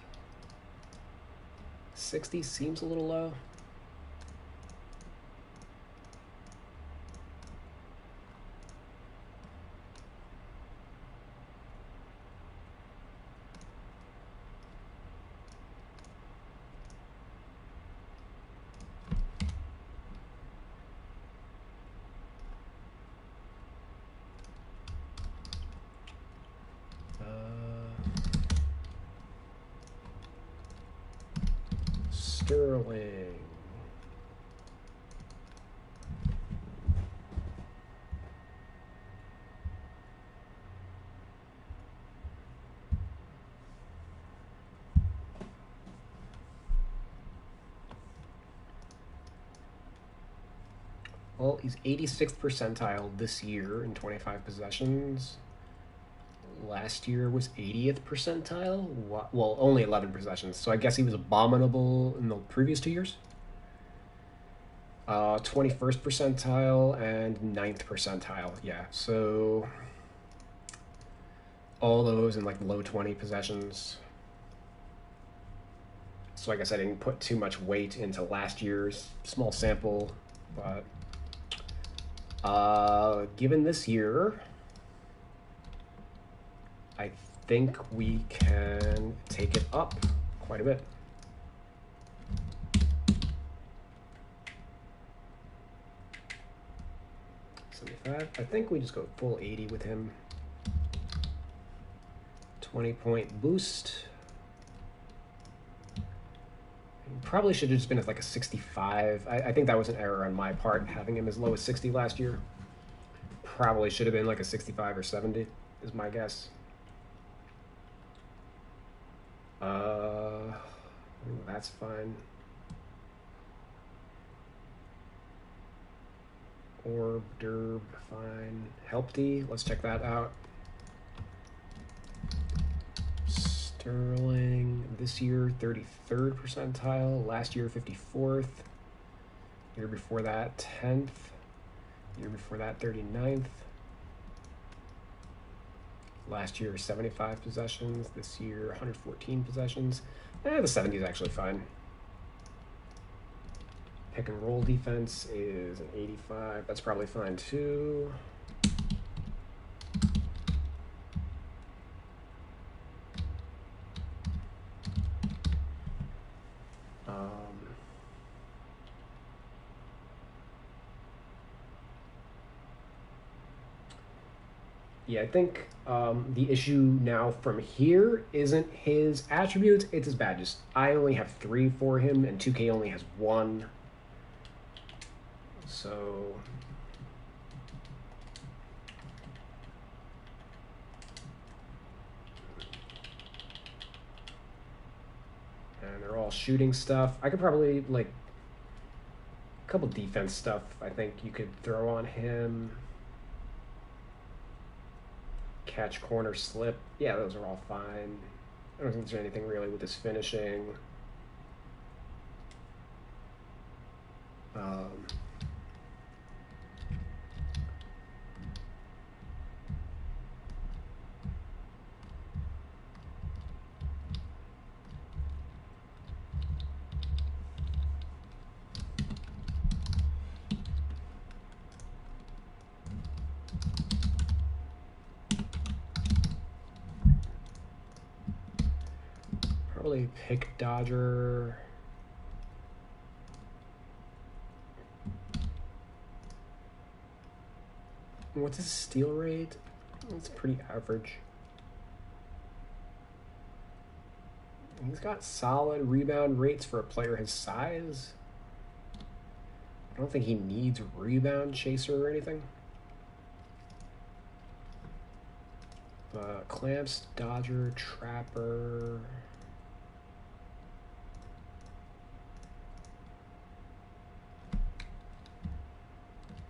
60 seems a little low. Sterling. Well, he's 86th percentile this year in 25 possessions. Last year was 80th percentile. Well, only 11 possessions. So I guess he was abominable in the previous 2 years. 21st percentile and 9th percentile. Yeah, so all those in like low 20 possessions. So I guess I didn't put too much weight into last year's small sample, but given this year, I think we can take it up quite a bit. I think we just go full 80 with him. 20-point boost. Probably should have just been at like a 65. I think that was an error on my part, having him as low as 60 last year. Probably should have been like a 65 or 70, is my guess. That's fine. Orb, Derb, fine. Helpty, let's check that out. Sterling, this year 33rd percentile, last year 54th, year before that 10th, year before that 39th, last year 75 possessions, this year 114 possessions. The 70 is actually fine. Pick and roll defense is an 85. That's probably fine too. Yeah, I think the issue now from here isn't his attributes, it's his badges. I only have 3 for him, and 2K only has 1. So... and they're all shooting stuff. I could probably, like, a couple defense stuff I think you could throw on him. Catch, corner, slip. Yeah, those are all fine. I don't think there's anything really with his finishing. probably pick Dodger. What's his steal rate? It's pretty average. He's got solid rebound rates for a player his size. I don't think he needs rebound chaser or anything. Clamps, Dodger, Trapper.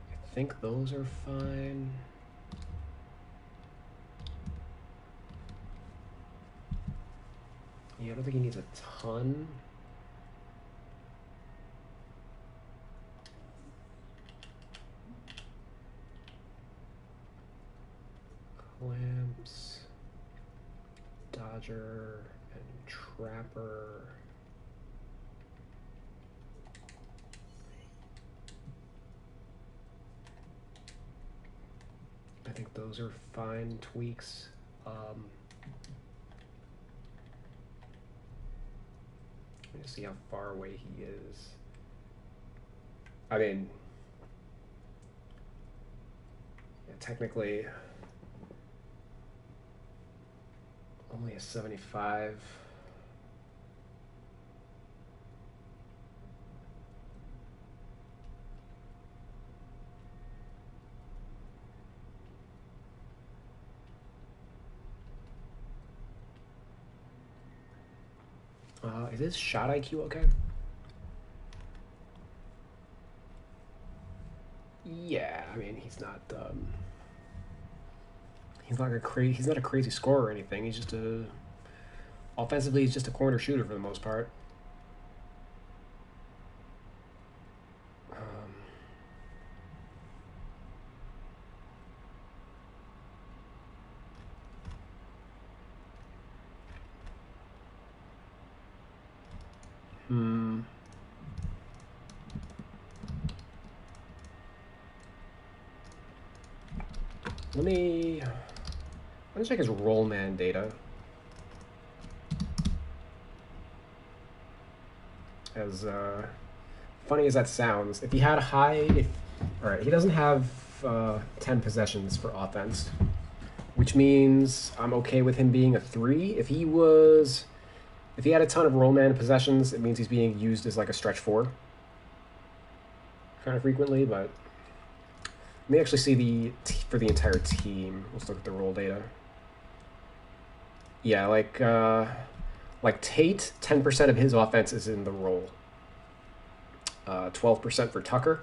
I think those are fine. Yeah, I don't think he needs a ton. Clamps, Dodger, and Trapper. I think those are fine tweaks. Let me see how far away he is. I mean, yeah, technically, only a 75. Is his shot IQ okay? Yeah, I mean he's not a crazy scorer or anything. He's just offensively he's just a corner shooter for the most part. Let me check his roll man data. As funny as that sounds, if he had a high, all right, he doesn't have 10 possessions for offense, which means I'm okay with him being a 3. If he had a ton of roll man possessions, it means he's being used as like a stretch 4 kind of frequently, but let me actually see for the entire team. Let's look at the roll data. Yeah, like Tate, 10% of his offense is in the roll. 12% for Tucker.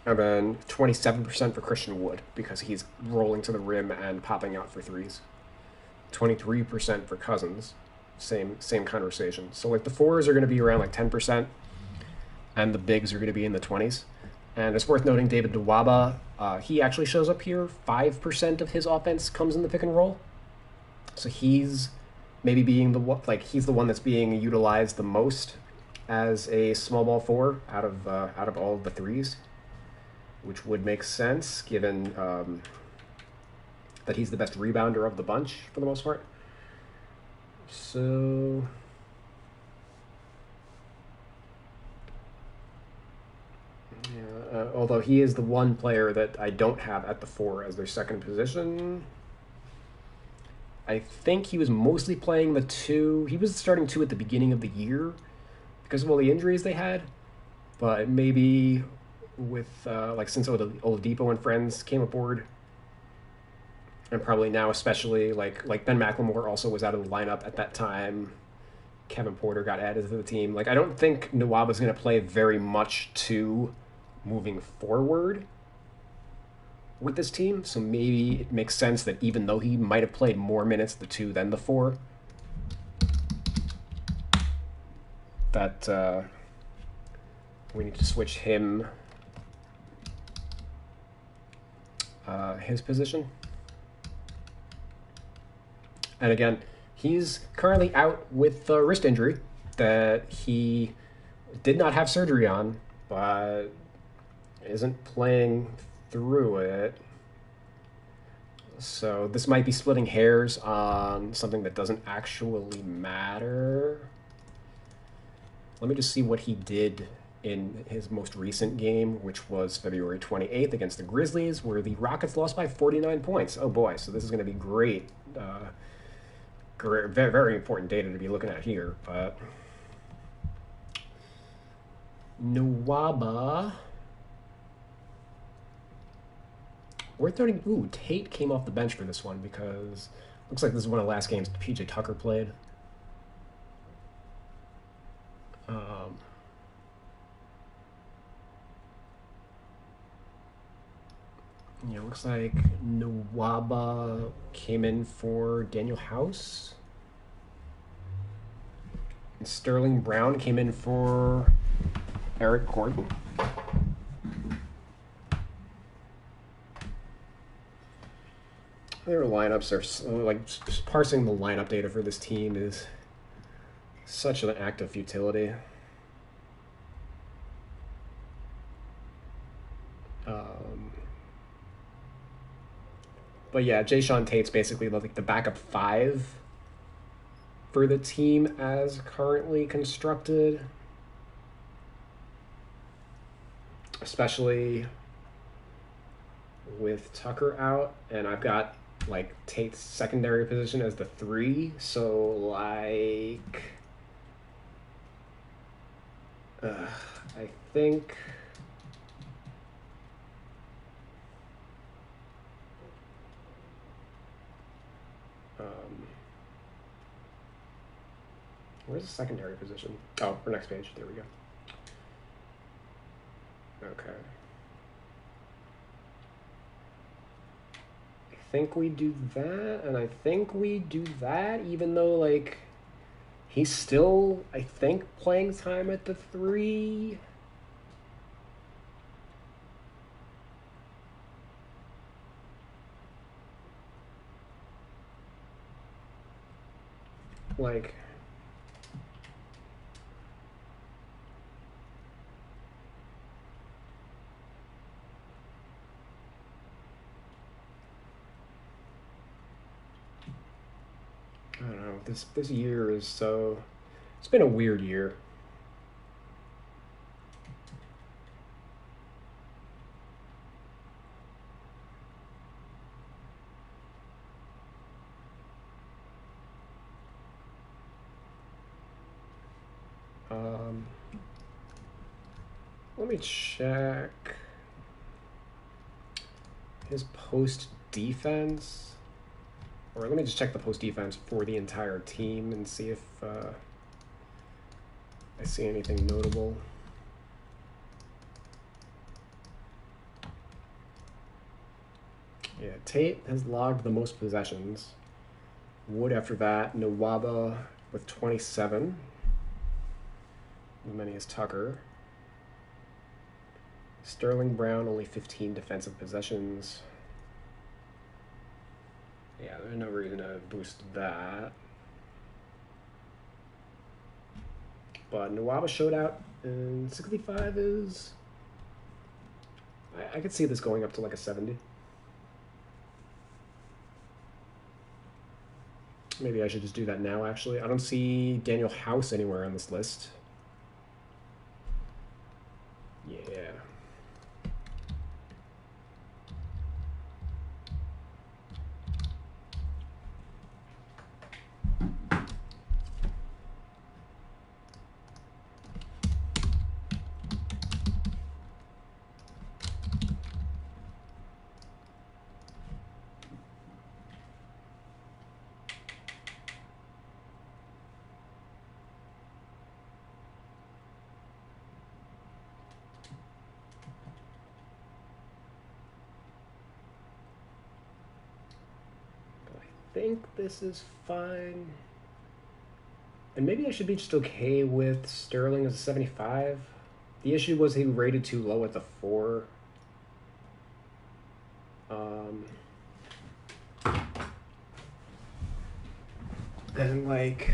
And then 27% for Christian Wood because he's rolling to the rim and popping out for threes. 23% for Cousins. Same conversation. So like the 4s are going to be around like 10%, and the bigs are going to be in the 20s. And it's worth noting David Nwaba, he actually shows up here. 5% of his offense comes in the pick and roll. So he's maybe being he's the one that's being utilized the most as a small ball 4 out of all of the 3s, which would make sense given that he's the best rebounder of the bunch for the most part. So yeah, although he is the one player that I don't have at the 4 as their second position. I think he was mostly playing the 2. He was starting 2 at the beginning of the year because of all the injuries they had. But maybe with since Oladipo and friends came aboard, and probably now especially like Ben McLemore also was out of the lineup at that time. Kevin Porter got added to the team. Like I don't think Nwaba's going to play very much 2 moving forward with this team, so maybe it makes sense that even though he might have played more minutes the 2 than the 4, that we need to switch him his position. And again, he's currently out with a wrist injury that he did not have surgery on, but isn't playing through it. So this might be splitting hairs on something that doesn't actually matter. Let me just see what he did in his most recent game, which was February 28th against the Grizzlies, where the Rockets lost by 49 points. Oh boy, so this is going to be great. Very, very important data to be looking at here. But Nwaba. We're 30. Ooh, Tate came off the bench for this one because looks like this is one of the last games PJ Tucker played. Yeah, looks like Nwaba came in for Daniel House. And Sterling Brown came in for Eric Gordon. Their lineups are like just parsing the lineup data for this team is such an act of futility. But yeah, Jae'Sean Tate's basically like the backup 5 for the team as currently constructed. Especially with Tucker out, and I've got like Tate's secondary position as the 3, so like I think where's the secondary position? Oh, for next page. There we go. Okay. I think we do that, and I think we do that, even though, like, he's still, I think, playing time at the 3. Like, I don't know. This year is so. It's been a weird year. Let me check his post defense. Or let me just check the post defense for the entire team and see if I see anything notable. Yeah, Tate has logged the most possessions. Wood after that. Nwaba with 27. As many as Tucker. Sterling Brown, only 15 defensive possessions. Yeah, there's no reason to boost that. But Nwaba showed out, and 65 is... I could see this going up to like a 70. Maybe I should just do that now, actually. I don't see Daniel House anywhere on this list. Yeah. I think this is fine. And maybe I should be just okay with Sterling as a 75. The issue was he rated too low at the 4. And like...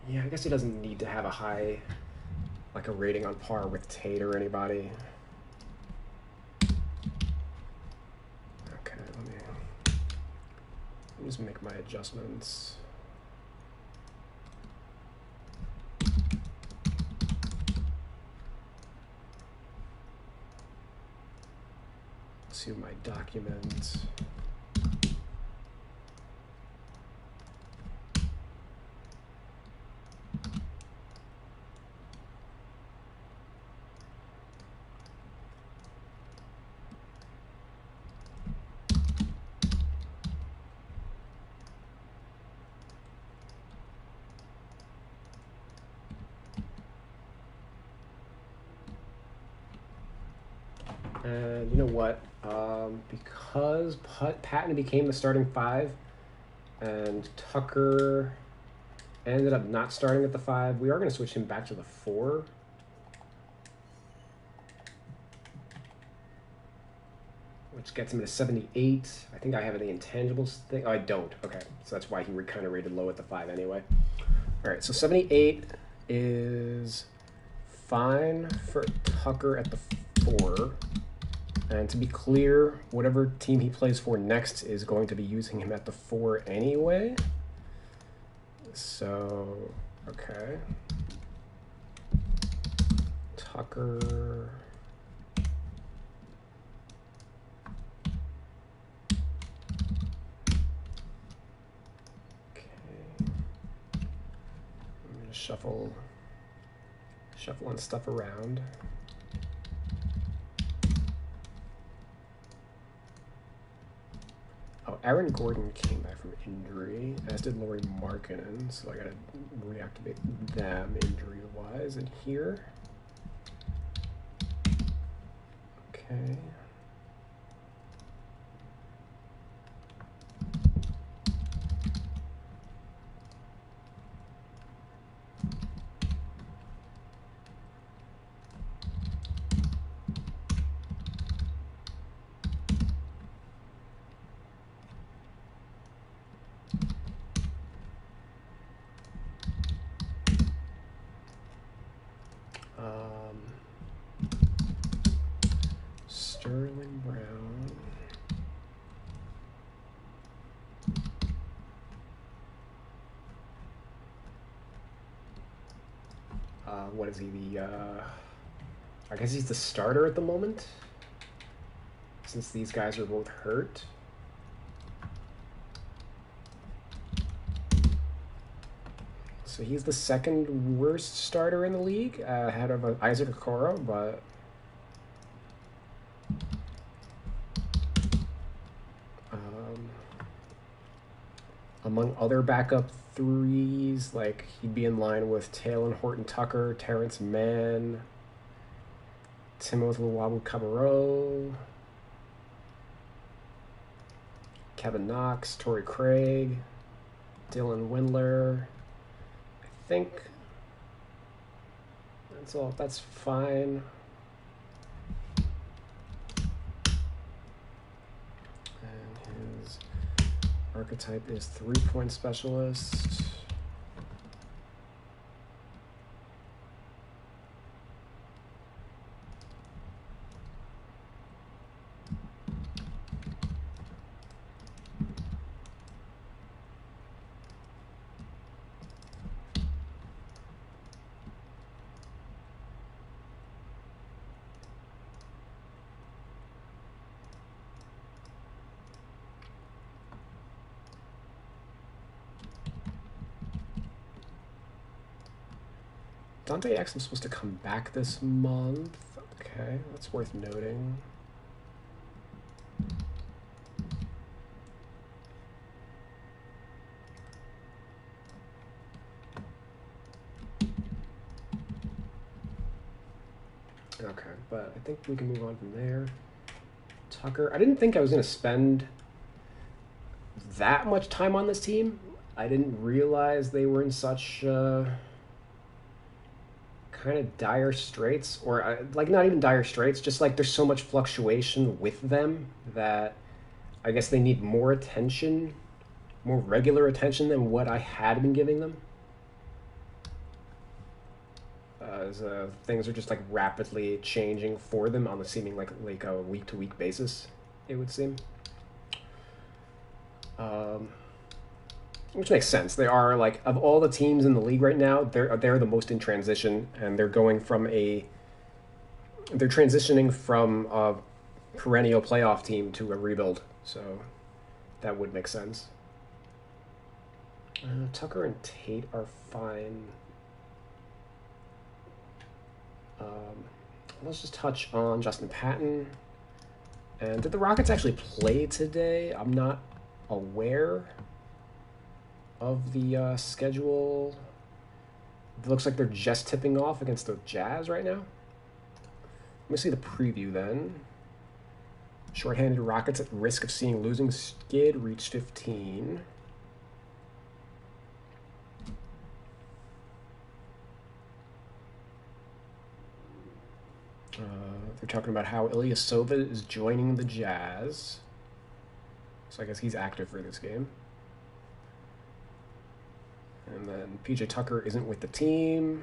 Yeah, I guess he doesn't need to have a high, like a rating on par with Tate or anybody. Okay, let me just make my adjustments. To my document. And you know what? Because Patton became the starting 5, and Tucker ended up not starting at the 5, we are going to switch him back to the 4. Which gets him to 78. I think I have the intangibles thing. Oh, I don't. Okay, so that's why he kind of rated low at the 5 anyway. All right, so 78 is fine for Tucker at the 4. And to be clear, whatever team he plays for next is going to be using him at the 4 anyway. So, okay. Tucker. Okay. I'm gonna shuffle and stuff around. Oh, Aaron Gordon came back from injury, as did Lauri Markkanen, so I gotta reactivate them injury-wise in here. Okay. Sterling Brown. What is he, I guess he's the starter at the moment, since these guys are both hurt. So he's the second worst starter in the league, ahead of Isaac Okoro, but among other backup 3s, like he'd be in line with Talon Horton-Tucker, Terrence Mann, Timothy Luwawu-Cabarrot, Kevin Knox, Torrey Craig, Dylan Windler. I think that's fine. And his archetype is 3-point specialist. Dante Exum's supposed to come back this month. Okay, that's worth noting. Okay, but I think we can move on from there. Tucker, I didn't think I was going to spend that much time on this team. I didn't realize they were in such kind of dire straits, or like not even dire straits, just like there's so much fluctuation with them that I guess they need more attention, more regular attention than what I had been giving them. as things are just like rapidly changing for them on the seeming like a week-to-week basis, it would seem. Which makes sense. They are like, of all the teams in the league right now, they're the most in transition, and they're transitioning from a perennial playoff team to a rebuild. So that would make sense. Tucker and Tate are fine. Let's just touch on Justin Patton. And did the Rockets actually play today? I'm not aware of the schedule. It looks like they're just tipping off against the Jazz right now. Let me see the preview then. Shorthanded Rockets at risk of seeing losing skid reach 15. They're talking about how Ilyasova is joining the Jazz. So I guess he's active for this game. And then PJ Tucker isn't with the team.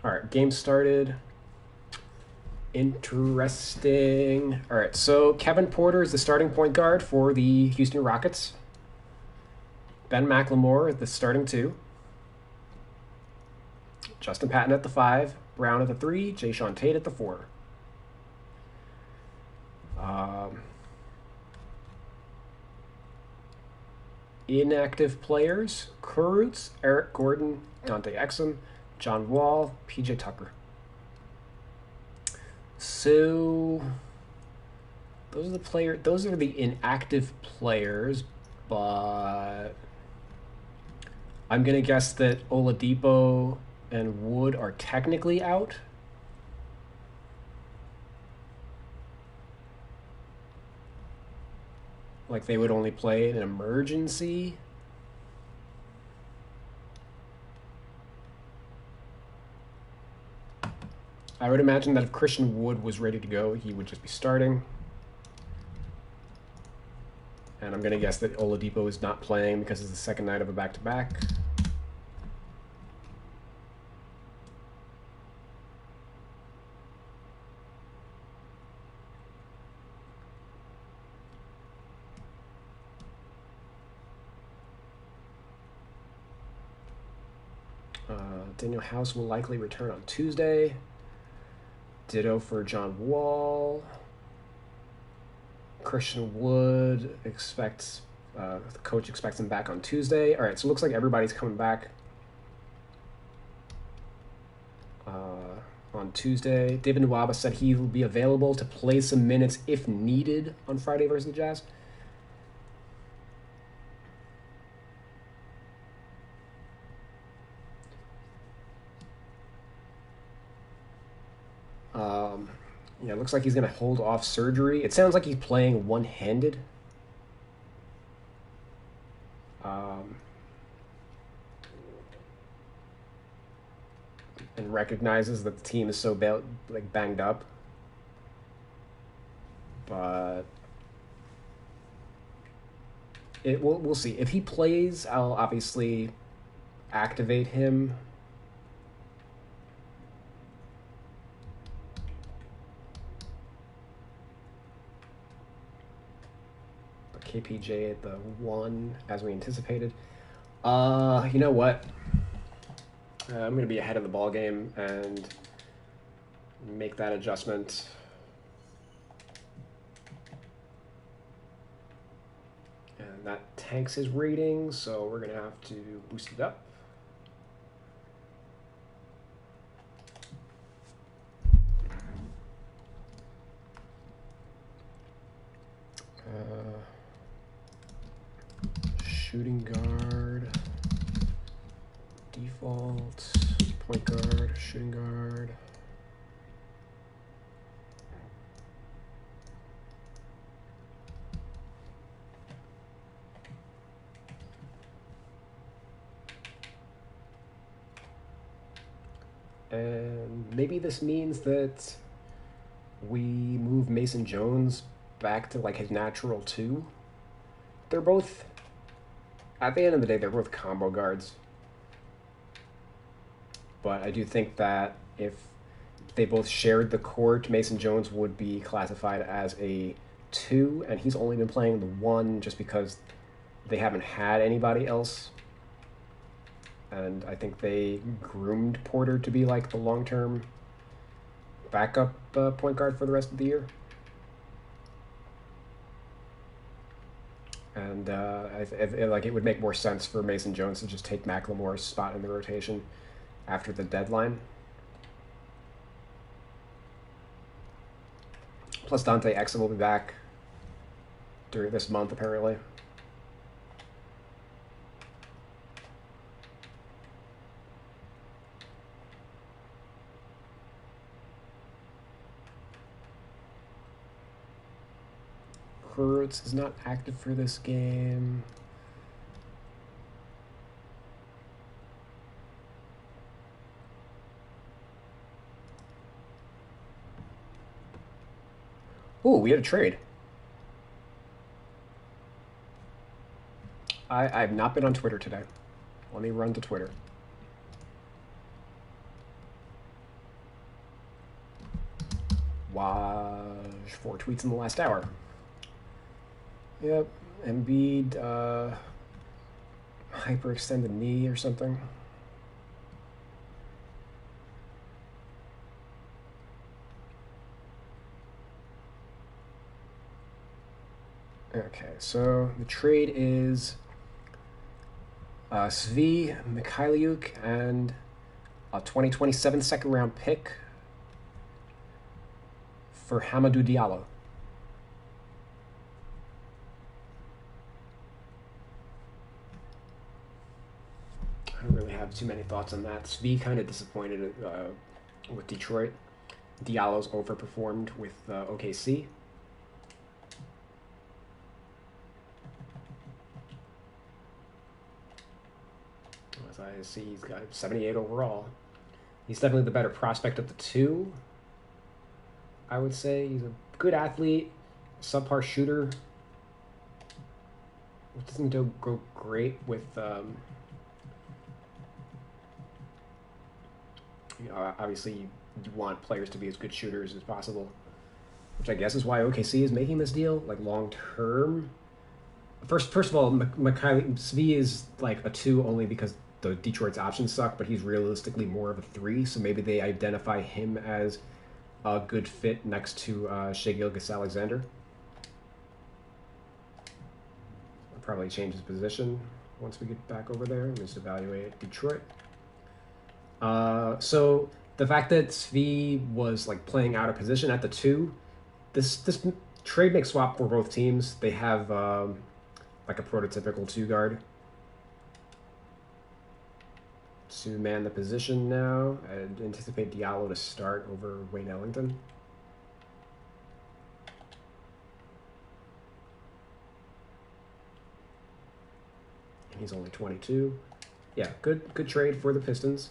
All right, game started. Interesting. All right, so Kevin Porter is the starting point guard for the Houston Rockets. Ben McLemore is the starting 2. Justin Patton at the 5. Brown at the 3. Jae'Sean Tate at the 4. Inactive players: Kurucs, Eric Gordon, Dante Exum, John Wall, PJ Tucker. So those are the inactive players, but I'm gonna guess that Oladipo and Wood are technically out. Like they would only play in an emergency. I would imagine that if Christian Wood was ready to go, he would just be starting. And I'm going to guess that Oladipo is not playing because it's the second night of a back-to-back. Daniel House will likely return on Tuesday. Ditto for John Wall. Christian Wood expects, the coach expects him back on Tuesday. All right, so it looks like everybody's coming back on Tuesday. David Nwaba said he will be available to play some minutes if needed on Friday versus the Jazz. Yeah, it looks like he's going to hold off surgery. It sounds like he's playing one-handed. And recognizes that the team is so banged up. But we'll see. If he plays, I'll obviously activate him. KPJ at the 1, as we anticipated. You know what? I'm going to be ahead of the ball game and make that adjustment. And that tanks his rating, so we're going to have to boost it up. Shooting guard, default, point guard, shooting guard. And maybe this means that we move Mason Jones back to like his natural 2. They're both, at the end of the day, they're both combo guards. But I do think that if they both shared the court, Mason Jones would be classified as a 2, and he's only been playing the 1 just because they haven't had anybody else. And I think they groomed Porter to be like the long-term backup point guard for the rest of the year. And it would make more sense for Mason Jones to just take McLemore's spot in the rotation after the deadline. Plus Dante Exum will be back during this month, apparently. Hurts is not active for this game. Ooh, we had a trade. I've not been on Twitter today. Let me run to Twitter. Waj, 4 tweets in the last hour. Yep, Embiid, hyperextended knee or something. Okay, so the trade is Svi Mikhailiuk and a 2027 second round pick for Hamidou Diallo. I don't really have too many thoughts on that. Svi kind of disappointed with Detroit. Diallo's overperformed with OKC. As I see, he's got 78 overall. He's definitely the better prospect of the 2. I would say he's a good athlete, subpar shooter. It doesn't go great with obviously you want players to be as good shooters as possible, which I guess is why OKC is making this deal like long term. First of all, Svi is like a 2 only because the Detroit's options suck, but he's realistically more of a 3. So maybe they identify him as a good fit next to Shai Gilgeous-Alexander. I'll probably change his position once we get back over there. Let's evaluate Detroit. So the fact that Svi was like playing out of position at the 2, this trade makes swap for both teams. They have like a prototypical 2 guard to man the position now. I'd anticipate Diallo to start over Wayne Ellington. He's only 22. Yeah, good trade for the Pistons.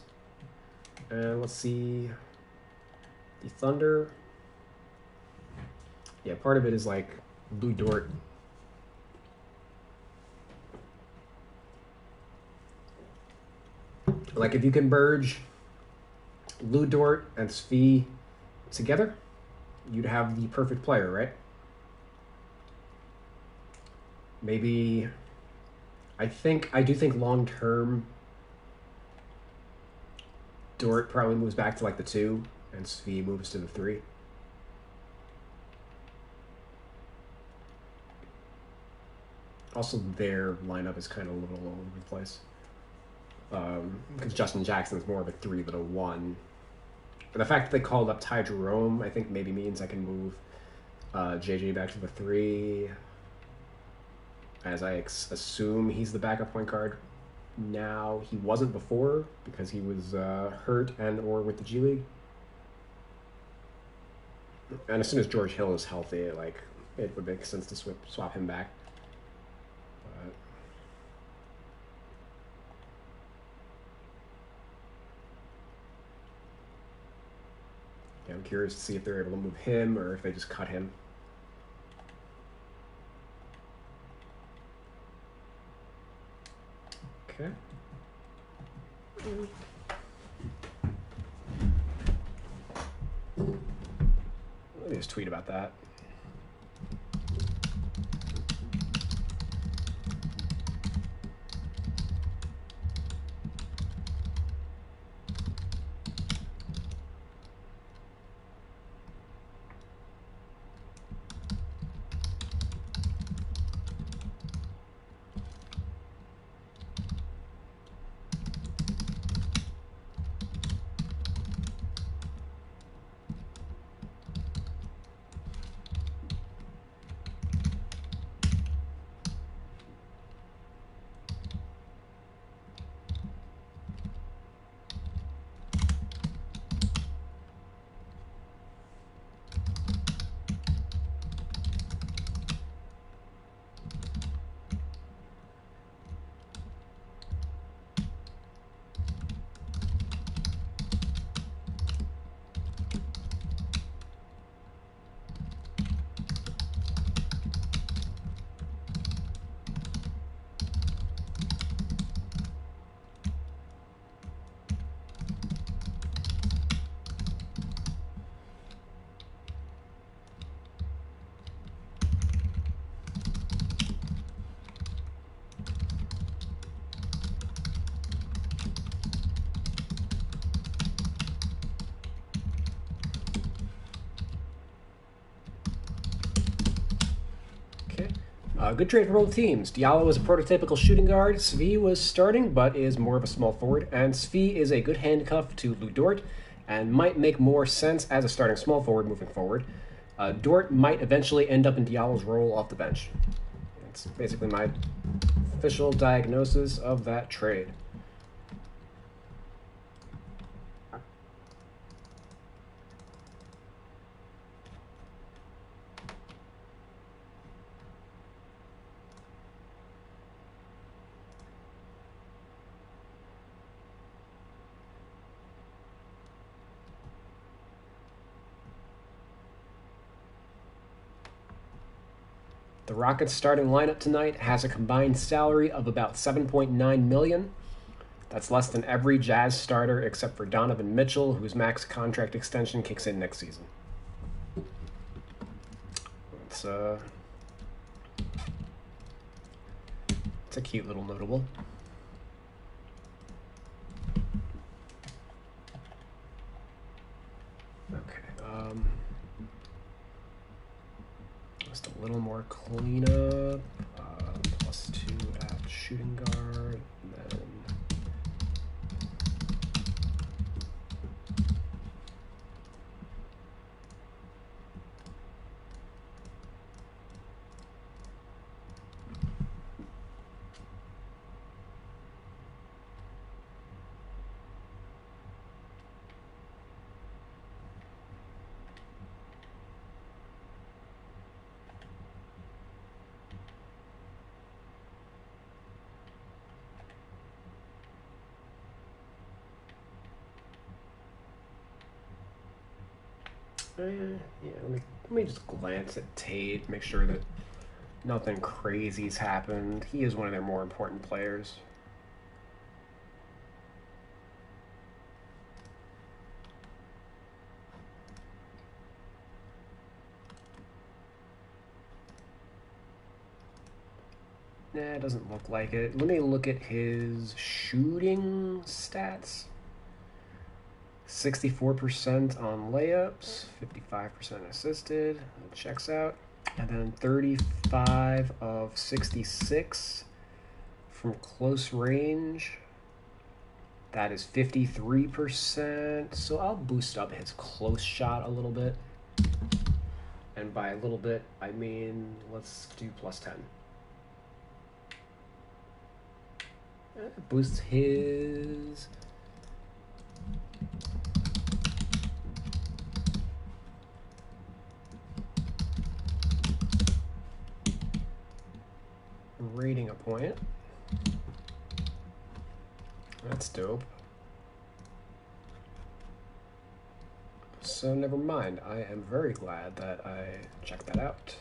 And let's see the Thunder. Yeah, part of it is like Lou Dort. Like if you can merge Lou Dort and Svi together, you'd have the perfect player, right? Maybe I do think long term Dort probably moves back to like the 2 and Svi moves to the 3. Also, their lineup is kind of a little all over the place. Because Justin Jackson's more of a 3 than a 1. But the fact that they called up Ty Jerome, I think maybe means I can move JJ back to the 3. As I assume he's the backup point guard now. He wasn't before because he was hurt and or with the G League. And as soon as George Hill is healthy, it would make sense to swap him back. Yeah, I'm curious to see if they're able to move him or if they just cut him. Okay. Let me just tweet about that. Good trade for both teams. Diallo was a prototypical shooting guard. Svi was starting, but is more of a small forward. And Svi is a good handcuff to Lu Dort and might make more sense as a starting small forward moving forward. Dort might eventually end up in Diallo's role off the bench. That's basically my official diagnosis of that trade. The Rockets' starting lineup tonight has a combined salary of about $7.9 million. That's less than every Jazz starter except for Donovan Mitchell, whose max contract extension kicks in next season. It's a cute little notable. Okay. Just a little more cleanup. +2 at shooting guard. And then yeah, let me just glance at Tate, make sure that nothing crazy's happened. He is one of their more important players. Nah, it doesn't look like it. Let me look at his shooting stats. 64% on layups, 55% assisted, that checks out. And then 35 of 66 from close range. That is 53%. So I'll boost up his close shot a little bit. And by a little bit, I mean, let's do +10. That boosts his rating a point. That's dope. So never mind. I am very glad that I checked that out.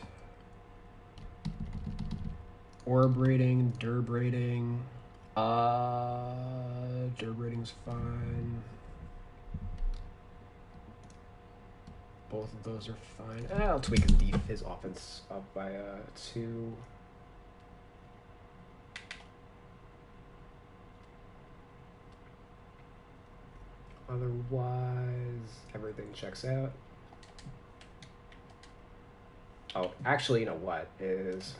Orb rating, derb rating. Derb rating's fine. Both of those are fine. I'll tweak his offense up by 2. Otherwise, everything checks out. Oh, actually, you know what is...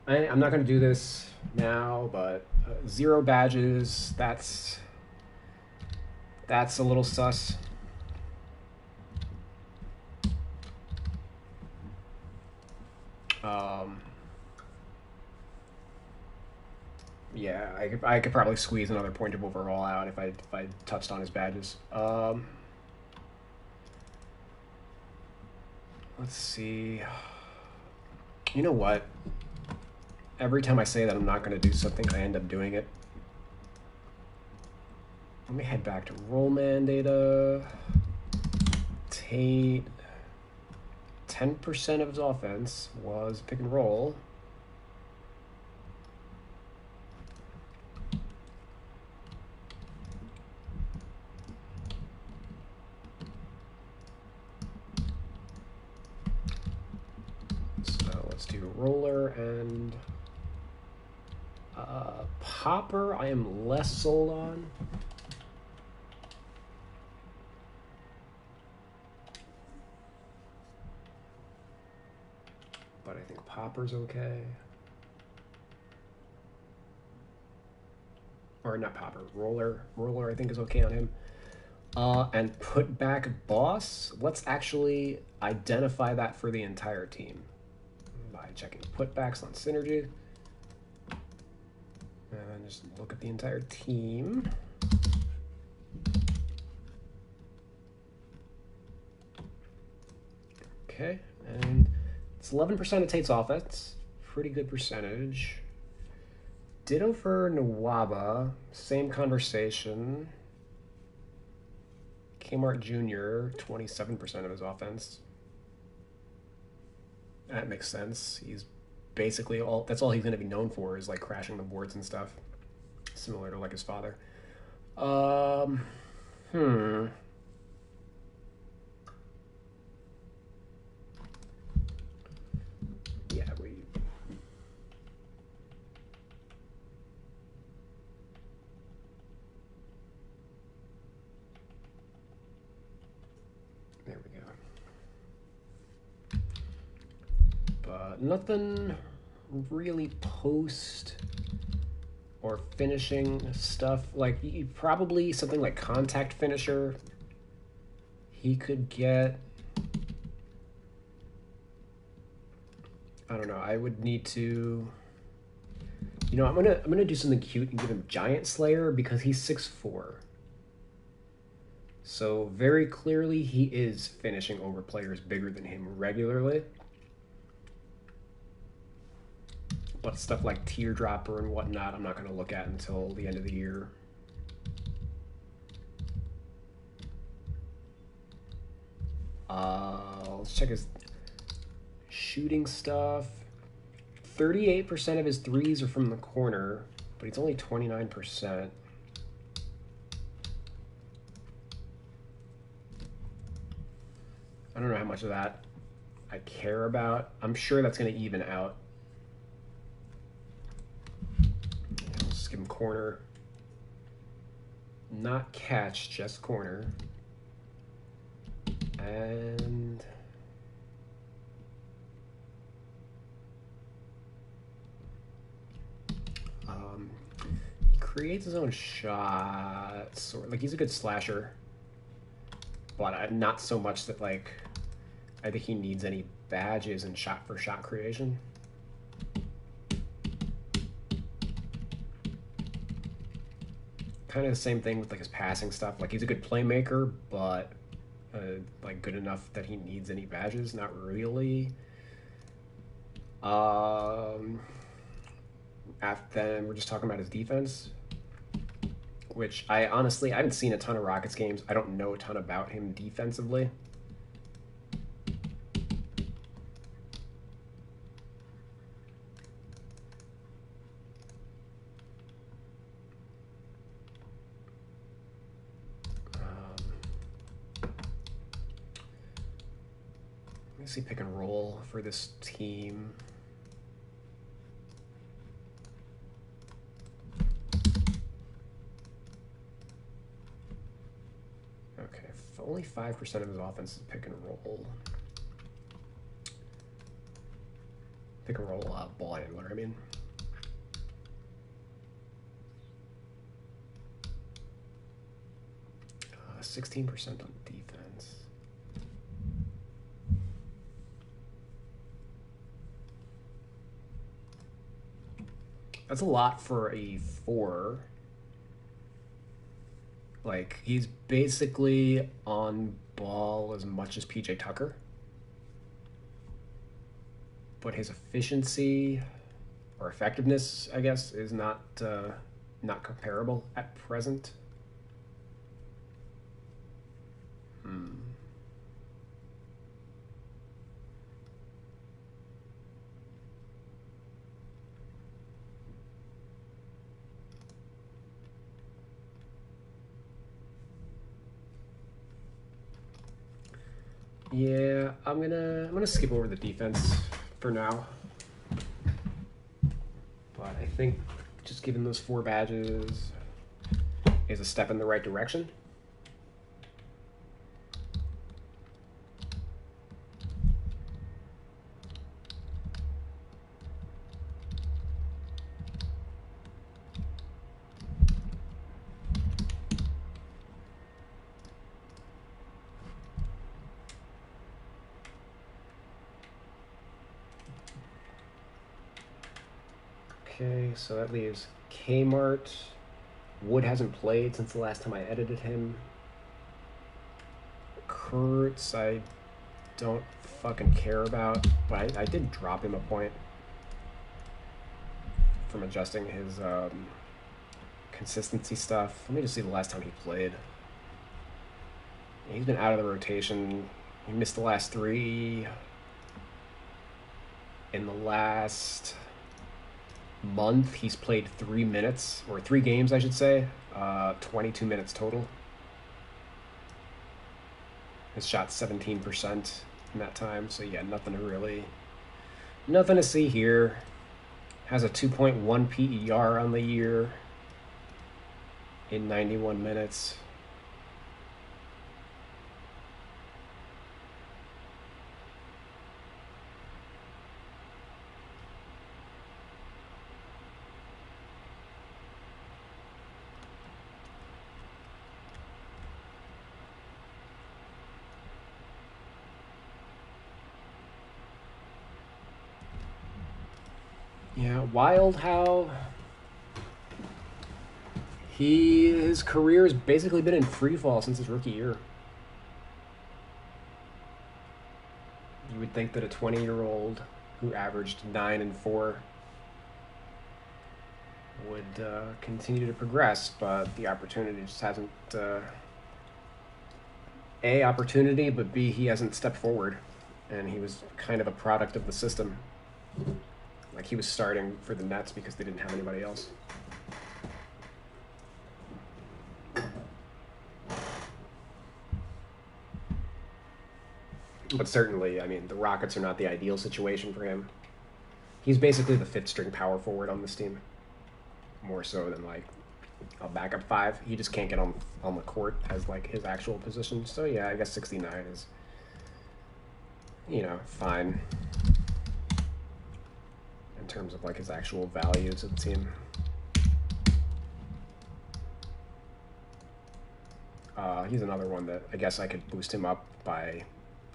I'm not going to do this now, but 0 badges, that's a little sus. Yeah, I could probably squeeze another point of overall out if I touched on his badges. Let's see. You know what? Every time I say that I'm not going to do something, I end up doing it. Let me head back to Rollman data. Tate. 10% of his offense was pick and roll. So let's do roller and popper. I am less sold on. But I think popper's okay. Or not popper, roller. Roller I think is okay on him. And put back boss. Let's actually identify that for the entire team by checking putbacks on synergy. And just look at the entire team. Okay, and it's 11% of Tate's offense. Pretty good percentage. Ditto for Nwaba. Same conversation. Kmart Jr., 27% of his offense. That makes sense. He's basically that's all he's going to be known for is like crashing the boards and stuff. Similar to like his father. Yeah, there we go. But nothing really post or finishing stuff. Like probably something like contact finisher. He could get. I don't know. I would need to. You know, I'm gonna do something cute and give him Giant Slayer because he's 6'4". So very clearly he is finishing over players bigger than him regularly. But stuff like Teardropper and whatnot, I'm not going to look at until the end of the year. Let's check his shooting stuff. 38% of his threes are from the corner, but he's only 29%. I don't know how much of that I care about. I'm sure that's going to even out. Let's give him corner. Not catch, just corner. And he creates his own shots. Like he's a good slasher, but not so much that like I think he needs any badges in shot for shot creation. Kind of the same thing with like his passing stuff. Like he's a good playmaker, but like good enough that he needs any badges? Not really. Then we're just talking about his defense. which I honestly I haven't seen a ton of Rockets games. I don't know a ton about him defensively. Let me see pick and roll for this team. Okay, only 5% of his offense is pick and roll. Pick and roll ball handler, I mean. Uh, 16% on defense. That's a lot for a 4. Like, he's basically on ball as much as PJ Tucker. But his efficiency or effectiveness, I guess, is not comparable at present. Yeah, I'm gonna skip over the defense for now. But I think just giving those 4 badges is a step in the right direction. Okay, so that leaves Kmart. Wood hasn't played since the last time I edited him. Kurtz, I don't fucking care about, but I did drop him a point from adjusting his consistency stuff. Let me just see the last time he played. He's been out of the rotation. He missed the last 3. In the last month, he's played 3 minutes, or 3 games, I should say. 22 minutes total. His shot 17% in that time, so yeah, nothing to see here. Has a 2.1 PER on the year in 91 minutes. Yeah, wild how his career has basically been in free fall since his rookie year. You would think that a 20-year-old who averaged 9 and 4 would continue to progress, but the opportunity just hasn't. A, opportunity, but B, he hasn't stepped forward, and he was kind of a product of the system. Like, he was starting for the Nets because they didn't have anybody else. But certainly, I mean, the Rockets are not the ideal situation for him. He's basically the 5th string power forward on this team. More so than, like, a backup 5. He just can't get on the court as, like, his actual position. So, yeah, I guess 69 is, you know, fine. In terms of, like, his actual value to the team. He's another one that I guess I could boost him up by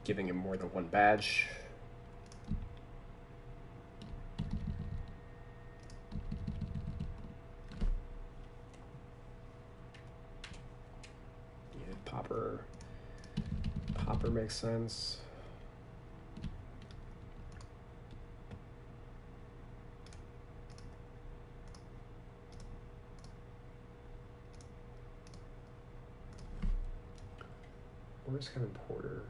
giving him more than 1 badge. Yeah, Popper makes sense. Where's Kevin Porter?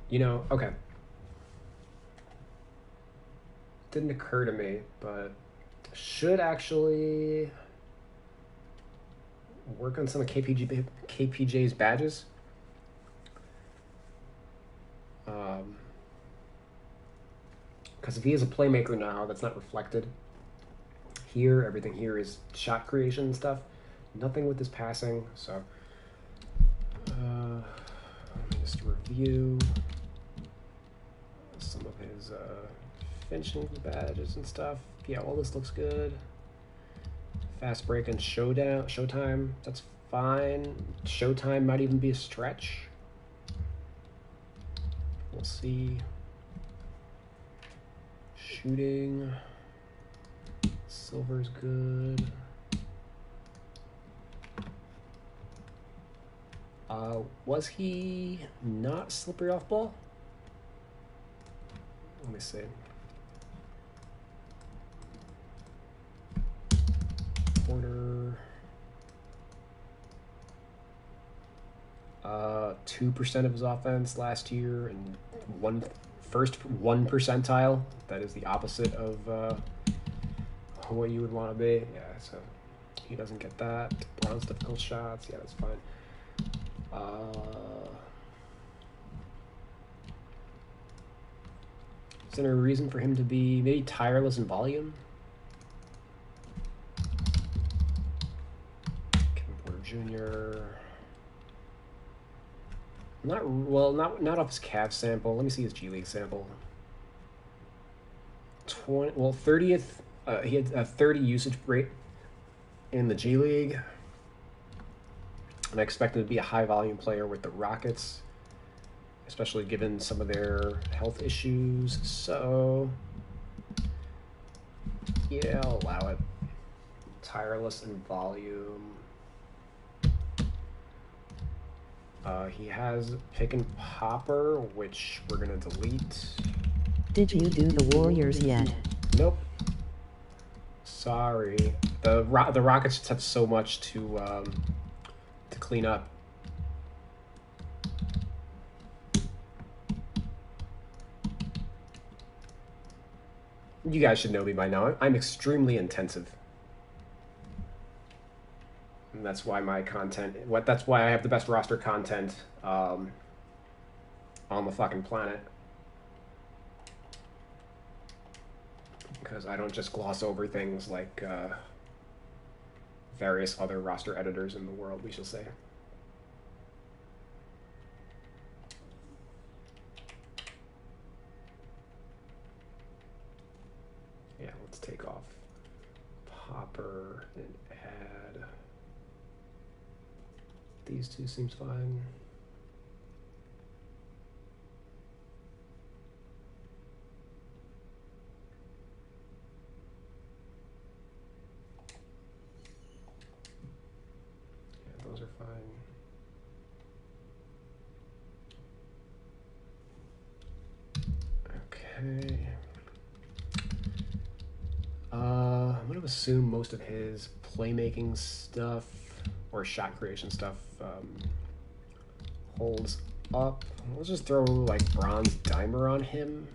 You know, okay. Didn't occur to me, but should actually work on some of KPJ's badges. Because if he is a playmaker now, that's not reflected here. Everything here is shot creation and stuff. Nothing with his passing. So let me just review some of his finishing badges and stuff. Yeah, all this looks good. Fast break and showtime. That's fine. Showtime might even be a stretch. We'll see. Shooting. Silver's good. Was he not slippery off ball? Let me see. Porter. 2% of his offense last year, and first 1 percentile. That is the opposite of what you would want to be. Yeah, so he doesn't get that. Bronze difficult shots. Yeah, that's fine. Is there a reason for him to be maybe tireless in volume? Kevin Porter Jr. Not off his Cavs sample. Let me see his G League sample. 30th. He had a 30 usage rate in the G League, and I expect him to be a high volume player with the Rockets, especially given some of their health issues. So yeah, I'll allow it. Tireless in volume. He has pick and popper, which we're gonna delete. Did you do the Warriors yet? Nope. Sorry. The Rockets just have so much to clean up. You guys should know me by now. I'm extremely intensive. And that's why my content, that's why I have the best roster content on the fucking planet. Because I don't just gloss over things like various other roster editors in the world, we shall say. Yeah, let's take off Popper and add. These two seems fine. Yeah, those are fine. Okay. I'm going to assume most of his playmaking stuff or shot creation stuff holds up. Let's just throw like bronze dimer on him.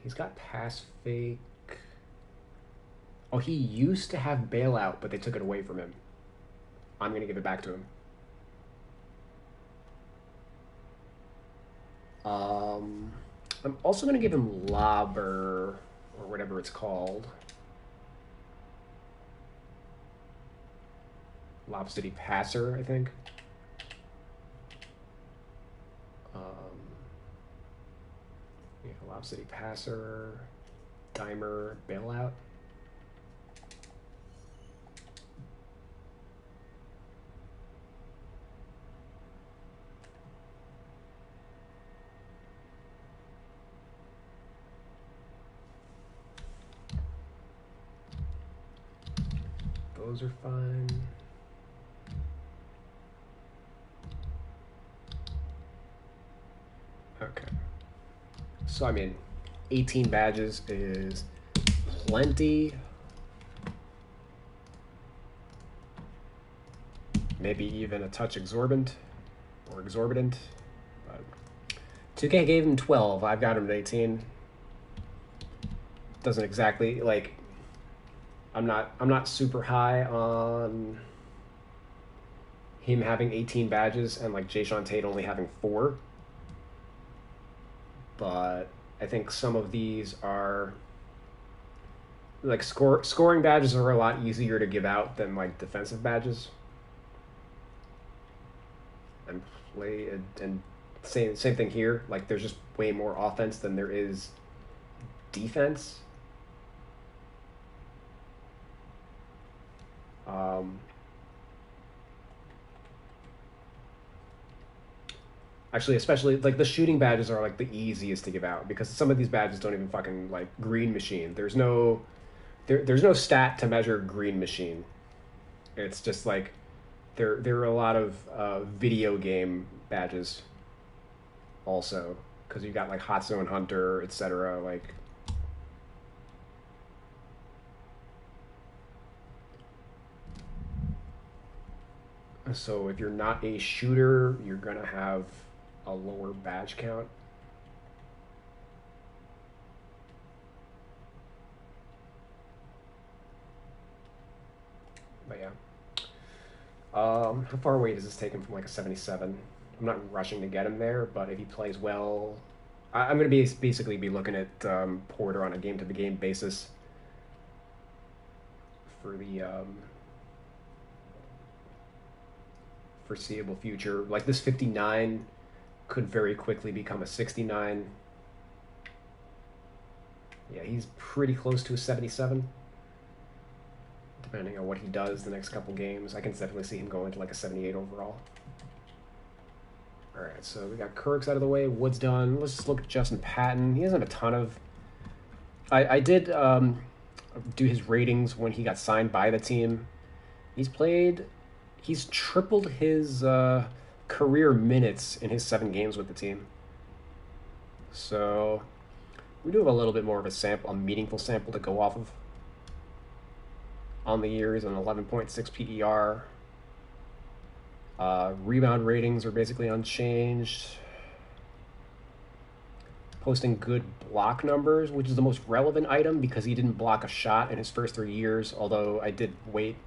He's got pass fake. Oh, he used to have bailout, but they took it away from him. I'm going to give it back to him. I'm also going to give him lobber, or whatever it's called. Lob City Passer, I think. Yeah, Lob City Passer, Dimer, bailout. Those are fine. Okay. So, I mean, 18 badges is plenty. Maybe even a touch exorbitant. But 2K gave him 12. I've got him at 18. Doesn't exactly, like... I'm not super high on him having 18 badges and, like, Jayshawn Tate only having 4. But I think some of these are... Like, scoring badges are a lot easier to give out than, like, defensive badges. And same thing here. Like, there's just way more offense than there is defense. Actually, especially, like, the shooting badges are, like, the easiest to give out, because some of these badges don't even fucking, like, green machine. There's no stat to measure green machine. It's just, like, there are a lot of video game badges also, because you've got, like, Hot Zone Hunter, etc., like... So if you're not a shooter, you're going to have a lower badge count. But yeah. How far away does this take him from, like, a 77? I'm not rushing to get him there, but if he plays well... I'm going to basically be looking at Porter on a game-to-game basis for the foreseeable future. Like, this 59 could very quickly become a 69. Yeah, he's pretty close to a 77. Depending on what he does the next couple games. I can definitely see him going to, like, a 78 overall. Alright, so we got Kirk's out of the way. Wood's done. Let's just look at Justin Patton. He doesn't have a ton of... I did do his ratings when he got signed by the team. He's tripled his career minutes in his 7 games with the team. So we do have a little bit more of a meaningful sample to go off of. On the year, he's an 11.6 PER. Rebound ratings are basically unchanged. Posting good block numbers, which is the most relevant item because he didn't block a shot in his first 3 years, although I did wait.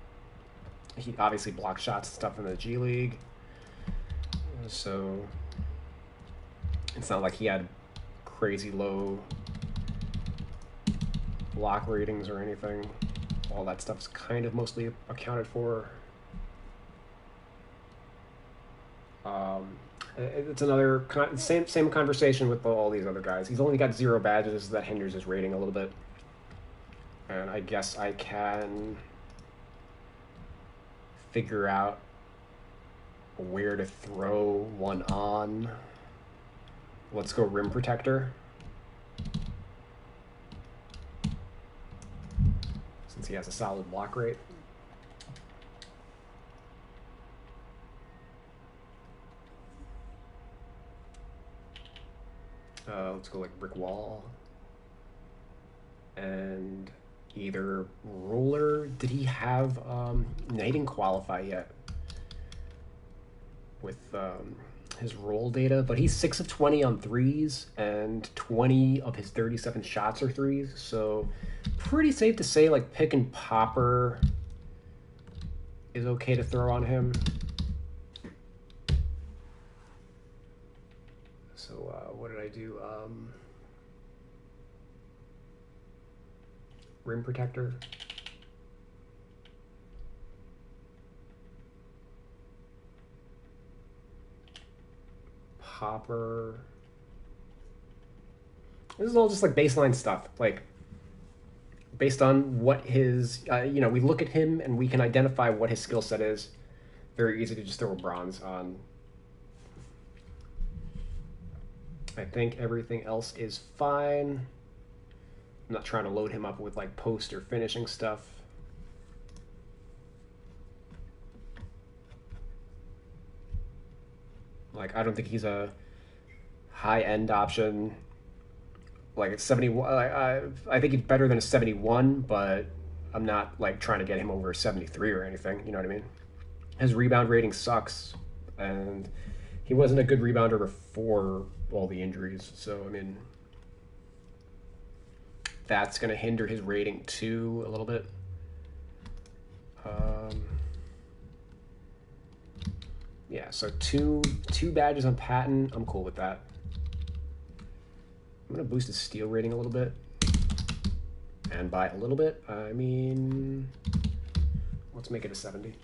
He obviously blocked shots and stuff in the G League. So it's not like he had crazy low block ratings or anything. All that stuff's kind of mostly accounted for. It's another same conversation with all these other guys. He's only got 0 badges. That hinders his rating a little bit. And I guess I can figure out where to throw one on. Let's go rim protector. Since he has a solid block rate. Let's go like brick wall. And either roller. Did he have... No, he didn't qualify yet with his roll data, but he's 6 of 20 on threes, and 20 of his 37 shots are threes, so pretty safe to say, like, pick and popper is okay to throw on him. So what did I do? Rim protector. Popper. This is all just like baseline stuff, like based on what his, we look at him and we can identify what his skill set is. Very easy to just throw a bronze on. I think everything else is fine. I'm not trying to load him up with like post or finishing stuff. Like, I don't think he's a high end option. Like it's 71. I think he's better than a 71, but I'm not like trying to get him over a 73 or anything. You know what I mean? His rebound rating sucks, and he wasn't a good rebounder before all the injuries. So I mean, that's going to hinder his rating too a little bit. Yeah, so two badges on Patton. I'm cool with that. I'm going to boost his steal rating a little bit. And by a little bit, I mean, let's make it a 70.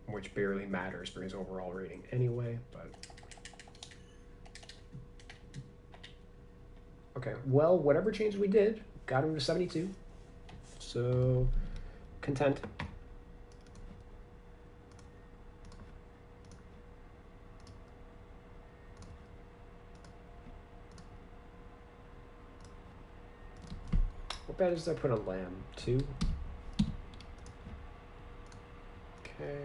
Which barely matters for his overall rating anyway, but... Okay, well, whatever change we did, got him to 72. So, content. What badges did I put on Lamb? 2? Okay.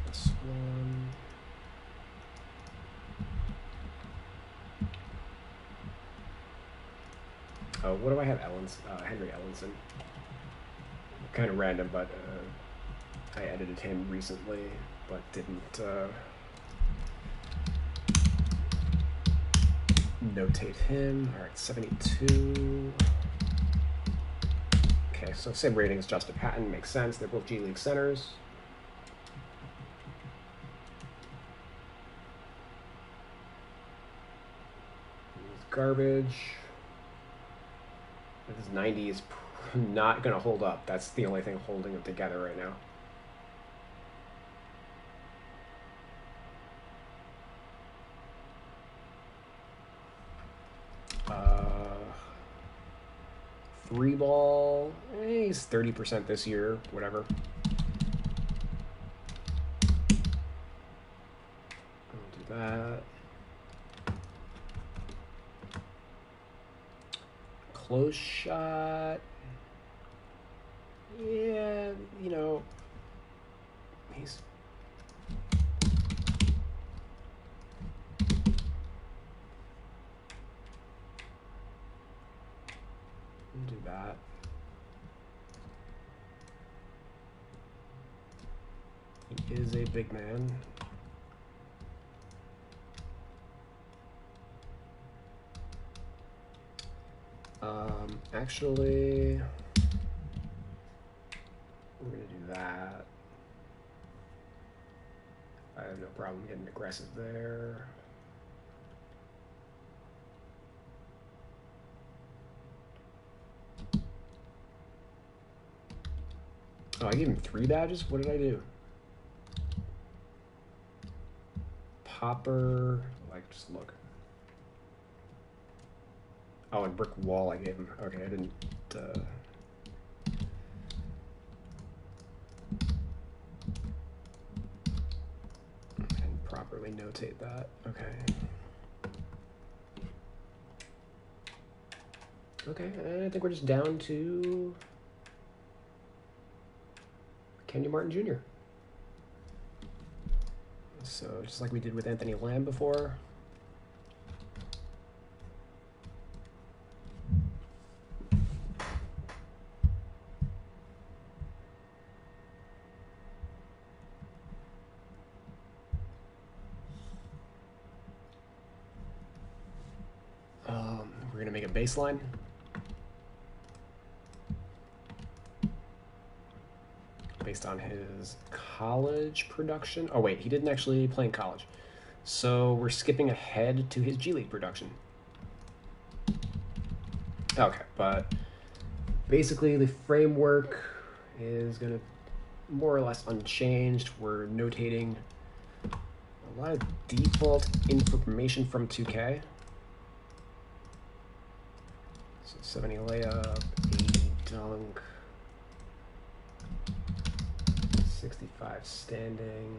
This one. Oh, what do I have? Henry Ellenson. Kind of random, but I edited him recently, but didn't notate him. All right, 72. Okay, so same rating as Justin Patton, makes sense. They're both G League centers. Garbage. This 90 is not going to hold up. That's the only thing holding them together right now. Three ball, he's 30% this year, whatever. I'll do that. Close shot. Yeah, you know, he's... We'll do that. He is a big man. Actually, we're gonna do that. I have no problem getting aggressive there. Oh, I gave him 3 badges? What did I do? Popper, like, just look. Oh, and brick wall I gave him. Okay, I didn't, and properly notate that. Okay. Okay, I think we're just down to Kenyon Martin Jr. So just like we did with Anthony Lamb before. We're gonna make a baseline. based on his college production. Oh wait, he didn't actually play in college. So we're skipping ahead to his G League production. Okay, but basically the framework is going to more or less unchanged. We're notating a lot of default information from 2K. So 70 layup, 80 dunk, 65 standing.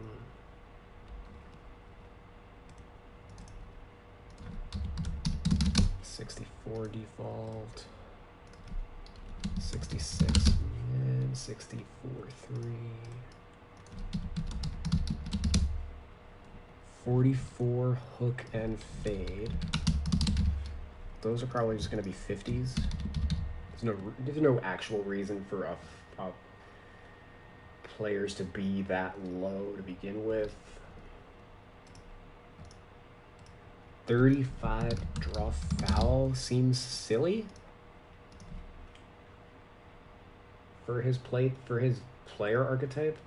'64 default, 66 mid, 64 3, 44 hook and fade. Those are probably just going to be 50s. There's no actual reason for players to be that low to begin with. 35 draw foul seems silly for his player archetype.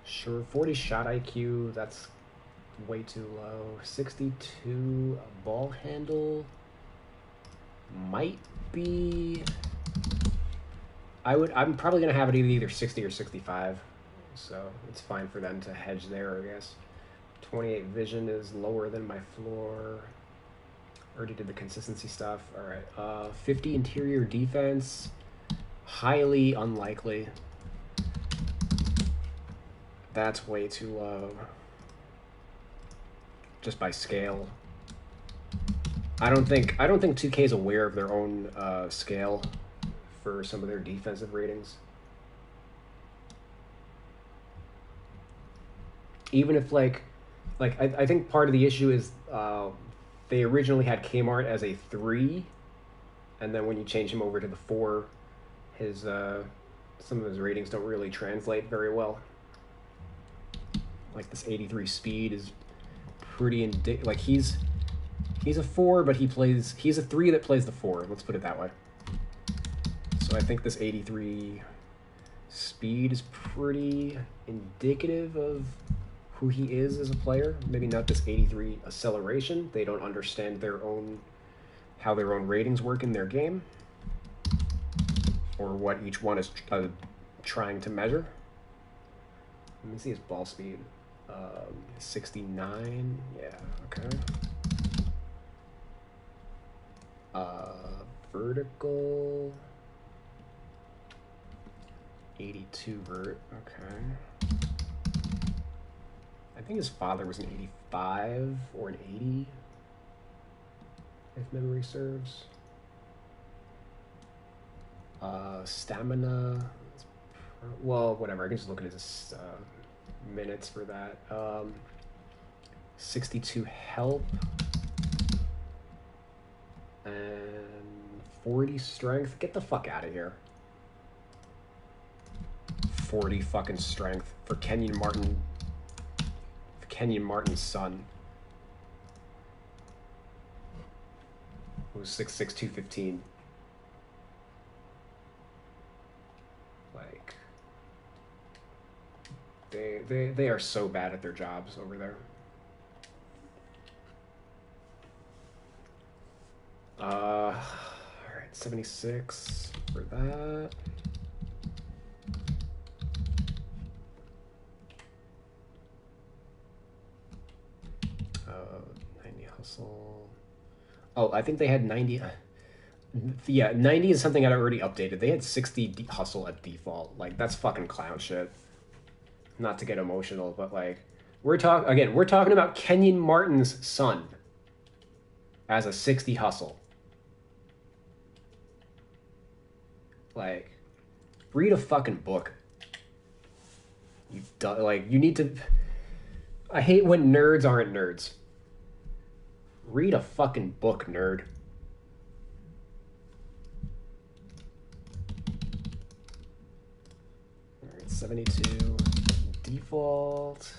Sure, 40 shot IQ, that's way too low. 62 ball handle might be. I'm probably gonna have it either 60 or 65, so it's fine for them to hedge there, I guess. 28 vision is lower than my floor. Already did the consistency stuff. All right. 50 interior defense. Highly unlikely. That's way too low. Just by scale. I don't think 2K is aware of their own scale for some of their defensive ratings. Even if I think part of the issue is they originally had Kmart as a 3, and then when you change him over to the 4, his some of his ratings don't really translate very well. Like this 83 speed is pretty like he's a 4, but he's a 3 that plays the 4. Let's put it that way. So I think this 83 speed is pretty indicative of who he is as a player. Maybe not this 83 acceleration. They don't understand how their own ratings work in their game, or what each one is trying to measure. Let me see his ball speed. 69. Yeah. Okay. Vertical. 82 vert. Okay. I think his father was an 85 or an 80, if memory serves. Stamina, well, whatever. I can just look at his minutes for that. 62 help and 40 strength. Get the fuck out of here. 40 fucking strength for Kenyon Martin's son, who's 6'6", 215. Like, they are so bad at their jobs over there. All right, 76 for that. Oh, I think they had 90. Yeah, 90 is something I'd already updated. They had 60 hustle at default. Like, that's fucking clown shit. Not to get emotional, but like, we're talking about Kenyon Martin's son as a 60 hustle. Like, read a fucking book. You need to. I hate when nerds aren't nerds. Read a fucking book, nerd. All right, 72 default.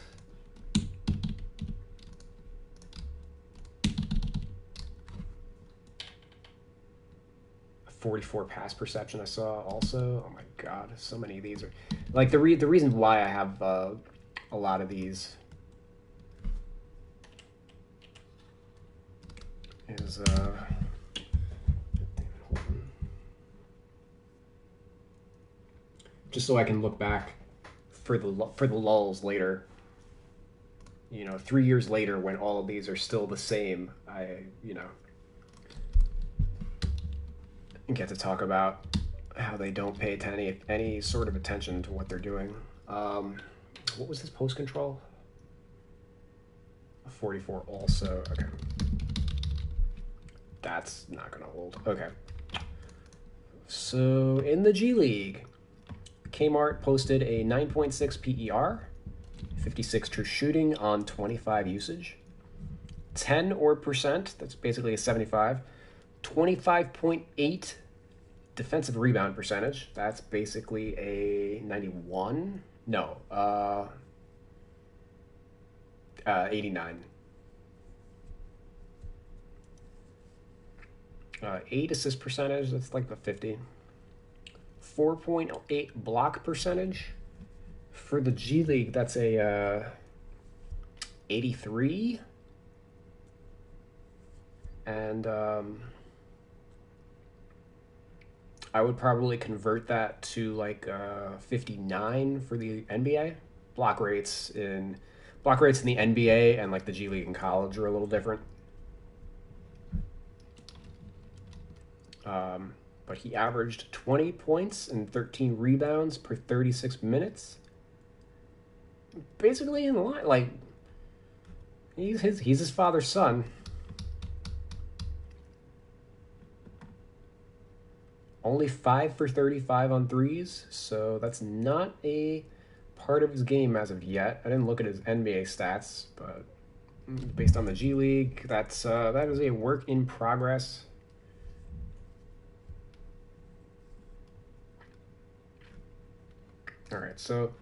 A 44 pass perception I saw also. Oh my God, so many of these are like the reason why I have a lot of these is just so I can look back for the lulls later. You know, 3 years later, when all of these are still the same, I get to talk about how they don't pay any sort of attention to what they're doing. What was his post control? 44 also. Okay. That's not going to hold. Okay. So in the G League, Kmart posted a 9.6 PER, 56 true shooting on 25 usage, 10 percent, that's basically a 75, 25.8 defensive rebound percentage, that's basically a 91. No, 89. 8 assist percentage, that's like the 50. 4.8 block percentage. For the G League, that's a 83. And I would probably convert that to like 59 for the NBA. Block rates in the NBA and like the G League in college are a little different. But he averaged 20 points and 13 rebounds per 36 minutes. Basically in line, like he's his father's son. Only 5 for 35 on threes, so that's not a part of his game as of yet. I didn't look at his NBA stats, but based on the G League, that is a work in progress. All right, so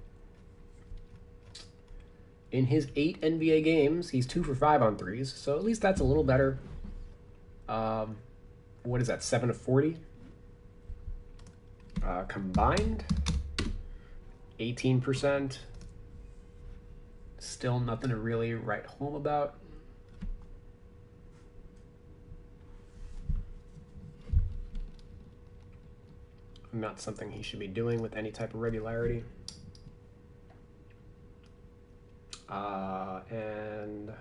in his 8 NBA games, he's 2 for 5 on threes, so at least that's a little better. What is that, 7 of 40? Combined, 18%. Still nothing to really write home about. Not something he should be doing with any type of regularity. And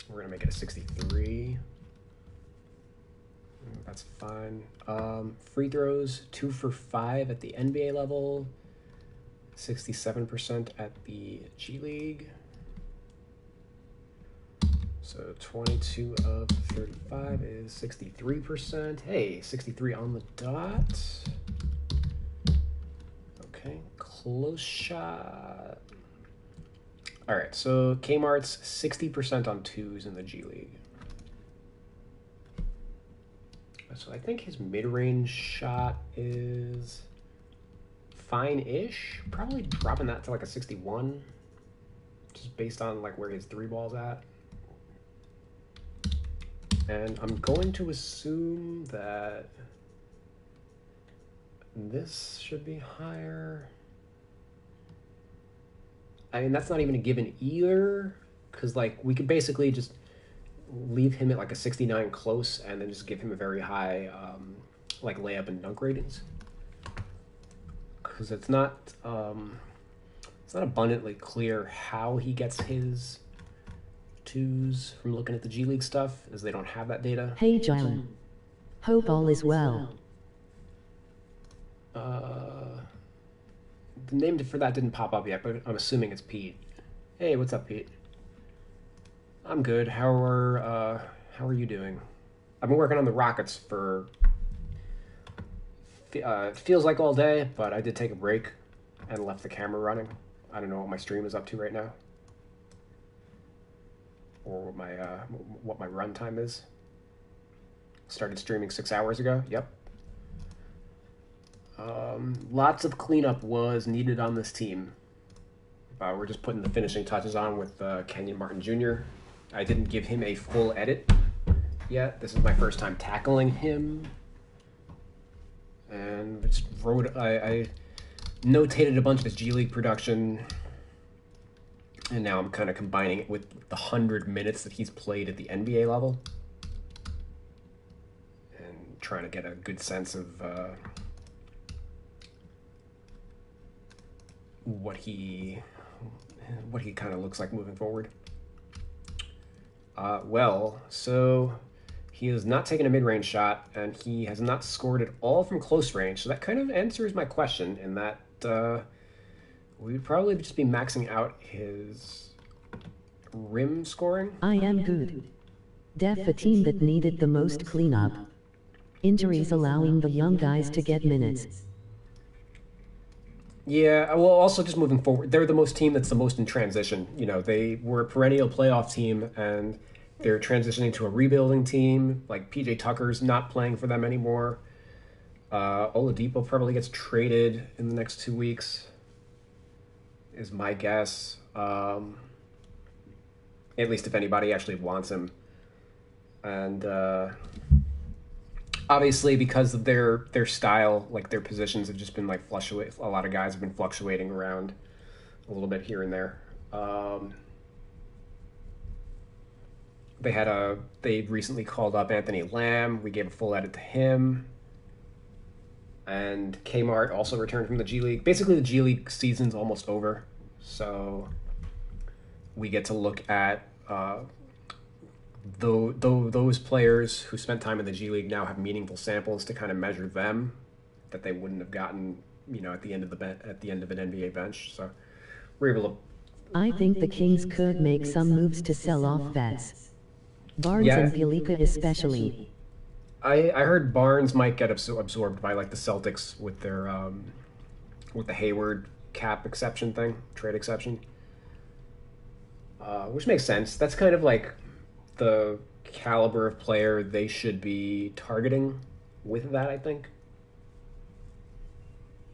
we're going to make it a 63. That's fine. Free throws, 2 for 5 at the NBA level, 67% at the G League. So 22 of 35 is 63%. Hey, 63 on the dot. Okay, close shot. All right, so Kmart's 60% on twos in the G League. So I think his mid-range shot is fine-ish. Probably dropping that to like a 61, just based on like where his three ball's at. And I'm going to assume that this should be higher. I mean, that's not even a given either, because like we could basically just leave him at like a 69 close and then just give him a very high like layup and dunk ratings, because it's not abundantly clear how he gets his twos from looking at the G League stuff, as they don't have that data. Hey John, hope all is well. The name for that didn't pop up yet, but I'm assuming it's Pete. Hey, what's up, Pete? I'm good. How are you doing? I've been working on the Rockets for feels like all day, but I did take a break and left the camera running. I don't know what my stream is up to right now, or what my run time is. Started streaming 6 hours ago. Yep. Lots of cleanup was needed on this team. We're just putting the finishing touches on with Kenyon Martin Jr. I didn't give him a full edit yet. This is my first time tackling him. and just I notated a bunch of his G League production, and now I'm kind of combining it with the 100 minutes that he's played at the NBA level, and trying to get a good sense of what he kind of looks like moving forward. So he has not taken a mid-range shot, and he has not scored at all from close range. So that kind of answers my question in that we'd probably just be maxing out his rim scoring. I am good. Def a team that needed the most cleanup. Injuries allowing the young guys to get minutes. Yeah, well, also just moving forward, they're the team that's the most in transition. You know, they were a perennial playoff team, and they're transitioning to a rebuilding team. Like, PJ Tucker's not playing for them anymore. Oladipo probably gets traded in the next 2 weeks, is my guess. At least if anybody actually wants him. And obviously, because of their style, like their positions have just been like fluctuate. A lot of guys have been fluctuating around a little bit here and there. They recently called up Anthony Lamb. We gave a full edit to him. And Kmart also returned from the G League. Basically, the G League season's almost over, so we get to look at those players who spent time in the G League now have meaningful samples to kind of measure them that they wouldn't have gotten, at the end of an NBA bench. So we're able to. I think the Kings could make some moves to sell off vets. Barnes and Pelika especially. I heard Barnes might get absorbed by like the Celtics with their with the Hayward cap exception thing, trade exception, which makes sense. That's kind of like the caliber of player they should be targeting with that, I think.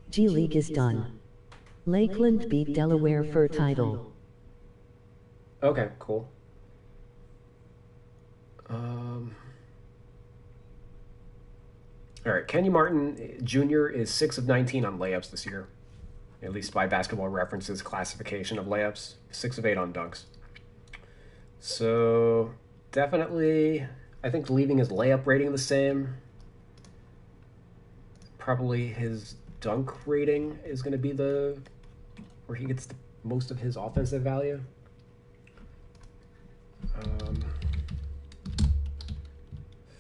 G League is done. Lakeland beat Delaware for title. Okay, cool. All right, Kenyon Martin Jr. is 6 of 19 on layups this year, at least by Basketball Reference's classification of layups. 6 of 8 on dunks. So definitely, I think leaving his layup rating the same. Probably his dunk rating is going to be where he gets most of his offensive value.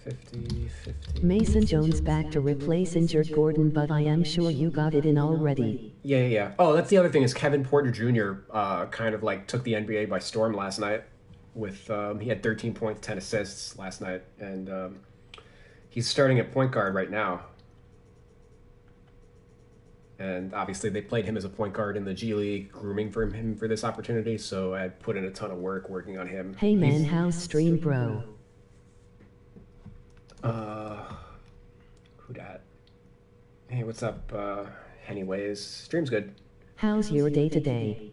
50. Mason Jones back to replace injured Gordon, but I am sure you got it in already. Yeah. Oh, that's the other thing is Kevin Porter Jr. Kind of like took the NBA by storm last night. With he had 13 points, 10 assists last night, and he's starting at point guard right now. And obviously, they played him as a point guard in the G League, grooming for him for this opportunity. So I put in a ton of work working on him. Hey man, how's stream, bro? Who dat? Hey, what's up? Anyways, stream's good. How's your day today?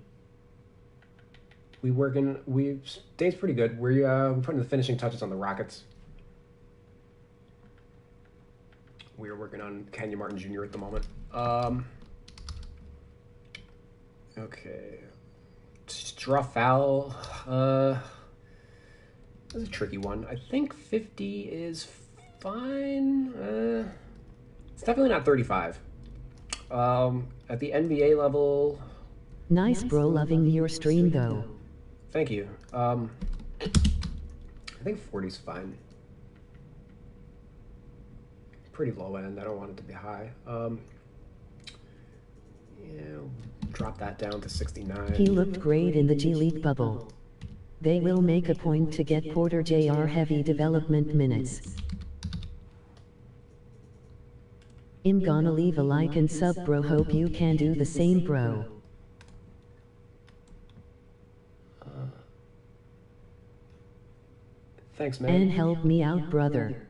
Day's pretty good. We're putting the finishing touches on the Rockets. We're working on Kenyon Martin Jr. at the moment. Okay. Draw foul. That's a tricky one. I think 50 is fine. It's definitely not 35. At the NBA level. Nice bro, loving your stream though. Thank you. I think 40 is fine. Pretty low end. I don't want it to be high. Drop that down to 69. He looked great in the G League bubble. They will make a point to get Porter Jr. heavy development minutes. I'm gonna leave a like and sub, bro. Hope you can do the same, bro. Thanks, man. And help me out, brother.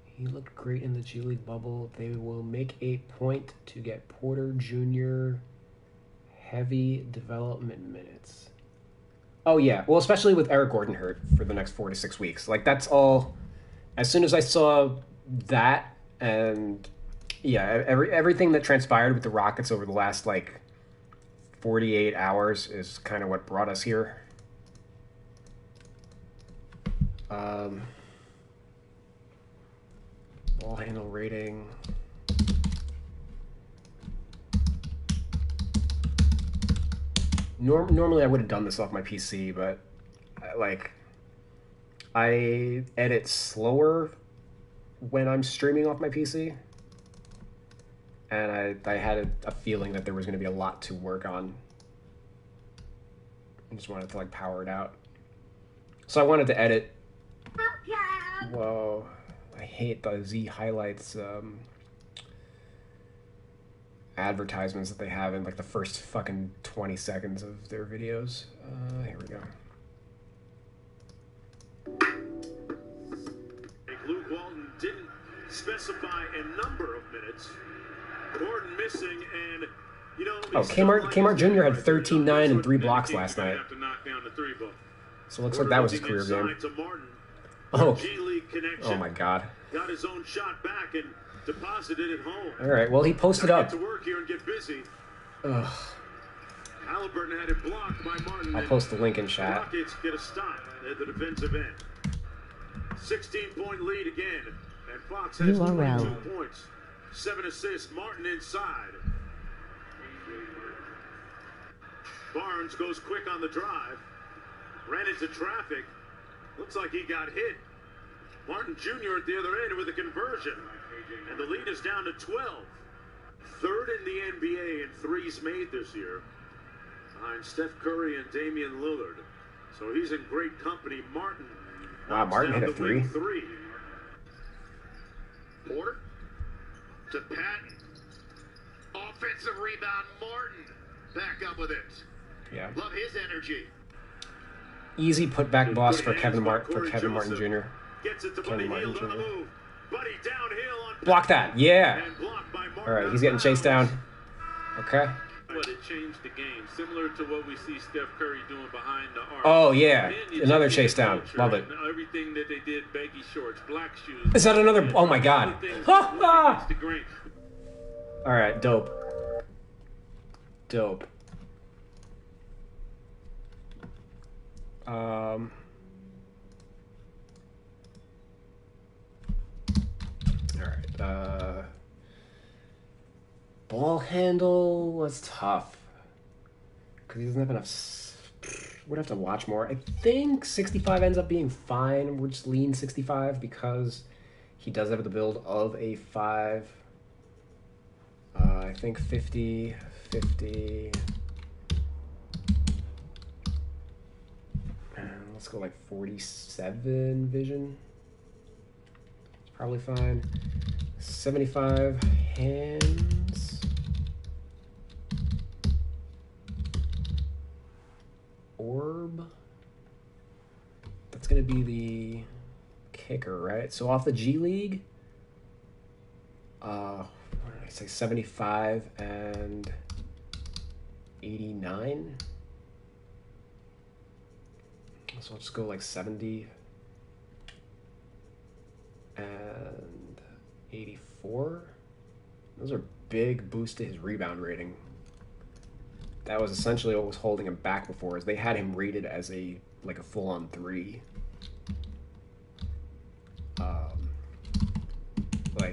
He looked great in the G League bubble. They will make a point to get Porter Jr. heavy development minutes. Oh, yeah. Well, especially with Eric Gordon hurt for the next 4 to 6 weeks. Like, that's all. As soon as I saw that and, Yeah, everything that transpired with the Rockets over the last, like, 48 hours is kind of what brought us here. Ball handle rating. Normally I would have done this off my PC, but I edit slower when I'm streaming off my PC, and I had a feeling that there was going to be a lot to work on. I just wanted to power it out, so I wanted to edit. Whoa, I hate the Z Highlights advertisements that they have in the first fucking 20 seconds of their videos. Here we go. Luke Walton didn't specify a number of minutes. Gordon missing, and Kmart Jr. had 13, 9, and 3 blocks last night. So it looks like that was his career game. Oh my God. Got his own shot back and deposited it home. All right, well, he posted up. To work here and get busy. Ugh. Halliburton had it blocked by Martin. I'll post the link in chat. Rockets get a stop at the defensive end. 16-point lead again, and Fox has 22 points, 7 assists. Martin inside. Barnes goes quick on the drive, ran into traffic. Looks like he got hit. Martin Jr. at the other end with a conversion, and the lead is down to 12. Third in the NBA in threes made this year, behind Steph Curry and Damian Lillard. So he's in great company. Martin. Wow, Martin hit a three. Porter to Patton. Offensive rebound, Martin. Back up with it. Yeah. Love his energy. Easy putback boss for Kevin Martin Jr. Gets it to Buddy Hield on the move. Buddy downhill on block that, yeah. All right, he's getting chased down. Okay. But it changed the game, similar to what we see Steph Curry doing behind the arc. Oh yeah, another chase down. Love it. Everything that they did, baggy shorts, black shoes. Is that another? Oh my God. All right, dope. Dope. All right. Ball handle was tough because he doesn't have enough. Would have to watch more. I think 65 ends up being fine. We're just lean 65 because he does have the build of a 5. I think 50, 50. And let's go 47 vision. It's probably fine. 75 hands. Orb. That's going to be the kicker, right? So off the G League, what did I say? 75 and 89. So I'll just go 70 and 84. Those are big boosts to his rebound rating. That was essentially what was holding him back before, is they had him rated as a full-on 3.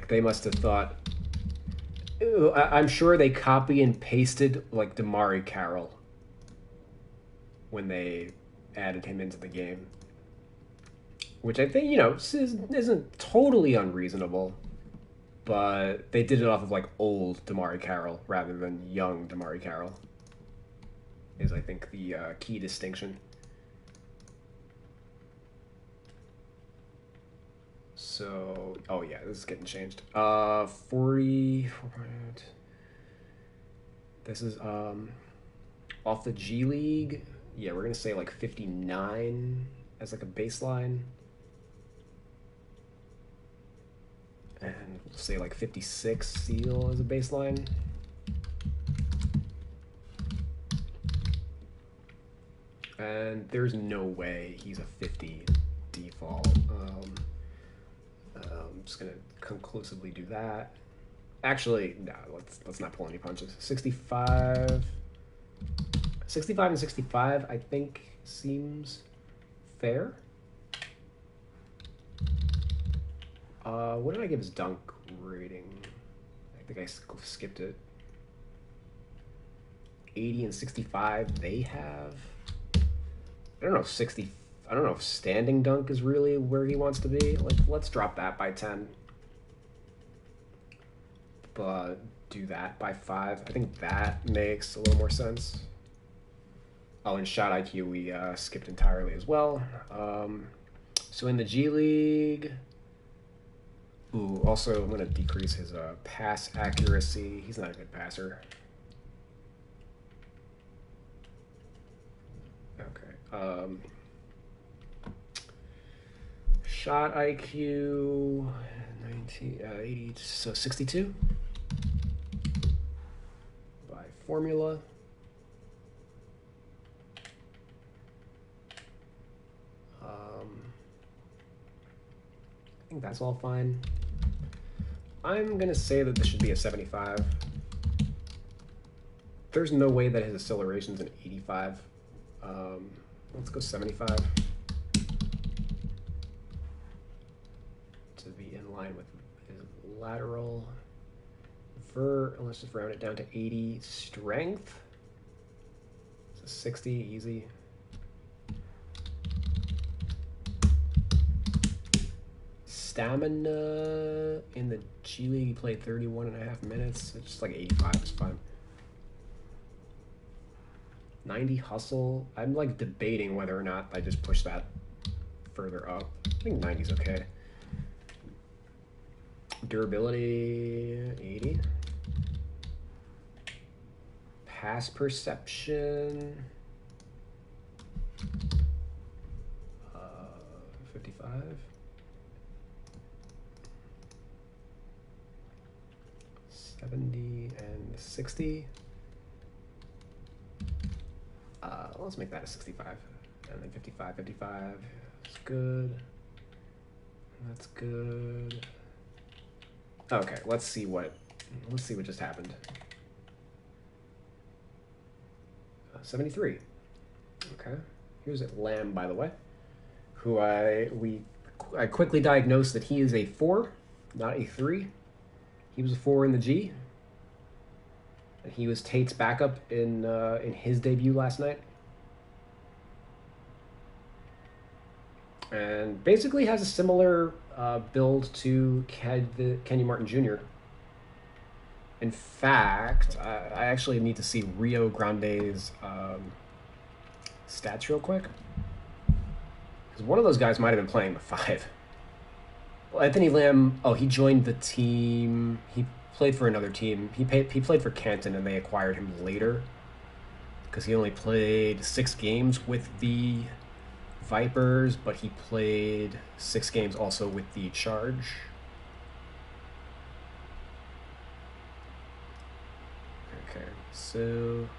They must have thought. I'm sure they copy and pasted DeMarre Carroll when they added him into the game, which I think isn't totally unreasonable. But they did it off of old DeMarre Carroll rather than young DeMarre Carroll. Is I think the key distinction. So, oh yeah, this is getting changed. 40. This is off the G League. Yeah, we're gonna say 59 as a baseline. And we'll say 56 seal as a baseline. And there's no way he's a 50 default. I'm just going to conclusively do that. Actually, no, let's not pull any punches. 65. 65 and 65, I think, seems fair. What did I give his dunk rating? I think I skipped it. 80 and 65, they have. I don't know if 60. I don't know if standing dunk is really where he wants to be. Like, let's drop that by 10. But do that by 5. I think that makes a little more sense. Oh, and shot IQ we skipped entirely as well. So in the G League... Ooh, also I'm going to decrease his pass accuracy. He's not a good passer. Okay. Shot IQ 80, so 62 by formula. I think that's all fine. I'm gonna say that this should be a 75. There's no way that his acceleration's an 85. Let's go 75 to be in line with his lateral. Let's just round it down to 80. Strength, so 60, easy. Stamina in the G League, he played 31.5 minutes. It's just like 85 is fine. 90 hustle. I'm like debating whether or not I just push that further up. I think 90 is okay. Durability 80. Pass perception 55. 70 and 60. Let's make that a 65. And then 55, 55. That's good. That's good. Okay, let's see what just happened. 73. Okay. Here's Lamb, by the way, who I quickly diagnosed that he is a 4, not a 3. He was a 4 in the G. And he was Tate's backup in his debut last night. And basically has a similar build to Kenyon Martin Jr. In fact, I actually need to see Rio Grande's stats real quick. Because one of those guys might have been playing the 5. Well, Anthony Lamb, he joined the team. He played for another team. He played for Canton, and they acquired him later. Because he only played 6 games with the Vipers, but he played 6 games also with the Charge. Okay, so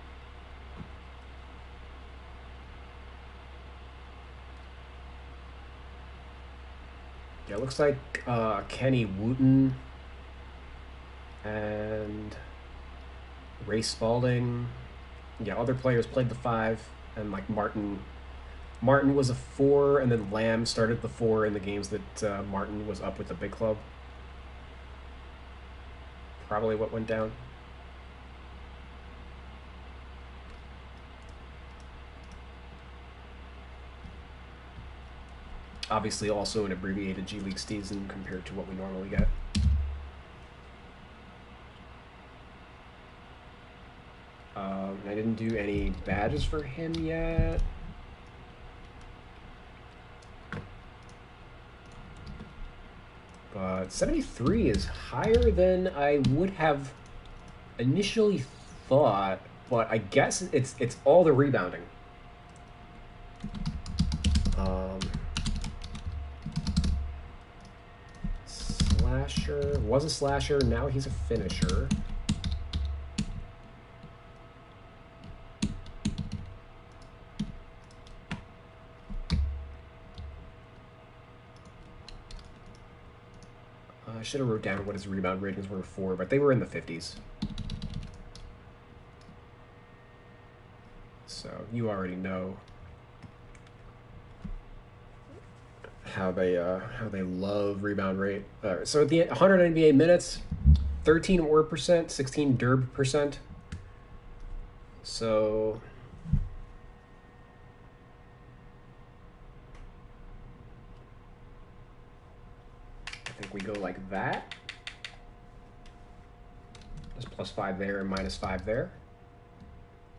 yeah, it looks like Kenny Wooten and Ray Spalding. Yeah, other players played the 5, and like Martin was a 4, and then Lamb started the 4 in the games that Martin was up with the big club. Probably what went down. Obviously also an abbreviated G League season compared to what we normally get. I didn't do any badges for him yet. But 73 is higher than I would have initially thought, but I guess it's all the rebounding. Slasher, was a slasher, now he's a finisher. should have wrote down what his rebound ratings were before, but they were in the 50s. So you already know how they love rebound rate. All right, so at the 100 NBA minutes, 13 WAR percent, 16 derb percent. So I think we go like that. Just +5 there and -5 there.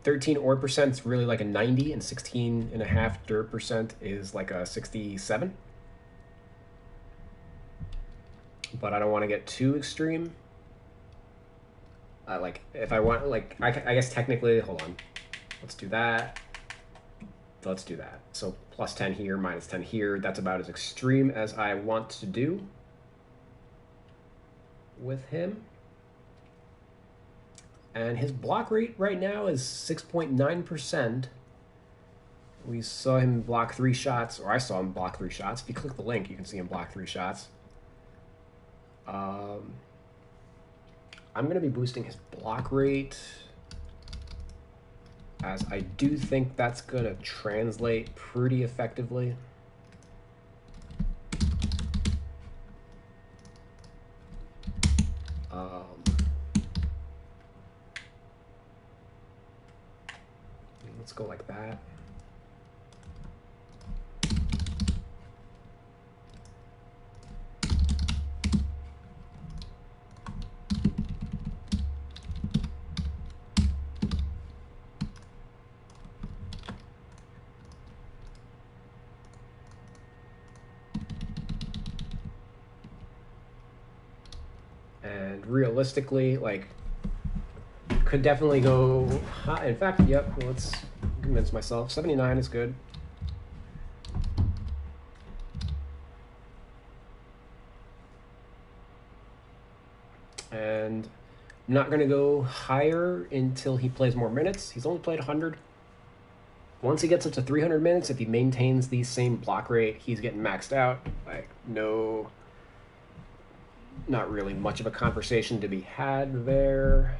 13 OR percent is really like a 90, and 16.5 derb percent is like a 67. But I don't want to get too extreme. Like, if I want, like, I guess technically, hold on. Let's do that. Let's do that. So +10 here, -10 here. That's about as extreme as I want to do with him. And his block rate right now is 6.9%. We saw him block 3 shots, or I saw him block 3 shots. If you click the link, you can see him block 3 shots. I'm going to be boosting his block rate, as I do think that's going to translate pretty effectively. Let's go like that. And realistically, like, could definitely go high. In fact, yep, let's convince myself. 79 is good. And I'm not going to go higher until he plays more minutes. He's only played 100. Once he gets up to 300 minutes, if he maintains the same block rate, he's getting maxed out. Like, no, not really much of a conversation to be had there.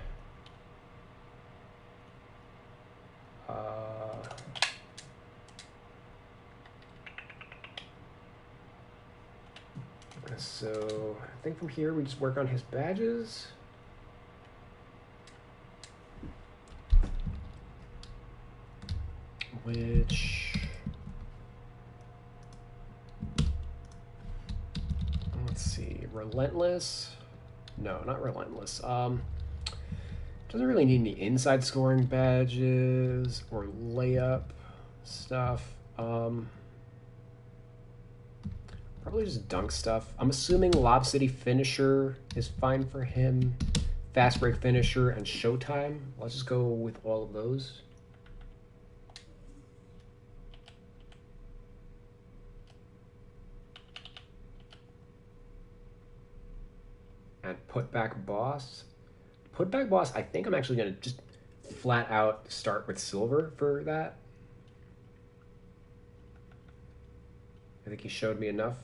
So I think from here we just work on his badges. Which, let's see, Relentless? No, not Relentless. Doesn't really need any inside scoring badges or layup stuff. Probably just dunk stuff. I'm assuming Lob City Finisher is fine for him. Fast Break Finisher and Showtime. Let's just go with all of those. And Putback Boss. Putback Boss, I think I'm actually going to just flat out start with silver for that. I think he showed me enough.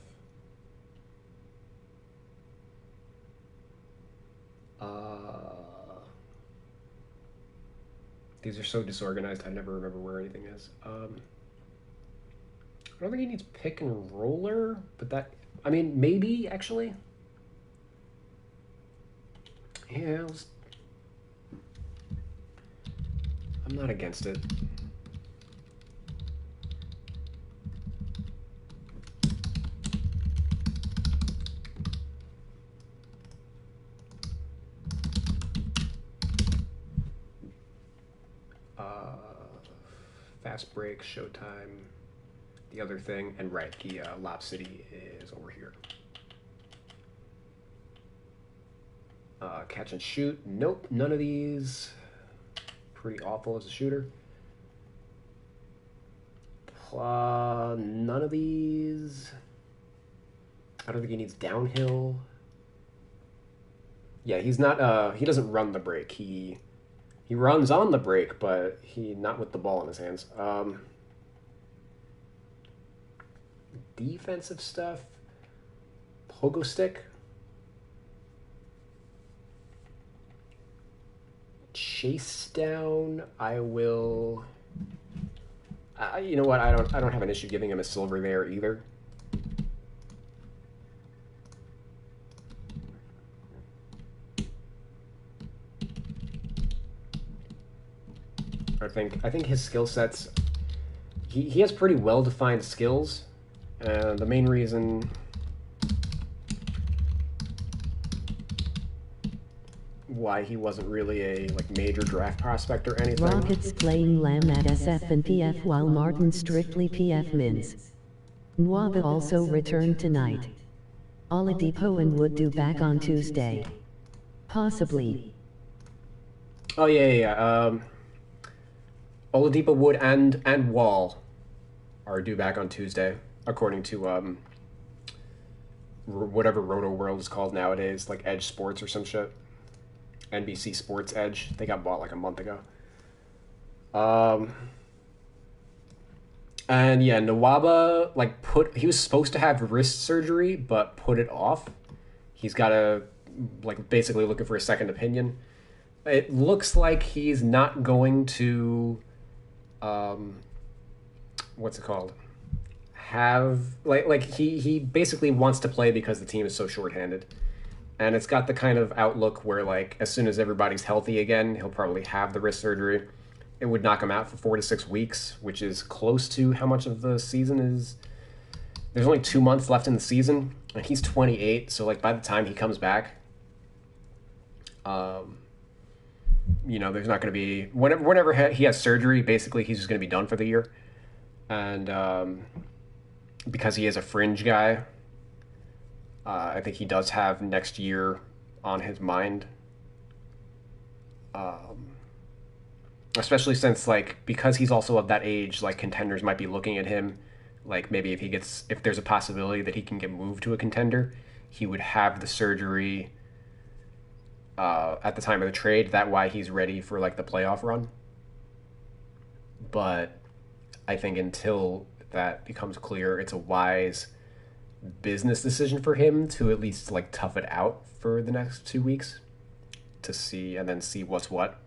These are so disorganized, I never remember where anything is. I don't think he needs pick and roller, but that, I mean, maybe, actually. Yeah, I'm not against it. Fast Break, Showtime, the other thing, and right, the Lob City is over here. Catch and shoot, nope, none of these. Pretty awful as a shooter. None of these. I don't think he needs downhill. Yeah, he's not, he doesn't run the break. He runs on the break, but he not with the ball in his hands. Defensive stuff. Pogo stick. Chase down, I will. You know what? I don't have an issue giving him a silver there either. I think his skill sets. He has pretty well defined skills. The main reason. Why he wasn't really a major draft prospect or anything. Rockets playing Lamb at SF and PF while Martin strictly PF mins. Nwaba also returned tonight. Oladipo and Wood due back on Tuesday. Possibly. Oh yeah. Oladipo, Wood, and Wall are due back on Tuesday, according to whatever Roto World is called nowadays, like Edge Sports or some shit. NBC Sports Edge. They got bought like a month ago. And yeah, Nwaba, he was supposed to have wrist surgery, but put it off. He's got basically looking for a second opinion. It looks like he's not going to, what's it called? He basically wants to play because the team is so shorthanded. And it's got the kind of outlook where, as soon as everybody's healthy again, he'll probably have the wrist surgery. It would knock him out for 4 to 6 weeks, which is close to how much of the season is. There's only 2 months left in the season, and he's 28, so, by the time he comes back, there's not going to be... Whenever he has surgery, basically, he's just going to be done for the year. And because he is a fringe guy... I think he does have next year on his mind. Especially since, because he's also of that age, contenders might be looking at him. Maybe if there's a possibility that he can get moved to a contender, he would have the surgery at the time of the trade. That why he's ready for, the playoff run. But I think until that becomes clear, it's a wise business decision for him to at least tough it out for the next 2 weeks to see what's what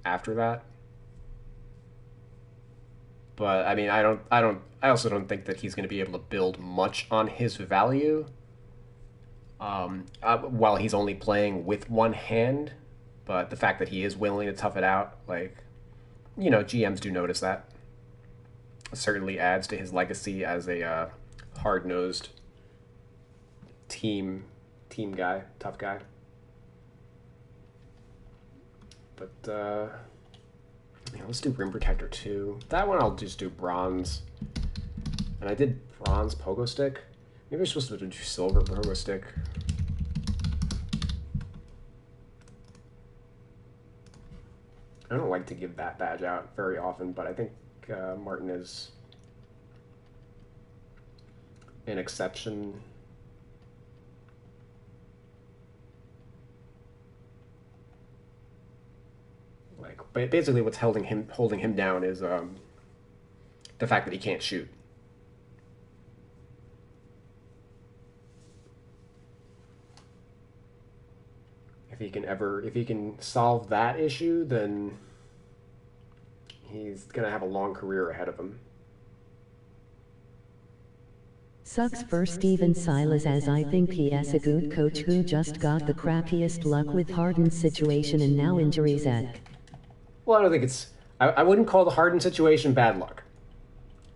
after that. But I mean, I also don't think that he's going to be able to build much on his value while he's only playing with one hand. But the fact that he is willing to tough it out, GMs do notice that. It certainly adds to his legacy as a hard-nosed team guy, tough guy. But let's do Rim Protector 2. That one I'll just do bronze. And I did bronze pogo stick. Maybe I'm supposed to do silver pogo stick. I don't like to give that badge out very often, but I think Martin is an exception. But basically what's holding him down is the fact that he can't shoot. If he can solve that issue, then he's gonna have a long career ahead of him. Sucks for Steven Silas, as I think he is a good coach who just got the crappiest luck with Harden's situation and now injuries at. Well, I don't think it's... I wouldn't call the Harden situation bad luck.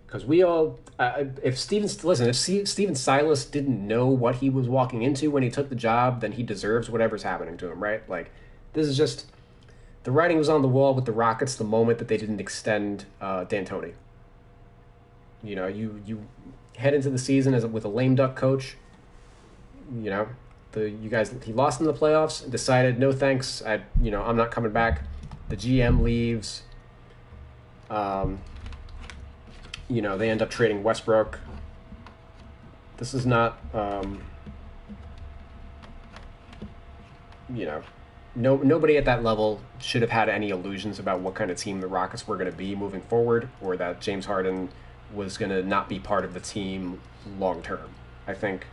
Because we all... if Steven Silas didn't know what he was walking into when he took the job, then he deserves whatever's happening to him, right? This is just... The writing was on the wall with the Rockets the moment that they didn't extend D'Antoni. You head into the season with a lame duck coach. He lost in the playoffs and decided, no thanks, I'm not coming back. The GM leaves. They end up trading Westbrook. This is not, nobody at that level should have had any illusions about what kind of team the Rockets were going to be moving forward, or that James Harden was going to not be part of the team long term. I think,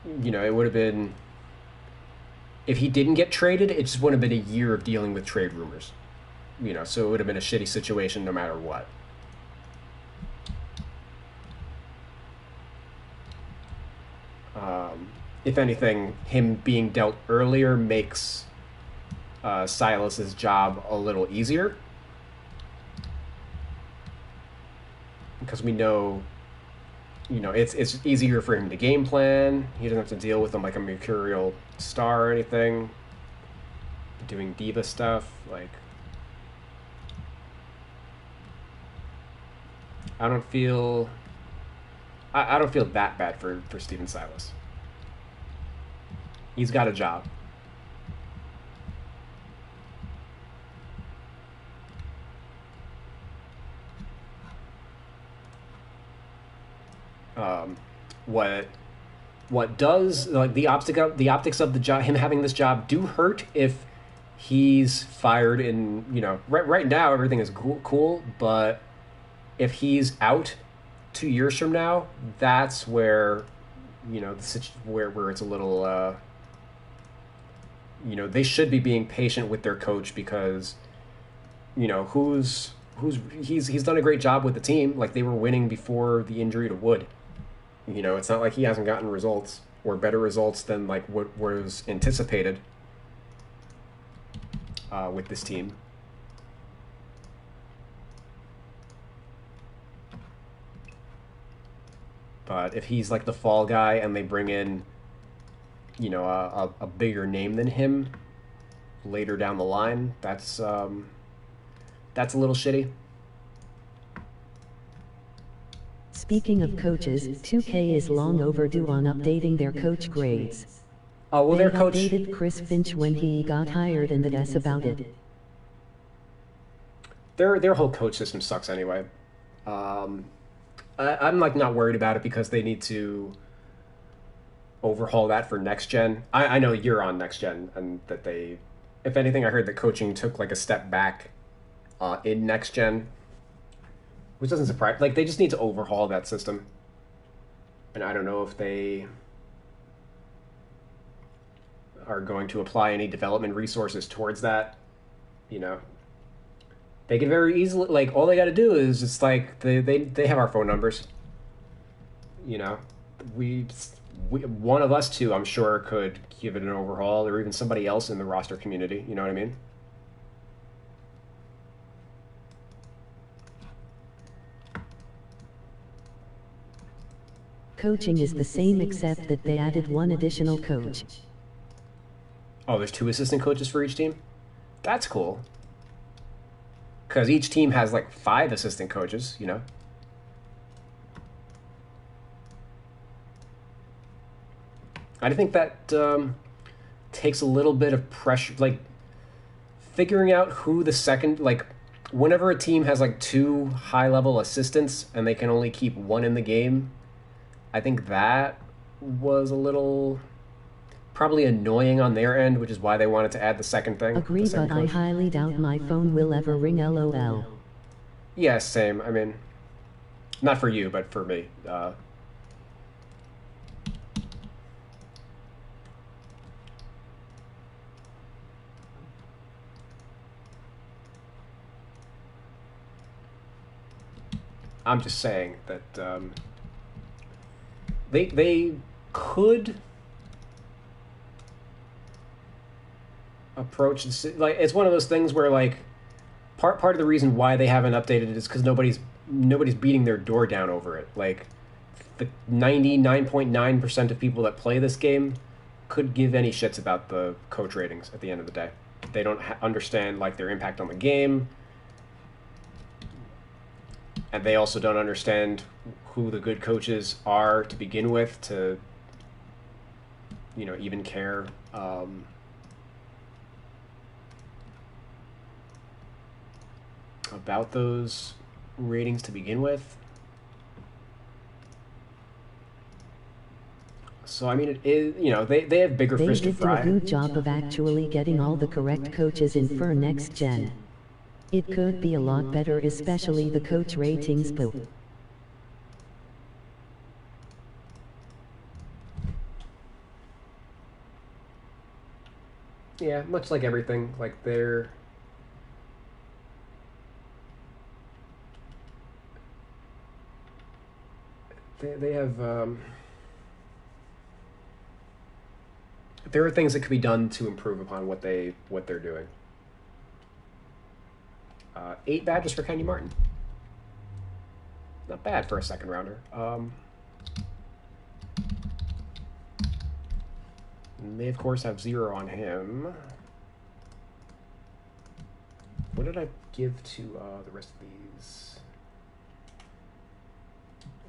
it would have been... if he didn't get traded, it just wouldn't have been a year of dealing with trade rumors. You know, so it would have been a shitty situation no matter what. If anything, him being dealt earlier makes Silas's job a little easier. Because we know, you know, it's easier for him to game plan. He doesn't have to deal with them like a mercurial star or anything. Doing diva stuff, like... I don't feel that bad for Stephen Silas. He's got a job. What does, like, the optics of the job, him having this job, do hurt if he's fired in, you know, right now everything is cool, but if he's out 2 years from now, that's where, you know, where it's a little, you know, they should be being patient with their coach because, you know, he's done a great job with the team. Like, they were winning before the injury to Wood. You know, it's not like he hasn't gotten results or better results than like what was anticipated with this team. But if he's like the fall guy and they bring in, you know, a bigger name than him later down the line, that's a little shitty. Speaking of coaches, 2K is long overdue on updating their coach grades. Oh, well, They their coach updated Chris Finch when he got hired and that's about it. their whole coach system sucks anyway. I'm like not worried about it because they need to overhaul that for next gen. I know you're on next gen and that they, if anything, I heard that coaching took like a step back in next gen, which doesn't surprise. Like, they just need to overhaul that system, and I don't know if they are going to apply any development resources towards that. You know, they could very easily, like, all they got to do is just like they have our phone numbers. You know, we one of us two, I'm sure, could give it an overhaul, or even somebody else in the roster community. You know what I mean? Coaching is the same except that they added one additional coach. Oh, there's 2 assistant coaches for each team? That's cool. Because each team has like 5 assistant coaches, you know? I think that takes a little bit of pressure, like figuring out who the second, like whenever a team has like 2 high-level assistants and they can only keep 1 in the game, I think that was a little probably annoying on their end, which is why they wanted to add the second thing. Agree, but I highly doubt my phone will ever ring, LOL. Yeah, same. I mean, not for you, but for me. I'm just saying that they could approach this, like, it's one of those things where like part of the reason why they haven't updated it is because nobody's beating their door down over it. Like, the 99.9% of people that play this game could give any shits about the coach ratings at the end of the day. They don't understand like their impact on the game, and they also don't understand who the good coaches are to begin with to, you know, even care. About those ratings to begin with. So I mean, it is, you know, they have bigger fish to fry. They did do a good job of actually getting all the correct coaches in for next gen. It could be a lot better, especially the coach ratings, but Yeah, much like everything, like they have there are things that could be done to improve upon what they're doing. 8 badges for Kenny Martin. Not bad for a second rounder. And they of course have 0 on him. What did I give to the rest of these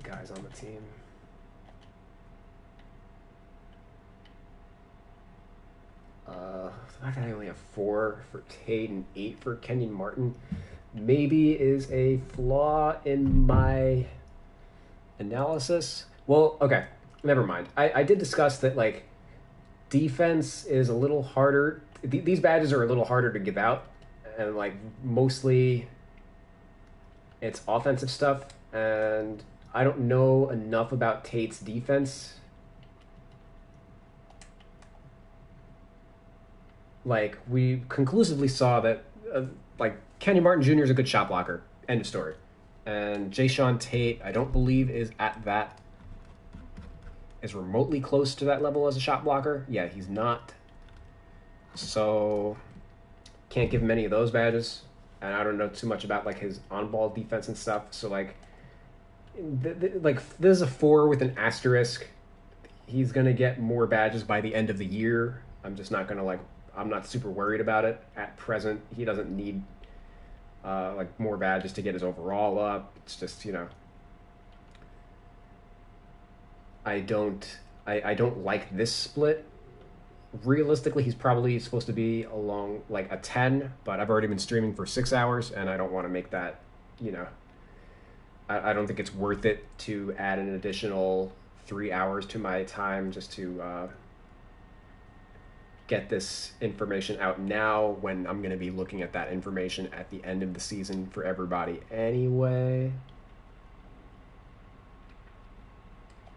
guys on the team? The fact that I only have 4 for Tate and 8 for Kenyon Martin maybe is a flaw in my analysis. Well, okay, never mind. I did discuss that, like, defense is a little harder. These badges are a little harder to give out, and, like, mostly it's offensive stuff, and I don't know enough about Tate's defense. Like, we conclusively saw that, like, Kenny Martin Jr. is a good shot blocker. End of story. And Jayshawn Tate, I don't believe is remotely close to that level as a shot blocker. Yeah, he's not. So, can't give him any of those badges. And I don't know too much about, like, his on-ball defense and stuff. So, like, this is a 4 with an asterisk. He's going to get more badges by the end of the year. I'm just not going to, like, I'm not super worried about it at present. He doesn't need like more badges to get his overall up. It's just, you know, I don't like this split. Realistically, he's probably supposed to be along like a 10, but I've already been streaming for 6 hours, and I don't want to make that, you know, I don't think it's worth it to add an additional 3 hours to my time just to get this information out now when I'm going to be looking at that information at the end of the season for everybody anyway.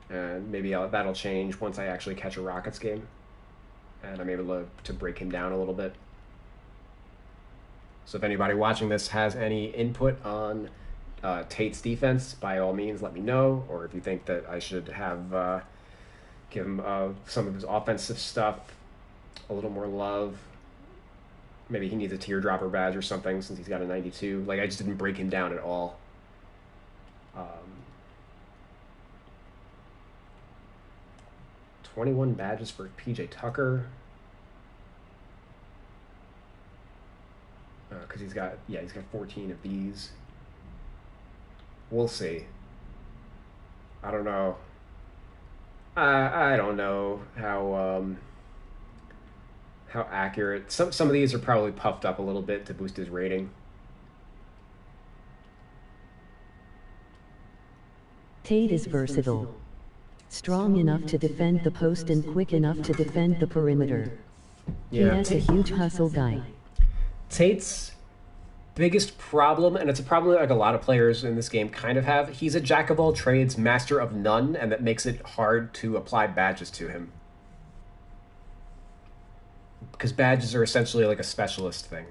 And maybe that'll change once I actually catch a Rockets game and I'm able to break him down a little bit. So if anybody watching this has any input on Tate's defense, by all means let me know. Or if you think that I should have give him some of his offensive stuff a little more love. Maybe he needs a teardropper badge or something since he's got a 92. Like, I just didn't break him down at all. 21 badges for PJ Tucker. Because he's got 14 of these. We'll see. I don't know. I don't know how accurate. Some of these are probably puffed up a little bit to boost his rating. Tate is versatile. Strong enough to defend the post and quick enough to defend the perimeter. Yeah, He is a huge hustle guy. Tate's biggest problem, and it's a problem that like a lot of players in this game kind of have, he's a jack of all trades, master of none, and that makes it hard to apply badges to him. Because badges are essentially like a specialist thing.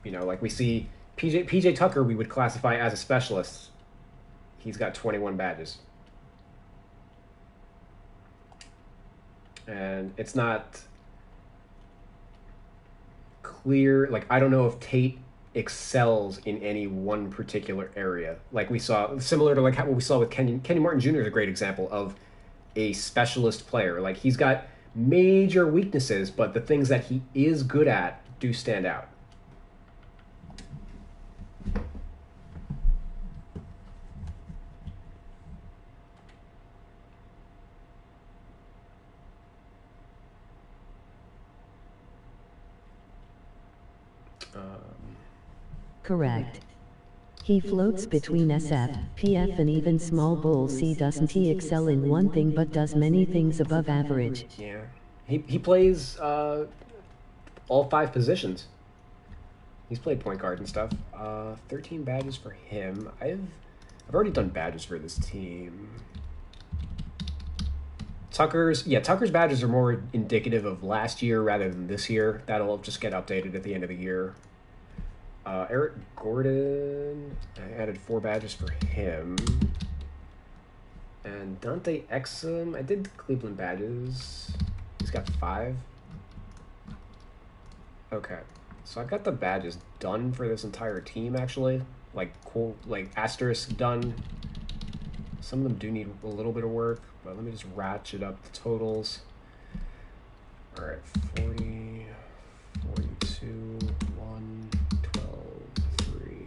You know, like we see PJ Tucker we would classify as a specialist. He's got 21 badges. And it's not clear, like I don't know if Tate excels in any one particular area. Like we saw, similar to like what we saw with Kenny Martin Jr. is a great example of a specialist player. Like he's got major weaknesses, but the things that he is good at do stand out. Correct. He floats between SF, PF and even small bowl C. Doesn't he excel in one thing but does many things above average? Yeah. He plays all 5 positions. He's played point guard and stuff. 13 badges for him. I've already done badges for this team. Tucker's badges are more indicative of last year rather than this year. That'll just get updated at the end of the year. Eric Gordon, I added 4 badges for him. And Dante Exum, I did Cleveland badges. He's got 5. Okay, so I've got the badges done for this entire team, actually. Like, cool, like, asterisk done. Some of them do need a little bit of work, but let me just ratchet up the totals. All right, 40, 42, 1, 12, 3,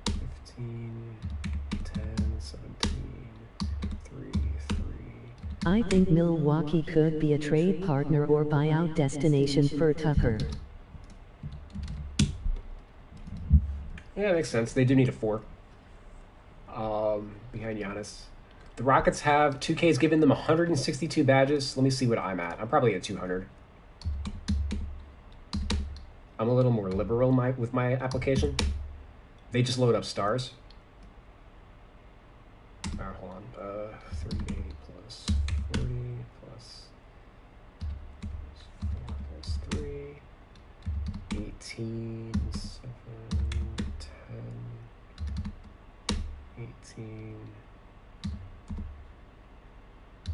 15, 10, 17, 3, 3. I think Milwaukee could be a trade partner or buyout destination for Tucker. Yeah, makes sense. They do need a 4. Behind Giannis. The Rockets have 2K's given them 162 badges. Let me see what I'm at. I'm probably at 200. I'm a little more liberal with my application. They just load up stars. All right, hold on. 38 plus 40 plus 4 plus 3. 18, 7, 10, 18,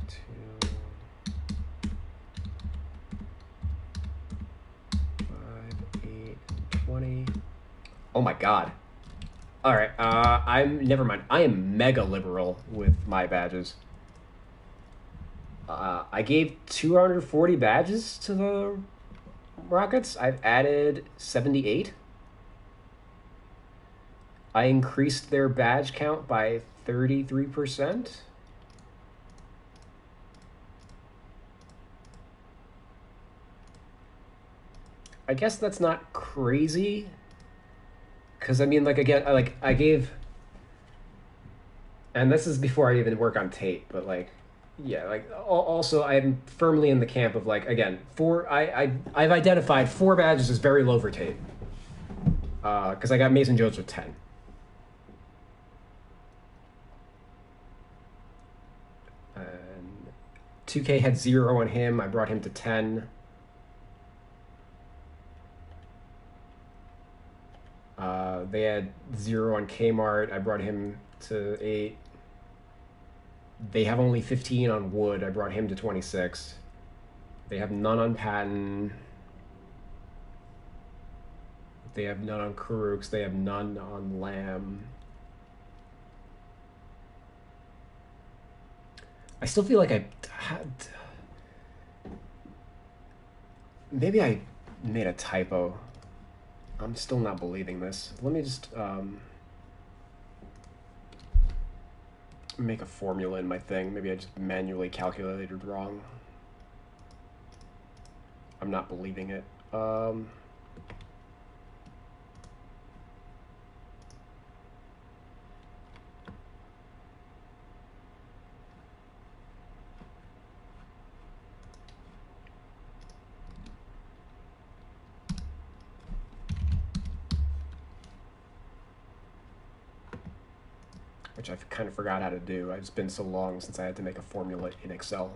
2, 5, 8, 20. Oh my god. All right, never mind. I am mega liberal with my badges. I gave 240 badges to the Rockets. I've added 78. I increased their badge count by 33%. I guess that's not crazy. Because, I mean, like, again, I gave... And this is before I even work on tape, but, like, yeah, like, also, I'm firmly in the camp of, like, again, I've identified 4 badges as very low for tape. Because I got Mason Jones with 10. And 2K had 0 on him. I brought him to 10. They had 0 on Kmart. I brought him to 8. They have only 15 on Wood. I brought him to 26. They have none on Patton. They have none on Karooks. They have none on Lamb. I still feel like I had... Maybe I made a typo. I'm still not believing this. Let me just make a formula in my thing. Maybe I just manually calculated wrong. I'm not believing it. Which I kind of forgot how to do. It's been so long since I had to make a formula in Excel.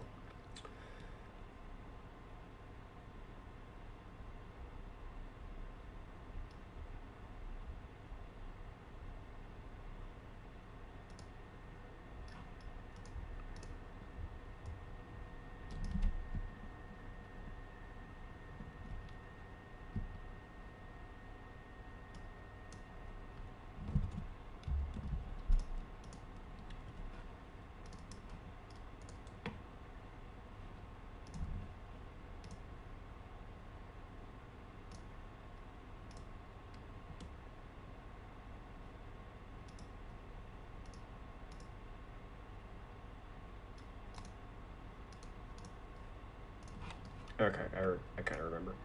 Okay, I kind of remember.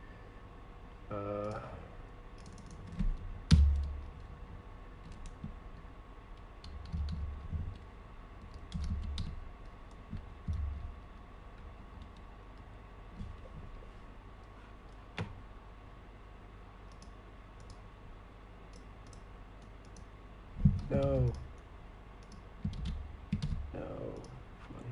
No. No. Come on.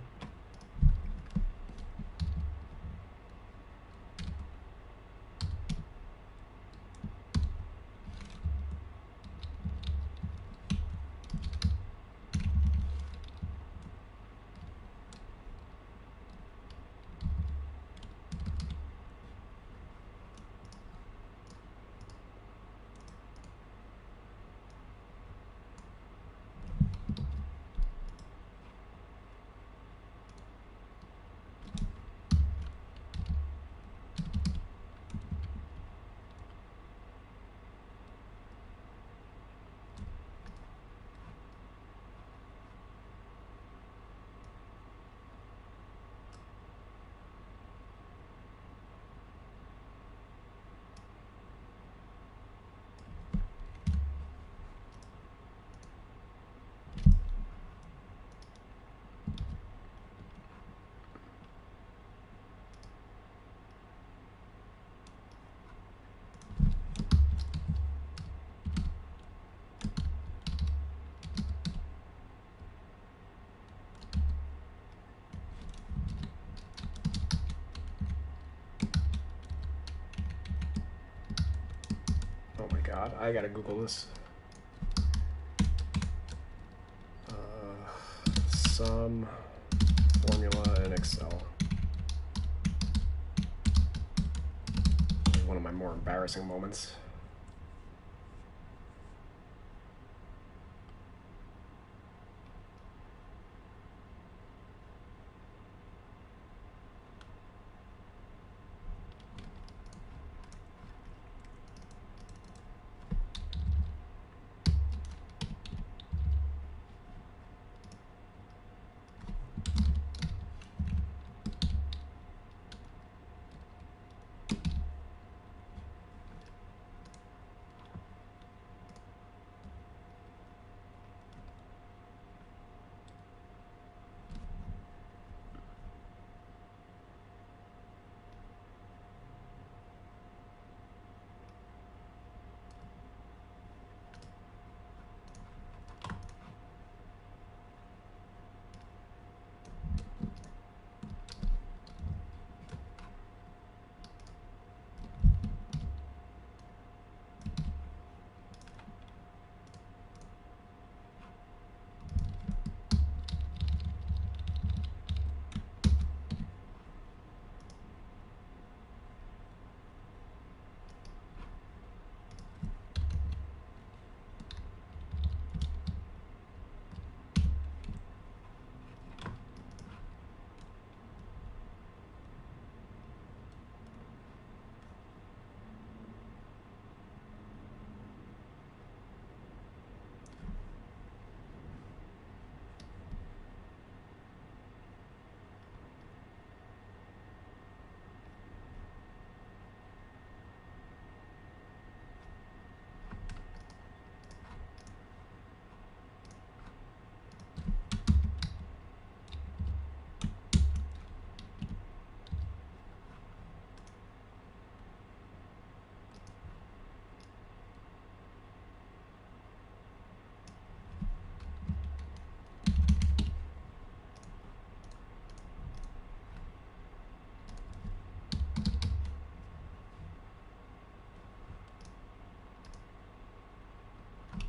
Oh my god, I gotta Google this. Sum formula in Excel. One of my more embarrassing moments.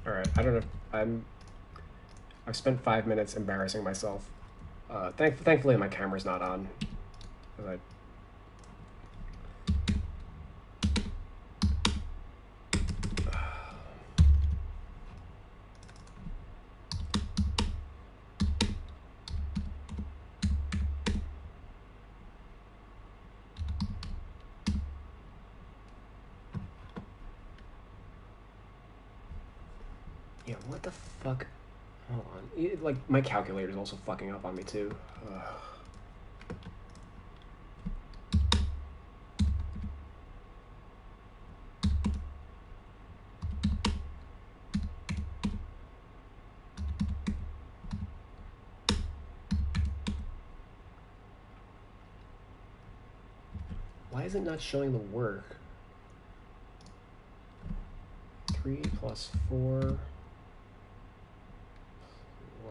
All right, I don't know. I've spent 5 minutes embarrassing myself. Thankfully, my camera's not on. 'Cause yeah, what the fuck? Hold on. Like, my calculator's also fucking up on me, too. Why is it not showing the work? 3 plus 4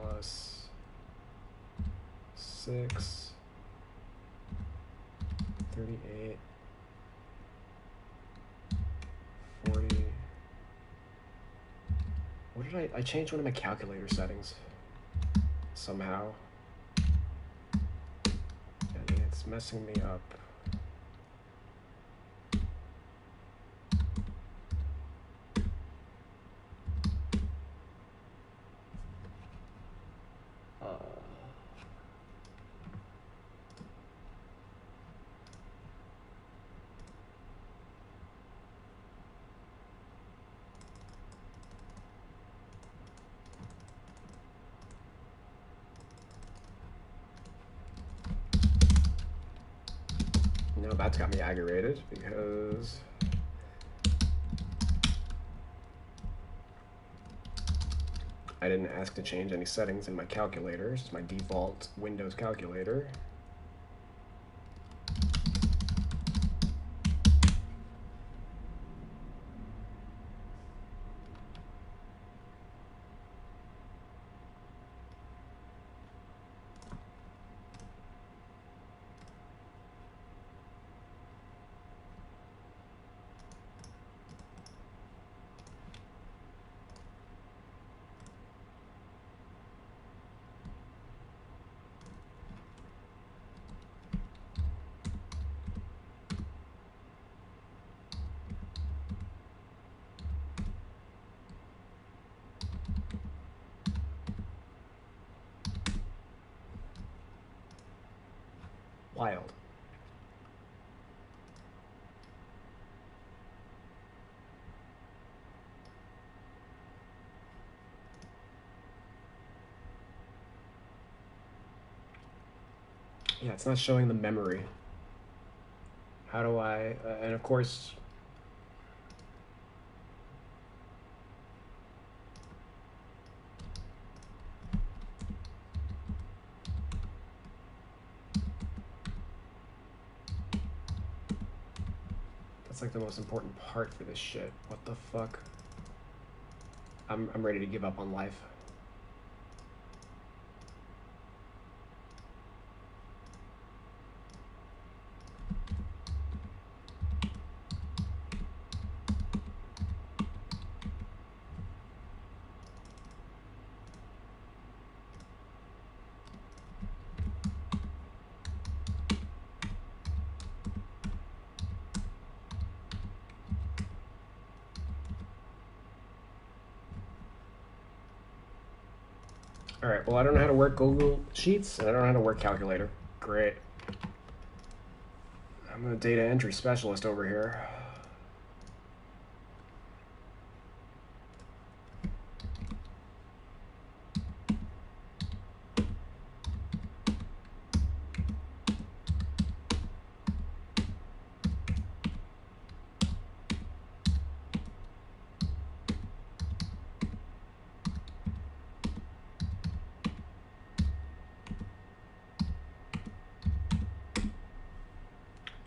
plus 6, 38, 40. What did I changed one of my calculator settings somehow. And it's messing me up. Now that's got me aggravated because I didn't ask to change any settings in my calculator. It's my default Windows calculator. wild. Yeah, it's not showing the memory. How do I... and of course... That's like the most important part for this shit. What the fuck? I'm ready to give up on life. Alright, well I don't know how to work Google Sheets, and I don't know how to work Calculator. Great. I'm a data entry specialist over here.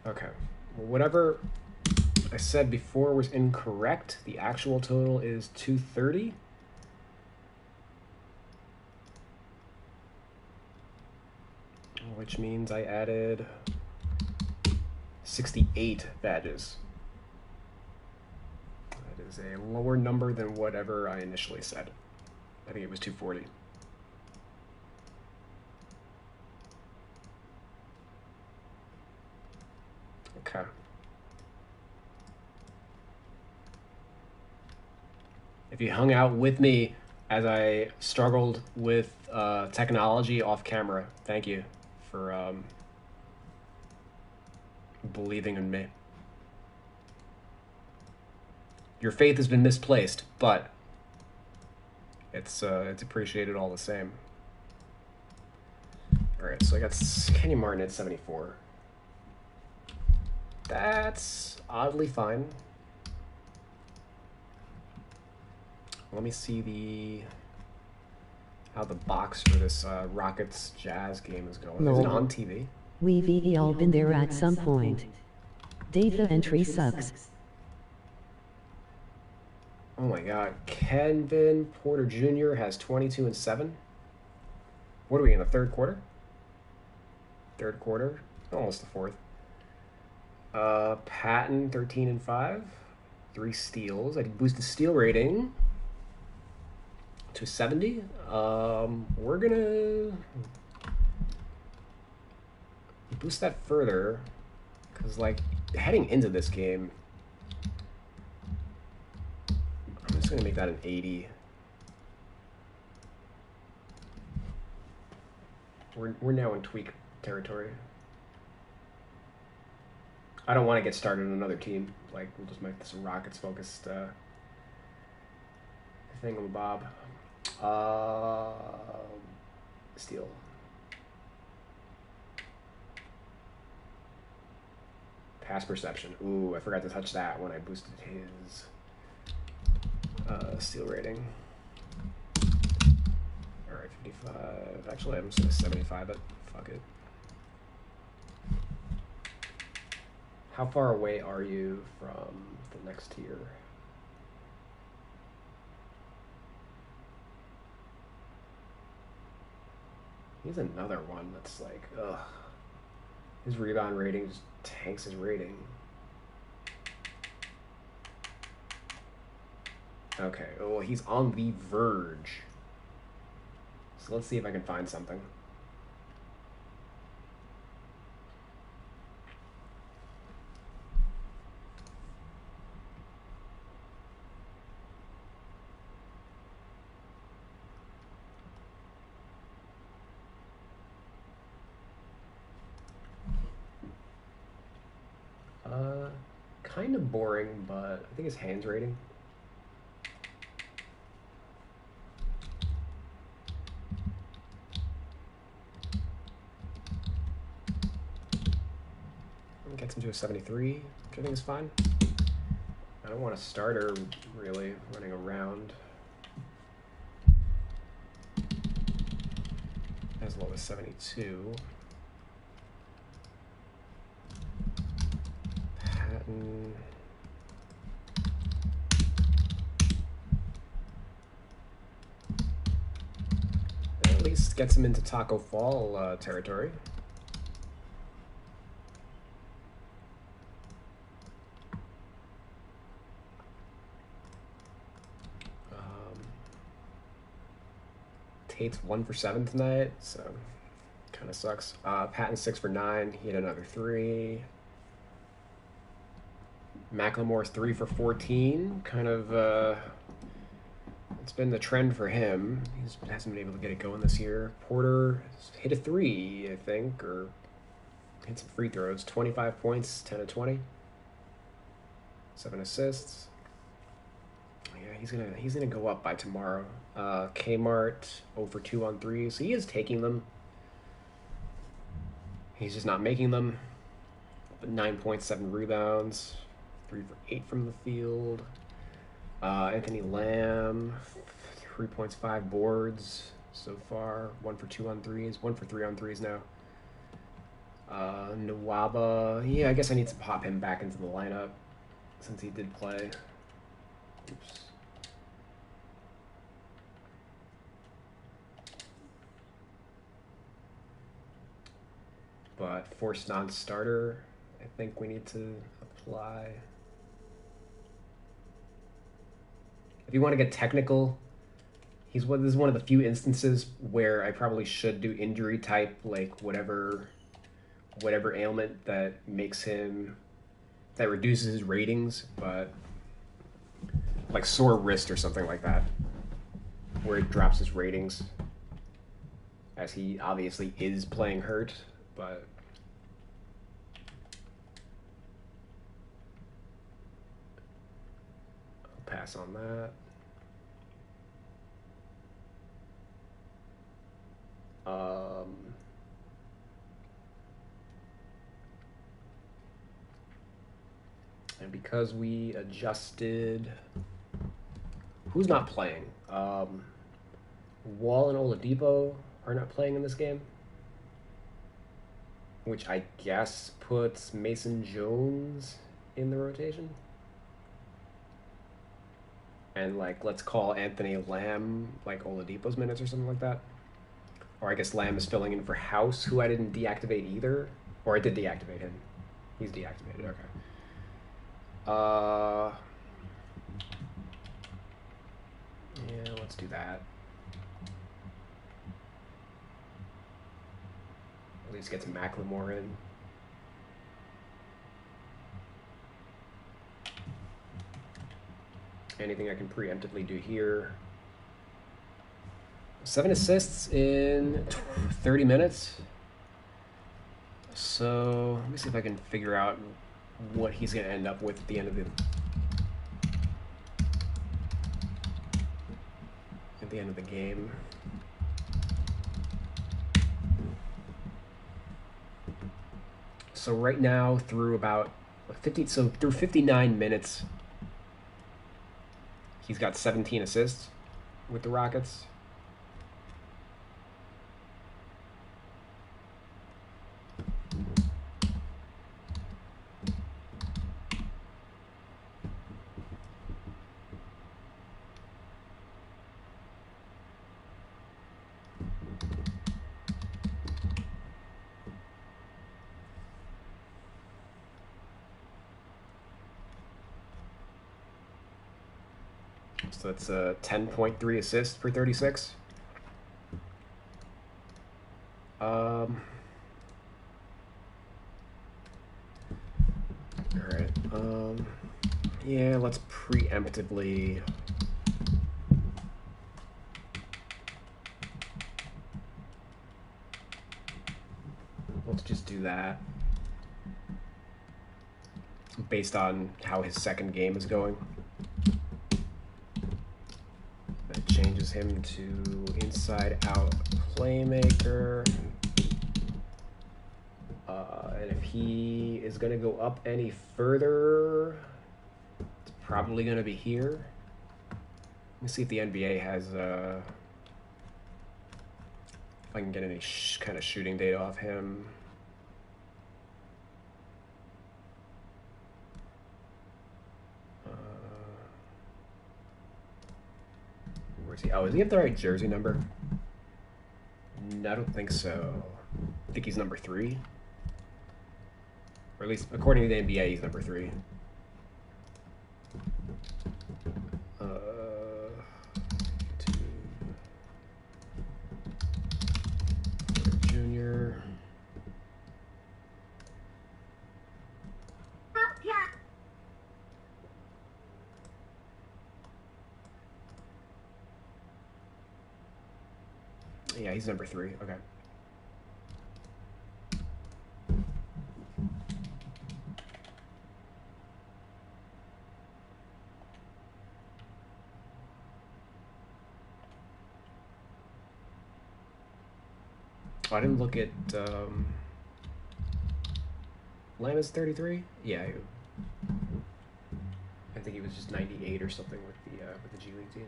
Okay, well, whatever I said before was incorrect. The actual total is 230. Which means I added 68 badges. That is a lower number than whatever I initially said. I think it was 240. Okay. If you hung out with me as I struggled with technology off camera, thank you for believing in me. Your faith has been misplaced, but it's appreciated all the same. All right, so I got Kenny Martin at 74. That's oddly fine. Let me see how the box for this Rockets Jazz game is going. Is it on TV? We've all been there at some point. Data entry sucks. Oh my god. Kevin Porter Jr. has 22 and 7. What are we in the third quarter? Third quarter? Almost the fourth. Patton 13 and 5. 3 steals. I boosted steal rating to 70. We're gonna boost that further because, like, heading into this game, I'm just gonna make that an 80. We're now in tweak territory. I don't want to get started on another team. Like, we'll just make this a Rockets focused thingamabob. Steal. Pass perception. Ooh, I forgot to touch that when I boosted his steal rating. Alright, 55. Actually, I'm just going to 75 it. Fuck it. How far away are you from the next tier? He's another one that's like, ugh. His rebound rating just tanks his rating. Okay, well, he's on the verge. So let's see if I can find something. kind of boring, but I think his hands rating. Gets him to a 73, which I think is fine. I don't want a starter really running around as low as 72. Patton. At least gets him into Taco Fall territory. Tate's 1 for 7 tonight, so kind of sucks. Patton 6 for 9. He had another 3. McLemore's 3 for 14. Kind of, it's been the trend for him. He hasn't been able to get it going this year. Porter hit a 3, I think, or hit some free throws. 25 points, 10 of 20. 7 assists. Yeah, he's gonna go up by tomorrow. Kmart 0 for 2 on 3, so he is taking them. He's just not making them. But 9 points, 7 rebounds, 3 for 8 from the field. Anthony Lamb, 3 points, 5 boards so far. 1 for 2 on 3s, 1 for 3 on 3s now. Nwaba, yeah, I guess I need to pop him back into the lineup since he did play. Oops. But forced non-starter, I think we need to apply. If you want to get technical, this is one of the few instances where I probably should do injury type, like whatever ailment that reduces his ratings, but like sore wrist or something like that, where it drops his ratings, as he obviously is playing hurt. But I'll pass on that. And because we adjusted, who's not playing? Wall and Oladipo are not playing in this game, which I guess puts Mason Jones in the rotation. And, like, let's call Anthony Lamb, like, Oladipo's minutes or something like that. Or I guess Lamb is filling in for House, who I didn't deactivate either. Or I did deactivate him. He's deactivated, okay. Yeah, let's do that. At least get some McLemore in. Anything I can preemptively do here. 7 assists in 30 minutes. So let me see if I can figure out what he's going to end up with at the end of the game. So right now, through 59 minutes, he's got 17 assists with the Rockets. So that's a 10.3 assists per 36. All right. Yeah, let's preemptively. Let's just do that. based on how his second game is going. It changes him to inside-out playmaker. And if he is going to go up any further, it's probably going to be here. Let me see if the NBA has... if I can get any kind of shooting data off him. Where's he? Oh, does he have the right jersey number? No, I don't think so. I think he's number 3. Or at least, according to the NBA, he's number 3. Junior. Yeah, he's number 3. Okay. Oh, I didn't look at Lama's 33. Yeah, I think he was just 98 or something with the G League team.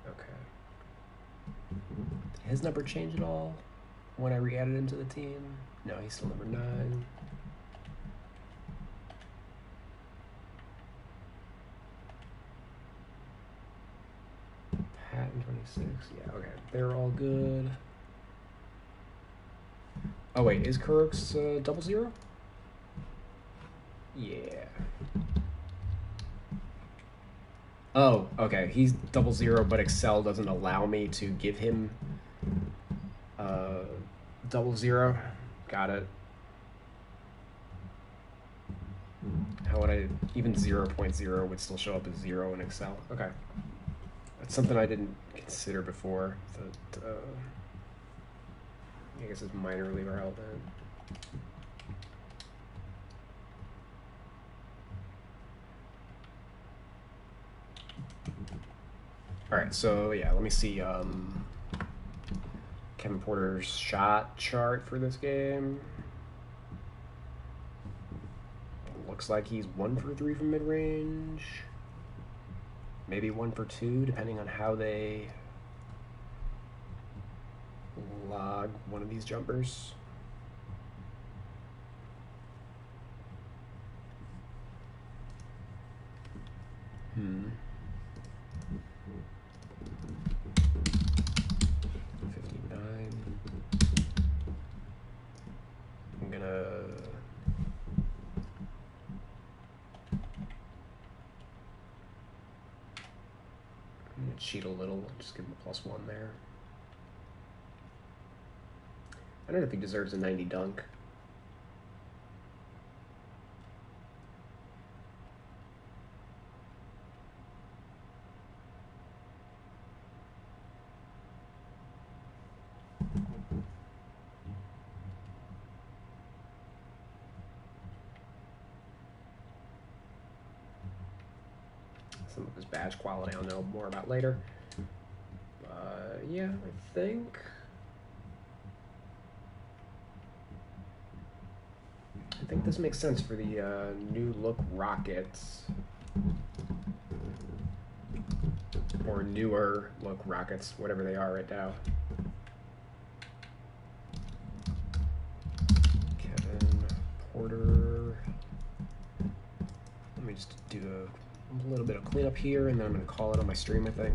Okay. Did his number change at all when I re-added him to the team? No, he's still number 9. Patton 26. Yeah, okay. They're all good. Oh wait, is Kurok's 00? Yeah. Oh, okay. He's 00, but Excel doesn't allow me to give him 00. Got it. How would I... Even 0.0 would still show up as 0 in Excel. Okay. That's something I didn't consider before. That I guess is minorly relevant. All right, so yeah, let me see Kevin Porter's shot chart for this game. Looks like he's 1 for 3 from mid-range. Maybe 1 for 2, depending on how they log one of these jumpers. Hmm. 59. I'm gonna cheat a little, just give him a +1 there. I don't know if he deserves a 90 dunk. Some of his badge quality I'll know more about later. Yeah, I think this makes sense for the new look Rockets, or newer look Rockets, whatever they are right now. Kevin Porter. Let me just do a little bit of cleanup here, and then I'm going to call it on my stream, I think.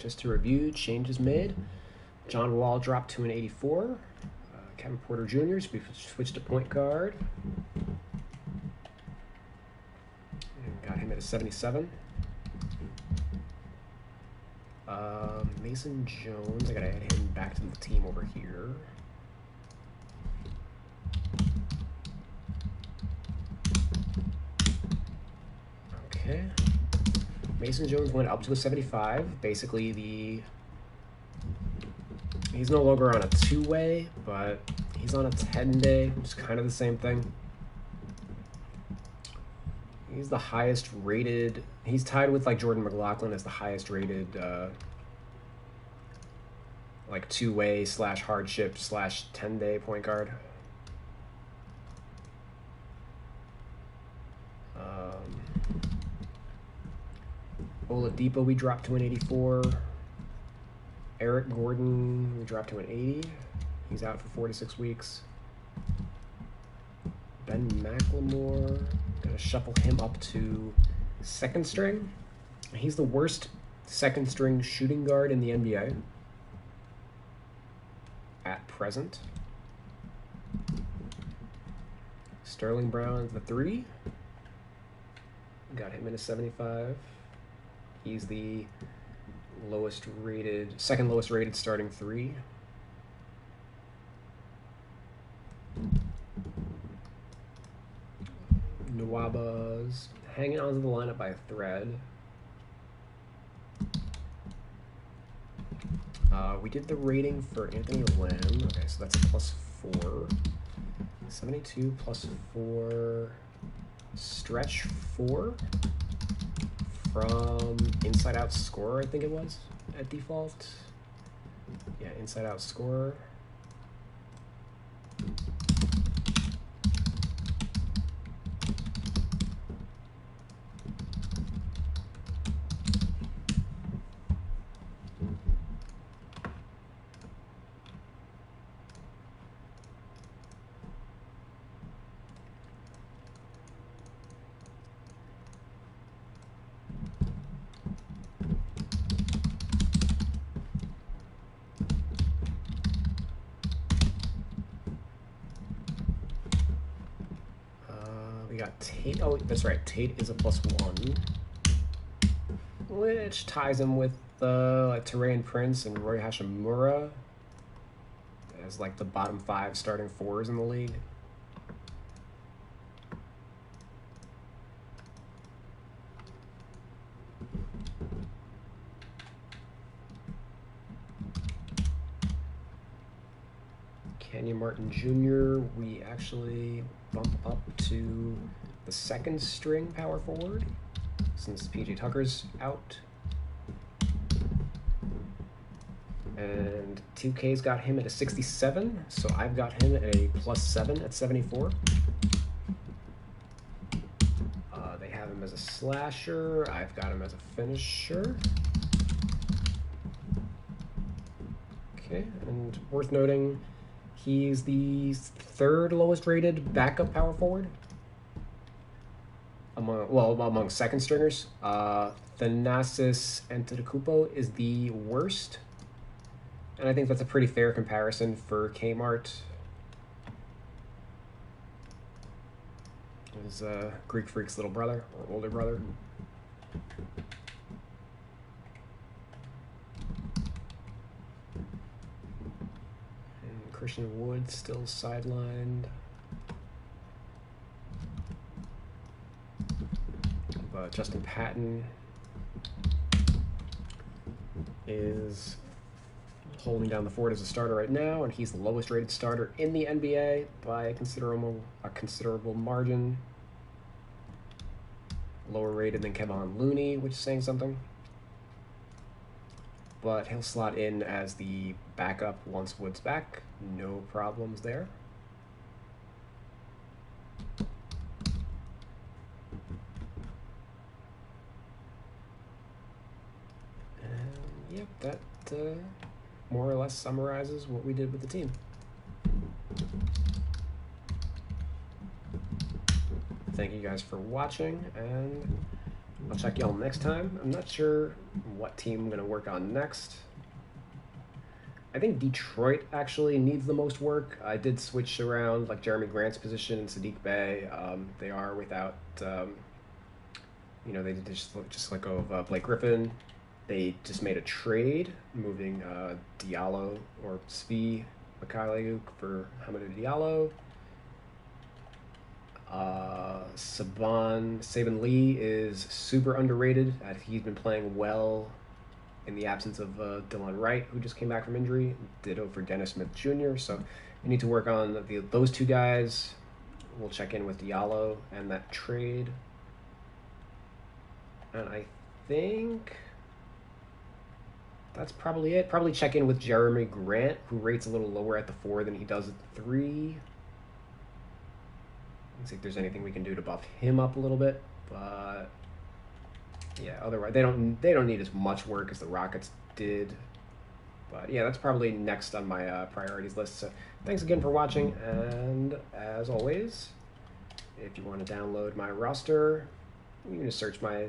just to review, changes made. John Wall dropped to an 84. Kevin Porter Jr. switched to point guard. And got him at a 77. Mason Jones, I gotta add him back to the team over here. Okay. Mason Jones went up to a 75. Basically, he's no longer on a two-way, but he's on a 10-day, which is kind of the same thing. He's the highest rated. He's tied with like Jordan McLaughlin as the highest rated like two-way / hardship / 10-day point guard. Oladipo we dropped to an 84. Eric Gordon we dropped to an 80. He's out for 4 to 6 weeks. Ben McLemore, gonna shuffle him up to second string. He's the worst second string shooting guard in the NBA at present. Sterling Brown, the 3. Got him in a 75. He's the second lowest rated starting 3. Nwaba's hanging onto the lineup by a thread. We did the rating for Anthony Lamb. Okay, so that's a +4. 72 +4. Stretch 4 from Inside Out Scorer, I think it was, at default. Yeah, Inside Out Scorer. Got Tate. Oh, that's right. Tate is a +1, which ties him with like Taurean Prince and Roy Hachimura as like the bottom 5 starting 4s in the league. Kenyon Martin Jr. we actually bump up to the second string power forward since PJ Tucker's out. And 2K's got him at a 67, so I've got him at a +7 at 74. They have him as a slasher. I've got him as a finisher. Okay, and worth noting, he's the 3rd lowest rated backup power forward among second stringers. Thanasis Antetokounmpo is the worst, and I think that's a pretty fair comparison for Kmart. His Greek Freak's little brother or older brother. Christian Wood still sidelined. But Justin Patton is holding down the fort as a starter right now, and he's the lowest rated starter in the NBA by a considerable margin. Lower rated than Kevon Looney, which is saying something. But he'll slot in as the backup once Wood's back. No problems there. And yep, that more or less summarizes what we did with the team. Thank you guys for watching, and I'll check y'all next time. I'm not sure what team I'm going to work on next. I think Detroit actually needs the most work. I did switch around like Jeremy Grant's position and Sadiq Bey. They are without, they did just let go of Blake Griffin. They just made a trade, moving Diallo or Svi Mikhailiuk for Hamidou Diallo. Saban Lee is super underrated. He's been playing well in the absence of Dylan Wright, who just came back from injury. Ditto for Dennis Smith Jr. So we need to work on those two guys. We'll check in with Diallo and that trade. And I think that's probably it. Probably check in with Jeremy Grant, who rates a little lower at the 4 than he does at the 3. Let's see if there's anything we can do to buff him up a little bit. But yeah, otherwise they don't need as much work as the Rockets did. But yeah, that's probably next on my priorities list. So thanks again for watching, and as always, if you want to download my roster, you can just search my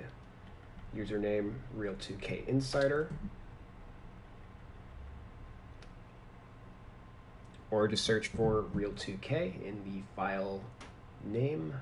username Real2K Insider, or just search for Real2K in the file name.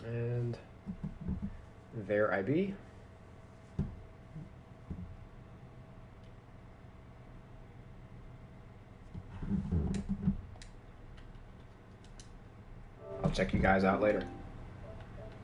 And there I be. I'll check you guys out later.